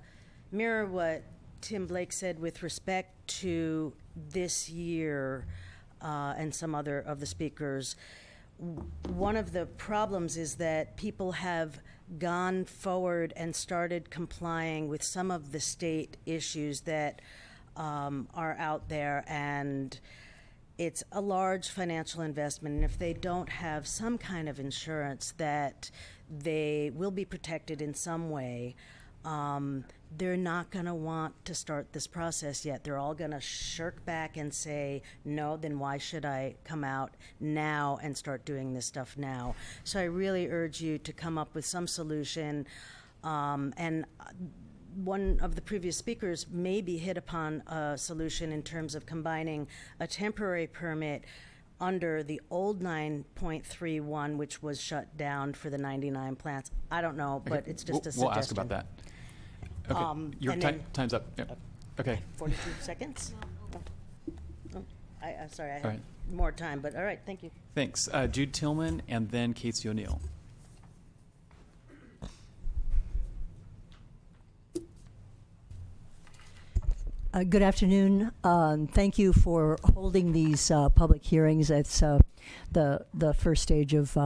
mirror what Tim Blake said with respect to this year and some other of the speakers. one of the problems is that people have gone forward and started complying with some of the state issues that are out there, and it's a large financial investment, and if they don't have some kind of insurance that they will be protected in some way, they're not going to want to start this process yet. They're all going to shirk back and say, no, then why should I come out now and start doing this stuff now? So I really urge you to come up with some solution. And one of the previous speakers maybe hit upon a solution in terms of combining a temporary permit under the old 9.31, which was shut down for the 99 plants. I don't know, but it's just a suggestion. We'll ask about that. Okay, your time's up. Yep. Okay. 42 seconds? I'm sorry, I have All right. more time, but all right, thank you. Thanks. Jude Tillman and then Casey O'Neill. Good afternoon. Thank you for holding these public hearings. It's the first stage of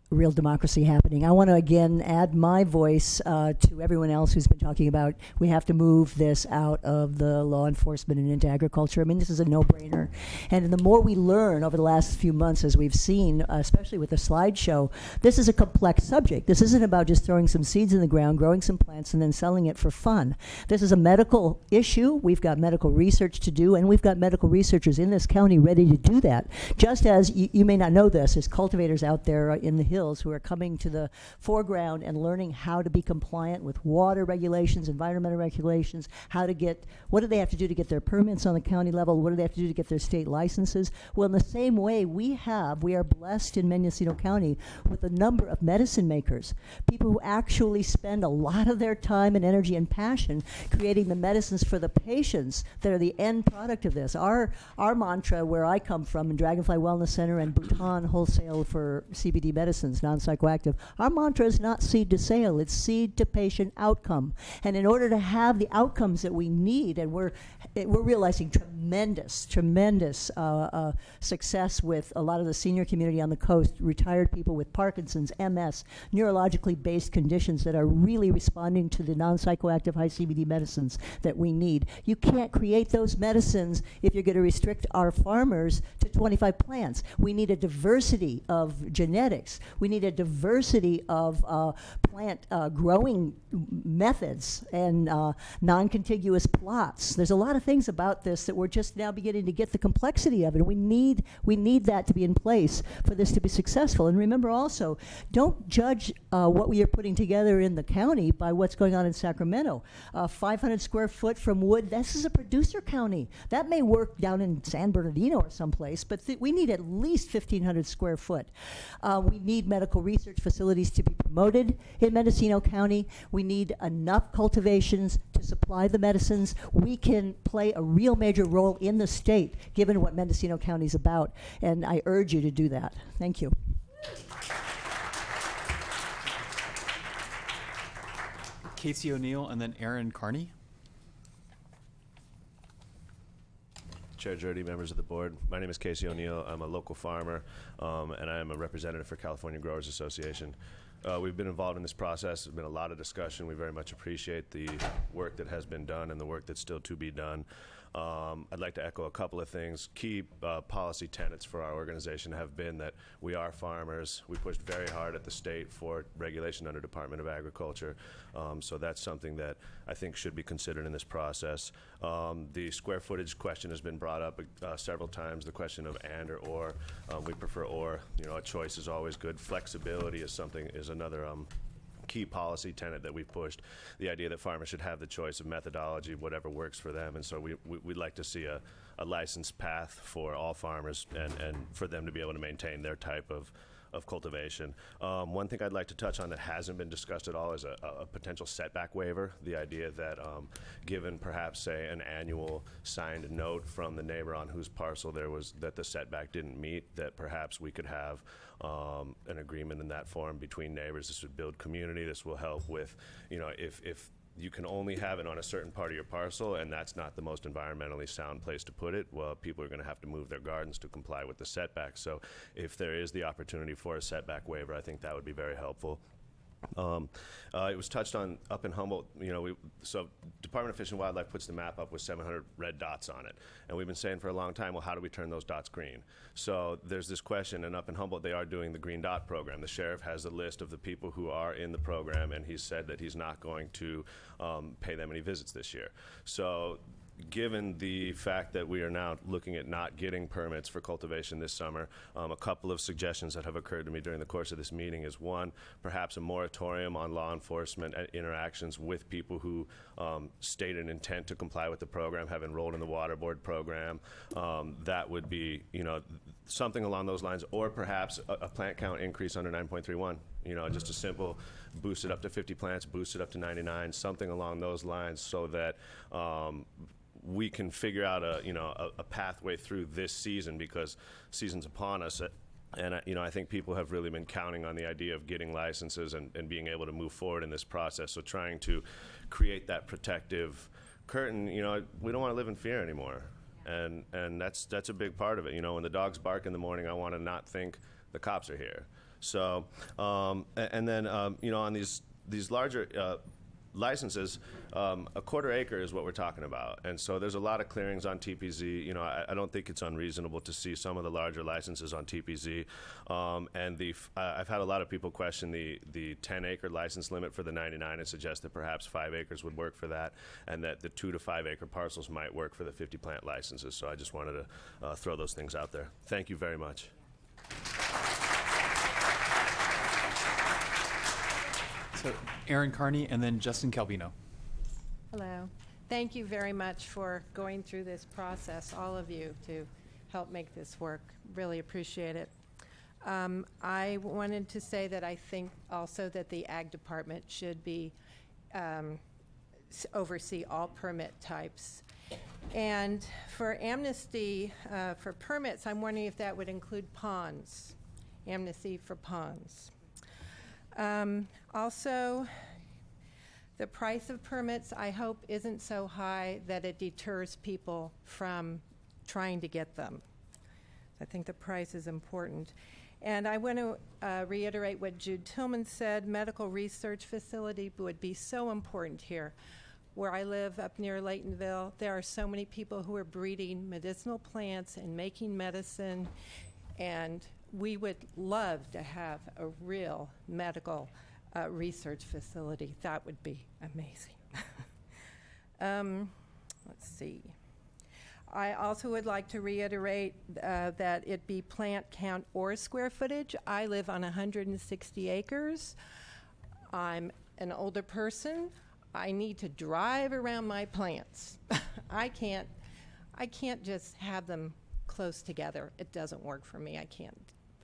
real democracy happening. I want to again add my voice to everyone else who's been talking about we have to move this out of the law enforcement and into agriculture. I mean, this is a no-brainer. And the more we learn over the last few months, as we've seen, especially with the slideshow, this is a complex subject. This isn't about just throwing some seeds in the ground, growing some plants, and then selling it for fun. This is a medical issue. We've got medical research to do, and we've got medical researchers in this county ready to do that. Just as you may not know this, there's cultivators out there in the hills who are coming to the foreground and learning how to be compliant with water regulations, environmental regulations, what do they have to do to get their permits on the county level, what do they have to do to get their state licenses. Well, in the same way we are blessed in Mendocino County with a number of medicine makers, people who actually spend a lot of their time and energy and passion creating the medicines for the patients that are the end product of this. Our mantra, where I come from, in Dragonfly Wellness Center and Bhutan Wholesale for CBD medicines, non-psychoactive, our mantra is not seed to sale, it's seed to patient outcome. And in order to have the outcomes that we need, and we're realizing tremendous success with a lot of the senior community on the coast, retired people with Parkinson's, MS, neurologically based conditions that are really responding to the non-psychoactive high CBD medicines that we need. You can't create those medicines if you're going to restrict our farmers to 25 plants. We need a diversity of genetics. We need a diversity of plant growing methods and non-contiguous plots. There's a lot of things about this that we're just now beginning to get the complexity of it. We need that to be in place for this to be successful. And remember also, don't judge what we are putting together in the county by what's going on in Sacramento. 500 square foot from wood, this is a producer county. That may work down in San Bernardino or someplace, but we need at least 1,500 square foot. We need medical research facilities to be promoted in Mendocino County. We need enough cultivations to supply the medicines. We can play a real major role in the state, given what Mendocino County is about, and I urge you to do that. Thank you. Casey O'Neill and then Aaron Carney. Chair Jurdy, members of the board. My name is Casey O'Neill. I'm a local farmer, and I am a representative for California Growers Association. We've been involved in this process. There's been a lot of discussion. We very much appreciate the work that has been done and the work that's still to be done. I'd like to echo a couple of things. Key policy tenets for our organization have been that we are farmers. We pushed very hard at the state for regulation under Department of Agriculture. So that's something that I think should be considered in this process. The square footage question has been brought up several times, the question of and or. We prefer or. A choice is always good. Flexibility is another key policy tenet that we've pushed, the idea that farmers should have the choice of methodology, whatever works for them. And so we'd like to see a licensed path for all farmers and for them to be able to maintain their type of cultivation. One thing I'd like to touch on that hasn't been discussed at all is a potential setback waiver. The idea that given perhaps, say, an annual signed note from the neighbor on whose parcel that the setback didn't meet, that perhaps we could have an agreement in that form between neighbors. This would build community. This will help with, if you can only have it on a certain part of your parcel, and that's not the most environmentally sound place to put it. Well, people are going to have to move their gardens to comply with the setbacks. So if there is the opportunity for a setback waiver, I think that would be very helpful. It was touched on up in Humboldt. So Department of Fish and Wildlife puts the map up with 700 red dots on it, and we've been saying for a long time, well, how do we turn those dots green? So there's this question, and up in Humboldt, they are doing the green dot program. The sheriff has a list of the people who are in the program, and he's said that he's not going to pay them any visits this year. So given the fact that we are now looking at not getting permits for cultivation this summer, a couple of suggestions that have occurred to me during the course of this meeting is, one, perhaps a moratorium on law enforcement interactions with people who state an intent to comply with the program, have enrolled in the water board program. That would be, something along those lines, or perhaps a plant count increase under 9.31. Just a simple boost it up to 50 plants, boost it up to 99, something along those lines, so that we can figure out a pathway through this season, because season's upon us. And I think people have really been counting on the idea of getting licenses and being able to move forward in this process. So trying to create that protective curtain, we don't want to live in fear anymore. And that's a big part of it. When the dogs bark in the morning, I want to not think the cops are here. So, and then, on these larger licenses, a quarter acre is what we're talking about. And so there's a lot of clearings on TPZ. I don't think it's unreasonable to see some of the larger licenses on TPZ. And I've had a lot of people question the 10-acre license limit for the 99 and suggest that perhaps 5 acres would work for that, and that the 2 to 5 acre parcels might work for the 50 plant licenses. So I just wanted to throw those things out there. Thank you very much. So Aaron Carney and then Justin Calvino. Hello. Thank you very much for going through this process, all of you, to help make this work. Really appreciate it. I wanted to say that I think also that the Ag Department should be oversee all permit types. And for amnesty for permits, I'm wondering if that would include ponds, amnesty for ponds. Also, the price of permits, I hope, isn't so high that it deters people from trying to get them. I think the price is important. And I want to reiterate what Jude Tillman said. Medical research facility would be so important here. Where I live up near Laytonville, there are so many people who are breeding medicinal plants and making medicine, and we would love to have a real medical research facility. That would be amazing. Let's see. I also would like to reiterate that it be plant count or square footage. I live on 160 acres. I'm an older person. I need to drive around my plants. I can't just have them close together. It doesn't work for me. I can't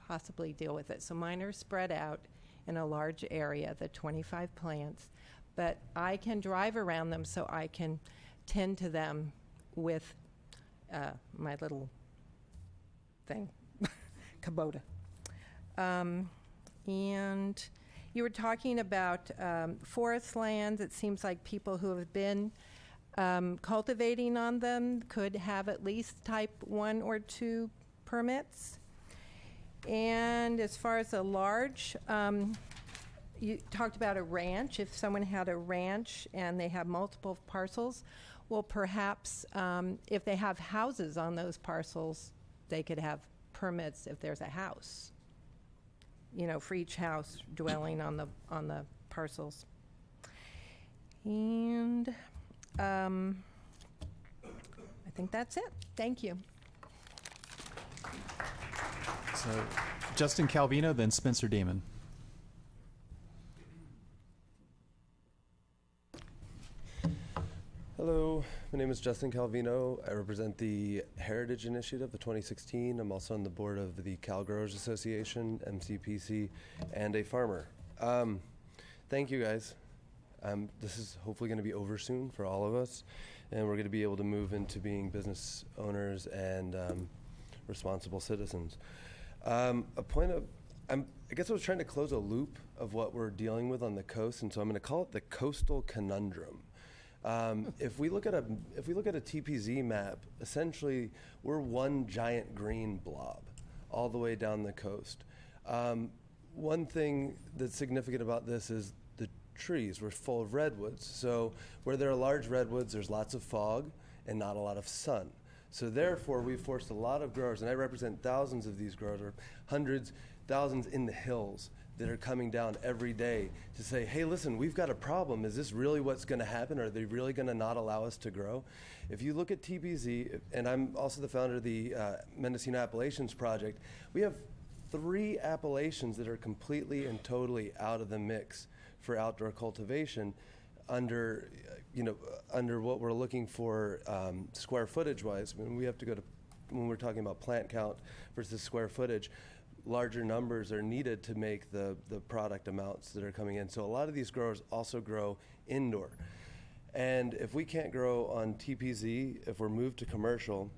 possibly deal with it. So mine are spread out in a large area, the 25 plants, but I can drive around them so I can tend to them with my little thing, Kubota. And you were talking about forest lands. It seems like people who have been cultivating on them could have at least type 1 or 2 permits. And as far as a large, you talked about a ranch. If someone had a ranch and they have multiple parcels, well, perhaps if they have houses on those parcels, they could have permits if there's a house, for each house dwelling on the parcels. And I think that's it. Thank you. So Justin Calvino, then Spencer Damon. Hello, my name is Justin Calvino. I represent the Heritage Initiative, the 2016. I'm also on the board of the Cal Growers Association, MCPC, and a farmer. Thank you, guys. This is hopefully going to be over soon for all of us, and we're going to be able to move into being business owners and responsible citizens. A point of I guess I was trying to close a loop of what we're dealing with on the coast, and so I'm going to call it the coastal conundrum. If we look at a TPZ map, essentially we're one giant green blob all the way down the coast. One thing that's significant about this is the trees. We're full of redwoods. So where there are large redwoods, there's lots of fog and not a lot of sun. So therefore, we've forced a lot of growers, and I represent thousands of these growers, or hundreds, thousands in the hills that are coming down every day to say, hey, listen, we've got a problem. Is this really what's going to happen? Are they really going to not allow us to grow? If you look at TPZ, and I'm also the founder of the Mendocino Appellations Project, we have 3 appellations that are completely and totally out of the mix for outdoor cultivation under what we're looking for square footage wise. When we have to go to, when we're talking about plant count versus square footage, larger numbers are needed to make the product amounts that are coming in. So a lot of these growers also grow indoor. And if we can't grow on TPZ, if we're moved to commercial,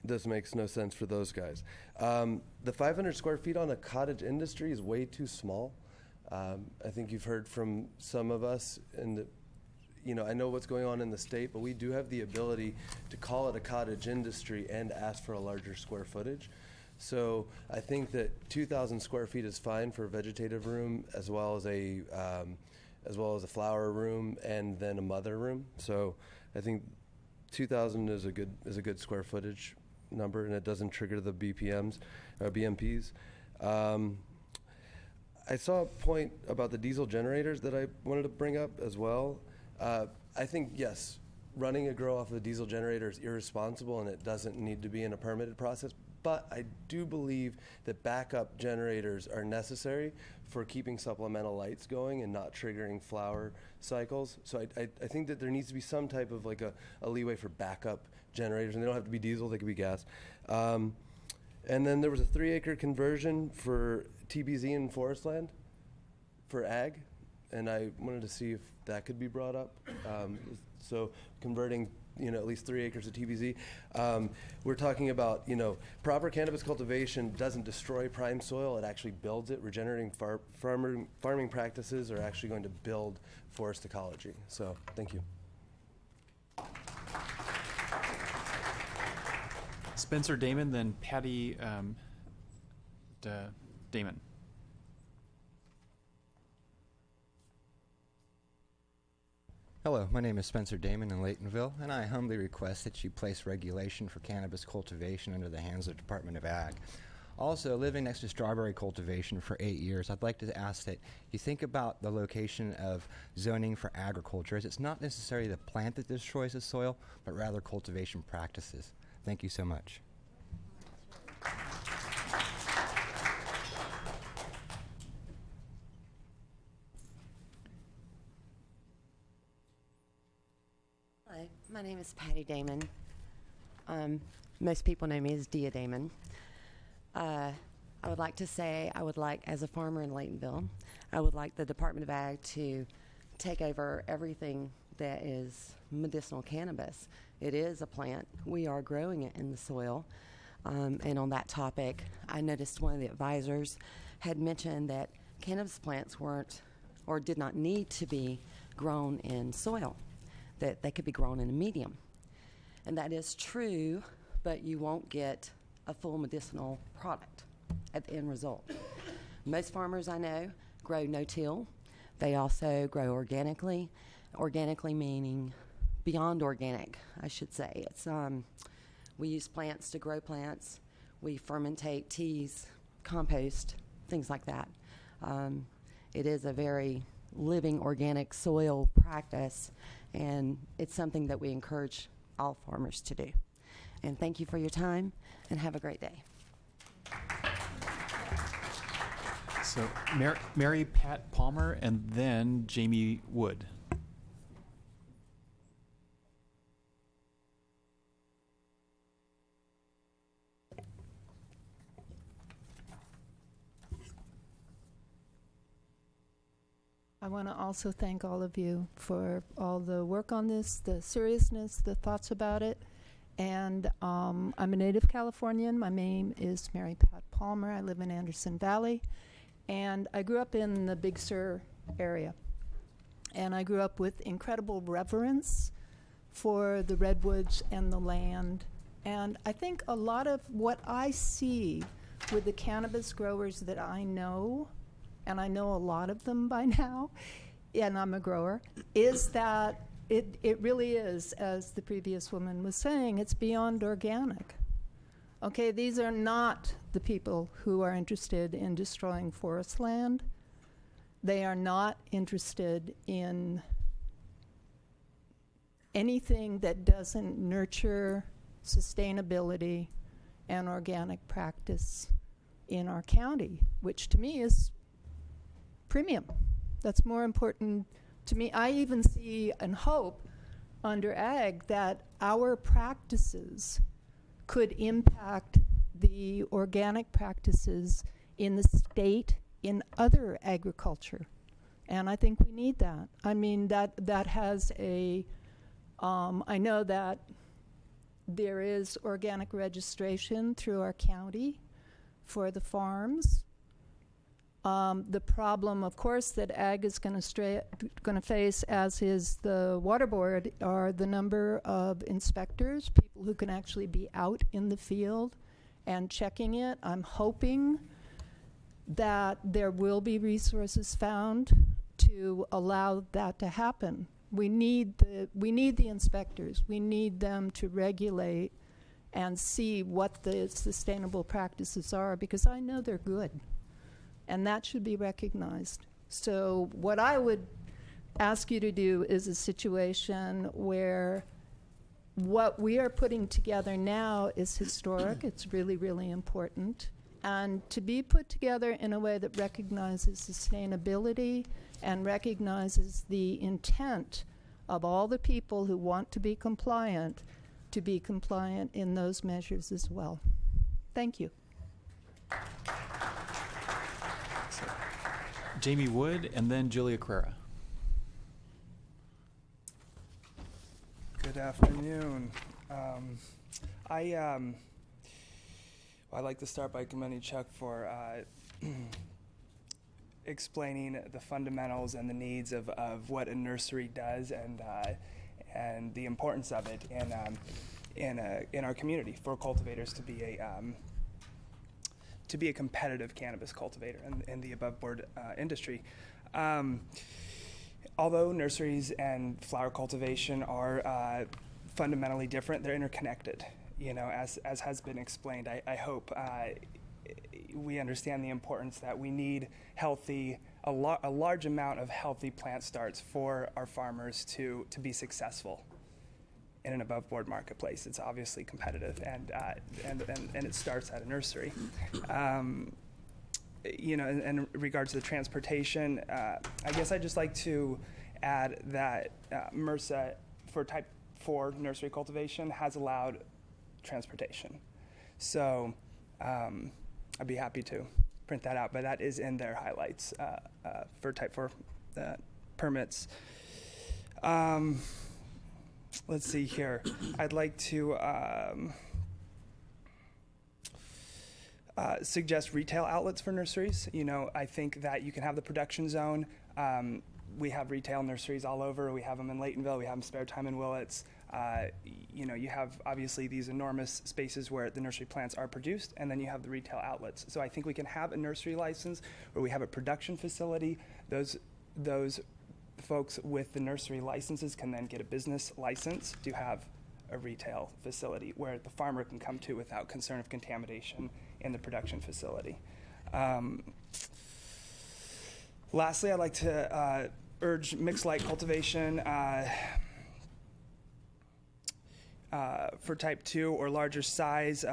this makes no sense for those guys. The 500 square feet on a cottage industry is way too small. I think you've heard from some of us, and I know what's going on in the state, but we do have the ability to call it a cottage industry and ask for a larger square footage. So I think that 2,000 square feet is fine for a vegetative room, as well as a flower room, and then a mother room. So I think 2,000 is a good square footage number, and it doesn't trigger the BMPs. I saw a point about the diesel generators that I wanted to bring up as well. I think, yes, running a grow off of a diesel generator is irresponsible, and it doesn't need to be in a permitted process. But I do believe that backup generators are necessary for keeping supplemental lights going and not triggering flower cycles. So I think that there needs to be some type of like a leeway for backup generators, and they don't have to be diesel, they could be gas. And then there was a 3-acre conversion for TPZ in Forestland for ag, and I wanted to see if that could be brought up. So converting at least 3 acres of TPZ. We're talking about, proper cannabis cultivation doesn't destroy prime soil, it actually builds it. Regenerating farming practices are actually going to build forest ecology. So, thank you. Spencer Damon, then Patty Damon. Hello, my name is Spencer Damon in Laytonville, and I humbly request that you place regulation for cannabis cultivation under the hands of the Department of Ag. Also, living next to strawberry cultivation for 8 years, I'd like to ask that you think about the location of zoning for agriculture, as it's not necessarily the plant that destroys the soil, but rather cultivation practices. Thank you so much. Hi, my name is Patty Damon. Most people know me as Dia Damon. I would like to say, as a farmer in Laytonville, I would like the Department of Ag to take over everything that is medicinal cannabis. It is a plant. We are growing it in the soil. And on that topic, I noticed one of the advisors had mentioned that cannabis plants weren't or did not need to be grown in soil, that they could be grown in a medium. And that is true, but you won't get a full medicinal product at the end result. Most farmers I know grow no-till. They also grow organically. Organically meaning beyond organic, I should say. It's we use plants to grow plants. We fermentate teas, compost, things like that. It is a very living organic soil practice, and it's something that we encourage all farmers to do. And thank you for your time, and have a great day. So Mary Pat Palmer, and then Jamie Wood. I want to also thank all of you for all the work on this, the seriousness, the thoughts about it. And I'm a native Californian. My name is Mary Pat Palmer. I live in Anderson Valley. And I grew up in the Big Sur area. And I grew up with incredible reverence for the redwoods and the land. And I think a lot of what I see with the cannabis growers that I know, and I know a lot of them by now, and I'm a grower, is that it really is, as the previous woman was saying, it's beyond organic. Okay, these are not the people who are interested in destroying forest land. They are not interested in anything that doesn't nurture sustainability and organic practice in our county, which to me is premium. That's more important to me. I even see and hope under ag that our practices could impact the organic practices in the state in other agriculture. And I think we need that. I mean, that has a, I know that there is organic registration through our county for the farms. The problem, of course, that ag is going to face, as is the water board, are the number of inspectors, people who can actually be out in the field and checking it. I'm hoping that there will be resources found to allow that to happen. We need the inspectors. We need them to regulate and see what the sustainable practices are, because I know they're good. And that should be recognized. So what I would ask you to do is a situation where what we are putting together now is historic. It's really, really important. And to be put together in a way that recognizes sustainability and recognizes the intent of all the people who want to be compliant in those measures as well. Thank you. Jamie Wood, and then Julia Carrera. Good afternoon. I'd like to start by commending Chuck for explaining the fundamentals and the needs of what a nursery does and the importance of it in our community for cultivators to be a competitive cannabis cultivator in the above board industry. Although nurseries and flower cultivation are fundamentally different, they're interconnected. You know, as has been explained, I hope we understand the importance that we need a large amount of healthy plant starts for our farmers to be successful in an above board marketplace. It's obviously competitive, and it starts at a nursery. You know, in regards to the transportation, I guess I'd just like to add that MRSA for type 4 nursery cultivation has allowed transportation. So I'd be happy to print that out, but that is in their highlights for type 4 permits. Let's see here. I'd like to suggest retail outlets for nurseries. You know, I think that you can have the production zone. We have retail nurseries all over. We have them in Laytonville. We have them spare time in Willits. You know, you have obviously these enormous spaces where the nursery plants are produced, and then you have the retail outlets. So I think we can have a nursery license where we have a production facility. Those folks with the nursery licenses can then get a business license to have a retail facility where the farmer can come to without concern of contamination in the production facility. Lastly, I'd like to urge mixed light cultivation for type 2 or larger size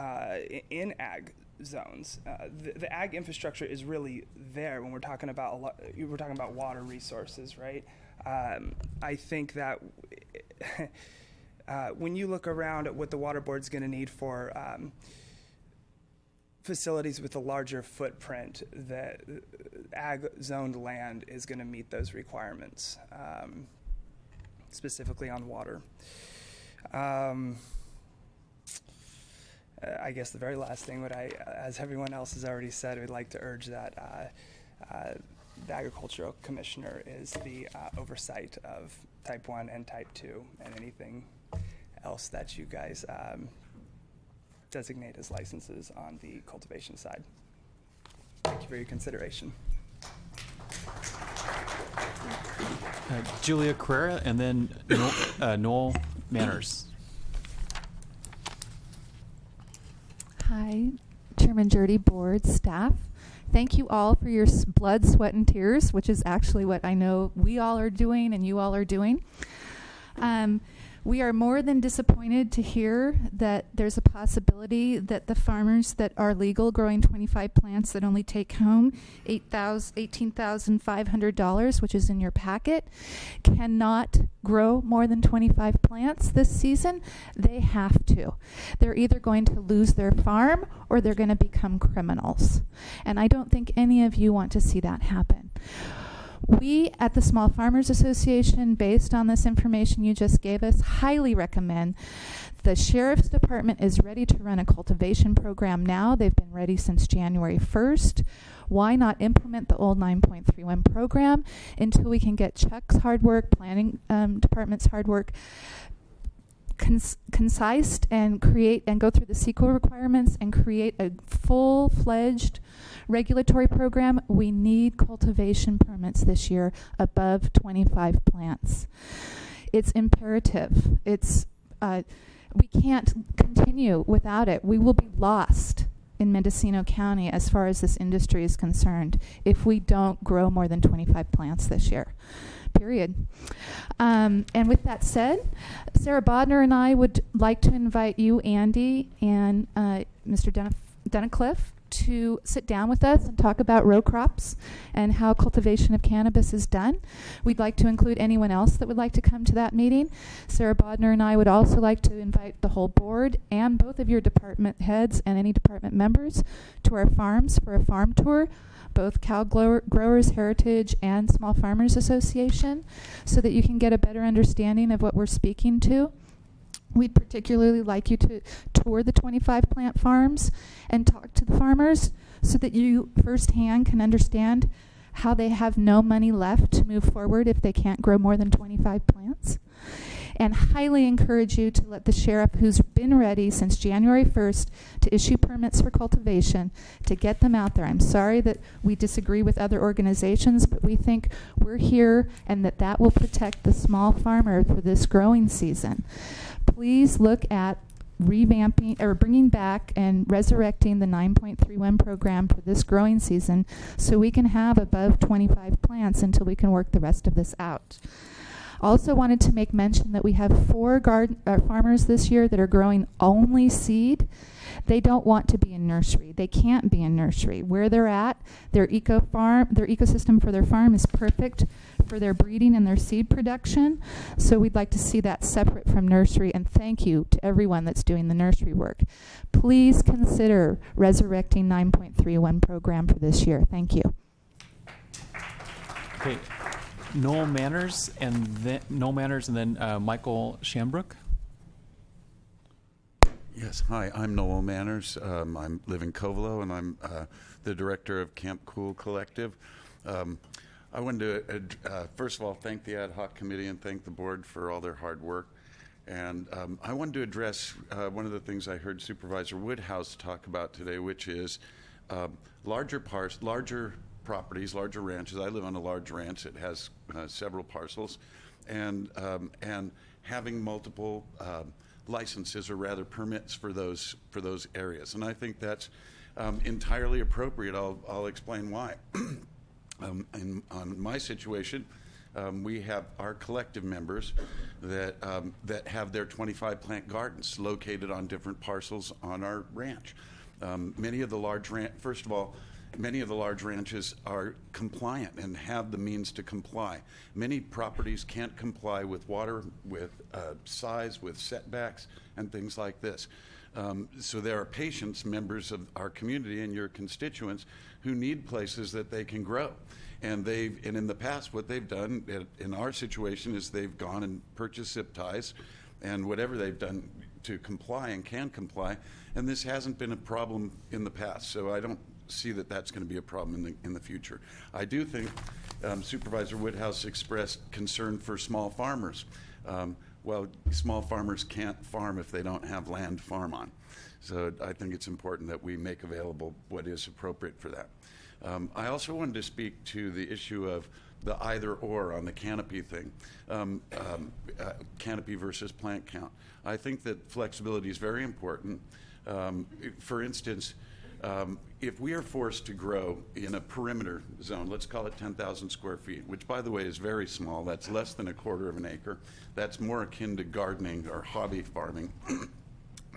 in ag zones. The ag infrastructure is really there when we're talking about water resources, right? I think that when you look around at what the water board's going to need for facilities with a larger footprint, the ag zoned land is going to meet those requirements, specifically on water. I guess the very last thing, as everyone else has already said, we'd like to urge that the agricultural commissioner is the oversight of type 1 and type 2 and anything else that you guys designate as licenses on the cultivation side. Thank you for your consideration. Julia Carrera, and then Noel Manners. Hi, Chairman Jurdy, board, staff. Thank you all for your blood, sweat, and tears, which is actually what I know we all are doing and you all are doing. We are more than disappointed to hear that there's a possibility that the farmers that are legal growing 25 plants that only take home $18,500, which is in your packet, cannot grow more than 25 plants this season. They have to. They're either going to lose their farm or they're going to become criminals. And I don't think any of you want to see that happen. We at the Small Farmers Association, based on this information you just gave us, highly recommend the Sheriff's Department is ready to run a cultivation program now. They've been ready since January 1st. Why not implement the old 9.31 program until we can get Chuck's hard work, planning department's hard work, concise and create and go through the CEQA requirements and create a full-fledged regulatory program. We need cultivation permits this year above 25 plants. It's imperative. We can't continue without it. We will be lost in Mendocino County as far as this industry is concerned if we don't grow more than 25 plants this year. Period. And with that said, Sarah Bodner and I would like to invite you, Andy, and Mr. Dunicliffe to sit down with us and talk about row crops and how cultivation of cannabis is done. We'd like to include anyone else that would like to come to that meeting. Sarah Bodner and I would also like to invite the whole board and both of your department heads and any department members to our farms for a farm tour, both Cal Growers Heritage and Small Farmers Association, so that you can get a better understanding of what we're speaking to. We'd particularly like you to tour the 25 plant farms and talk to the farmers so that you firsthand can understand how they have no money left to move forward if they can't grow more than 25 plants. And highly encourage you to let the sheriff, who's been ready since January 1st to issue permits for cultivation, to get them out there. I'm sorry that we disagree with other organizations, but we think we're here and that will protect the small farmer for this growing season. Please look at revamping or bringing back and resurrecting the 9.31 program for this growing season so we can have above 25 plants until we can work the rest of this out. Also wanted to make mention that we have 4 farmers this year that are growing only seed. They don't want to be in nursery. They can't be in nursery. Where they're at, their ecosystem for their farm is perfect for their breeding and their seed production. So we'd like to see that separate from nursery, and thank you to everyone that's doing the nursery work. Please consider resurrecting 9.31 program for this year. Thank you. Okay. Noel Manners and then Michael Shambrook. Yes, hi, I'm Noel Manners. I live in Covelo, and I'm the director of Camp Cool Collective. I wanted to, first of all, thank the ad hoc committee and thank the board for all their hard work. And I wanted to address one of the things I heard Supervisor Woodhouse talk about today, which is larger properties, larger ranches. I live on a large ranch. It has several parcels, and having multiple licenses, or rather permits, for those areas. And I think that's entirely appropriate. I'll explain why. On my situation, we have our collective members that have their 25 plant gardens located on different parcels on our ranch. Many of the large ranches are compliant and have the means to comply. Many properties can't comply with water, with size, with setbacks, and things like this. So there are patients, members of our community and your constituents, who need places that they can grow. And in the past, what they've done in our situation is they've gone and purchased zip ties and whatever they've done to comply and can comply. And this hasn't been a problem in the past. So I don't see that that's going to be a problem in the future. I do think Supervisor Woodhouse expressed concern for small farmers. Well, small farmers can't farm if they don't have land to farm on. So I think it's important that we make available what is appropriate for that. I also wanted to speak to the issue of the either or on the canopy thing, canopy versus plant count. I think that flexibility is very important. For instance, if we are forced to grow in a perimeter zone, let's call it 10,000 square feet, which by the way is very small, that's less than 1/4 of an acre. That's more akin to gardening or hobby farming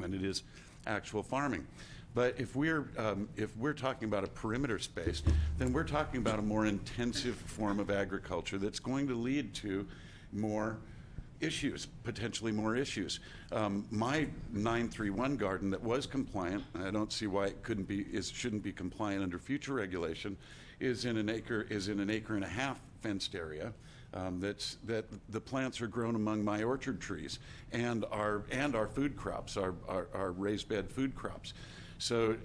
than it is actual farming. But if we're talking about a perimeter space, then we're talking about a more intensive form of agriculture that's going to lead to more issues, potentially more issues. My 931 garden that was compliant, and I don't see why it shouldn't be compliant under future regulation, is in an acre and a half fenced area. That the plants are grown among my orchard trees and our food crops, our raised bed food crops. So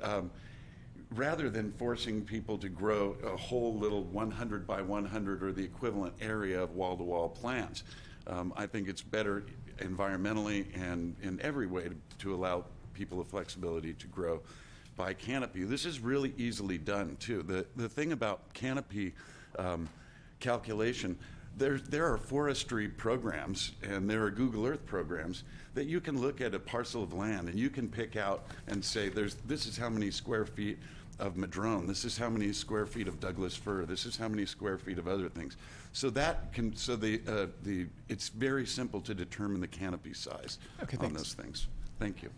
rather than forcing people to grow a whole little 100 by 100 or the equivalent area of wall-to-wall plants, I think it's better environmentally and in every way to allow people the flexibility to grow by canopy. This is really easily done too. The thing about canopy calculation, there are forestry programs and there are Google Earth programs that you can look at a parcel of land and you can pick out and say this is how many square feet of madrone, this is how many square feet of Douglas fir, this is how many square feet of other things. So it's very simple to determine the canopy size on those things. Thank you.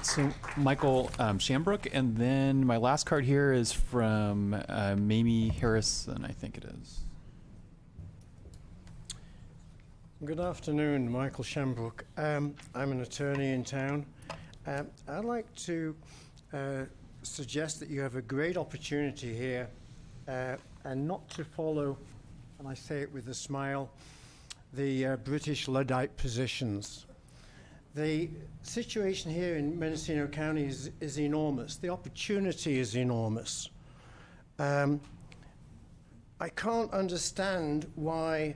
So Michael Shambrook, and then my last card here is from Mamie Harrison, I think it is. Good afternoon, Michael Shambrook. I'm an attorney in town. I'd like to suggest that you have a great opportunity here and not to follow, and I say it with a smile, the British Luddite positions. The situation here in Mendocino County is enormous. The opportunity is enormous. I can't understand why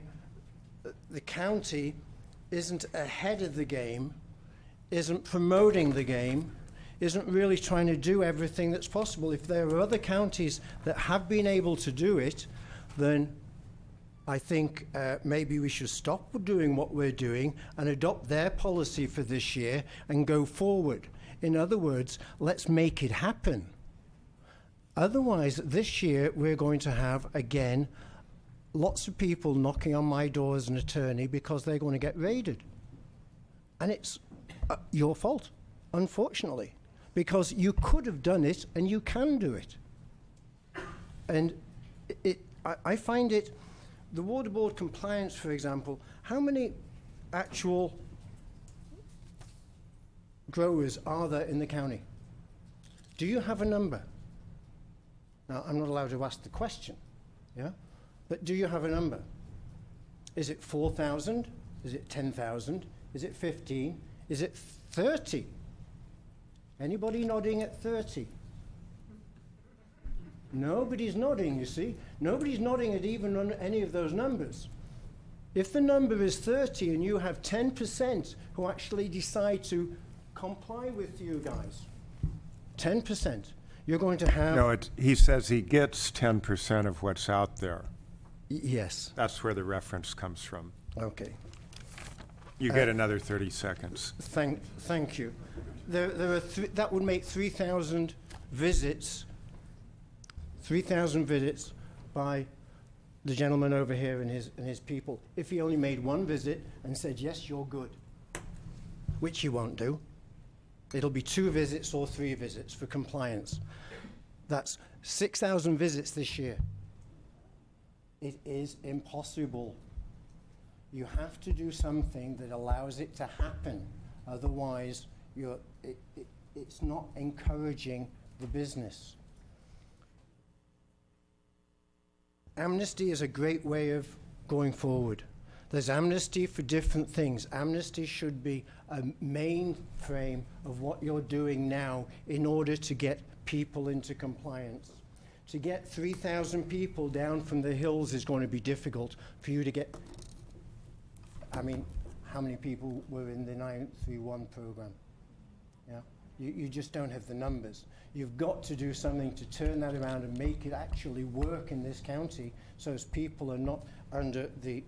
the county isn't ahead of the game, isn't promoting the game, isn't really trying to do everything that's possible. If there are other counties that have been able to do it, then I think maybe we should stop doing what we're doing and adopt their policy for this year and go forward. In other words, let's make it happen. Otherwise, this year we're going to have, again, lots of people knocking on my door as an attorney because they're going to get raided. And it's your fault, unfortunately, because you could have done it and you can do it. And I find it, the Water Board compliance, for example, how many actual growers are there in the county? Do you have a number? Now, I'm not allowed to ask the question, yeah? But do you have a number? Is it 4,000? Is it 10,000? Is it 15? Is it 30? Anybody nodding at 30? Nobody's nodding, you see. Nobody's nodding at even on any of those numbers. If the number is 30 and you have 10% who actually decide to comply with you guys, 10%, you're going to have... No, he says he gets 10% of what's out there. Yes. That's where the reference comes from. Okay. You get another 30 seconds. Thank you. There are that would make 3,000 visits. 3,000 visits by the gentleman over here and his people. If he only made one visit and said, yes, you're good, which he won't do, it'll be 2 visits or 3 visits for compliance. That's 6,000 visits this year. It is impossible. You have to do something that allows it to happen. Otherwise, it's not encouraging the business. Amnesty is a great way of going forward. There's amnesty for different things. Amnesty should be a main frame of what you're doing now in order to get people into compliance. To get 3,000 people down from the hills is going to be difficult for you to get. I mean, how many people were in the 931 program? Yeah, you just don't have the numbers. You've got to do something to turn that around and make it actually work in this county, so as people are not under the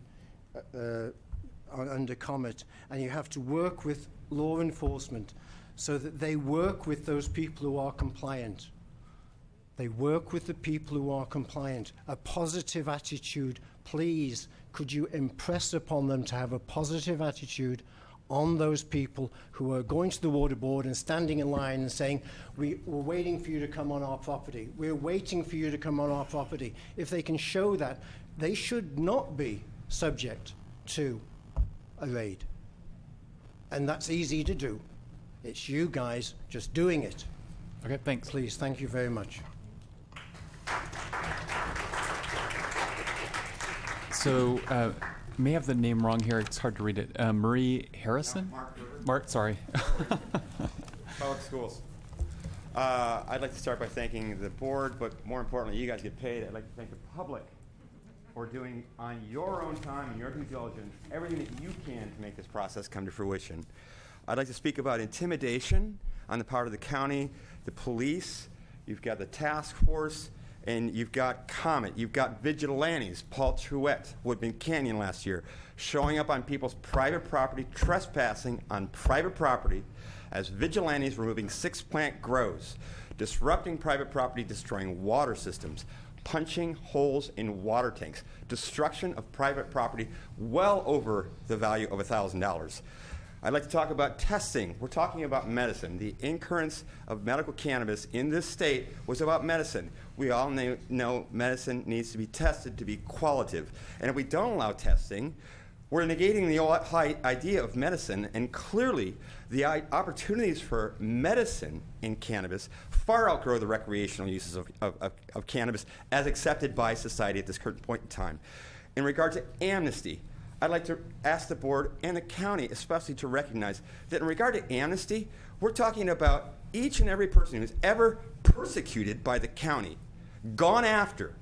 under COMET, and you have to work with law enforcement so that they work with those people who are compliant. They work with the people who are compliant. A positive attitude, please, could you impress upon them to have a positive attitude on those people who are going to the water board and standing in line and saying, we're waiting for you to come on our property. We're waiting for you to come on our property. If they can show that, they should not be subject to a raid. And that's easy to do. It's you guys just doing it. Okay, thanks. Please, thank you very much. So, may have the name wrong here. It's hard to read it. Marie Harrison? Mark, sorry. Public schools. I'd like to start by thanking the board, but more importantly, you guys get paid. I'd like to thank the public for doing on your own time and your due diligence everything that you can to make this process come to fruition. I'd like to speak about intimidation on the part of the county, the police. You've got the task force, and you've got COMET. You've got vigilantes, Paul Truett, Woodman Canyon last year, showing up on people's private property, trespassing on private property as vigilantes removing 6 plant grows, disrupting private property, destroying water systems, punching holes in water tanks, destruction of private property well over the value of $1,000. I'd like to talk about testing. We're talking about medicine. The incurrence of medical cannabis in this state was about medicine. We all know medicine needs to be tested to be qualitative. And if we don't allow testing, we're negating the whole idea of medicine, and clearly the opportunities for medicine in cannabis far outgrow the recreational uses of cannabis as accepted by society at this current point in time. In regard to amnesty, I'd like to ask the board and the county especially to recognize that in regard to amnesty, we're talking about each and every person who's ever persecuted by the county, gone after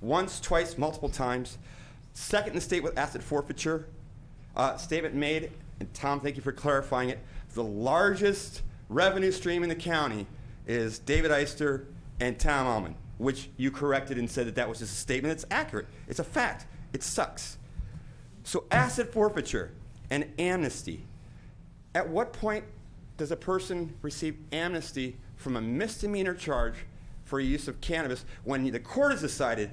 once, twice, multiple times, second in the state with asset forfeiture, statement made, and Tom, thank you for clarifying it, the largest revenue stream in the county is David Eister and Tom Allman, which you corrected and said that that was just a statement that's accurate. It's a fact. It sucks. So asset forfeiture and amnesty. At what point does a person receive amnesty from a misdemeanor charge for use of cannabis when the court has decided,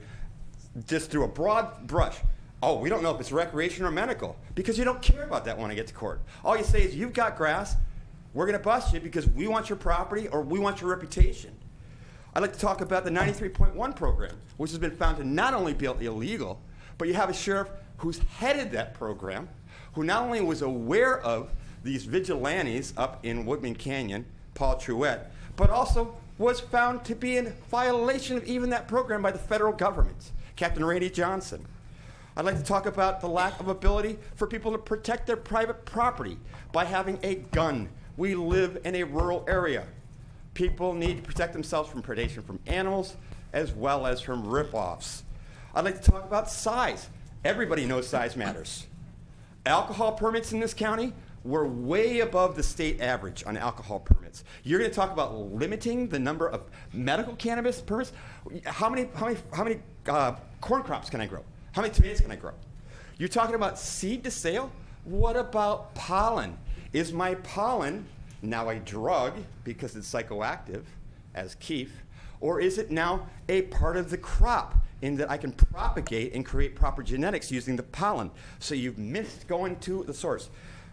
just through a broad brush, oh, we don't know if it's recreation or medical, because you don't care about that when I get to court. All you say is, you've got grass, we're going to bust you because we want your property or we want your reputation. I'd like to talk about the 93.1 program, which has been found to not only be illegal, but you have a sheriff who's headed that program, who not only was aware of these vigilantes up in Woodman Canyon, Paul Truett, but also was found to be in violation of even that program by the federal government, Captain Randy Johnson. I'd like to talk about the lack of ability for people to protect their private property by having a gun. We live in a rural area. People need to protect themselves from predation from animals as well as from rip-offs. I'd like to talk about size. Everybody knows size matters. Alcohol permits in this county were way above the state average on alcohol permits. You're going to talk about limiting the number of medical cannabis permits? How many corn crops can I grow? How many tomatoes can I grow? You're talking about seed to sale? What about pollen? Is my pollen now a drug because it's psychoactive, as keef, or is it now a part of the crop in that I can propagate and create proper genetics using the pollen? So you've missed going to the source.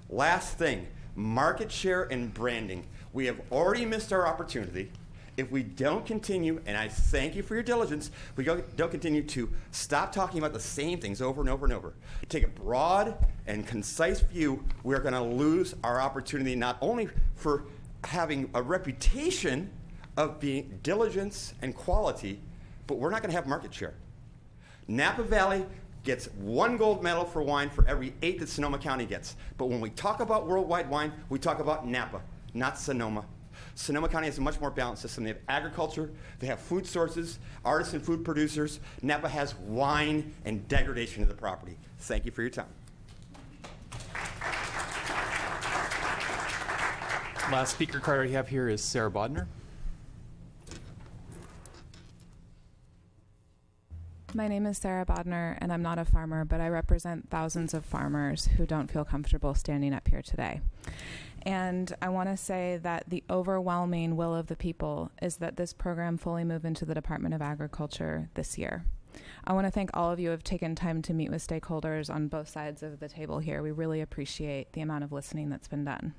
Last thing, market share and branding. We have already missed our opportunity. If we don't continue, and I thank you for your diligence, we don't continue to stop talking about the same things over and over and over. Take a broad and concise view, we're going to lose our opportunity not only for having a reputation of being diligence and quality, but we're not going to have market share. Napa Valley gets 1 gold medal for wine for every 8 that Sonoma County gets. But when we talk about worldwide wine, we talk about Napa, not Sonoma. Sonoma County has a much more balanced system. They have agriculture, they have food sources, artisan food producers. Napa has wine and degradation of the property. Thank you for your time. Last speaker card I have here is Sarah Bodner. My name is Sarah Bodner, and I'm not a farmer, but I represent thousands of farmers who don't feel comfortable standing up here today. And I want to say that the overwhelming will of the people is that this program fully move into the Department of Agriculture this year. I want to thank all of you who have taken time to meet with stakeholders on both sides of the table here. We really appreciate the amount of listening that's been done.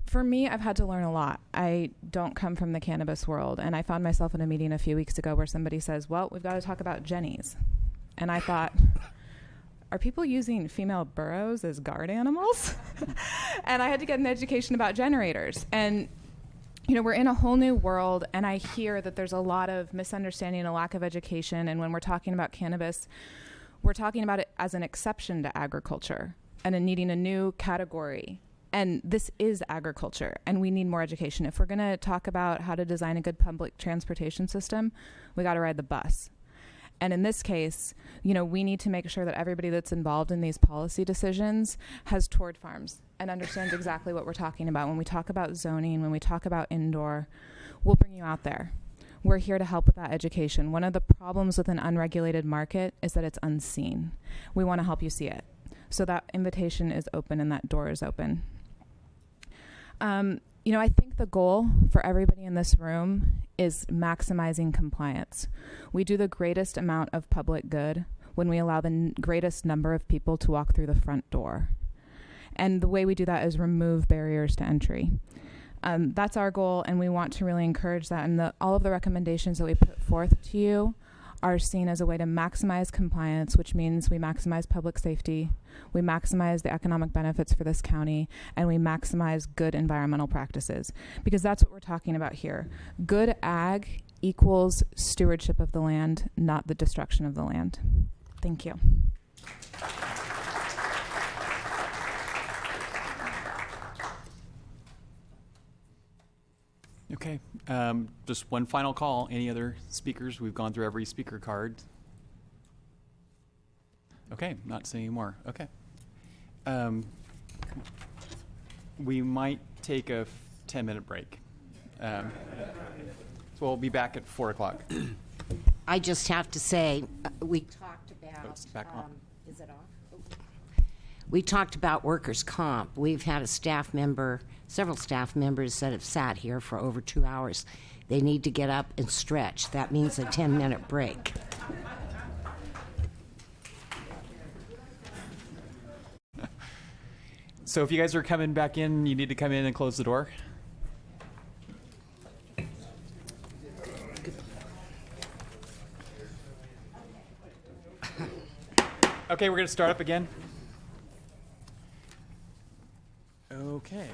For me, I've had to learn a lot. I don't come from the cannabis world, and I found myself in a meeting a few weeks ago where somebody says, well, we've got to talk about jennies. And I thought, are people using female burros as guard animals? And I had to get an education about generators. And, you know, we're in a whole new world, and I hear that there's a lot of misunderstanding and a lack of education. And when we're talking about cannabis, we're talking about it as an exception to agriculture and in needing a new category. And this is agriculture, and we need more education. If we're going to talk about how to design a good public transportation system, we got to ride the bus. And in this case, you know, we need to make sure that everybody that's involved in these policy decisions has toured farms and understands exactly what we're talking about. When we talk about zoning, when we talk about indoor, we'll bring you out there. We're here to help with that education. One of the problems with an unregulated market is that it's unseen. We want to help you see it. So that invitation is open and that door is open. You know, I think the goal for everybody in this room is maximizing compliance. We do the greatest amount of public good when we allow the greatest number of people to walk through the front door. And the way we do that is remove barriers to entry. That's our goal, and we want to really encourage that. And all of the recommendations that we put forth to you are seen as a way to maximize compliance, which means we maximize public safety, we maximize the economic benefits for this county, and we maximize good environmental practices. Because that's what we're talking about here. Good ag equals stewardship of the land, not the destruction of the land. Thank you. Okay, just one final call. Any other speakers? We've gone through every speaker card. Okay, not seeing any more. Okay. We might take a 10-minute break. So we'll be back at 4 o'clock. I just have to say, we talked about, is it off? We talked about workers' comp. We've had a staff member, several staff members that have sat here for over 2 hours. They need to get up and stretch. That means a 10-minute break. So if you guys are coming back in, you need to come in and close the door. Okay, we're going to start up again. Okay,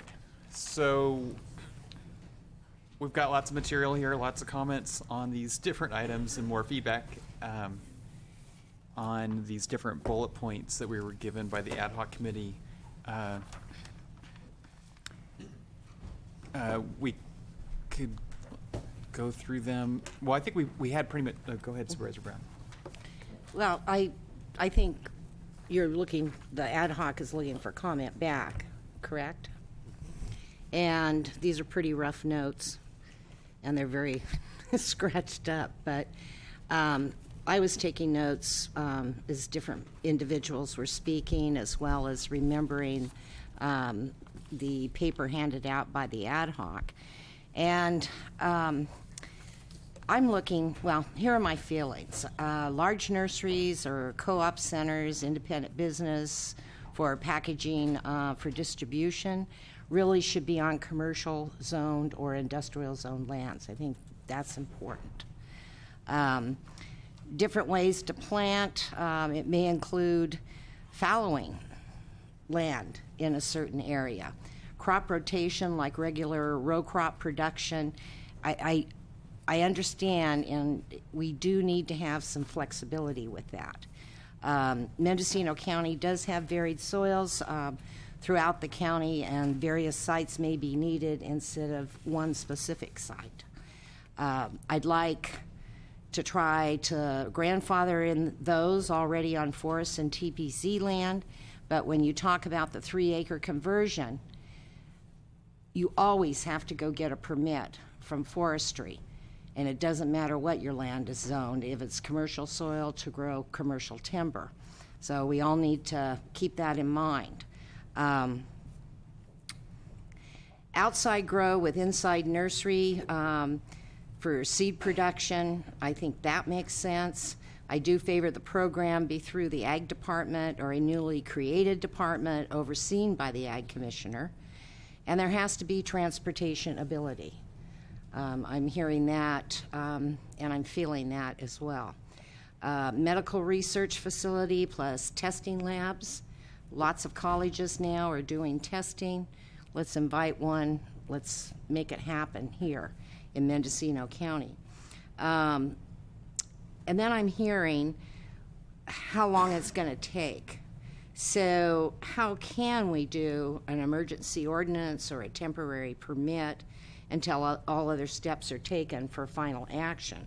so we've got lots of material here, lots of comments on these different items and more feedback on these different bullet points that we were given by the ad hoc committee. We could go through them. Well, I think we had pretty much. Go ahead, Supervisor Brown. Well, I think you're looking, the ad hoc is looking for comment back, correct? And these are pretty rough notes, and they're very scratched up. But I was taking notes as different individuals were speaking, as well as remembering the paper handed out by the ad hoc. And I'm looking, well, here are my feelings. Large nurseries or co-op centers, independent business for packaging for distribution really should be on commercial zoned or industrial zoned lands. I think that's important. Different ways to plant. It may include fallowing land in a certain area. Crop rotation, like regular row crop production. I understand, and we do need to have some flexibility with that. Mendocino County does have varied soils throughout the county, and various sites may be needed instead of one specific site. I'd like to try to grandfather in those already on forest and TPC land, but when you talk about the 3-acre conversion, you always have to go get a permit from forestry, and it doesn't matter what your land is zoned, if it's commercial soil to grow commercial timber. So we all need to keep that in mind. Outside grow with inside nursery for seed production, I think that makes sense. I do favor the program be through the Ag Department or a newly created department overseen by the Ag Commissioner. And there has to be transportation ability. I'm hearing that, and I'm feeling that as well. Medical research facility plus testing labs. Lots of colleges now are doing testing. Let's invite one. Let's make it happen here in Mendocino County. And then I'm hearing how long it's going to take. So how can we do an emergency ordinance or a temporary permit until all other steps are taken for final action?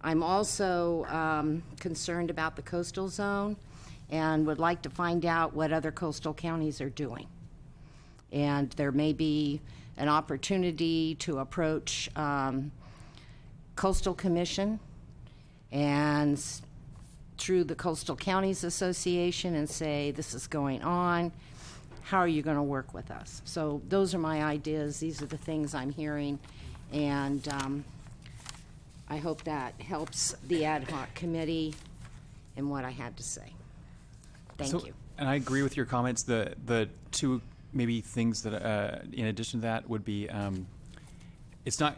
I'm also concerned about the coastal zone and would like to find out what other coastal counties are doing. And there may be an opportunity to approach Coastal Commission and through the Coastal Counties Association and say, this is going on. How are you going to work with us? So those are my ideas. These are the things I'm hearing. And I hope that helps the ad hoc committee in what I had to say. Thank you. And I agree with your comments. The two maybe things that, in addition to that, would be, I don't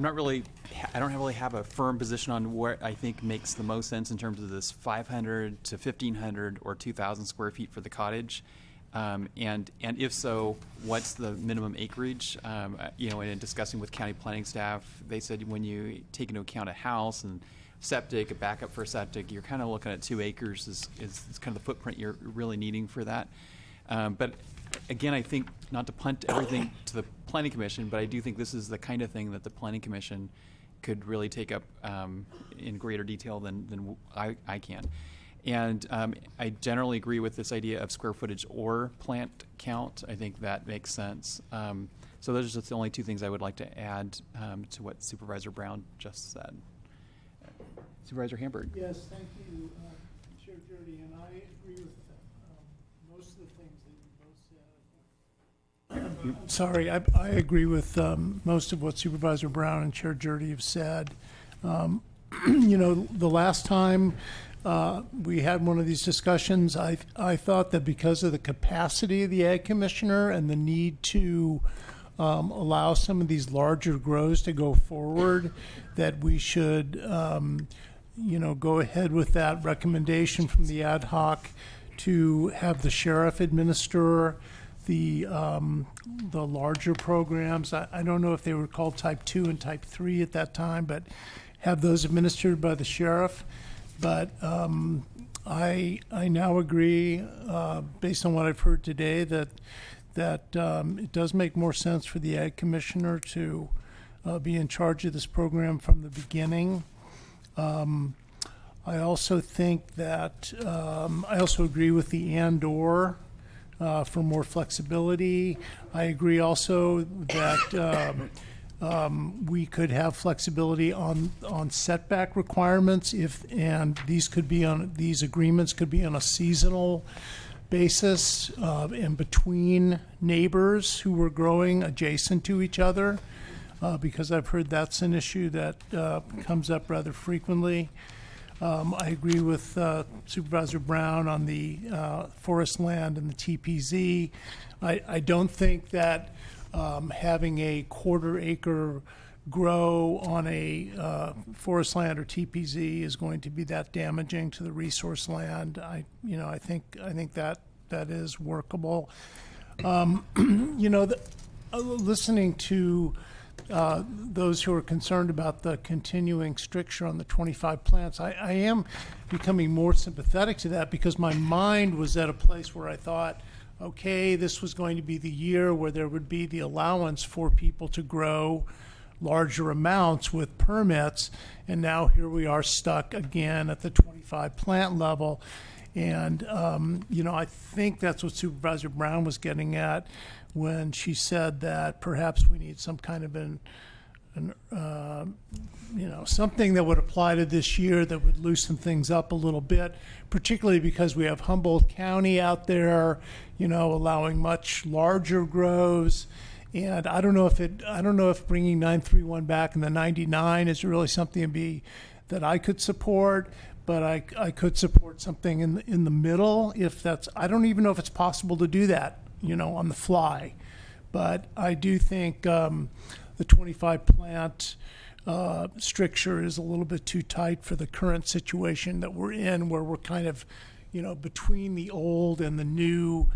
really have a firm position on what I think makes the most sense in terms of this 500 to 1,500 or 2,000 square feet for the cottage. And if so, what's the minimum acreage? And in discussing with county planning staff, they said when you take into account a house and septic, a backup for a septic, you're kind of looking at 2 acres is kind of the footprint you're really needing for that. But again, I think not to punt everything to the Planning Commission, but I do think this is the kind of thing that the Planning Commission could really take up in greater detail than I can. And I generally agree with this idea of square footage or plant count. I think that makes sense. So those are just the only 2 things I would like to add to what Supervisor Brown just said. Supervisor Hamburg. Yes, thank you, Chair Jody, and I agree with most of the things that you both said. Sorry, I agree with most of what Supervisor Brown and Chair Jody have said. The last time we had one of these discussions, I thought that because of the capacity of the Ag Commissioner and the need to allow some of these larger grows to go forward, that we should go ahead with that recommendation from the ad hoc to have the sheriff administer the larger programs. I don't know if they were called Type 2 and Type 3 at that time, but have those administered by the sheriff. But I now agree, based on what I've heard today, that it does make more sense for the Ag Commissioner to be in charge of this program from the beginning. I also think that I also agree with the and/or for more flexibility. I agree also that we could have flexibility on setback requirements and these agreements could be on a seasonal basis and between neighbors who were growing adjacent to each other, because I've heard that's an issue that comes up rather frequently. I agree with Supervisor Brown on the Forestland and the TPZ. I don't think that having a 1/4 acre grow on a forest land or TPZ is going to be that damaging to the resource land. I think that is workable. Listening to those who are concerned about the continuing stricture on the 25 plants. I am becoming more sympathetic to that because my mind was at a place where I thought, okay, this was going to be the year where there would be the allowance for people to grow larger amounts with permits, and now here we are stuck again at the 25 plant level. And, I think that's what Supervisor Brown was getting at when she said that perhaps we need some kind of something that would apply to this year that would loosen things up a little bit, particularly because we have Humboldt County out there, allowing much larger grows. And I don't know if bringing 931 back and the 99 is really something that I could support. But I could support something in the middle if that's. I don't even know if it's possible to do that, on the fly. But I do think the 25 plant stricture is a little bit too tight for the current situation that we're in, where we're kind of, between the old and the new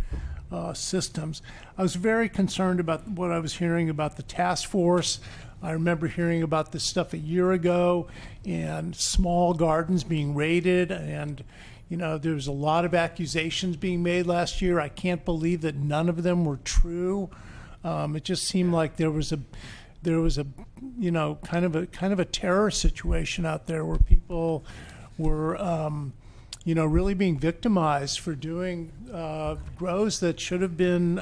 systems. I was very concerned about what I was hearing about the task force. I remember hearing about this stuff a year ago and small gardens being raided, and there was a lot of accusations being made last year. I can't believe that none of them were true. It just seemed like there was a kind of a terror situation out there where people were really being victimized for doing grows that should have been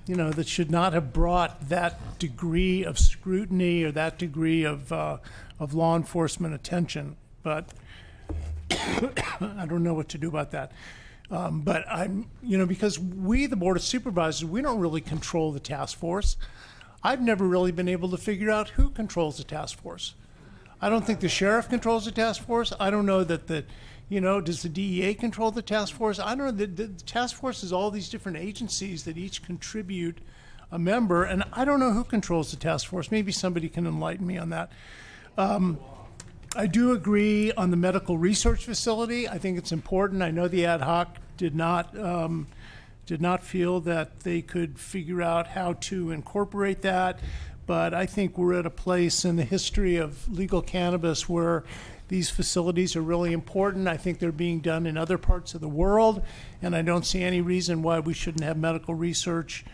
that should not have brought that degree of scrutiny or that degree of law enforcement attention. But I don't know what to do about that. But I'm, because we, the Board of Supervisors, we don't really control the task force. I've never really been able to figure out who controls the task force. I don't think the sheriff controls the task force. I don't know that does the DEA control the task force? I don't know. The task force is all these different agencies that each contribute a member, and I don't know who controls the task force. Maybe somebody can enlighten me on that. I do agree on the medical research facility. I think it's important. I know the ad hoc did not feel that they could figure out how to incorporate that, but I think we're at a place in the history of legal cannabis where these facilities are really important. I think they're being done in other parts of the world, and I don't see any reason why we shouldn't have medical research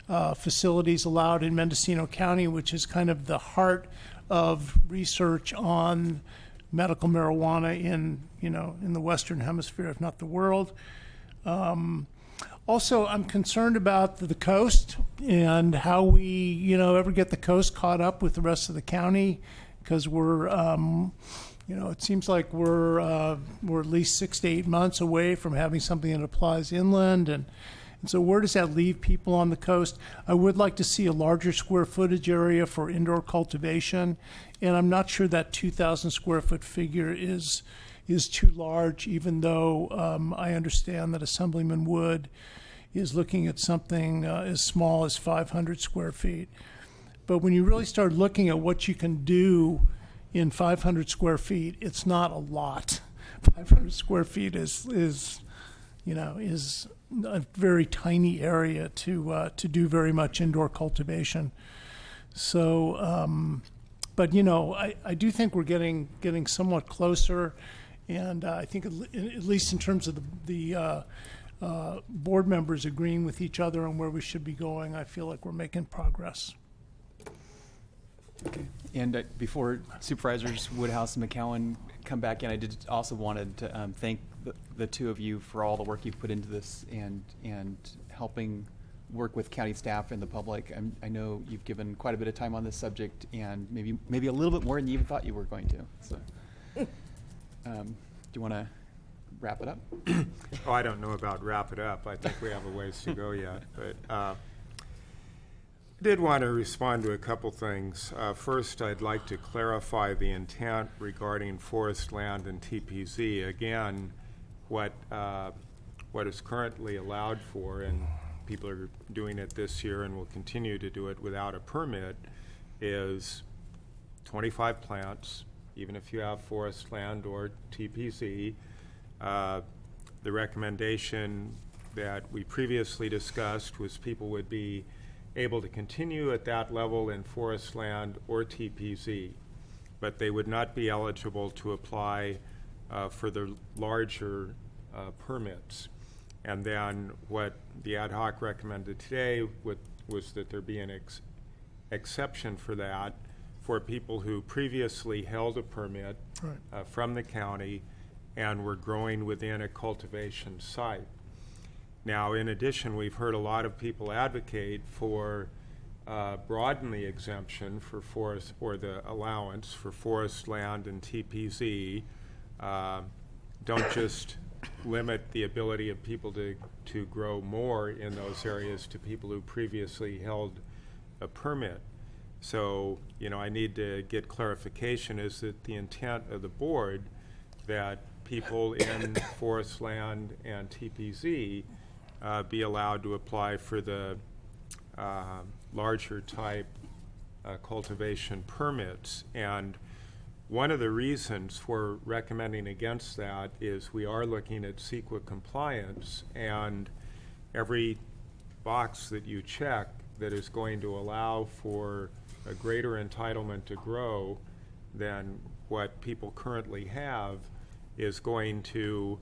facilities allowed in Mendocino County, which is kind of the heart of research on medical marijuana in the Western Hemisphere, if not the world. Also, I'm concerned about the coast and how we, ever get the coast caught up with the rest of the county, because we're, it seems like we're at least 6 to 8 months away from having something that applies inland, and so where does that leave people on the coast? I would like to see a larger square footage area for indoor cultivation, and I'm not sure that 2,000 square foot figure is too large, even though I understand that Assemblyman Wood is looking at something as small as 500 square feet. But when you really start looking at what you can do in 500 square feet, it's not a lot. 500 square feet is a very tiny area to do very much indoor cultivation. So, but I do think we're getting somewhat closer, and I think at least in terms of the board members agreeing with each other on where we should be going, I feel like we're making progress. Okay. And before Supervisors Woodhouse and McCowan come back in, I did also wanted to thank the two of you for all the work you've put into this and helping work with county staff and the public. I know you've given quite a bit of time on this subject, and maybe a little bit more than you even thought you were going to. So, do you want to wrap it up? Oh, I don't know about wrap it up. I think we have a ways to go yet, but I did want to respond to a couple things. First, I'd like to clarify the intent regarding Forestland and TPZ. Again, what is currently allowed for, and people are doing it this year and will continue to do it without a permit, is 25 plants, even if you have Forestland or TPZ. The recommendation that we previously discussed was people would be able to continue at that level in Forestland or TPZ, but they would not be eligible to apply for the larger permits. And then what the ad hoc recommended today was that there be an exception for that for people who previously held a permit from the county and were growing within a cultivation site. Now, in addition, we've heard a lot of people advocate for broaden the exemption for forest, or the allowance for forest land and TPZ. Don't just limit the ability of people to grow more in those areas to people who previously held a permit. So, I need to get clarification. Is it the intent of the board that people in forest land and TPZ be allowed to apply for the larger type cultivation permits? And one of the reasons for recommending against that is we are looking at CEQA compliance, and every box that you check that is going to allow for a greater entitlement to grow than what people currently have is going to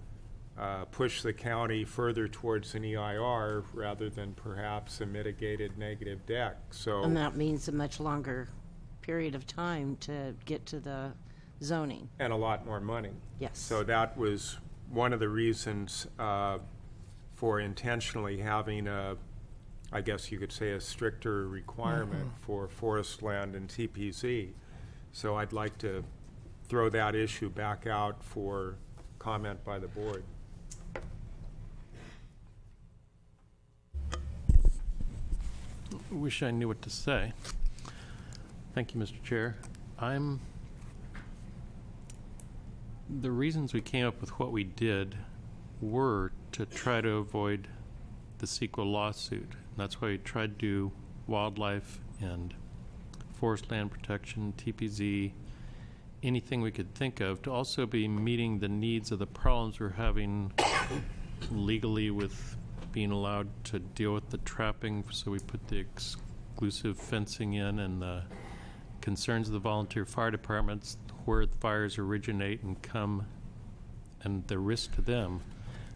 push the county further towards an EIR rather than perhaps a mitigated negative deck. So, and that means a much longer period of time to get to the zoning. And a lot more money. Yes. So that was one of the reasons for intentionally having I guess you could say, a stricter requirement for forest land and TPZ. So I'd like to throw that issue back out for comment by the board. Wish I knew what to say. Thank you, Mr. Chair. The reasons we came up with what we did were to try to avoid the CEQA lawsuit. And that's why we tried to do wildlife and forest land protection, TPZ, anything we could think of, to also be meeting the needs of the problems we're having legally with being allowed to deal with the trapping. So we put the exclusive fencing in, and the concerns of the volunteer fire departments, where the fires originate and come, and the risk to them.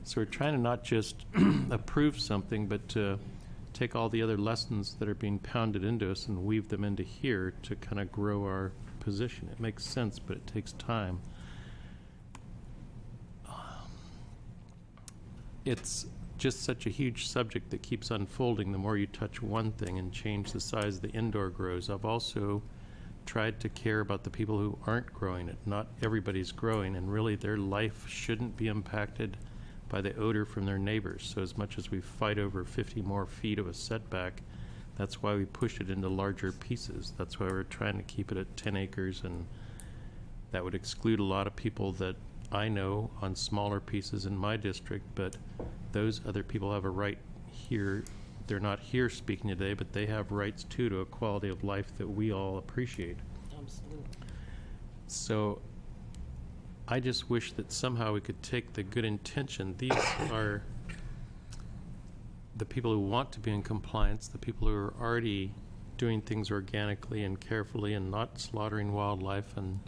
So we're trying to not just approve something, but to take all the other lessons that are being pounded into us and weave them into here to kind of grow our position. It makes sense, but it takes time. It's just such a huge subject that keeps unfolding the more you touch one thing and change the size of the indoor grows. I've also tried to care about the people who aren't growing it. Not everybody's growing, and really their life shouldn't be impacted by the odor from their neighbors. So as much as we fight over 50 more feet of a setback, that's why we push it into larger pieces. That's why we're trying to keep it at 10 acres, and that would exclude a lot of people that I know on smaller pieces in my district, but those other people have a right here. They're not here speaking today, but they have rights too to a quality of life that we all appreciate. Absolutely. So I just wish that somehow we could take the good intention. These are the people who want to be in compliance, the people who are already doing things organically and carefully and not slaughtering wildlife and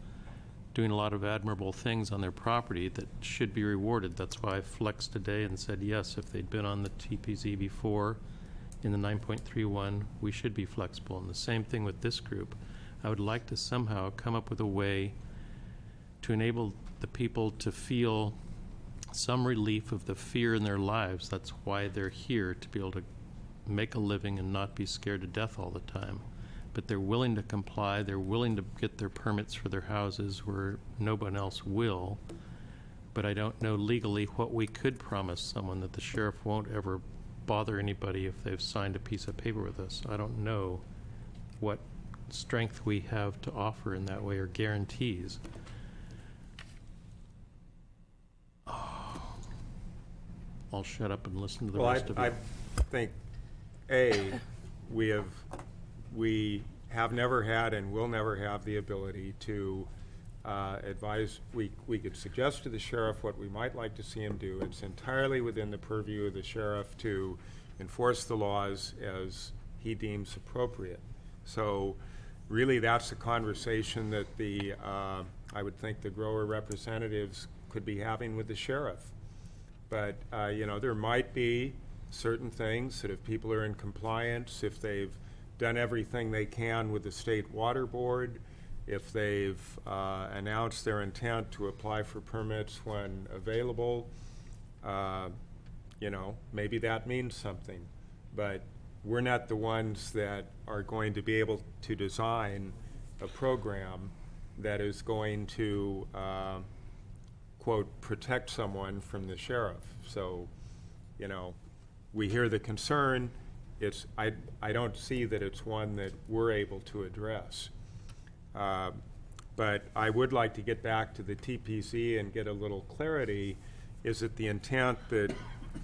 doing a lot of admirable things on their property that should be rewarded. That's why I flexed today and said, yes, if they'd been on the TPZ before in the 9.31, we should be flexible. And the same thing with this group. I would like to somehow come up with a way to enable the people to feel some relief of the fear in their lives. That's why they're here, to be able to make a living and not be scared to death all the time. But they're willing to comply. They're willing to get their permits for their houses where no one else will. But I don't know legally what we could promise someone, that the sheriff won't ever bother anybody if they've signed a piece of paper with us. I don't know what strength we have to offer in that way, or guarantees. I'll shut up and listen to the rest of it. I think, we have never had and will never have the ability to advise. We could suggest to the sheriff what we might like to see him do. It's entirely within the purview of the sheriff to enforce the laws as he deems appropriate. So really that's a conversation that I would think the grower representatives could be having with the sheriff. But, there might be certain things that if people are in compliance, if they've done everything they can with the state water board, if they've announced their intent to apply for permits when available, maybe that means something. But we're not the ones that are going to be able to design a program that is going to, quote, protect someone from the sheriff. So, we hear the concern. I don't see that it's one that we're able to address. But I would like to get back to the TPC and get a little clarity. Is it the intent that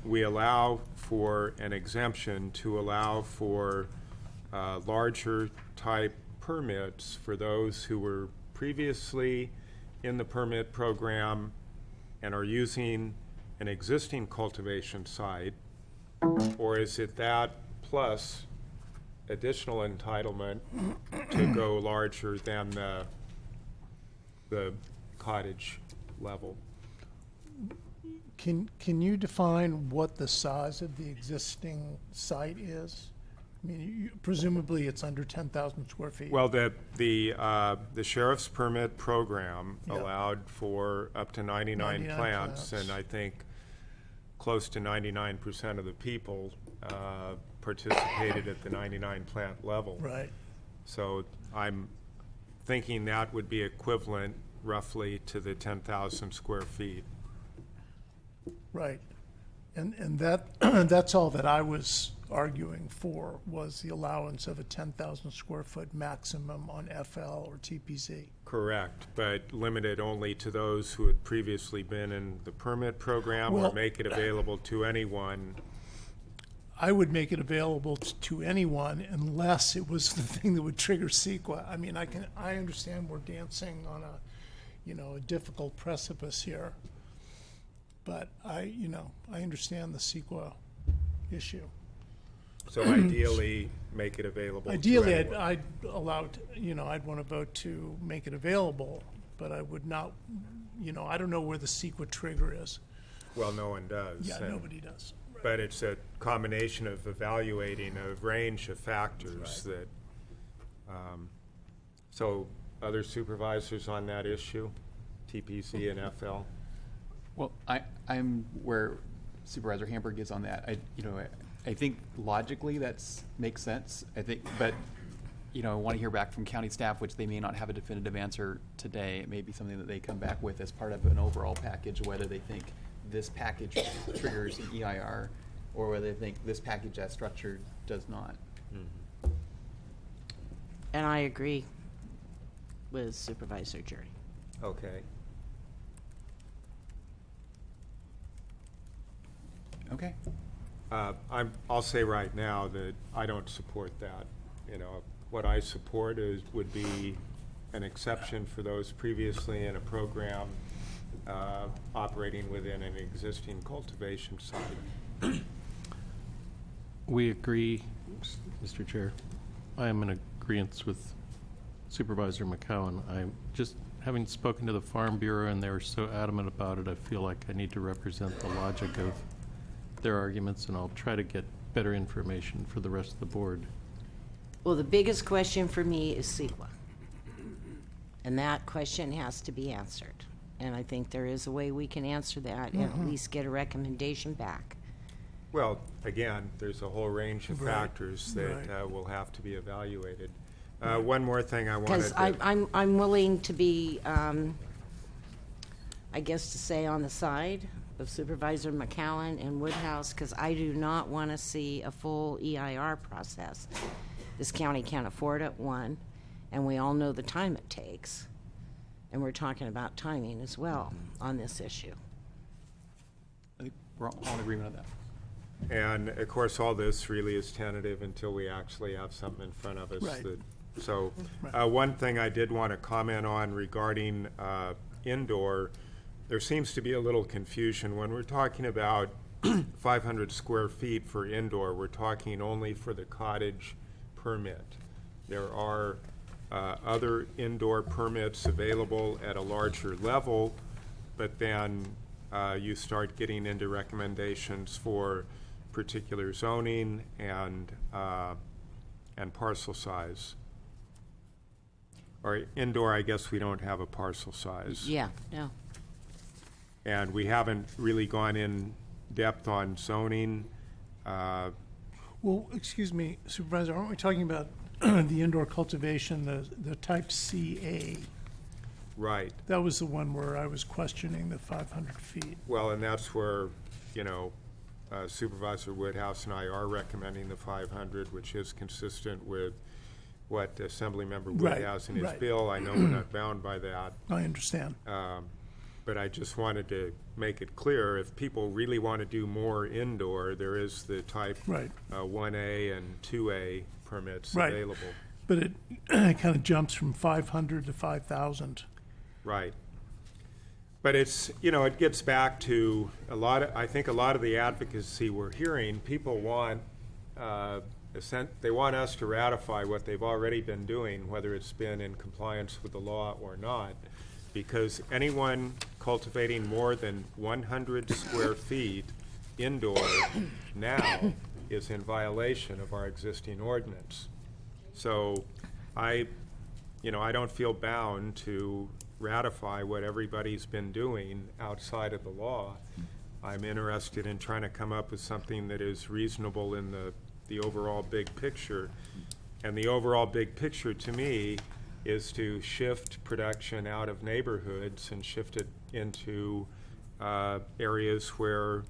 we allow for an exemption to allow for larger type permits for those who were previously in the permit program and are using an existing cultivation site, or is it that plus additional entitlement to go larger than the cottage level? Can you define what the size of the existing site is? I mean, presumably it's under 10,000 square feet. Well, the sheriff's permit program allowed for up to 99 plants, and I think close to 99% of the people participated at the 99 plant level. Right. So I'm thinking that would be equivalent roughly to the 10,000 square feet. Right. And that that's all that I was arguing for, was the allowance of a 10,000 square foot maximum on FL or TPC. Correct, but limited only to those who had previously been in the permit program, or make it available to anyone. I would make it available to anyone unless it was the thing that would trigger CEQA. I mean, I understand we're dancing on a difficult precipice here, but I understand the CEQA issue. So ideally, make it available. Ideally, to anyone. I'd allow it, I'd want to vote to make it available, but I would not, I don't know where the CEQA trigger is. Well, no one does. Yeah, nobody does. Right. But it's a combination of evaluating a range of factors that. So, other supervisors on that issue, TPC and FL. Well, I'm where Supervisor Hamburg is on that. I think logically that makes sense. But I want to hear back from county staff, which they may not have a definitive answer today. It may be something that they come back with as part of an overall package, whether they think this package triggers an EIR or whether they think this package as structured does not. Mm-hmm. And I agree with Supervisor Jury. Okay. Okay. I'll say right now that I don't support that. What I support would be an exception for those previously in a program operating within an existing cultivation site. We agree, Mr. Chair. I am in agreement with Supervisor McCowan. I'm just, having spoken to the Farm Bureau and they were so adamant about it, I feel like I need to represent the logic of their arguments, and I'll try to get better information for the rest of the board. Well, the biggest question for me is CEQA. And that question has to be answered. And I think there is a way we can answer that and at least get a recommendation back. Well, again, there's a whole range of factors that will have to be evaluated. One more thing I wanted to... Because I'm willing to be, I guess to say on the side of Supervisor McCowan and Woodhouse, because I do not want to see a full EIR process. This county can't afford it, one, and we all know the time it takes. And we're talking about timing as well on this issue. I think we're all in agreement on that. And of course, all this really is tentative until we actually have something in front of us. Right. So one thing I did want to comment on regarding indoor, there seems to be a little confusion. When we're talking about 500 square feet for indoor, we're talking only for the cottage permit. There are other indoor permits available at a larger level, but then you start getting into recommendations for particular zoning and parcel size. Or indoor, I guess we don't have a parcel size. Yeah, no. And we haven't really gone in depth on zoning. Well, excuse me, Supervisor, aren't we talking about the indoor cultivation, the type CA? Right. That was the one where I was questioning the 500 feet. Well, and that's where, Supervisor Woodhouse and I are recommending the 500, which is consistent with what Assemblymember Wood has in his bill. I know we're not bound by that. I understand. But I just wanted to make it clear, if people really want to do more indoor, there is the type 1A and 2A permits available. But it kind of jumps from 500 to 5,000. Right. But it's, it gets back to I think a lot of the advocacy we're hearing, people want, they want us to ratify what they've already been doing, whether it's been in compliance with the law or not, because anyone cultivating more than 100 square feet indoor now is in violation of our existing ordinance. So I don't feel bound to ratify what everybody's been doing outside of the law. I'm interested in trying to come up with something that is reasonable in the overall big picture. And the overall big picture to me is to shift production out of neighborhoods and shift it into areas where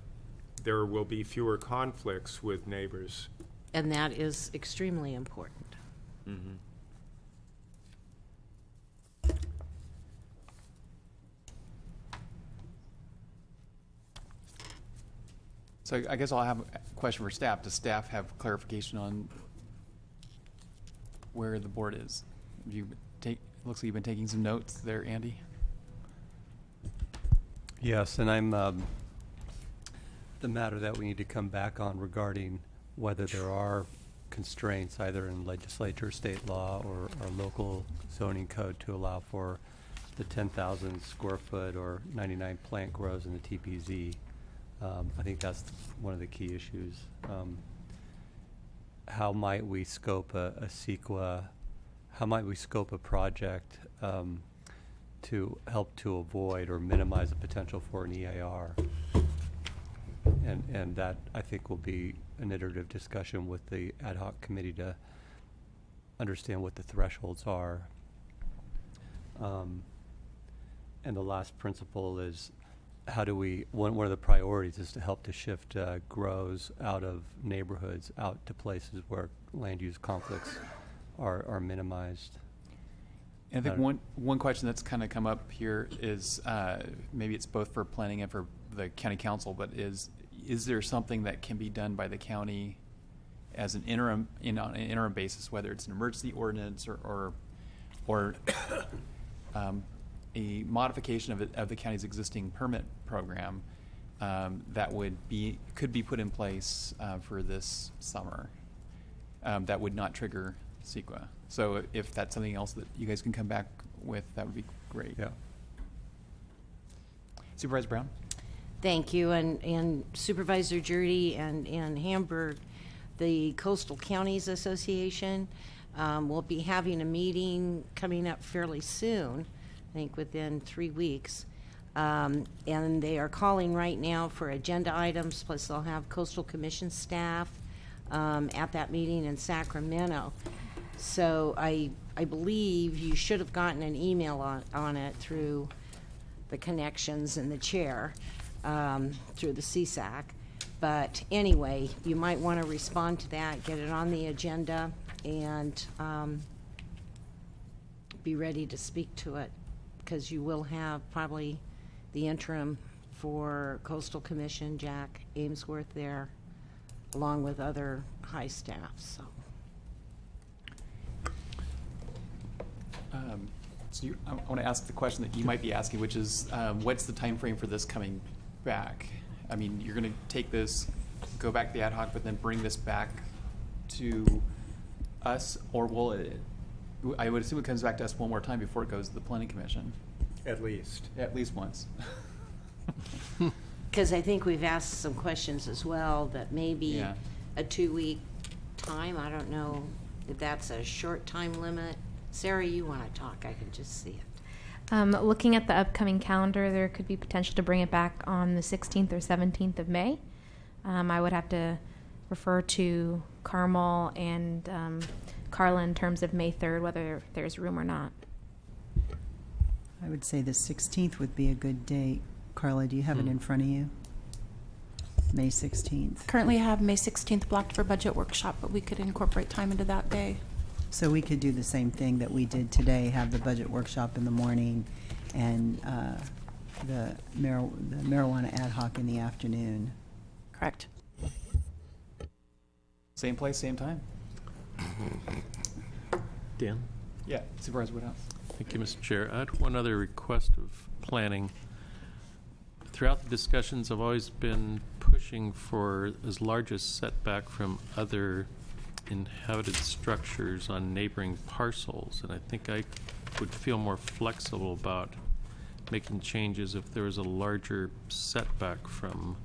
there will be fewer conflicts with neighbors. And that is extremely important. Mm-hmm. So I guess I'll have a question for staff. Does staff have clarification on where the board is? Looks like you've been taking some notes there, Andy. Yes, and I'm the matter that we need to come back on regarding whether there are constraints either in legislature, state law, or local zoning code to allow for the 10,000 square foot or 99 plant grows in the TPZ. I think that's one of the key issues. How might we scope a CEQA? How might we scope a project to help to avoid or minimize the potential for an EAR? And that, I think, will be an iterative discussion with the ad hoc committee to understand what the thresholds are. And the last principle is, how do we, one of the priorities is to help to shift grows out of neighborhoods out to places where land use conflicts are minimized. And I think one question that's kind of come up here is, maybe it's both for planning and for the county council, but is there something that can be done by the county as an interim, on an interim basis, whether it's an emergency ordinance or a modification of the county's existing permit program that could be put in place for this summer that would not trigger CEQA. So if that's something else that you guys can come back with, that would be great. Yeah. Supervisor Brown? Thank you. And Supervisor Jurdy and Hamburg, the Coastal Counties Association will be having a meeting coming up fairly soon, I think within 3 weeks. And they are calling right now for agenda items, plus they'll have Coastal Commission staff at that meeting in Sacramento. So I believe you should have gotten an email on it through the connections in the chair, through the CSAC. But anyway, you might want to respond to that, get it on the agenda, and be ready to speak to it, because you will have probably the interim for Coastal Commission, Jack Amesworth there, along with other high staff. So. I want to ask the question that you might be asking, which is, what's the time frame for this coming back? I mean, you're going to take this, go back to the ad hoc, but then bring this back to us, or will it, I would assume it comes back to us one more time before it goes to the planning commission. At least. At least once. Because I think we've asked some questions as well, that maybe Yeah. a 2-week time, I don't know if that's a short time limit. Sarah, you want to talk, I can just see it. Looking at the upcoming calendar, there could be potential to bring it back on the 16th or 17th of May. I would have to refer to Carmel and Carla in terms of May 3rd, whether there's room or not. I would say the 16th would be a good date. Carla, do you have it in front of you? May 16th. Currently have May 16th blocked for budget workshop, but we could incorporate time into that day. So we could do the same thing that we did today, have the budget workshop in the morning and the marijuana ad hoc in the afternoon. Correct. Same place, same time. Dan? Yeah, Supervisor Woodhouse. Thank you, Mr. Chair. I had one other request of planning. Throughout the discussions, I've always been pushing for as large a setback from other inhabited structures on neighboring parcels, and I think I would feel more flexible about making changes if there was a larger setback from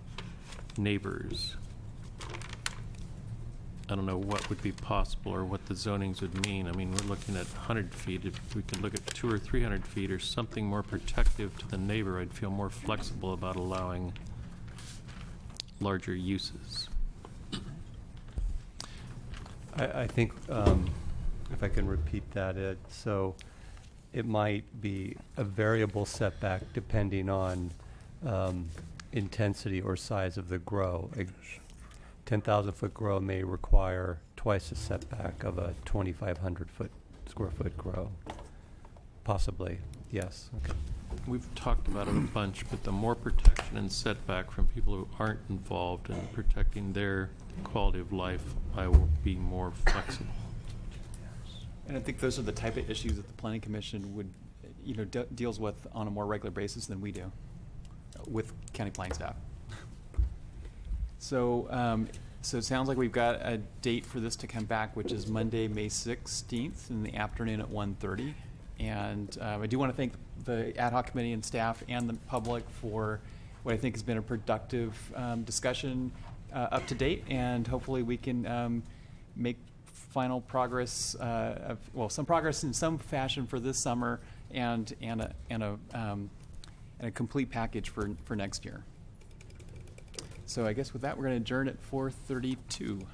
neighbors. I don't know what would be possible or what the zonings would mean. I mean, we're looking at 100 feet. If we could look at 200 or 300 feet or something more protective to the neighbor, I'd feel more flexible about allowing larger uses. I think, if I can repeat that, so it might be a variable setback depending on intensity or size of the grow. A 10,000-foot grow may require twice the setback of a 2,500 square foot grow. Possibly, yes. Okay. We've talked about it a bunch, but the more protection and setback from people who aren't involved in protecting their quality of life, I will be more flexible. And I think those are the type of issues that the Planning Commission would, deals with on a more regular basis than we do with county planning staff. So, so it sounds like we've got a date for this to come back, which is Monday, May 16th in the afternoon at 1:30. And I do want to thank the ad hoc committee and staff and the public for what I think has been a productive discussion up to date. And hopefully we can make final progress, some progress in some fashion for this summer and a complete package for next year. So I guess with that, we're going to adjourn at 4:32.